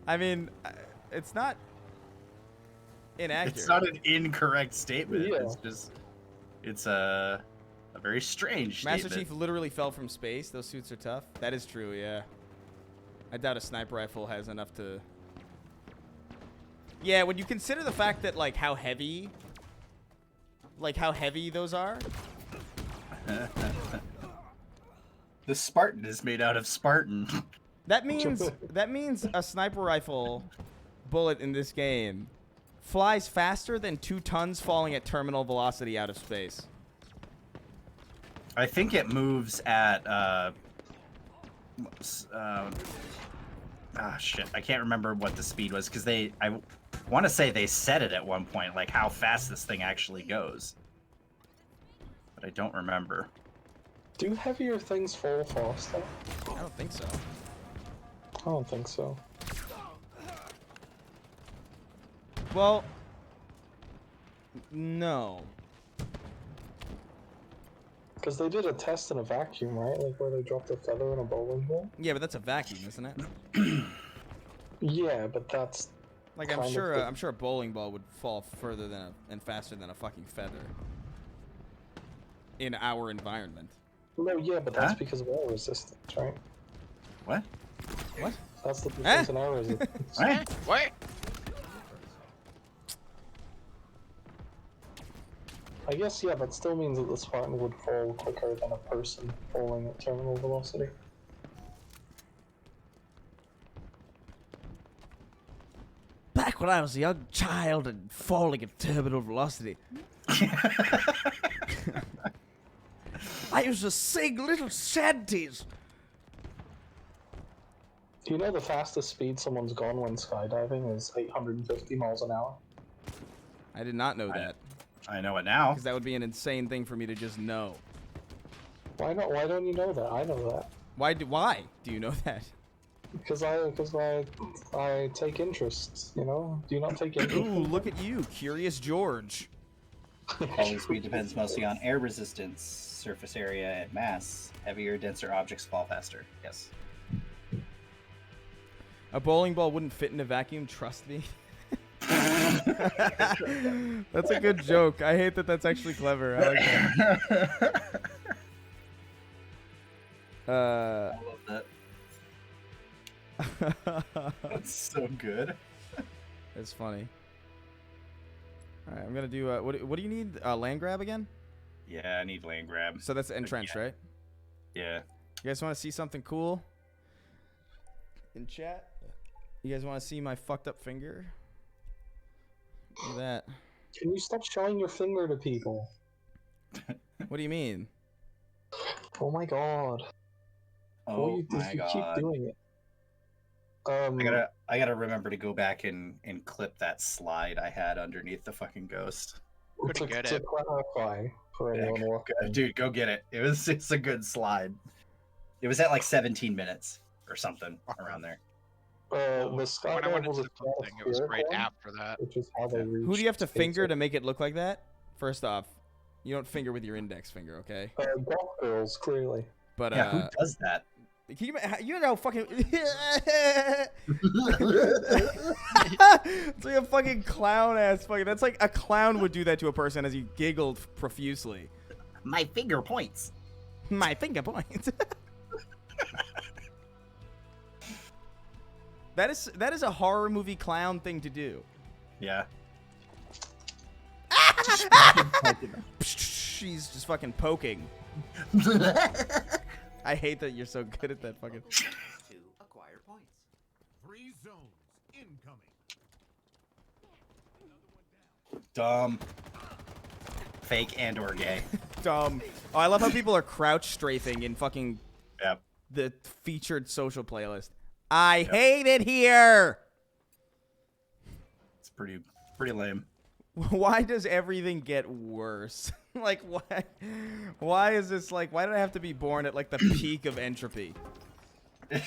I mean, it's not inaccurate. It's not an incorrect statement. Yeah. It's just, it's a very strange Master statement. Chief literally fell from space. Those suits are tough. That is true, yeah. I doubt a sniper rifle has enough to... Yeah, when you consider the fact that, like, how heavy those are. The Spartan is made out of Spartan. That means a sniper rifle bullet in this game flies faster than 2 tons falling at terminal velocity out of space. I think it moves at shit. I can't remember what the speed was because I want to say they said it at one point, like how fast this thing actually goes. But I don't remember. do heavier things fall faster? I don't think so. I don't think so. Well, no. Because they did a test in a vacuum, right? Like where they dropped a feather in a bowling ball. Yeah, but that's a vacuum, isn't it? Yeah, but that's Like I'm kind of sure the- I'm sure a bowling ball would fall further than and faster than a fucking feather in our environment. no, yeah, but that's Huh? because of air resistance, right? What? What? That's the difference in air resistance. What? What? I guess, yeah, that still means that the Spartan would fall quicker than a person falling at terminal velocity. Back when I was a young child and falling at terminal velocity, I used to sing little shanties. Do you know the fastest speed someone's gone when skydiving is 850 miles an hour? I did not know that, I know it now. because that would be an insane thing for me to just know. Why not? Why don't you know that? I know that. Why do you know that? Because I take interest, you know? Do you not take interest? Ooh, look at you, Curious George. Falling speed depends mostly on air resistance, surface area, and mass. Heavier, denser objects fall faster. Yes. A bowling ball wouldn't fit in a vacuum, trust me. That's a good joke. I hate that that's actually clever. I like that. I love that. That's so good. It's funny. All right, I'm gonna do. What do you need? Land grab again? Yeah, I need land grab. So that's entrenched, right? Yeah. You guys want to see something cool? In chat, you guys want to see my fucked up finger? Look at that. Can you stop showing your finger to people? What do you mean? Oh my god. Oh you, my you god. keep doing it. I gotta remember to go back and clip that slide I had underneath the fucking ghost. Couldn't get to it. clarify for Yeah, anyone watching. Dude, go get it. It's a good slide. It was at like 17 minutes or something around there. The When I Skydive went was into a the thing, it was right stratospheric one, after that. which is how they Who do you have to reached finger space. to make it look like that? First off, you don't finger with your index finger, okay? Golf girls, clearly. But Yeah, who does that? can you know fucking it's like a fucking clown ass fucking. That's like a clown would do that to a person as he giggled profusely. My finger points. My finger points. That is a horror movie clown thing to do. Yeah. She's just fucking poking. I hate that you're so good at that fucking. To acquire points. 3 zones incoming. Dumb. Fake and or gay. Dumb. Oh, I love how people are crouch strafing in fucking Yep. the featured social playlist. I hate it here. It's pretty lame. Why does everything get worse? Like, why? Why is this like? Why did I have to be born at like the peak of entropy? The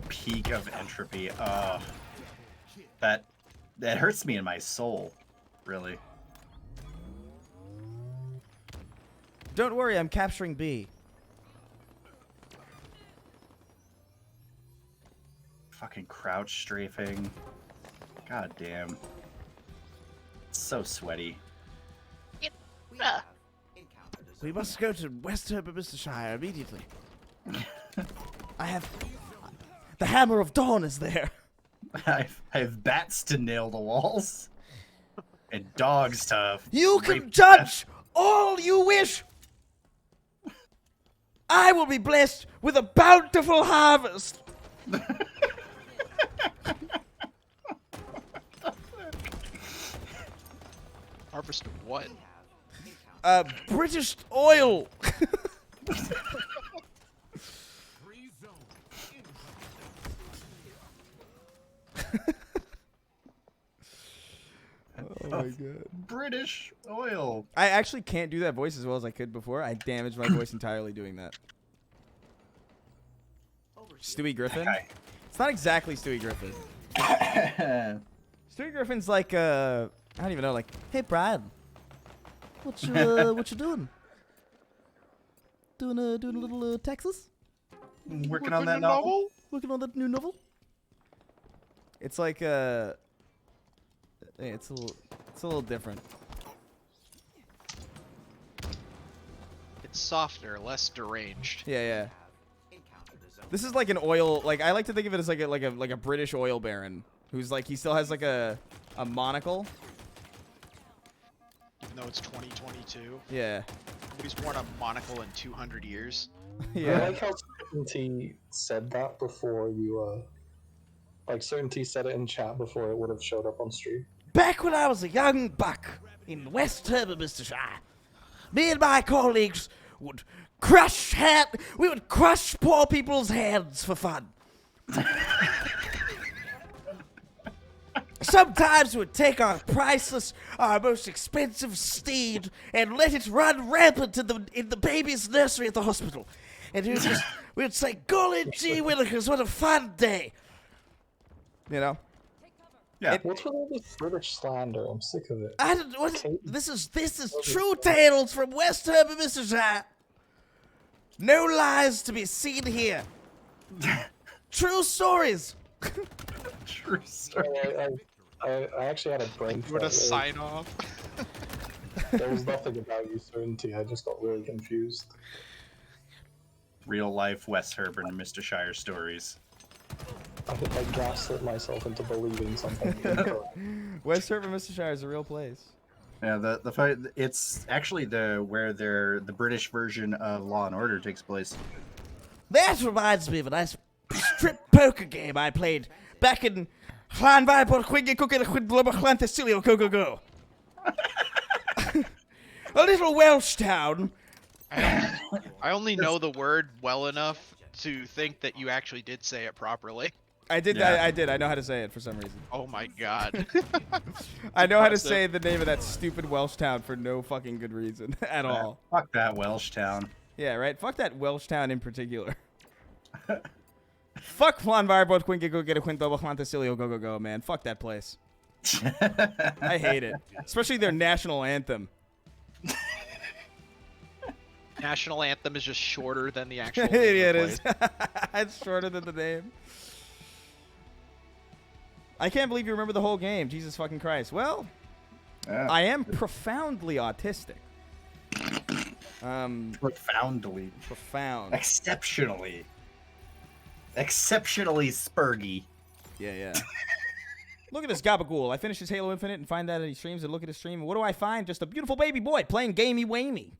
peak of entropy. That hurts me in my soul, really. Don't worry, I'm capturing B. Fucking crouch strafing. God damn. It's so sweaty. We have encountered a We must go to West Herbershire immediately. I have the Hammer of Dawn is there. I have bats to nail the walls. And dogs to You rape can the judge all you wish. I will be blessed with a bountiful harvest. Harvest of what? British oil. 3 zones incoming. Oh my god. British oil. I actually can't do that voice as well as I could before. I damaged my voice entirely doing that. Stewie Griffin? Okay. It's not exactly Stewie Griffin. Stewie Griffin's like, I don't even know, like, hey, Brian. What you doing? Doing a little Texas? Working on that novel? Working on that new novel? It's like, it's a little different. It's softer, less deranged. Yeah. encountered a zone. This is like an oil, like I like to think of it as like a British oil baron who's like he still has like a monocle. Even though it's 2022, Yeah. nobody's worn a monocle in 200 years. I Yeah. like how Certainty said that before you, like Certainty said it in chat before it would have showed up on stream. Back when I was a young buck in West Herbershire, me and my colleagues would we would crush poor people's heads for fun. Sometimes we would take our priceless, our most expensive steed and let it run rampant in the baby's nursery at the hospital. And we would say, golly gee willikers, what a fun day. You know? Yeah. What's with all this British slander? I'm sick of it. I don't, what, this is true tales from West Herbershire. No lies to be seen here. True stories. True story. I actually had a brain You would fart. have sign off. There was nothing about uncertainty. I just got really confused. Real life Wes Herbert and Mr. Shire stories. I gaslit myself into believing something incorrect. West Herbert, Mr. Shire is a real place. Yeah, the fight. It's actually the British version of Law and Order takes place. That reminds me of a nice strip poker game I played back in Go. A little Welsh town. I only know the word well enough to think that you actually did say it properly. I did. Yeah. I did. I know how to say it for some reason. Oh my god. I know how to Impressive. say the name of that stupid Welsh town for no fucking good reason at all. Fuck that Welsh town. Yeah, right. Fuck that Welsh town in particular. Fuck Flanvarbo Quinke go get a Quinto Quantasilio go go go, man. Fuck that place. I hate it. Especially their national anthem. National anthem is just shorter than the actual Yeah, name it of the is. place. It's shorter than the name. I can't believe you remember the whole game. Jesus fucking Christ. Well, Yeah. I am profoundly autistic. Profoundly. Profound. Exceptionally spurgy. Yeah, yeah. Look at this Gabagool. I finished his Halo Infinite and find that he streams and look at his stream. And what do I find? Just a beautiful baby boy playing gamey wamey.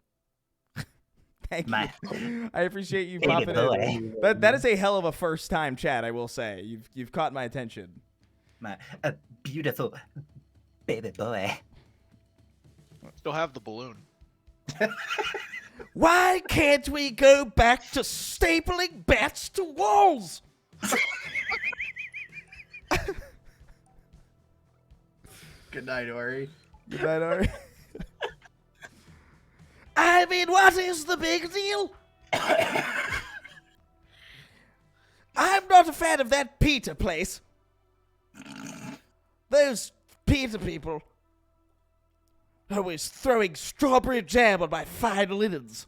Thank you. I appreciate you Baby popping boy. in. That is a hell of a first time chat, I will say. You've caught my attention. A beautiful baby boy. Still have the balloon. Why can't we go back to stapling bats to walls? Good night, Ori. Good night, Ari. I mean, what is the big deal? I'm not a fan of that Peter place. Those Peter people always throwing strawberry jam on my fine linens.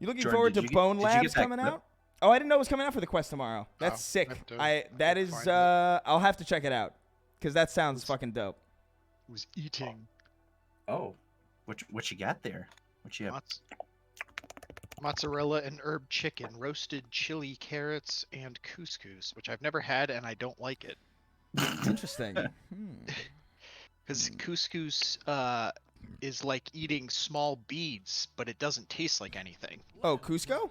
You looking Jordan, forward did to you get- Bone did you get Labs that coming clip? out? Oh, I didn't know it was coming out for the quest tomorrow. That's Oh, sick. I have to That is find it. I'll have to check it out because that sounds fucking dope. It was eating Oh, what you got there? What you have? mozzarella and herb chicken, roasted chili carrots, and couscous, which I've never had and I don't like it. Interesting. Because couscous is like eating small beads, but it doesn't taste like anything. Oh, Cusco?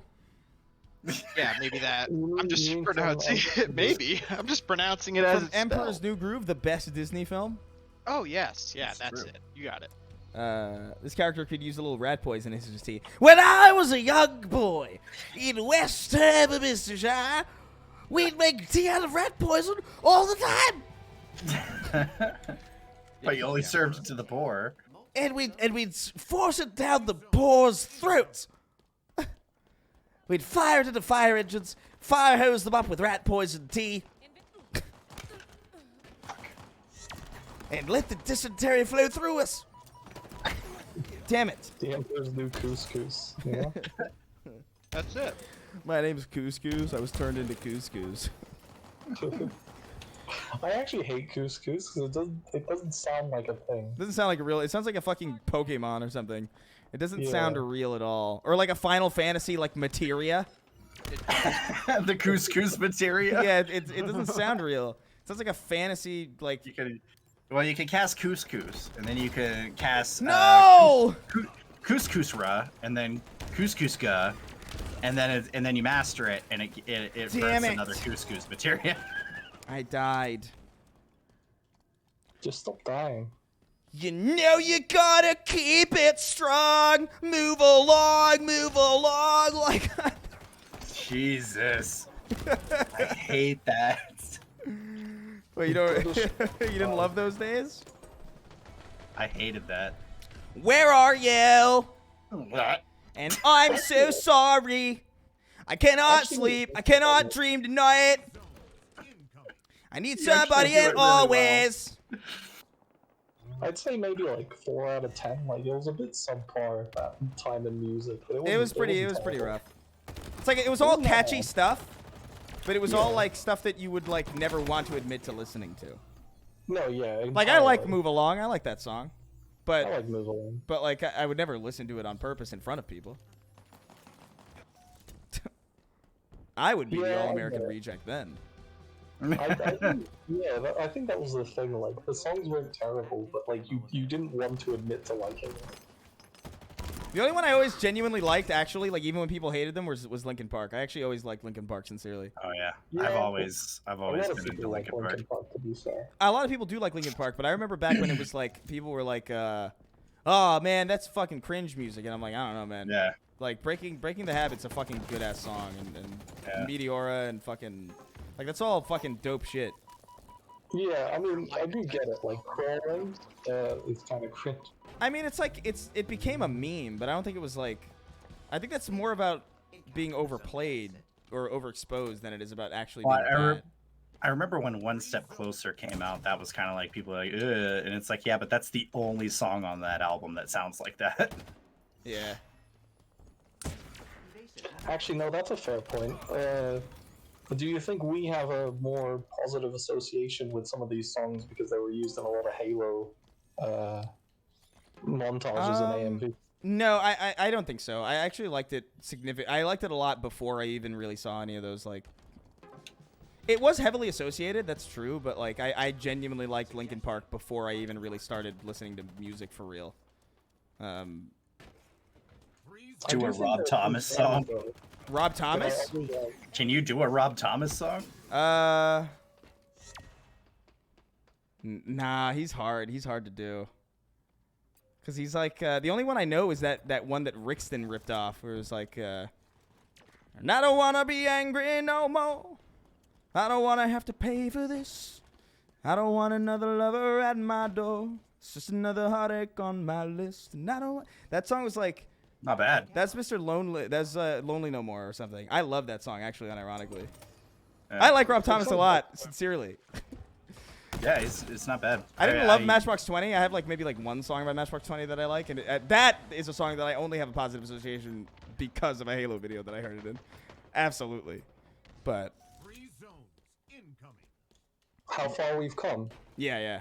Yeah, maybe that. I'm You just mean pronouncing from it. Maybe I'm just pronouncing it as From it's Emperor's spelled. New Groove, the best Disney film. Oh yes, yeah, That's that's true. it. You got it. This character could use a little rat poison in his tea. When I was a young boy in West Herbershire, we'd make tea out of rat poison all the time, But you only served it to the poor. and we'd force it down the poor's throats. We'd fire it into fire engines, fire hose them up with rat poison tea, and let the dysentery flow through us. Damn it. The Emperor's New Couscous. Yeah. That's it. My name's Couscous. I was turned into Couscous. I actually hate couscous because it doesn't sound like a thing. Doesn't sound like a real. It sounds like a fucking Pokemon or something. It doesn't Yeah. sound real at all. Or like a Final Fantasy, like materia. The couscous materia. Yeah, it doesn't sound real. It sounds like a fantasy, like. You can cast couscous, and then you can cast No! couscousra, and then couscouska, and then you master it, and it Damn births it. another couscous materia. I died. Just stop dying. You know you gotta keep it strong. Move along, like. Jesus, I hate that. Wait, you don't. You didn't love those days? I hated that. Where are you? What? And I'm so sorry. I cannot Actually- sleep. I cannot dream tonight. I need somebody actually do in it really well. always. I'd say maybe like 4 out of 10. Like it was a bit subpar at that time in music. But It was pretty wasn't rough. terrible. It's like it was all Wasn't that catchy bad. stuff, but it was all like stuff that you would like never want to admit to listening to. No, yeah. Like I like entirely. Move Along. I like that song, but I like Move Along. but like I would never listen to it on purpose in front of people. I would be the Yeah, all-American yeah. reject then. I think, yeah, I think that was the thing. Like the songs weren't terrible, but like you didn't want to admit to liking them. The only one I always genuinely liked, actually, like even when people hated them, was Linkin Park. I actually always liked Linkin Park sincerely. Oh yeah, Yeah, I've always A lot of been into people like Linkin Park. Linkin Park, to be fair. A lot of people do like Linkin Park, but I remember back when it was like people were like, "Oh man, that's fucking cringe music," and I'm like, I don't know, man. Yeah. Like Breaking the Habit's a fucking good ass song, and Yeah. Meteora and fucking like that's all fucking dope shit. Yeah, I mean, I do get it. Like crawling, it's kind of cringe. I mean, it's like it became a meme, but I don't think it was like. I think that's more about being overplayed or overexposed than it is about actually being bad. I remember when One Step Closer came out, that was kind of like people were like, ugh, and it's like, yeah, but that's the only song on that album that sounds like that. Yeah. Actually, no, that's a fair point. Do you think we have a more positive association with some of these songs because they were used in a lot of Halo montages in AMV? No, I don't think so. I actually liked it I liked it a lot before I even really saw any of those, like... It was heavily associated, that's true, but, like, I genuinely liked Linkin Park before I even really started listening to music for real. Do a Rob Thomas song. Rob Thomas? Can you do a Rob Thomas song? Nah, he's hard. He's hard to do. Because he's like, the only one I know is that one that Rixton ripped off, where it was like, and I don't want to be angry no more. I don't want to have to pay for this. I don't want another lover at my door. It's just another heartache on my list. And I don't. That song was like. Not bad. That's Mr. Lonely. That's Lonely No More or something. I love that song actually, unironically. Yeah. I like Rob Thomas a lot, sincerely. Yeah, it's not bad. I didn't love Matchbox 20. I have like maybe like one song by Matchbox 20 that I like, and that is a song that I only have a positive association because of a Halo video that I heard it in. Absolutely, but. 3 zones incoming. How far we've come. Yeah.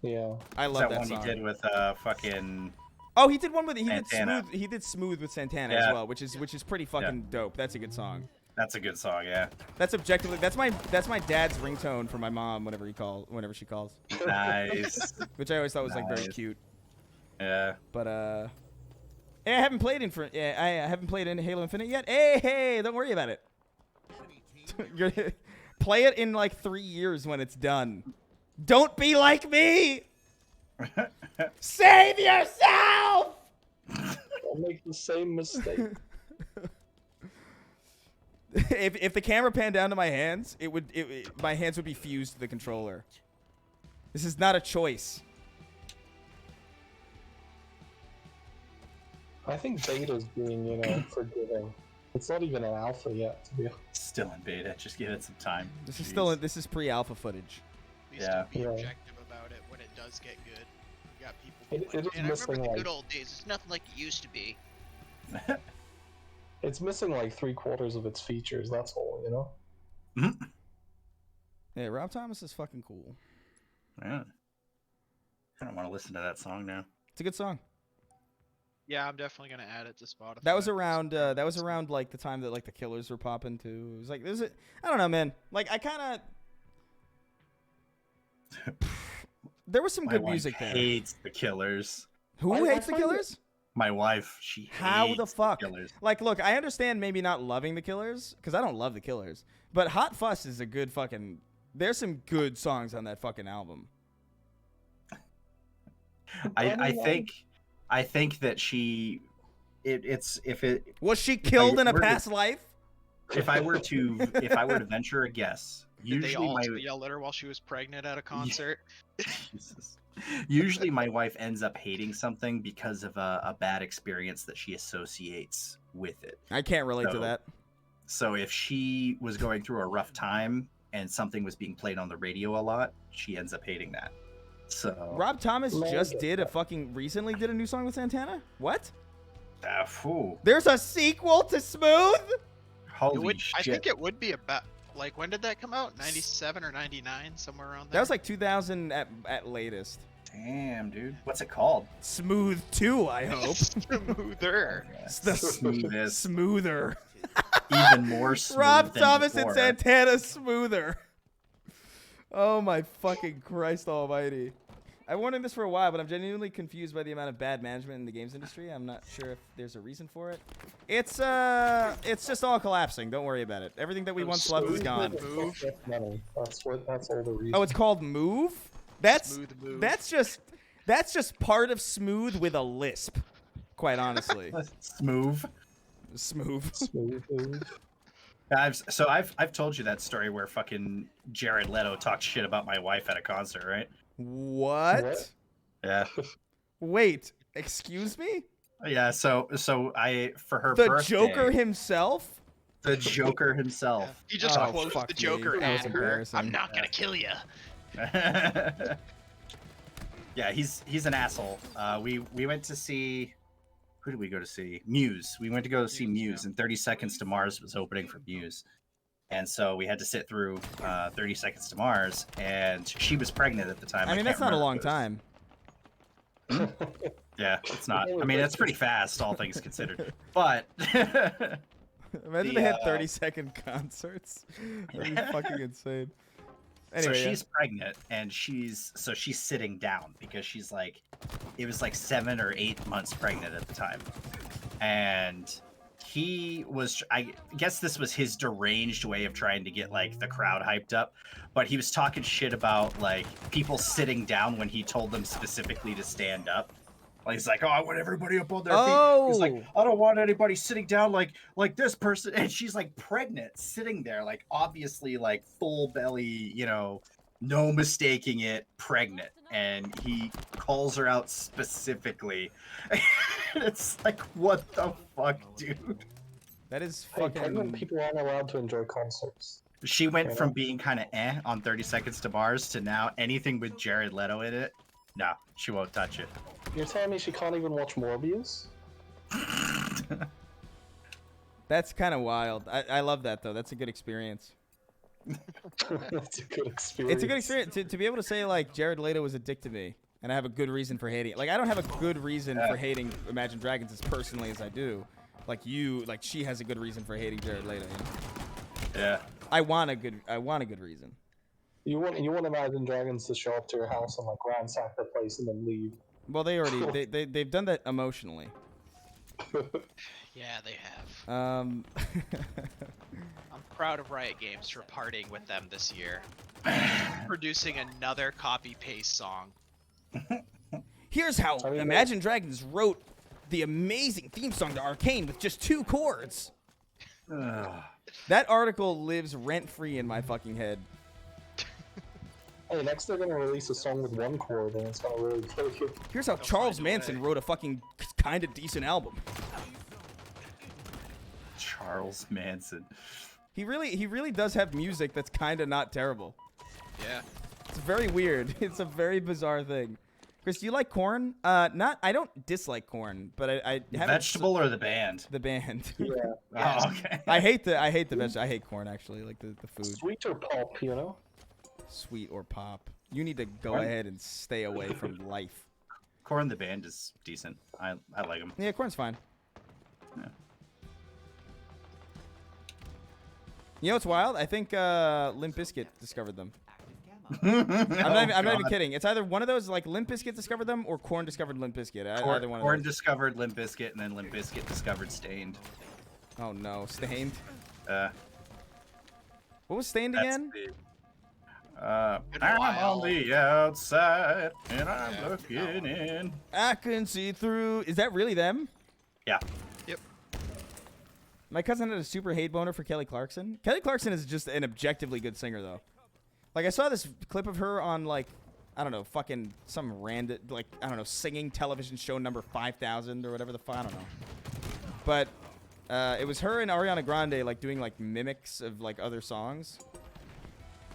Yeah. I love that one song. he did with fucking. Oh, he did one with Santana. He did Smooth with Santana Yeah. as well, which is pretty fucking dope. That's a good song. That's a good song, yeah. That's objectively that's my dad's ringtone for my mom whenever she calls. Nice. Which I always thought was like very Nice. cute. Yeah. But I haven't played I haven't played in Halo Infinite yet. Hey, don't worry about it. You're play it in like 3 years when it's done. Don't be like me. Save yourself. Don't make the same mistake. If the camera panned down to my hands, my hands would be fused to the controller. This is not a choice. I think beta's being, forgiving. It's not even an alpha yet, to be honest. Still in beta. Just give it some time. This is Jeez. this is pre-alpha footage. At least Yeah. don't be Yeah. objective about it when it does get good. You got people being It like, is and I remember missing, the like- good old days. It's nothing like it used to be. It's missing like 3/4 of its features, that's all, Yeah, Rob Thomas is fucking cool. Yeah. I don't want to listen to that song now. It's a good song. Yeah, I'm definitely gonna add it to Spotify. That was around like the time that like the Killers were popping too. It was like I don't know, man. Like I kind of there was some My good wife music there. hates the Killers. Who I hates the find it- Killers? My wife, she hates How the fuck? Killers. Like, look, I understand maybe not loving the Killers because I don't love the Killers, but Hot Fuss is a good fucking. There's some good songs on that fucking album. I think that she, it's if it Was she killed in a were to- past life? if I were to venture a guess, Did they usually all my yell at her while she was pregnant at a concert? Jesus. Usually my wife ends up hating something because of a bad experience that she associates with it. I can't relate to So- that. So if she was going through a rough time and something was being played on the radio a lot, she ends up hating that. So Rob Thomas No, I just get did a that. fucking recently did a new song with Santana. What? phew. There's a sequel to Smooth? It Holy would, shit. I think it would be about Like, when did that come out? 97 or 99, somewhere around there. That was like 2000 at latest. Damn, dude. What's it called? Smooth 2, I hope. Smoother. It's the Smoothest. smoother. Even more smooth Rob than Thomas and before. Santana smoother. Oh my fucking Christ almighty. I've wanted this for a while, but I'm genuinely confused by the amount of bad management in the games industry. I'm not sure if there's a reason for it. It's just all collapsing. Don't worry about it. Everything that we once loved is gone. Move. That's all the reason. Oh, it's called Move? That's Smooth Move. that's just part of Smooth with a lisp. Quite honestly. Smooth. Smooth. Smooth. I've told you that story where fucking Jared Leto talked shit about my wife at a concert, right? What? Yeah. Wait, excuse me? Yeah, so I for her The birthday, Joker himself? the Joker himself. He just Oh, quotes fuck the me. Joker That was at her. embarrassing. I'm not gonna kill you. Yeah, he's an asshole. We went to see, who did we go to see? Muse. We went to go see Muse, and 30 Seconds to Mars was opening for Muse. And so we had to sit through 30 Seconds to Mars, and she was pregnant at the time. I mean, can't that's not a remember long if it was- time. Yeah, it's not. I mean, it's pretty fast, all things considered. But Imagine they had 30-second concerts. That'd be fucking insane. Anyway, so she's pregnant, and she's sitting down because she's like, it was like 7 or 8 months pregnant at the time, and he was, I guess this was his deranged way of trying to get like the crowd hyped up, but he was talking shit about like people sitting down when he told them specifically to stand up. Like, he's like, oh, I want everybody up on their feet. He's like, I don't want anybody sitting down like this person. And she's like pregnant, sitting there, like obviously like full belly, you know, no mistaking it, pregnant. And he calls her out specifically. It's like, what the fuck, dude? that is Hey, pregnant fucking. people aren't allowed to enjoy concerts. She went from being kind of on 30 Seconds to Mars to now anything with Jared Leto in it. No, she won't touch it. You're telling me she can't even watch Morbius? That's kind of wild. I love that though. That's a good experience. That's a good experience. It's a good experience to be able to say like Jared Leto was a dick to me, and I have a good reason for hating it. Like I don't have a good reason for hating Imagine Dragons as personally as I do. Like she has a good reason for hating Jared Leto. You know? Yeah. I want a good reason. You want Imagine Dragons to show up to your house and like ransack the place and then leave. Well, they've done that emotionally. Yeah, they have. Um, I'm proud of Riot Games for partying with them this year. Producing another copy-paste song. here's how I mean, Imagine Dragons wrote the amazing theme song to Arcane with just 2 chords. That article lives rent-free in my fucking head. Hey, next they're gonna release a song with 1 chord and it's gonna really kill you. Here's how Charles Manson wrote a fucking kind of decent album. Charles Manson. He really does have music that's kind of not terrible. Yeah. It's very weird. It's a very bizarre thing. Chris, do you like Korn? I don't dislike Korn, but I The haven't vegetable or the band? the band. Yeah. Oh, okay. I hate the vegetable. I hate corn actually, like the food. Sweet or pop, you know? Sweet or pop. You need to go Right. ahead and stay away from life. Korn the band is decent. I like him. Yeah, corn's fine. Yeah. You know what's wild? I think Limp Bizkit discovered them. Active camo. I'm not even kidding. It's either one of those, like Limp Bizkit discovered them, or Korn discovered Limp Bizkit. Either one of Korn those. discovered Limp Bizkit, and then Limp Bizkit discovered Stained. Oh no, Stained. Uh, What was Stained that's again? the. Been a I'm while. on the outside, and I'm looking in. I can see through. Is that really them? Yeah. Yep. My cousin had a super hate boner for Kelly Clarkson. Kelly Clarkson is just an objectively good singer, though. Like, I saw this clip of her on, like, I don't know, fucking some random, like, I don't know, singing television show number 5000 or whatever the fuck, I don't know. But it was her and Ariana Grande, like, doing, like, mimics of, like, other songs.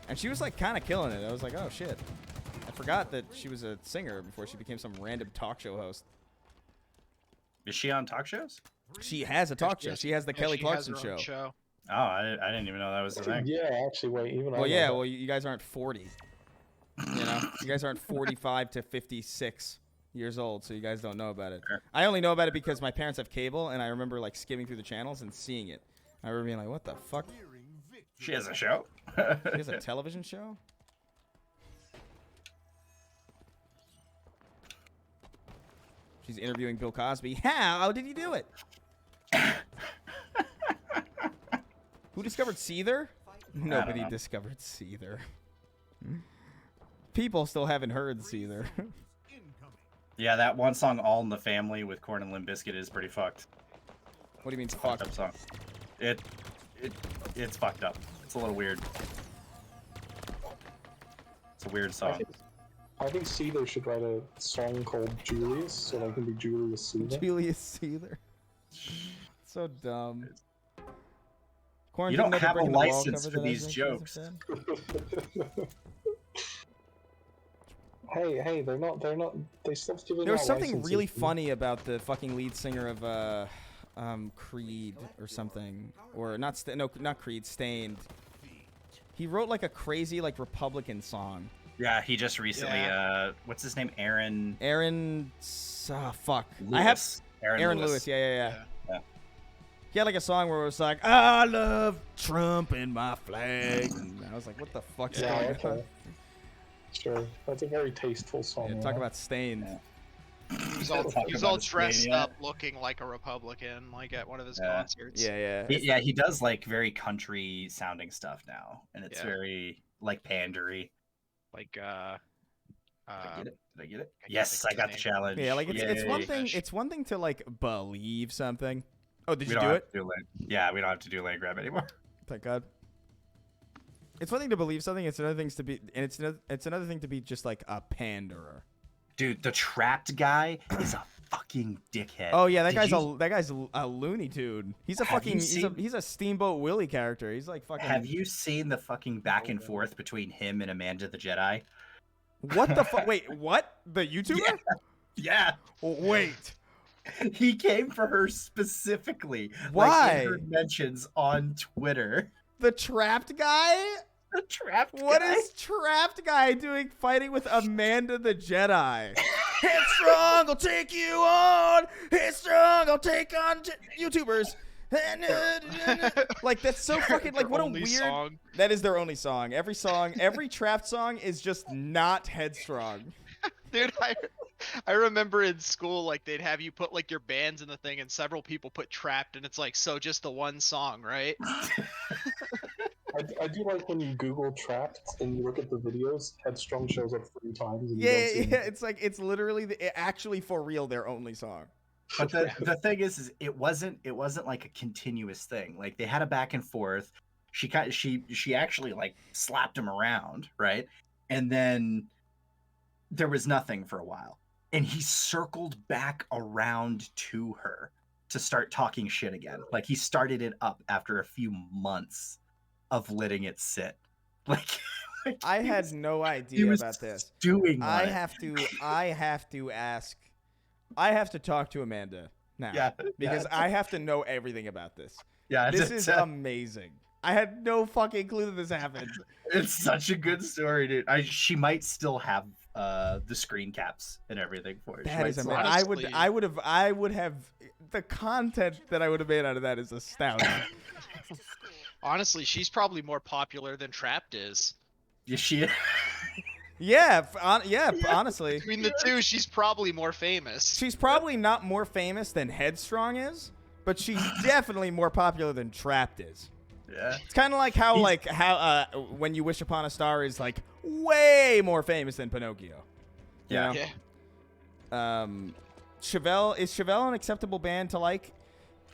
And she was, like, kind of killing it. I was like, oh, shit. I forgot that she was a singer before she became some random talk show host. Is she on talk shows? She has a talk show. Yes. She has the Yeah, Kelly she has Clarkson her own show. Oh, I didn't even know that was the thing. Yeah, actually, wait. Even I Well, know yeah. that. Well, you guys aren't 40. You know, you guys aren't 45 to 56 years old, so you guys don't know about it. Sure. I only know about it because my parents have cable, and I remember like skimming through the channels and seeing it. I remember being like, "What the fuck? Clearing victory. She has a show. She has a television show?" She's interviewing Bill Cosby. How did you do it? Who discovered Seether? Nobody know. discovered Seether. People still haven't heard Seether. Incoming. Yeah, that one song, "All in the Family" with Korn and Limp Bizkit is pretty fucked. What do you mean It's a fuck? fucked up song. It's fucked up. It's a little weird. It's a weird song. I think Seether should write a song called Julius, so they can be Julius Seether. Julius Seether. So dumb. Korn You didn't don't know the have a Breaking the Wall license cover for that these Ezra Fans have jokes. said? Hey, they're not. They stopped giving. There was out something licenses. really funny about the fucking lead singer of Creed or something, or not Creed, Stained. He wrote like a crazy like Republican song. Yeah, he just recently. What's his name? Aaron Fuck. Lewis. I have Aaron Lewis. Yeah. Yeah. He had like a song where it was like, "I love Trump and my flag." And I was like, "What the fuck's Yeah, going on?" okay. Sure, that's a very tasteful song. Yeah, talk about Stained. Yeah. He's all, Talk he's about all his dressed mania. up looking like a Republican, like at one of his Yeah. concerts. Yeah. He does like very country sounding stuff now, and it's Yeah. very like pandery. Like, Did I get it? Did I get it? I can't Yes, think I of got his the name. challenge. Yeah, like it's one Yay. thing. It's one thing to like believe something. Oh, did We you don't do have it? to do yeah, we don't have to do land grab anymore. Thank God. It's one thing to believe something. It's another thing to be, and it's another thing to be just like a panderer. Dude, the trapped guy is a fucking dickhead. Oh yeah, that Did guy's you- that guy's a Looney Tune. He's a Have fucking you he's a Steamboat Willie character. He's like fucking. Have you seen the fucking back and forth between him and Amanda the Jedi? What the fuck? Wait, what? The YouTuber? Yeah. Wait. He came for her specifically. Why? Like in her mentions on Twitter. The trapped guy? The trapped What guy. is trapped guy doing fighting with Amanda the Jedi? Headstrong, I'll take you on. Headstrong, I'll take on YouTubers. Like that's so fucking like Their what a only weird. song. That is their only song. Every trapped song is just not Headstrong. Dude, I remember in school, like they'd have you put like your bands in the thing, and several people put Trapped, and it's like, so just the one song, right? I do like when you Google Trapped and you look at the videos. Headstrong shows up 3 times. And you Yeah, don't see yeah. It's like it's literally actually for real their only song. But the thing is it wasn't like a continuous thing. Like they had a back and forth. She actually like slapped him around, right? And then there was nothing for a while. And he circled back around to her to start talking shit again. Like he started it up after a few months of letting it sit. Like I he had was- no he idea was about this. Doing I on it. have to ask. I have to talk to Amanda now. Yeah, Because yeah. I have to know everything about this. Yeah, This is amazing. I had no fucking clue that this happened. It's such a good story, dude. She might still have the screen caps and everything for it. She That might is still amazing. Honestly- I would have the content that I would have made out of that is astounding. Honestly, she's probably more popular than Trapped is. Yeah, she. Yeah, honestly. Between the two, she's probably more famous. She's probably not more famous than Headstrong is, but she's definitely more popular than Trapped is. Yeah. It's kind of like how When You Wish Upon a Star is like way more famous than Pinocchio. You Yeah. know? Yeah. Chevelle is Chevelle an acceptable band to like?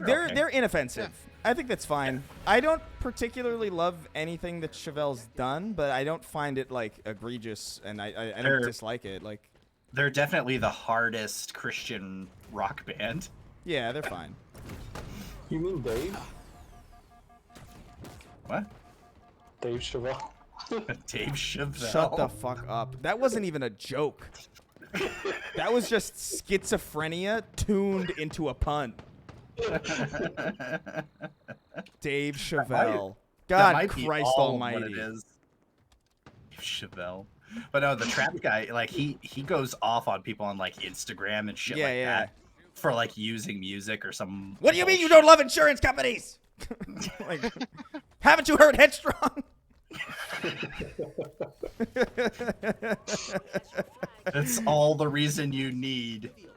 Okay. They're inoffensive. I think that's fine. I don't particularly love anything that Chevelle's done, but I don't find it like egregious, and I don't They're- dislike it. Like, They're definitely the hardest Christian rock band. yeah, they're fine. You mean Dave? What? Dave Chappelle? Dave Chappelle. Shut the fuck up. That wasn't even a joke. That was just schizophrenia tuned into a pun. Dave That might- Chappelle. that God might be Christ all of what Almighty. it is. Chevelle. But no, the trap guy, like he goes off on people on like Instagram and shit Yeah, like yeah. that for like using music or some. What do you mean you bullshit. don't love insurance companies? Like, haven't you heard Headstrong? That's all the reason you need Reveal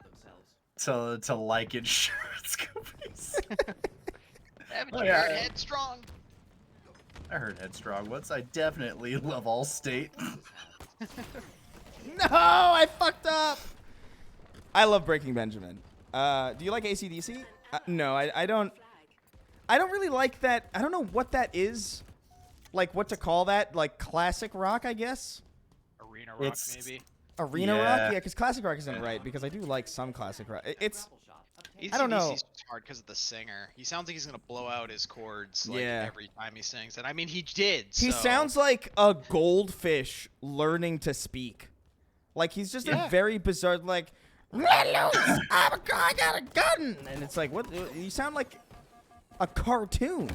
themselves. to like insurance companies. Haven't Oh, you yeah. heard Headstrong? I heard Headstrong once. I definitely love Allstate. No, I fucked up. I love Breaking Benjamin. Do you like AC/DC? No, I don't. I don't really like that. I don't know what that is. Like, what to call that? Like, classic rock, I guess? Arena Rock, It's- maybe. Arena Yeah. rock? Yeah, because classic rock isn't right, because I do like some classic rock. It's... Travel shop. Obtain I don't know. AC/DC 's hard because of the singer. He sounds like he's gonna blow out his chords like Yeah. every time he sings, and I mean he did. He so- sounds like a goldfish learning to speak. Like, he's just a Yeah. very bizarre, like, let loose! I got a gun! And it's like, what? You sound like a cartoon.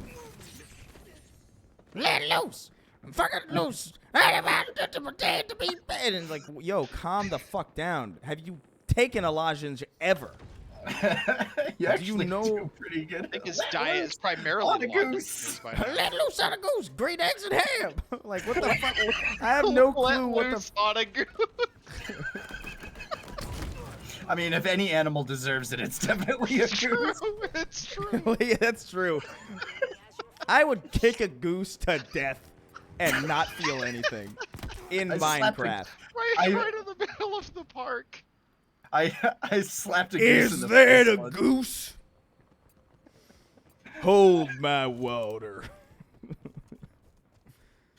Let loose! I'm fucking loose! I'm about to pretend to be bad. And like, yo, calm the fuck down. Have you taken a lozenge ever? You actually know- do pretty good. I think his Let diet loose is primarily on a lozenges goose. by now. Let loose on a goose, green eggs and ham. Like, what the fuck? I have no Let clue what the. loose on a goose. I mean, if any animal deserves it, it's definitely a goose. It's true. Yeah, that's true. I would kick a goose to death and not feel anything in I slapped a- Minecraft. Right in the middle of the park. I slapped a goose in Is the that face a once. goose? Hold my water.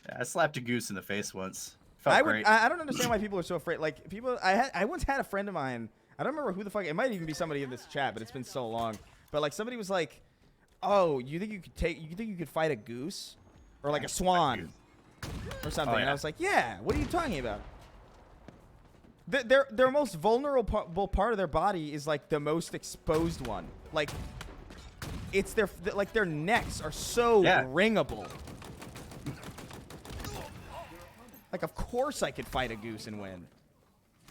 Yeah, I slapped a goose in the face once. Felt I would. great. I don't understand why people are so afraid. Like people, I once had a friend of mine. I don't remember who the fuck. It might even be somebody in this chat, but it's been so long. But like somebody was like, "Oh, you think you could fight a goose, or like a swan, or something?" And I yeah. was like, "Yeah. What are you talking about?" Their most vulnerable part of their body is like the most exposed one. Like, it's their necks are so Yeah. wringable. Like, of course I could fight a goose and win.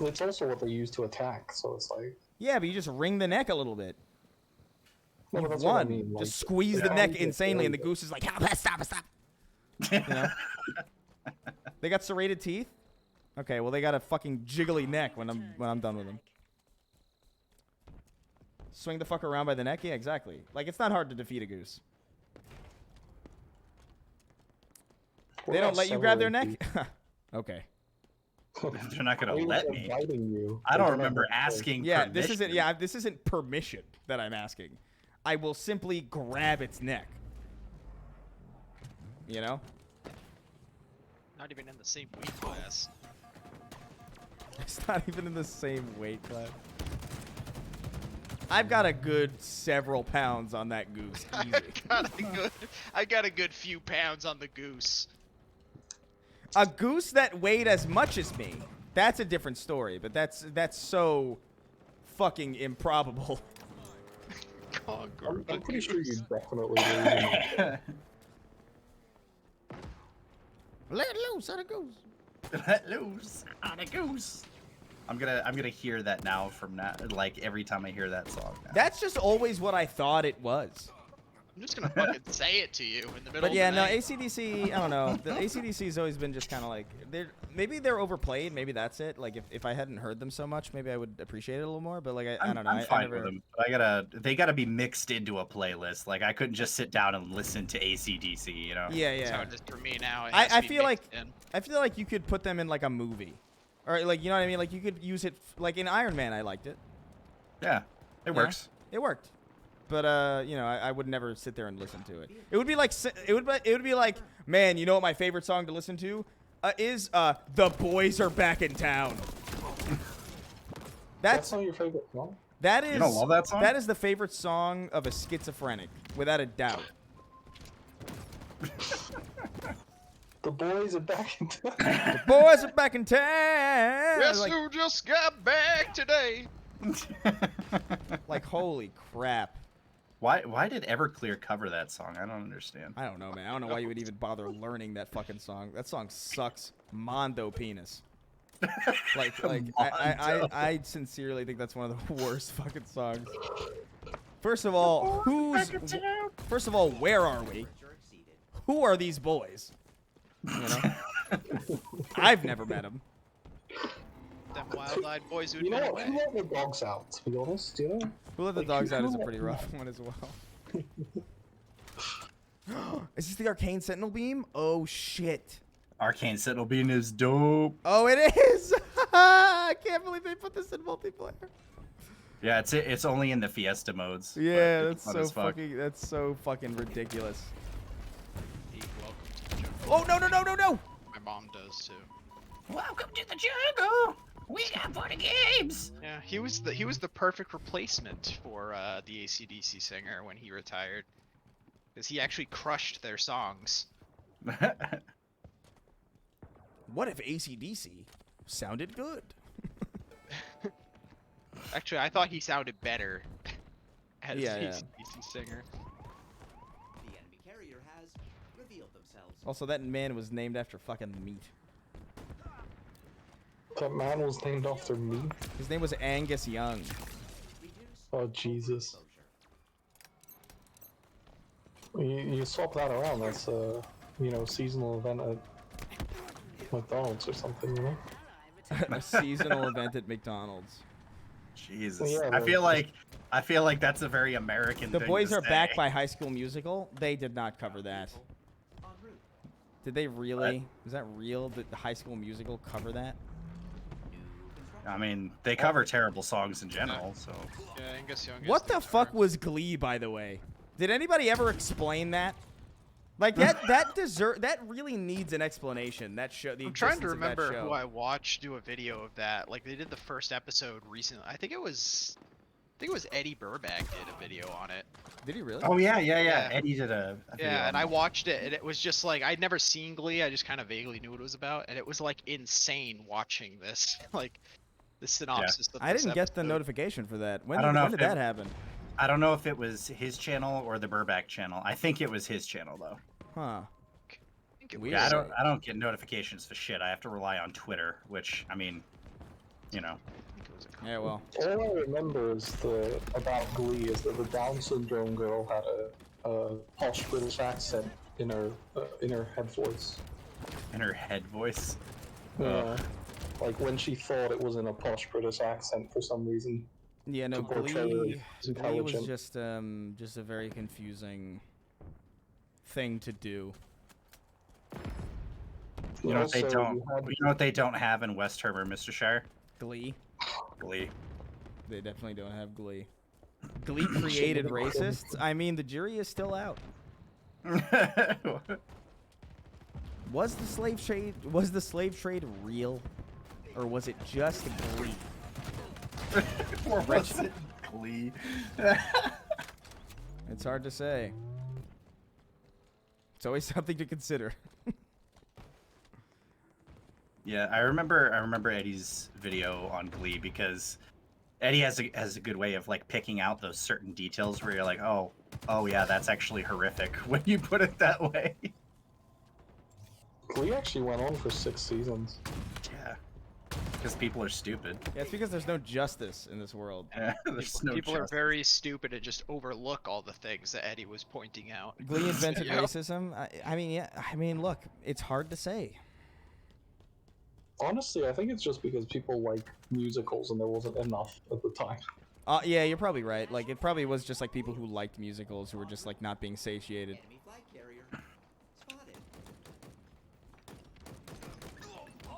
It's also what they use to attack, so it's like. Yeah, but you just wring the neck a little bit. No, but You've that's what I won. mean, like, Just squeeze the how neck you get insanely, and the failure. goose is like, stop. You know? They got serrated teeth? Okay, well, they got a fucking jiggly neck when I'm done with them. Swing the fuck around by the neck? Yeah, exactly. Like, it's not hard to defeat a goose. What They don't about let you grab their severing neck? Okay. teeth? They're not gonna Why are let they me. inviting you? I They don't have remember no choice. asking. Yeah, permission. this isn't permission that I'm asking. I will simply grab its neck. You know? Not even in the same weight class. It's not even in the same weight class. I've got a good several pounds on that goose. Easy. I got a good few pounds on the goose. A goose that weighed as much as me. That's a different story, but that's so fucking improbable. Conquer I'm the pretty sure goose. you definitely lose. Let loose on a goose. Let loose on a goose. I'm gonna hear that now from now, like every time I hear that song. Now. That's just always what I thought it was. I'm just gonna fucking say it to you in the middle But of yeah, the no, night. AC/DC, I don't know. The AC/DC has always been just kind of like, maybe they're overplayed. Maybe that's it. Like, if I hadn't heard them so much, maybe I would appreciate it a little more. But like, I don't know. I'm fine I never, with them. But they gotta be mixed into a playlist. Like I couldn't just sit down and listen to AC/DC. You know. Yeah, That's how yeah. it is for me now. It I- has to I be feel like- mixed in. I feel like you could put them in like a movie, or like, you know what I mean? Like, you could use it like in Iron Man. I liked it. Yeah, it works. It worked. But you know, I would never sit there and listen to it. It would be like man, you know what my favorite song to listen to is "The Boys Are Back in Town." That's not your favorite song? That is. You don't love that song? That is the favorite song of a schizophrenic, without a doubt. The boys are back in town. The boys are back in town. Guess Like, who just got back today? like, holy crap. Why did Everclear cover that song? I don't understand. I don't know, man. I don't know why you would even bother learning that fucking song. That song sucks. Mondo penis. I sincerely think that's one of the worst fucking songs. First of all, where are we? Who are these boys? You know, I've never met them. Them wild-eyed boys who'd You know been what? away. Who let the dogs out? To be honest, you know. Who Let the Like, Dogs Out is a who- pretty rough one as well. Is this the Arcane Sentinel beam? Oh shit! Arcane Sentinel Bean is dope. Oh, it is! I can't believe they put this in multiplayer. Yeah, it's only in the Fiesta modes. but Yeah, it's that's fun as fuck. that's so fucking ridiculous. Hey, welcome to the jungle. Oh no no no no no! My mom does too. Welcome to the jungle. We got fun games. Yeah, he was the perfect replacement for the AC/DC singer when he retired, because he actually crushed their songs. What if AC/DC sounded good? Actually, I thought he sounded better as Yeah, the yeah. AC/DC singer. The enemy carrier has revealed themselves. Also, that man was named after fucking meat. That man was named after me. His name was Angus Young. Reduce Oh Jesus! overexposure. You swap that around. That's a seasonal event at McDonald's or something. You know. A seasonal event at McDonald's. Jesus. Yeah, I feel like that's a very American The thing Boys to Are Back say. by High School Musical. They did not cover that. En route. Did they really? Is that real? Did the High School Musical cover that? New construction. I mean, they cover terrible songs in general, so Yeah, Angus Young. is What the guitar. fuck was Glee, by the way? Did anybody ever explain that? Like that really needs an explanation. That show. The I'm trying to existence of that remember show. who I watched do a video of that. Like they did the first episode recently. I think it was Eddie Burback did a video on it. Did he really? Oh yeah. Yeah. Eddie did a video Yeah, on and I that. watched it, and it was just like I'd never seen Glee. I just kind of vaguely knew what it was about, and it was like insane watching this. Like the synopsis. Of I this didn't get the episode. notification for that. When I don't know when if did it- that happen? I don't know if it was his channel or the Burback channel. I think it was his channel though. Huh. I think it Weird. Yeah, was. I don't get notifications for shit. I have to rely on Twitter, which I mean, you know. I think it was a Yeah, well. All I remember is about Glee is that the Down syndrome girl had a posh British accent in her head voice. In her head voice. Yeah. Like when she thought it was in a posh British accent for some reason. Yeah, no, To portray her Glee as was intelligent. just a very confusing thing to do. You know what they Also, don't. you had- You know what they don't have in West Herber, Mr. Shire? Glee. Glee. They definitely don't have Glee. Glee created racists? I mean, the jury is still out. Was the slave trade real? Or was it just Glee? or was it Glee? It's hard to say. It's always something to consider. Yeah, I remember Eddie's video on Glee because Eddie has a good way of like picking out those certain details where you're like, oh yeah, that's actually horrific when you put it that way. Glee actually went on for 6 seasons. Yeah, because people are stupid. Yeah, it's because there's no justice in this world. Yeah, there's no People are justice. very stupid and just overlook all the things that Eddie was pointing out. Glee invented Yeah. racism? I mean, yeah. I mean, look, it's hard to say. Honestly, I think it's just because people like musicals and there wasn't enough at the time. Yeah, you're probably right. Like, it probably was just like people who liked musicals who were just like not being satiated. Enemy flag carrier spotted.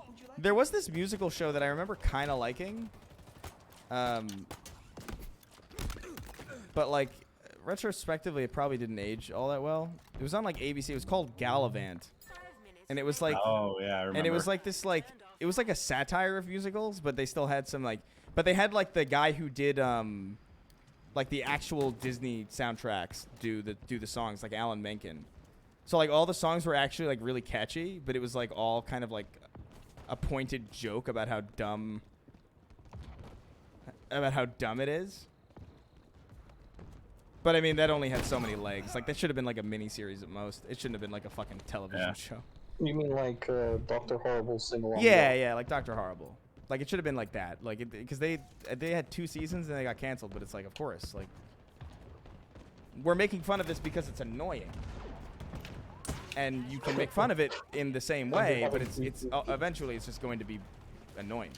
Would you like There was this musical show that I remember kind of liking. But like, retrospectively, it probably didn't age all that well. It was on like ABC. It was called Gallivant. And it was like, Oh yeah, I remember. and it was like this like, it was like a satire of musicals, but they still had some like, but they had like the guy who did like the actual Disney soundtracks do the songs, like Alan Menken. So like all the songs were actually like really catchy, but it was like all kind of like a pointed joke about how dumb it is. But I mean, that only had so many legs. Like, that should have been like a mini series at most. It shouldn't have been like a fucking television Yeah. show. You mean like Dr. Horrible sing-along? Yeah, like Dr. Horrible. Like, it should have been like that. Like, because they had 2 seasons and they got canceled. But it's like, of course, like, we're making fun of this because it's annoying. And you can make fun of it in the same way, but it's eventually it's just going to be annoying.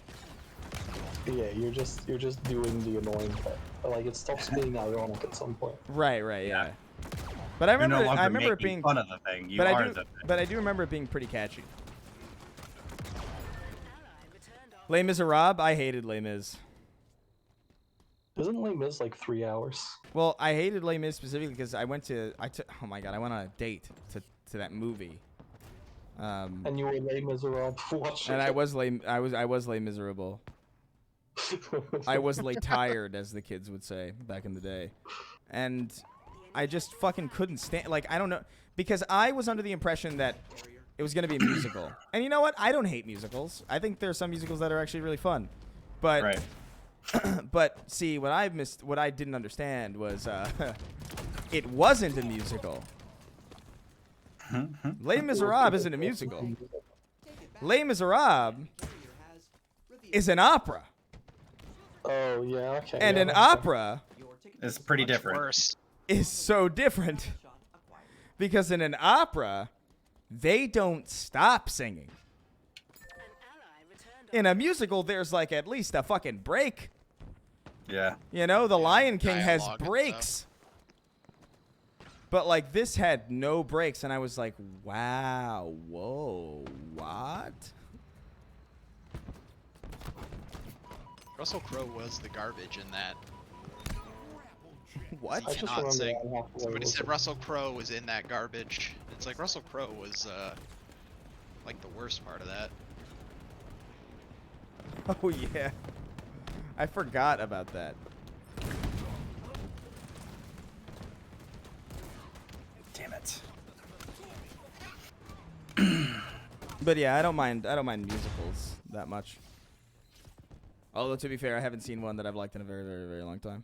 Yeah, you're just doing the annoying part. Like, it stops being ironic at some point. Right, yeah. But I remember, You're no longer I remember it making being fun of the thing. You but are I do, the thing. but I do remember it being pretty catchy. Les Miserables, I hated Les Mis. Isn't Les Mis like 3 hours? Well, I hated Les Mis specifically because I went oh my god, I went on a date to that movie. And you were Les Miserables watching. And I was Les Miserable. I was Les tired, as the kids would say back in the day. And I just fucking couldn't stand, like, I don't know, because I was under the impression that it was going to be a musical. And you know what? I don't hate musicals. I think there are some musicals that are actually really fun. But Right. but see, what I didn't understand was it wasn't a musical. Les Miserables isn't a musical. Les Miserables is an opera. Oh, yeah, okay. And yeah, an that's opera It's pretty Much different. worse. is so different. Because in an opera, they don't stop singing. In a musical, there's like at least a fucking break. Yeah. You know, The Lion King has Dialogue and breaks. But like this had no breaks, and I was like, wow, whoa, what? Russell Crowe was the garbage in that. What? I just Cannot remember sing. that halfway Somebody was said it. Russell Crowe was in that garbage. It's like Russell Crowe was like the worst part of that. Oh yeah. I forgot about that. Damn it. But yeah, I don't mind musicals that much. Although to be fair, I haven't seen one that I've liked in a very, very, very long time.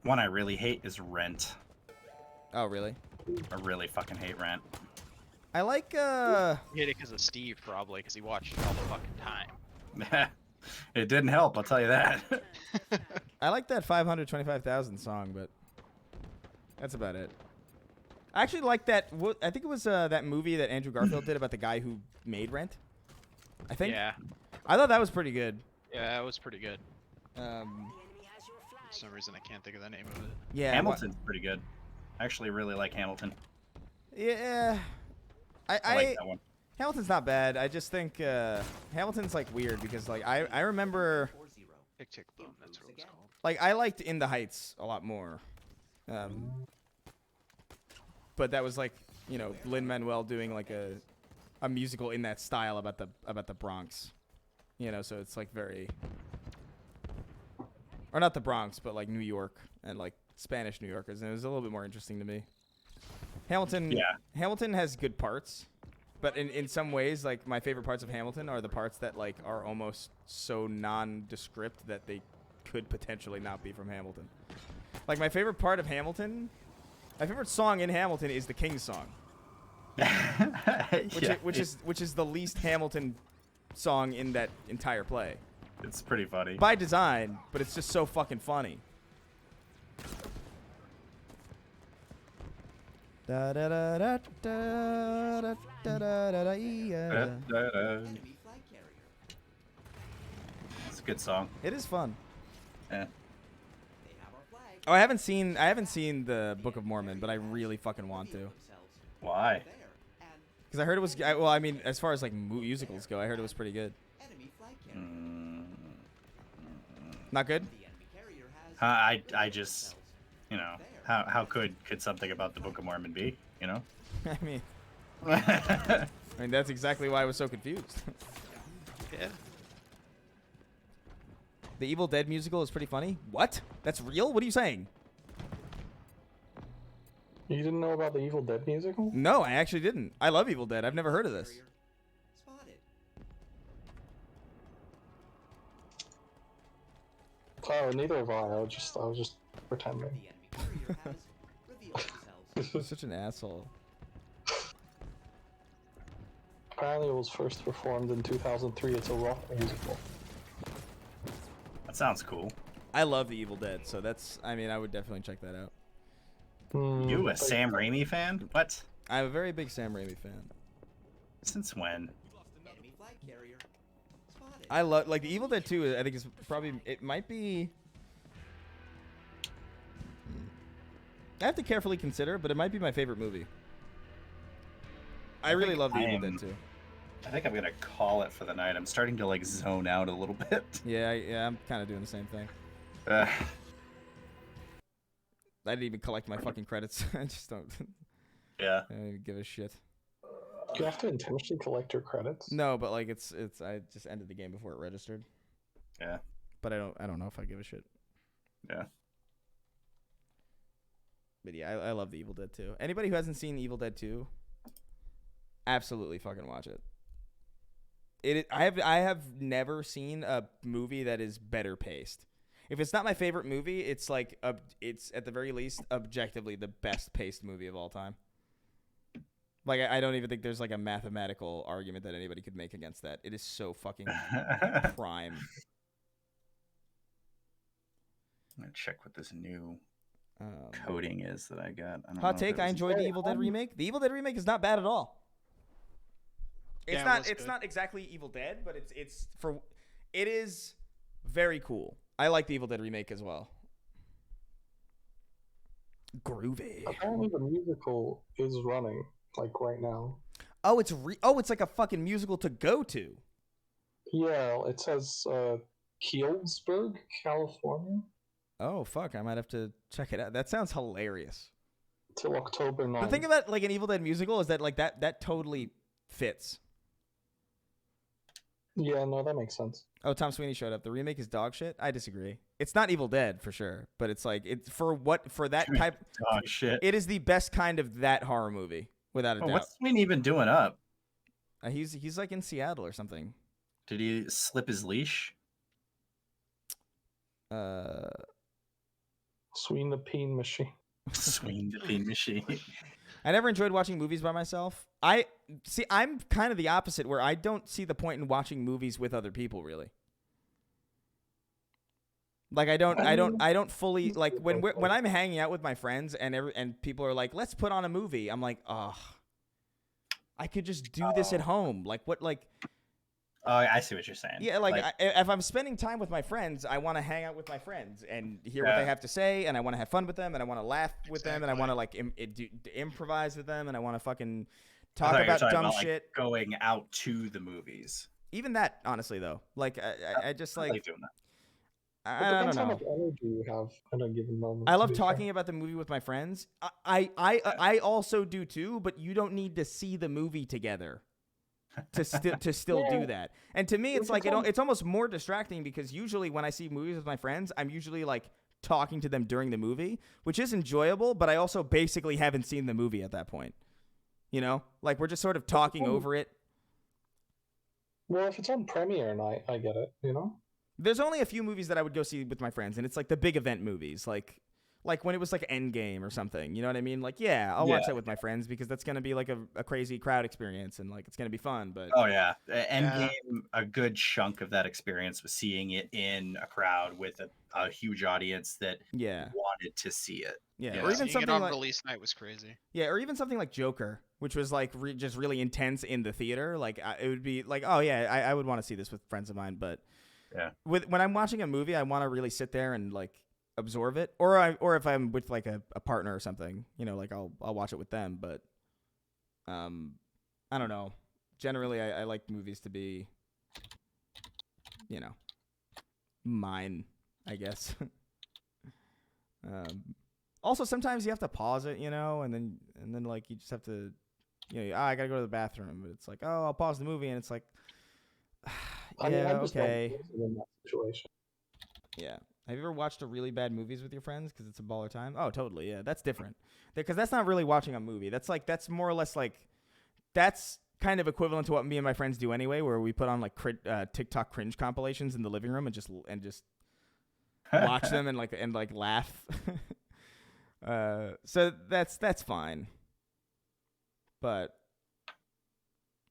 One I really hate is Rent. Oh, really? I really fucking hate Rent. I like He hit it because of Steve, probably, because he watched it all the fucking time. It didn't help, I'll tell you that. I like that 525,000 song, but that's about it. I actually like that. I think it was that movie that Andrew Garfield did about the guy who made Rent. I think. Yeah. I thought that was pretty good. Yeah, it was pretty good. Um, For some reason, I can't think of the name of it. yeah. Hamilton's pretty good. I actually really like Hamilton. Yeah. I like that one. Hamilton's not bad. I just think Hamilton's like weird because like I remember Tick Tick Boom, that's what it was called. like I liked In the Heights a lot more. But that was like, you know, Lin-Manuel doing like a musical in that style about the Bronx. You know, so it's like very, or not the Bronx, but like New York and like Spanish New Yorkers, and it was a little bit more interesting to me. Hamilton, Yeah. Hamilton has good parts, but in some ways, like my favorite parts of Hamilton are the parts that like are almost so nondescript that they could potentially not be from Hamilton. Like my favorite part of Hamilton, my favorite song in Hamilton is the King's song, which is the least Hamilton song in that entire play. It's pretty funny. By design, but it's just so fucking funny. Da da da da da da da da da da Enemy flag carrier. It's a good song. It is fun. Yeah. They have our flag. Oh, I haven't seen the Book of Mormon, but I really fucking want to. Themselves Why? there. And Because I heard it was, well, I mean, as far as like musicals go, I heard it was pretty good. enemy flag carrier. Not good? The enemy carrier has I just, you know, how could something about the Book of Mormon be, you know? I mean, that's exactly why I was so confused. Yeah. The Evil Dead musical is pretty funny. What? That's real? What are you saying? You didn't know about the Evil Dead musical? No, I actually didn't. I love Evil Dead. I've never heard of this. carrier spotted. Oh, neither have I. I was just pretending. The enemy carrier has revealed themselves. You're such an asshole. Apparently, it was first performed in 2003. It's a rock musical. That sounds cool. I love The Evil Dead, so that's. I mean, I would definitely check that out. You a Sam Raimi fan? What? I'm a very big Sam Raimi fan. Since when? Enemy flag carrier spotted. I love like The Evil Dead 2. I think is probably it might be. I have to carefully consider, but it might be my favorite movie. I really think love The I Evil am- Dead 2. I think I'm gonna call it for the night. I'm starting to like zone out a little bit. Yeah, I'm kind of doing the same thing. Uh, I didn't even collect my fucking credits. I just don't. yeah. I don't even give a shit. Do you have to intentionally collect your credits? No, but like it's. I just ended the game before it registered. Yeah. But I don't know if I give a shit. Yeah. But yeah, I love The Evil Dead 2. Anybody who hasn't seen Evil Dead 2, absolutely fucking watch it. I have never seen a movie that is better paced. If it's not my favorite movie, it's like it's at the very least objectively the best paced movie of all time. Like I don't even think there's like a mathematical argument that anybody could make against that. It is so fucking prime. I'm gonna check what this new coding is that I got. I don't know Hot if take: it I was- enjoyed the Evil Dead remake. The Evil Dead remake is not bad at all. It's Yeah, it not. was It's good. not exactly Evil Dead, but it is very cool. I like the Evil Dead remake as well. Groovy. Apparently, the musical is running like right now. Oh, it's like a fucking musical to go to. Yeah, it says Keelsburg, California, Oh fuck! I might have to check it out. That sounds hilarious. till October 9th. The thing about like an Evil Dead musical is that like that totally fits. Yeah, no, that makes sense. Oh, Tom Sweeney showed up. The remake is dog shit. I disagree. It's not Evil Dead for sure, but it's like it's for that type. Oh shit. It is the best kind of that horror movie without a Oh, doubt. what's Sweeney even doing up? He's like in Seattle or something. Did he slip his leash? Sween the Peen Machine. Swing the Fiend Machine. I never enjoyed watching movies by myself. I'm kind of the opposite, where I don't see the point in watching movies with other people really. Like I don't fully like when I'm hanging out with my friends and people are like, let's put on a movie. I'm like, oh, I could just do this at home. Like what like. Oh, I see what you're saying. Yeah, if I'm spending time with my friends, I want to hang out with my friends and hear what Yeah. they have to say, and I want to have fun with them, and I want to laugh with them, and I want to like improvise with them, and I want to fucking I talk thought you were about talking dumb about, like, shit. going out to the movies. Even that, honestly, though, like I just I like like doing that. It I depends don't how know. much energy you have in a given moment. I to love be talking fair. about the movie with my friends. I also do too, but you don't need to see the movie together to still do that. And to me, it's like it's almost more distracting because usually when I see movies with my friends, I'm usually like talking to them during the movie, which is enjoyable, but I also basically haven't seen the movie at that point. You know, like we're just sort of talking over it. Well, if it's on premiere night, I get it. You know. There's only a few movies that I would go see with my friends, and it's like the big event movies, like when it was like Endgame or something. You know what I mean? Like, yeah, I'll watch that with my friends because that's gonna be like a crazy crowd experience, and like it's gonna be fun. But Oh yeah, Endgame. A good chunk of that experience was seeing it in a crowd with a huge audience that yeah, wanted to see it. yeah, Yeah. or even Seeing it something on like release night was crazy. yeah, or even something like Joker, which was like just really intense in the theater. Like it would be like, oh yeah, I would want to see this with friends of mine, but Yeah. when I'm watching a movie, I want to really sit there and like absorb it, or if I'm with like a partner or something, you know, like I'll watch it with them. But I don't know. Generally, I like movies to be, you know, mine, I guess. Also, sometimes you have to pause it, you know, and then like you just have to, you know, I gotta go to the bathroom, but it's like, oh, I'll pause the movie, and it's like, I mean, yeah, I'm just not okay. in that situation. Yeah. Have you ever watched a really bad movies with your friends because it's a baller time? Oh, totally. Yeah, that's different. Because that's not really watching a movie. That's more or less like that's kind of equivalent to what me and my friends do anyway, where we put on like TikTok cringe compilations in the living room and just watch them and like laugh. So that's fine. But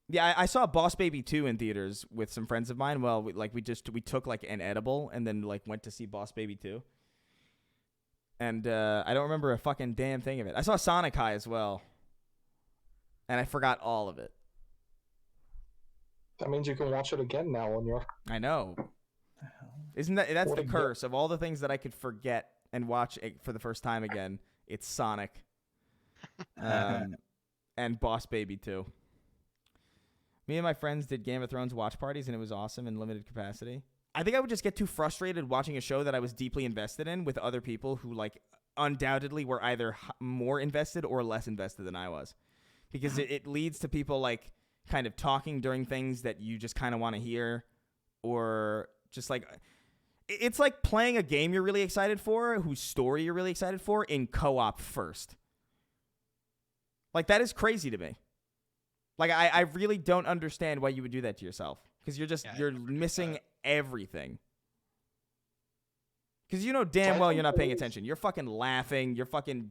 yeah, I saw Boss Baby 2 in theaters with some friends of mine. Well, we took like an edible and then like went to see Boss Baby 2. And I don't remember a fucking damn thing of it. I saw Sonic High as well. And I forgot all of it. That means you can watch it again now when you're. I know. Isn't that's What the a curse of all the things that I could forget and watch for the first time again? It's Sonic. And Boss Baby 2. Me and my friends did Game of Thrones watch parties, and it was awesome in limited capacity. I think I would just get too frustrated watching a show that I was deeply invested in with other people who, like, undoubtedly were either more invested or less invested than I was. Because it leads to people, like, kind of talking during things that you just kind of want to hear, or just, like... It's like playing a game you're really excited for, whose story you're really excited for, in co-op first. Like, that is crazy to me. Like, I really don't understand why you would do that to yourself. Because you're missing everything. Because you know damn well you're not paying attention. You're fucking laughing. You're fucking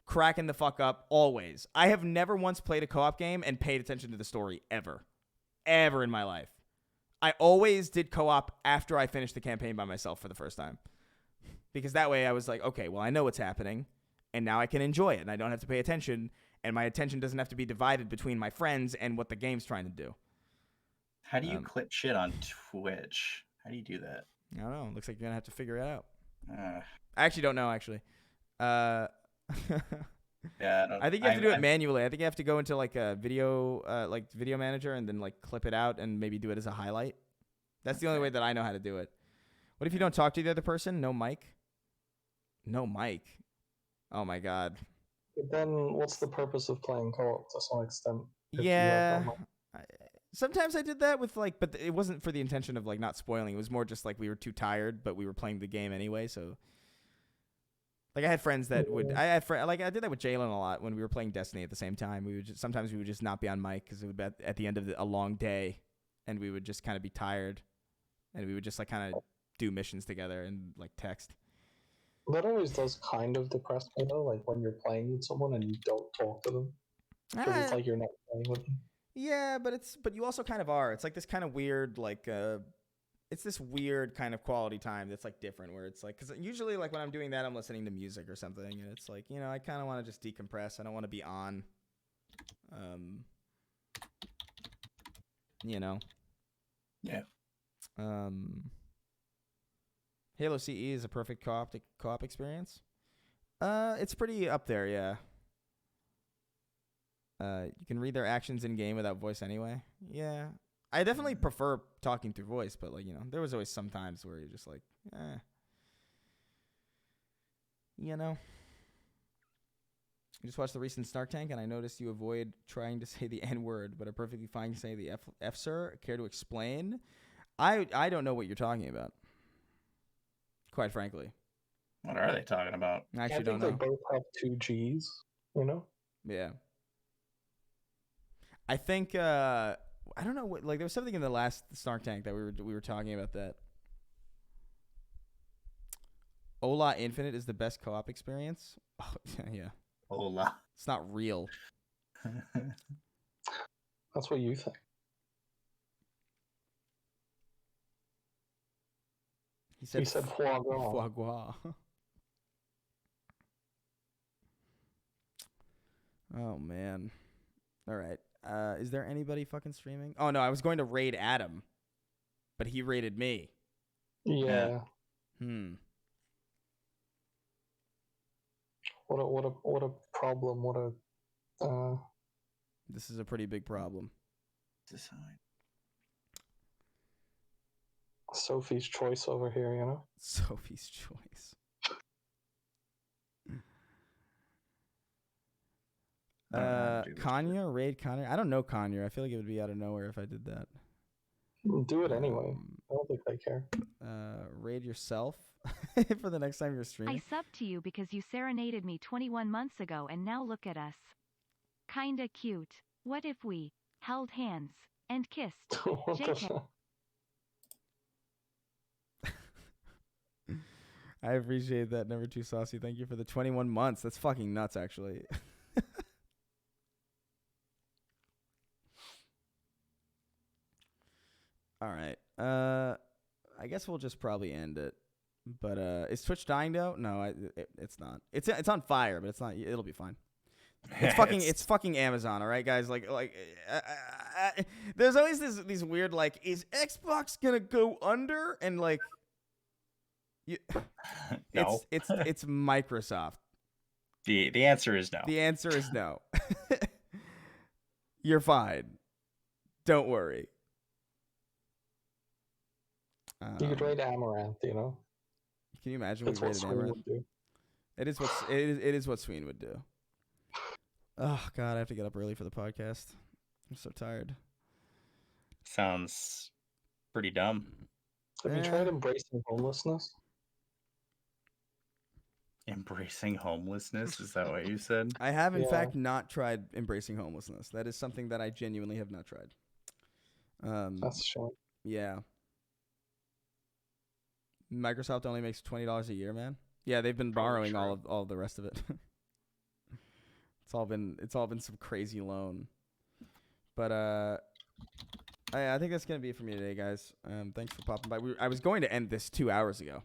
cracking the fuck up always. I have never once played a co-op game and paid attention to the story ever. Ever in my life. I always did co-op after I finished the campaign by myself for the first time. Because that way I was like, okay, well, I know what's happening. And now I can enjoy it. And I don't have to pay attention. And my attention doesn't have to be divided between my friends and what the game's trying to do. How do you clip shit on Twitch? How do you do that? I don't know. Looks like you're going to have to figure it out. I actually don't know, actually. Yeah, I think you have to do it manually. I think you have to go into like a video manager and then like clip it out and maybe do it as a highlight. That's the only way that I know how to do it. What if you don't talk to the other person? No mic? No mic. Oh my God. But then what's the purpose of playing co-op to some extent? Yeah. Sometimes I did that with like, but it wasn't for the intention of like not spoiling. It was more just like we were too tired, but we were playing the game anyway. So like I had friends that would, I did that with Jalen a lot when we were playing Destiny at the same time. Sometimes we would just not be on mic because it would be at the end of a long day and we would just kind of be tired and we would just like kind of do missions together and like text. That always does kind of depress me though, like when you're playing with someone and you don't talk to them. Because it's like you're not playing with them. Yeah, but you also kind of are. It's like this kind of weird, like, it's this weird kind of quality time that's like different where it's like, because usually like when I'm doing that, I'm listening to music or something. And it's like, you know, I kind of want to just decompress. I don't want to be on, you know. Yeah. Halo CE is a perfect co-op experience. It's pretty up there, yeah. You can read their actions in game without voice anyway. Yeah, I definitely prefer talking through voice, but like, you know, there was always some times where you're just like, you know. I just watched the recent Snark Tank, and I noticed you avoid trying to say the N word, but are perfectly fine saying the F sir. Care to explain? I don't know what you're talking about. Quite frankly. What are they talking about? I actually don't know. I think they both have 2 G's, you know? Yeah. I think I don't know what, like there was something in the last Snark Tank that we were talking about that. Ola Infinite is the best co-op experience. Oh, yeah. Ola. It's not real. That's what you think. He said foie gras. Foie gras. Oh man. All right. Is there anybody fucking streaming? Oh no, I was going to raid Adam, but he raided me. Yeah. What a problem. What a This is a pretty big problem. Sophie's choice over here, you know? Sophie's choice. Kanye, raid Kanye. I don't know Kanye. I feel like it would be out of nowhere if I did that. Do it anyway. I don't think they care. Raid yourself for the next time you're streaming. I subbed to you because you serenaded me 21 months ago and now look at us. Kinda cute. What if we held hands and kissed? JK. I appreciate that. Never too saucy. Thank you for the 21 months. That's fucking nuts, actually. All right. I guess we'll just probably end it. But is Twitch dying though? No, it's not. It's on fire, but it's not. It'll be fine. It's fucking Amazon, all right, guys. There's always these weird like, is Xbox gonna go under? And like, No. it's Microsoft. The answer is no. The answer is no. You're fine. Don't worry. You could raid Amaranth, you know. Can you imagine That's we what rated Sween Amaranth? would do. It is what Sween would do. Oh God, I have to get up early for the podcast. I'm so tired. Sounds pretty dumb. Have you tried embracing homelessness? Embracing homelessness? Is that what you said? I have, in Yeah. fact, not tried embracing homelessness. That is something that I genuinely have not tried. That's a shame. Yeah. Microsoft only makes $20 a year, man. Yeah, they've been borrowing all of the rest of it. It's all been some crazy loan. But I think that's gonna be it for me today, guys. Thanks for popping by. I was going to end this 2 hours ago.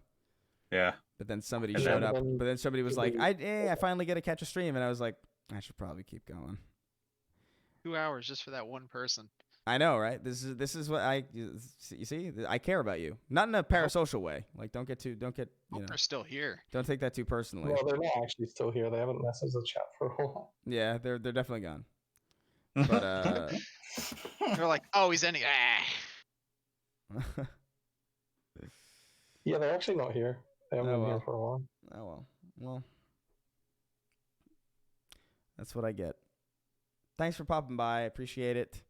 Yeah. But then somebody And showed then- up. But then somebody was like, I finally get to catch a stream, and I was like, I should probably keep going. 2 hours just for that one person. I know, right? This is what you see. I care about you, not in a parasocial way. Like, don't get They're still here. don't take that too personally. Well, they're not actually still here. They haven't messaged the chat for a while. Yeah, they're definitely gone. But They're like, oh, he's ending. Yeah, they're actually not here. They haven't Oh, been well. here for a while. Oh well, that's what I get. Thanks for popping by. I appreciate it.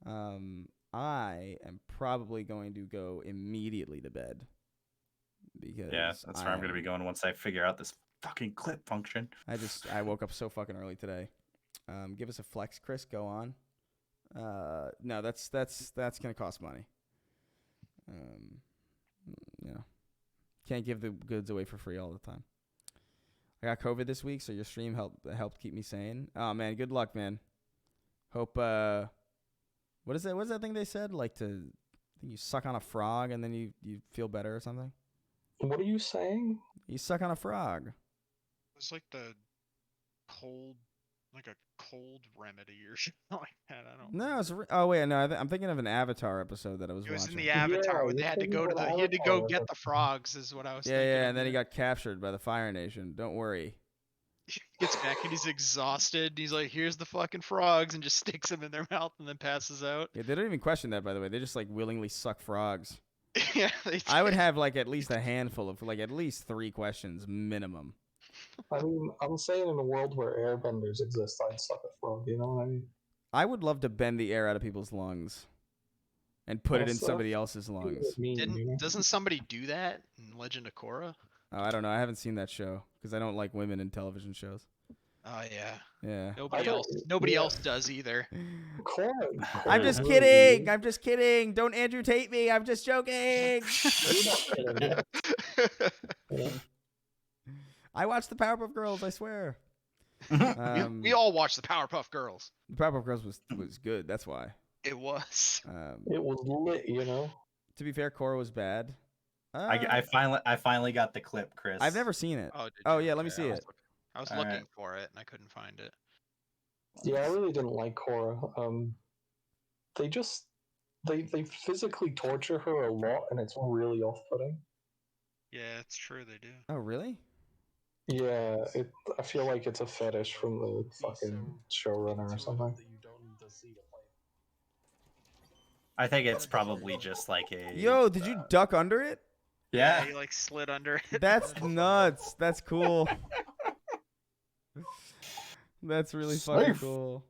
I am probably going to go immediately to bed because Yeah, that's where I'm going to be going once I figure out this fucking clip function. I woke up so fucking early today. Give us a flex, Chris. Go on. No, that's gonna cost money. Can't give the goods away for free all the time. I got COVID this week, so your stream helped keep me sane. Oh man, good luck, man. Hope what is that? What's that thing they said? Like I think you suck on a frog and then you feel better or something. What are you saying? You suck on a frog. It's like the cold, like a cold remedy or something like that. I don't. No, oh wait, no, I'm thinking of an Avatar episode that I was It was watching. in the Avatar Yeah, when they you're had to thinking go to of the. an He had to Avatar, go get but- the frogs. Is what I was Yeah, thinking. yeah, and then he got captured by the Fire Nation. Don't worry. He gets back and he's exhausted. And he's like, "Here's the fucking frogs," and just sticks them in their mouth and then passes out. Yeah, they don't even question that, by the way. They just like willingly suck frogs. Yeah, they I would did. have like at least a handful of like at least 3 questions minimum. I mean, I'm saying in a world where airbenders exist, I'd suck a frog. You know what I mean? I would love to bend the air out of people's lungs and put it in Also, somebody else's lungs. Mean, you know? Doesn't somebody do that in Legend of Korra? Oh, I don't know. I haven't seen that show because I don't like women in television shows. Oh yeah. Yeah. Nobody don't- else. Nobody yeah. else does either. Korra, I'm Korra just is kidding. really I'm just kidding. Don't Andrew Tate me. I'm just joking. You're not kidding, yeah. I watched the Powerpuff Girls. I swear. We all watched the Powerpuff Girls. The Powerpuff Girls was good. That's why. It was. It was lit, you know? To be fair, Korra was bad. I finally got the clip, Chris. I've never seen it. Oh, did Oh, you? yeah, let me Okay, see I was it. I was All looking right. for it and I couldn't find it. Yeah, I really didn't like Korra. They physically torture her a lot, and it's really off-putting. Yeah, it's true. They do. Oh, really? Yeah, I feel like it's a fetish from the fucking showrunner or something. I think it's probably just like a. Yo, did you duck under it? Yeah. He like slid under it. That's nuts. That's cool. That's really fucking Safe. cool.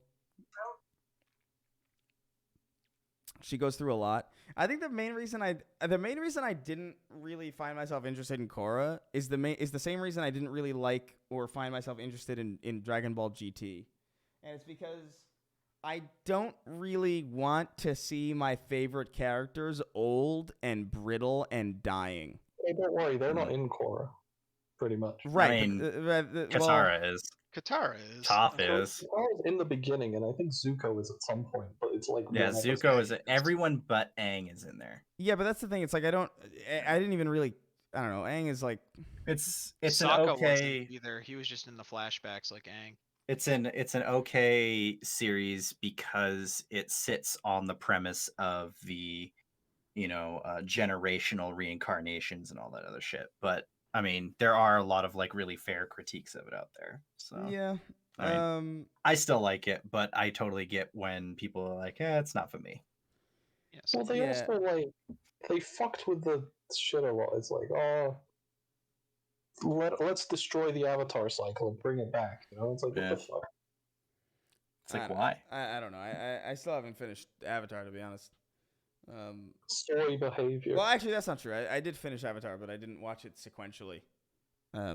She goes through a lot. I think the main reason I didn't really find myself interested in Korra is the same reason I didn't really like or find myself interested in Dragon Ball GT. And it's because I don't really want to see my favorite characters old and brittle and dying. Hey, don't worry, they're not in Korra. pretty much. Right. I mean, well, Katara is. Katara is. Toph So is. Katara's in the beginning, and I think Zuko is at some point, but it's like Yeah, one Zuko episode. is. Everyone but Aang is in there. yeah, but that's the thing. It's like I didn't even really. I don't know. Aang is like. It's an Sokka wasn't okay. either. He was just in the flashbacks like Aang. It's an okay series because it sits on the premise of the, generational reincarnations and all that other shit. But I mean, there are a lot of like really fair critiques of it out there. So Yeah. I mean, I still like it, but I totally get when people are like, it's not for me. Yes. Well, they Yeah. also like they fucked with the shit a lot. It's like, let's destroy the Avatar cycle and bring it back. It's like, Yeah. what the fuck? It's like, why? I don't know. I still haven't finished Avatar, to be honest. Story behavior. Well, actually, that's not true. I did finish Avatar, but I didn't watch it sequentially. How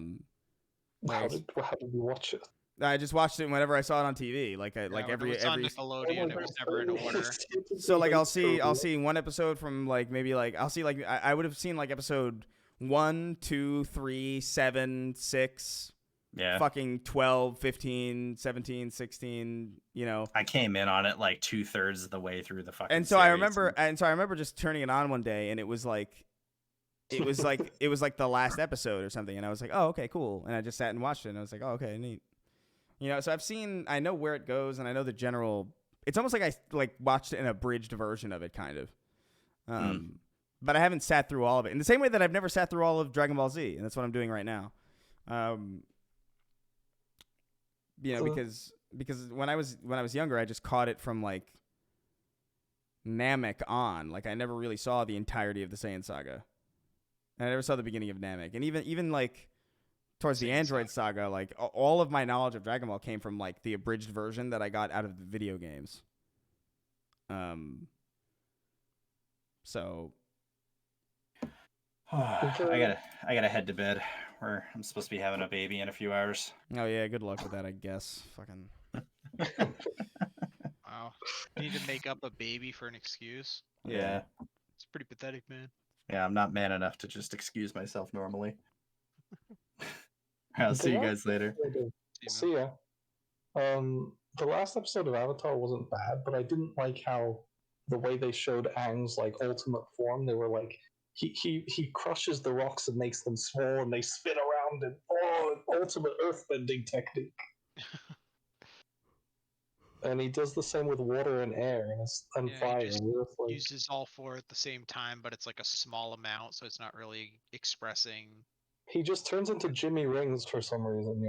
did you watch it? I just watched it whenever I saw it on TV. Like Yeah, like when every it was on every. Nickelodeon, it was never in order. So like I'll see one episode from like maybe like I'll see like I would have seen like episode 1, 2, 3, 7, 6. Yeah. Fucking 12, 15, 17, 16, I came in on it like 2/3 of the way through the fucking And so series. I remember just turning it on one day and it was like it was like the last episode or something, and I was like, "Oh, okay, cool." And I just sat and watched it and I was like, "Oh, okay, neat." So I know where it goes and I know the general. It's almost like I like watched an abridged version of it kind of. But I haven't sat through all of it. In the same way that I've never sat through all of Dragon Ball Z, and that's what I'm doing right now. Because when I was younger, I just caught it from like Namek on. Like I never really saw the entirety of the Saiyan saga, and I never saw the beginning of Namek. And even like towards the Android saga, like all of my knowledge of Dragon Ball came from like the abridged version that I got out of the video games. So I gotta head to bed. I'm supposed to be having a baby in a few hours. Oh yeah, good luck with that, I guess. Fucking. Wow. You need to make up a baby for an excuse. Yeah. It's pretty pathetic, man. Yeah, I'm not man enough to just excuse myself normally. I'll see you guys later. See ya. The last episode of Avatar wasn't bad, but I didn't like how the way they showed Aang's like ultimate form. They were like he crushes the rocks and makes them small, and they spin around and ultimate earthbending technique. And he does the same with water and air and fire. He just and uses all four at the same time, but it's like a small amount, so it's not really expressing. He just turns into Jimmy Rings for some reason,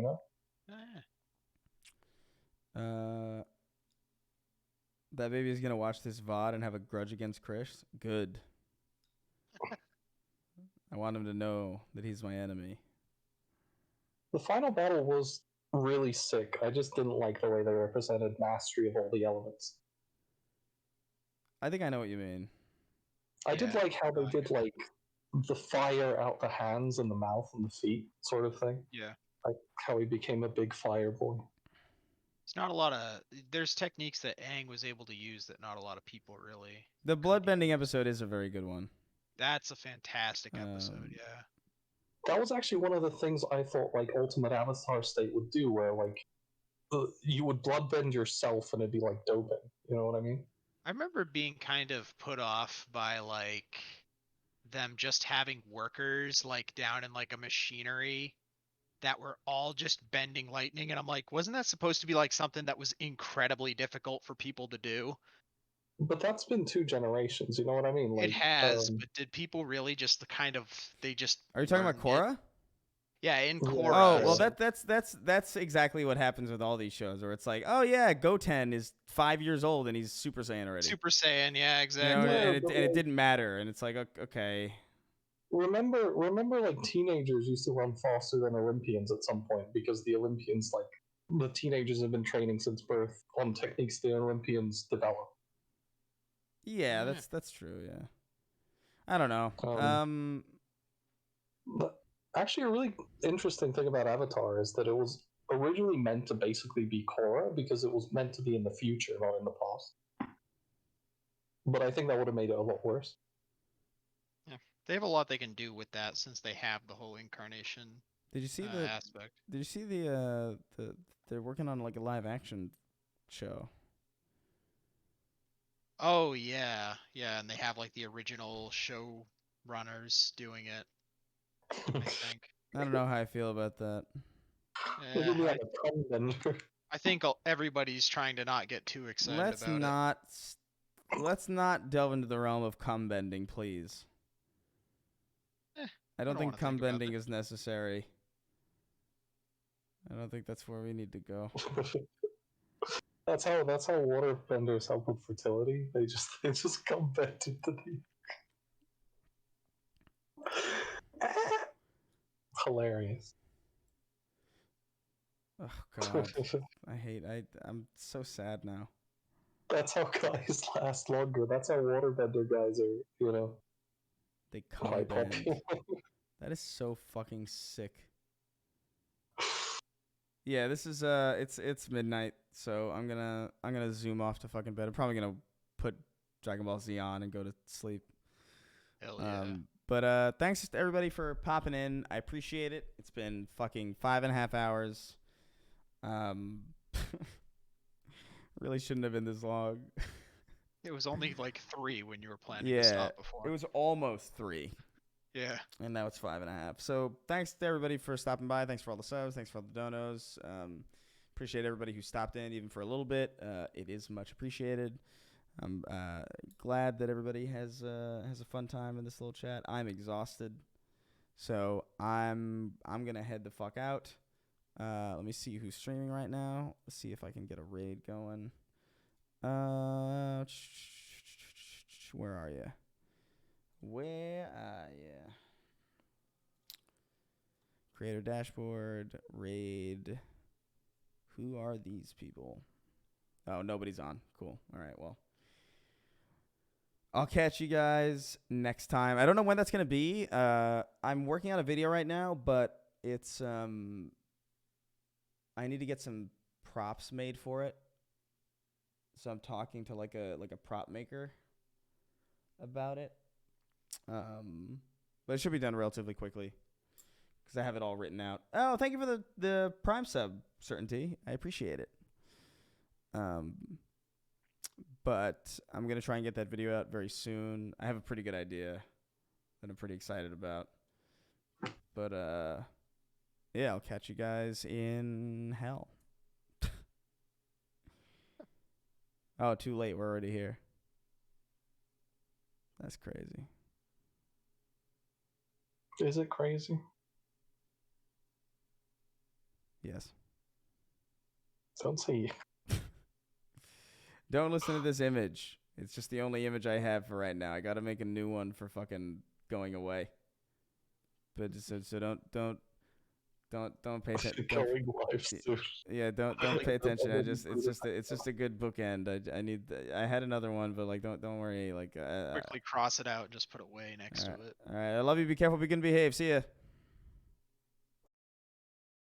That baby's gonna watch this VOD and have a grudge against Chris. Good. I want him to know that he's my enemy. The final battle was really sick. I just didn't like the way they represented mastery of all the elements. I think I know what you mean. I did like how they did like the fire out the hands and the mouth and the feet sort of thing. Yeah. Like how he became a big fire boy. It's not a lot of. There's techniques that Aang was able to use that not a lot of people really. The bloodbending episode is a very good one. That's a fantastic episode, yeah. That was actually one of the things I thought like Ultimate Avatar State would do, where like you would bloodbend yourself and it'd be like doping. You know what I mean? I remember being kind of put off by like them just having workers like down in like a machinery that were all just bending lightning, and I'm like, wasn't that supposed to be like something that was incredibly difficult for people to do? But that's been 2 generations, you know what I mean? Like, it has, but did people really just they just Are you talking about Korra? Yeah, in Korra. Oh, well that's exactly what happens with all these shows, where it's like, oh yeah, Goten is 5 years old and he's Super Saiyan already. Super Saiyan, yeah, exactly. And it didn't matter, and it's like, okay. Remember, like teenagers used to run faster than Olympians at some point because the Olympians, like the teenagers, have been training since birth on techniques the Olympians developed. Yeah, that's true. Yeah, I don't know. But actually, a really interesting thing about Avatar is that it was originally meant to basically be Korra because it was meant to be in the future, not in the past. But I think that would have made it a lot worse. Yeah, they have a lot they can do with that since they have the whole incarnation Did you see the? aspect. Did you see the? They're working on like a live action show. Oh yeah, yeah, and they have like the original show runners doing it. I think. I don't know how I feel about that. Look at me I, on a cum bender. I think everybody's trying to not get too excited Let's about it. not. Let's not delve into the realm of cum bending, please. I don't don't think wanna cum think about bending it. is necessary. I don't think that's where we need to go. That's how waterbenders help with fertility. They just cum bend into the hilarious. Oh God, I'm so sad now. That's how guys last longer. That's how waterbender guys are, They cum quite bend. popular. That is so fucking sick. Yeah, this is it's midnight, so I'm gonna zoom off to fucking bed. I'm probably gonna put Dragon Ball Z on and go to sleep. Hell yeah. But thanks to everybody for popping in. I appreciate it. It's been fucking 5.5 hours. Really shouldn't have been this long. It was only like 3 when you were planning to Yeah, stop before. it was almost 3. Yeah. And now it's 5.5. So thanks to everybody for stopping by. Thanks for all the subs. Thanks for all the donos. Appreciate everybody who stopped in even for a little bit. It is much appreciated. I'm glad that everybody has a fun time in this little chat. I'm exhausted, so I'm gonna head the fuck out. Let me see who's streaming right now. Let's see if I can get a raid going. Where are you? Where are you? Creator dashboard, raid. Who are these people? Oh, nobody's on. Cool. All right, well. I'll catch you guys next time. I don't know when that's going to be. I'm working on a video right now, but it's I need to get some props made for it. So I'm talking to like a prop maker about it. But it should be done relatively quickly because I have it all written out. Oh, thank you for the Prime sub, Certainty. I appreciate it. But I'm going to try and get that video out very soon. I have a pretty good idea that I'm pretty excited about. But, yeah, I'll catch you guys in hell. Oh, too late. We're already here. That's crazy. Is it crazy? Yes. Don't say Don't listen to this image. It's just the only image I have for right now. I got to make a new one for fucking going away. But so don't pay attention. going live soon. Yeah, don't pay attention. It's just a good bookend. I had another one, but like don't worry. Like Quickly cross it out and just put it way next to it. all right. I love you. Be careful. Be good. And behave. See ya.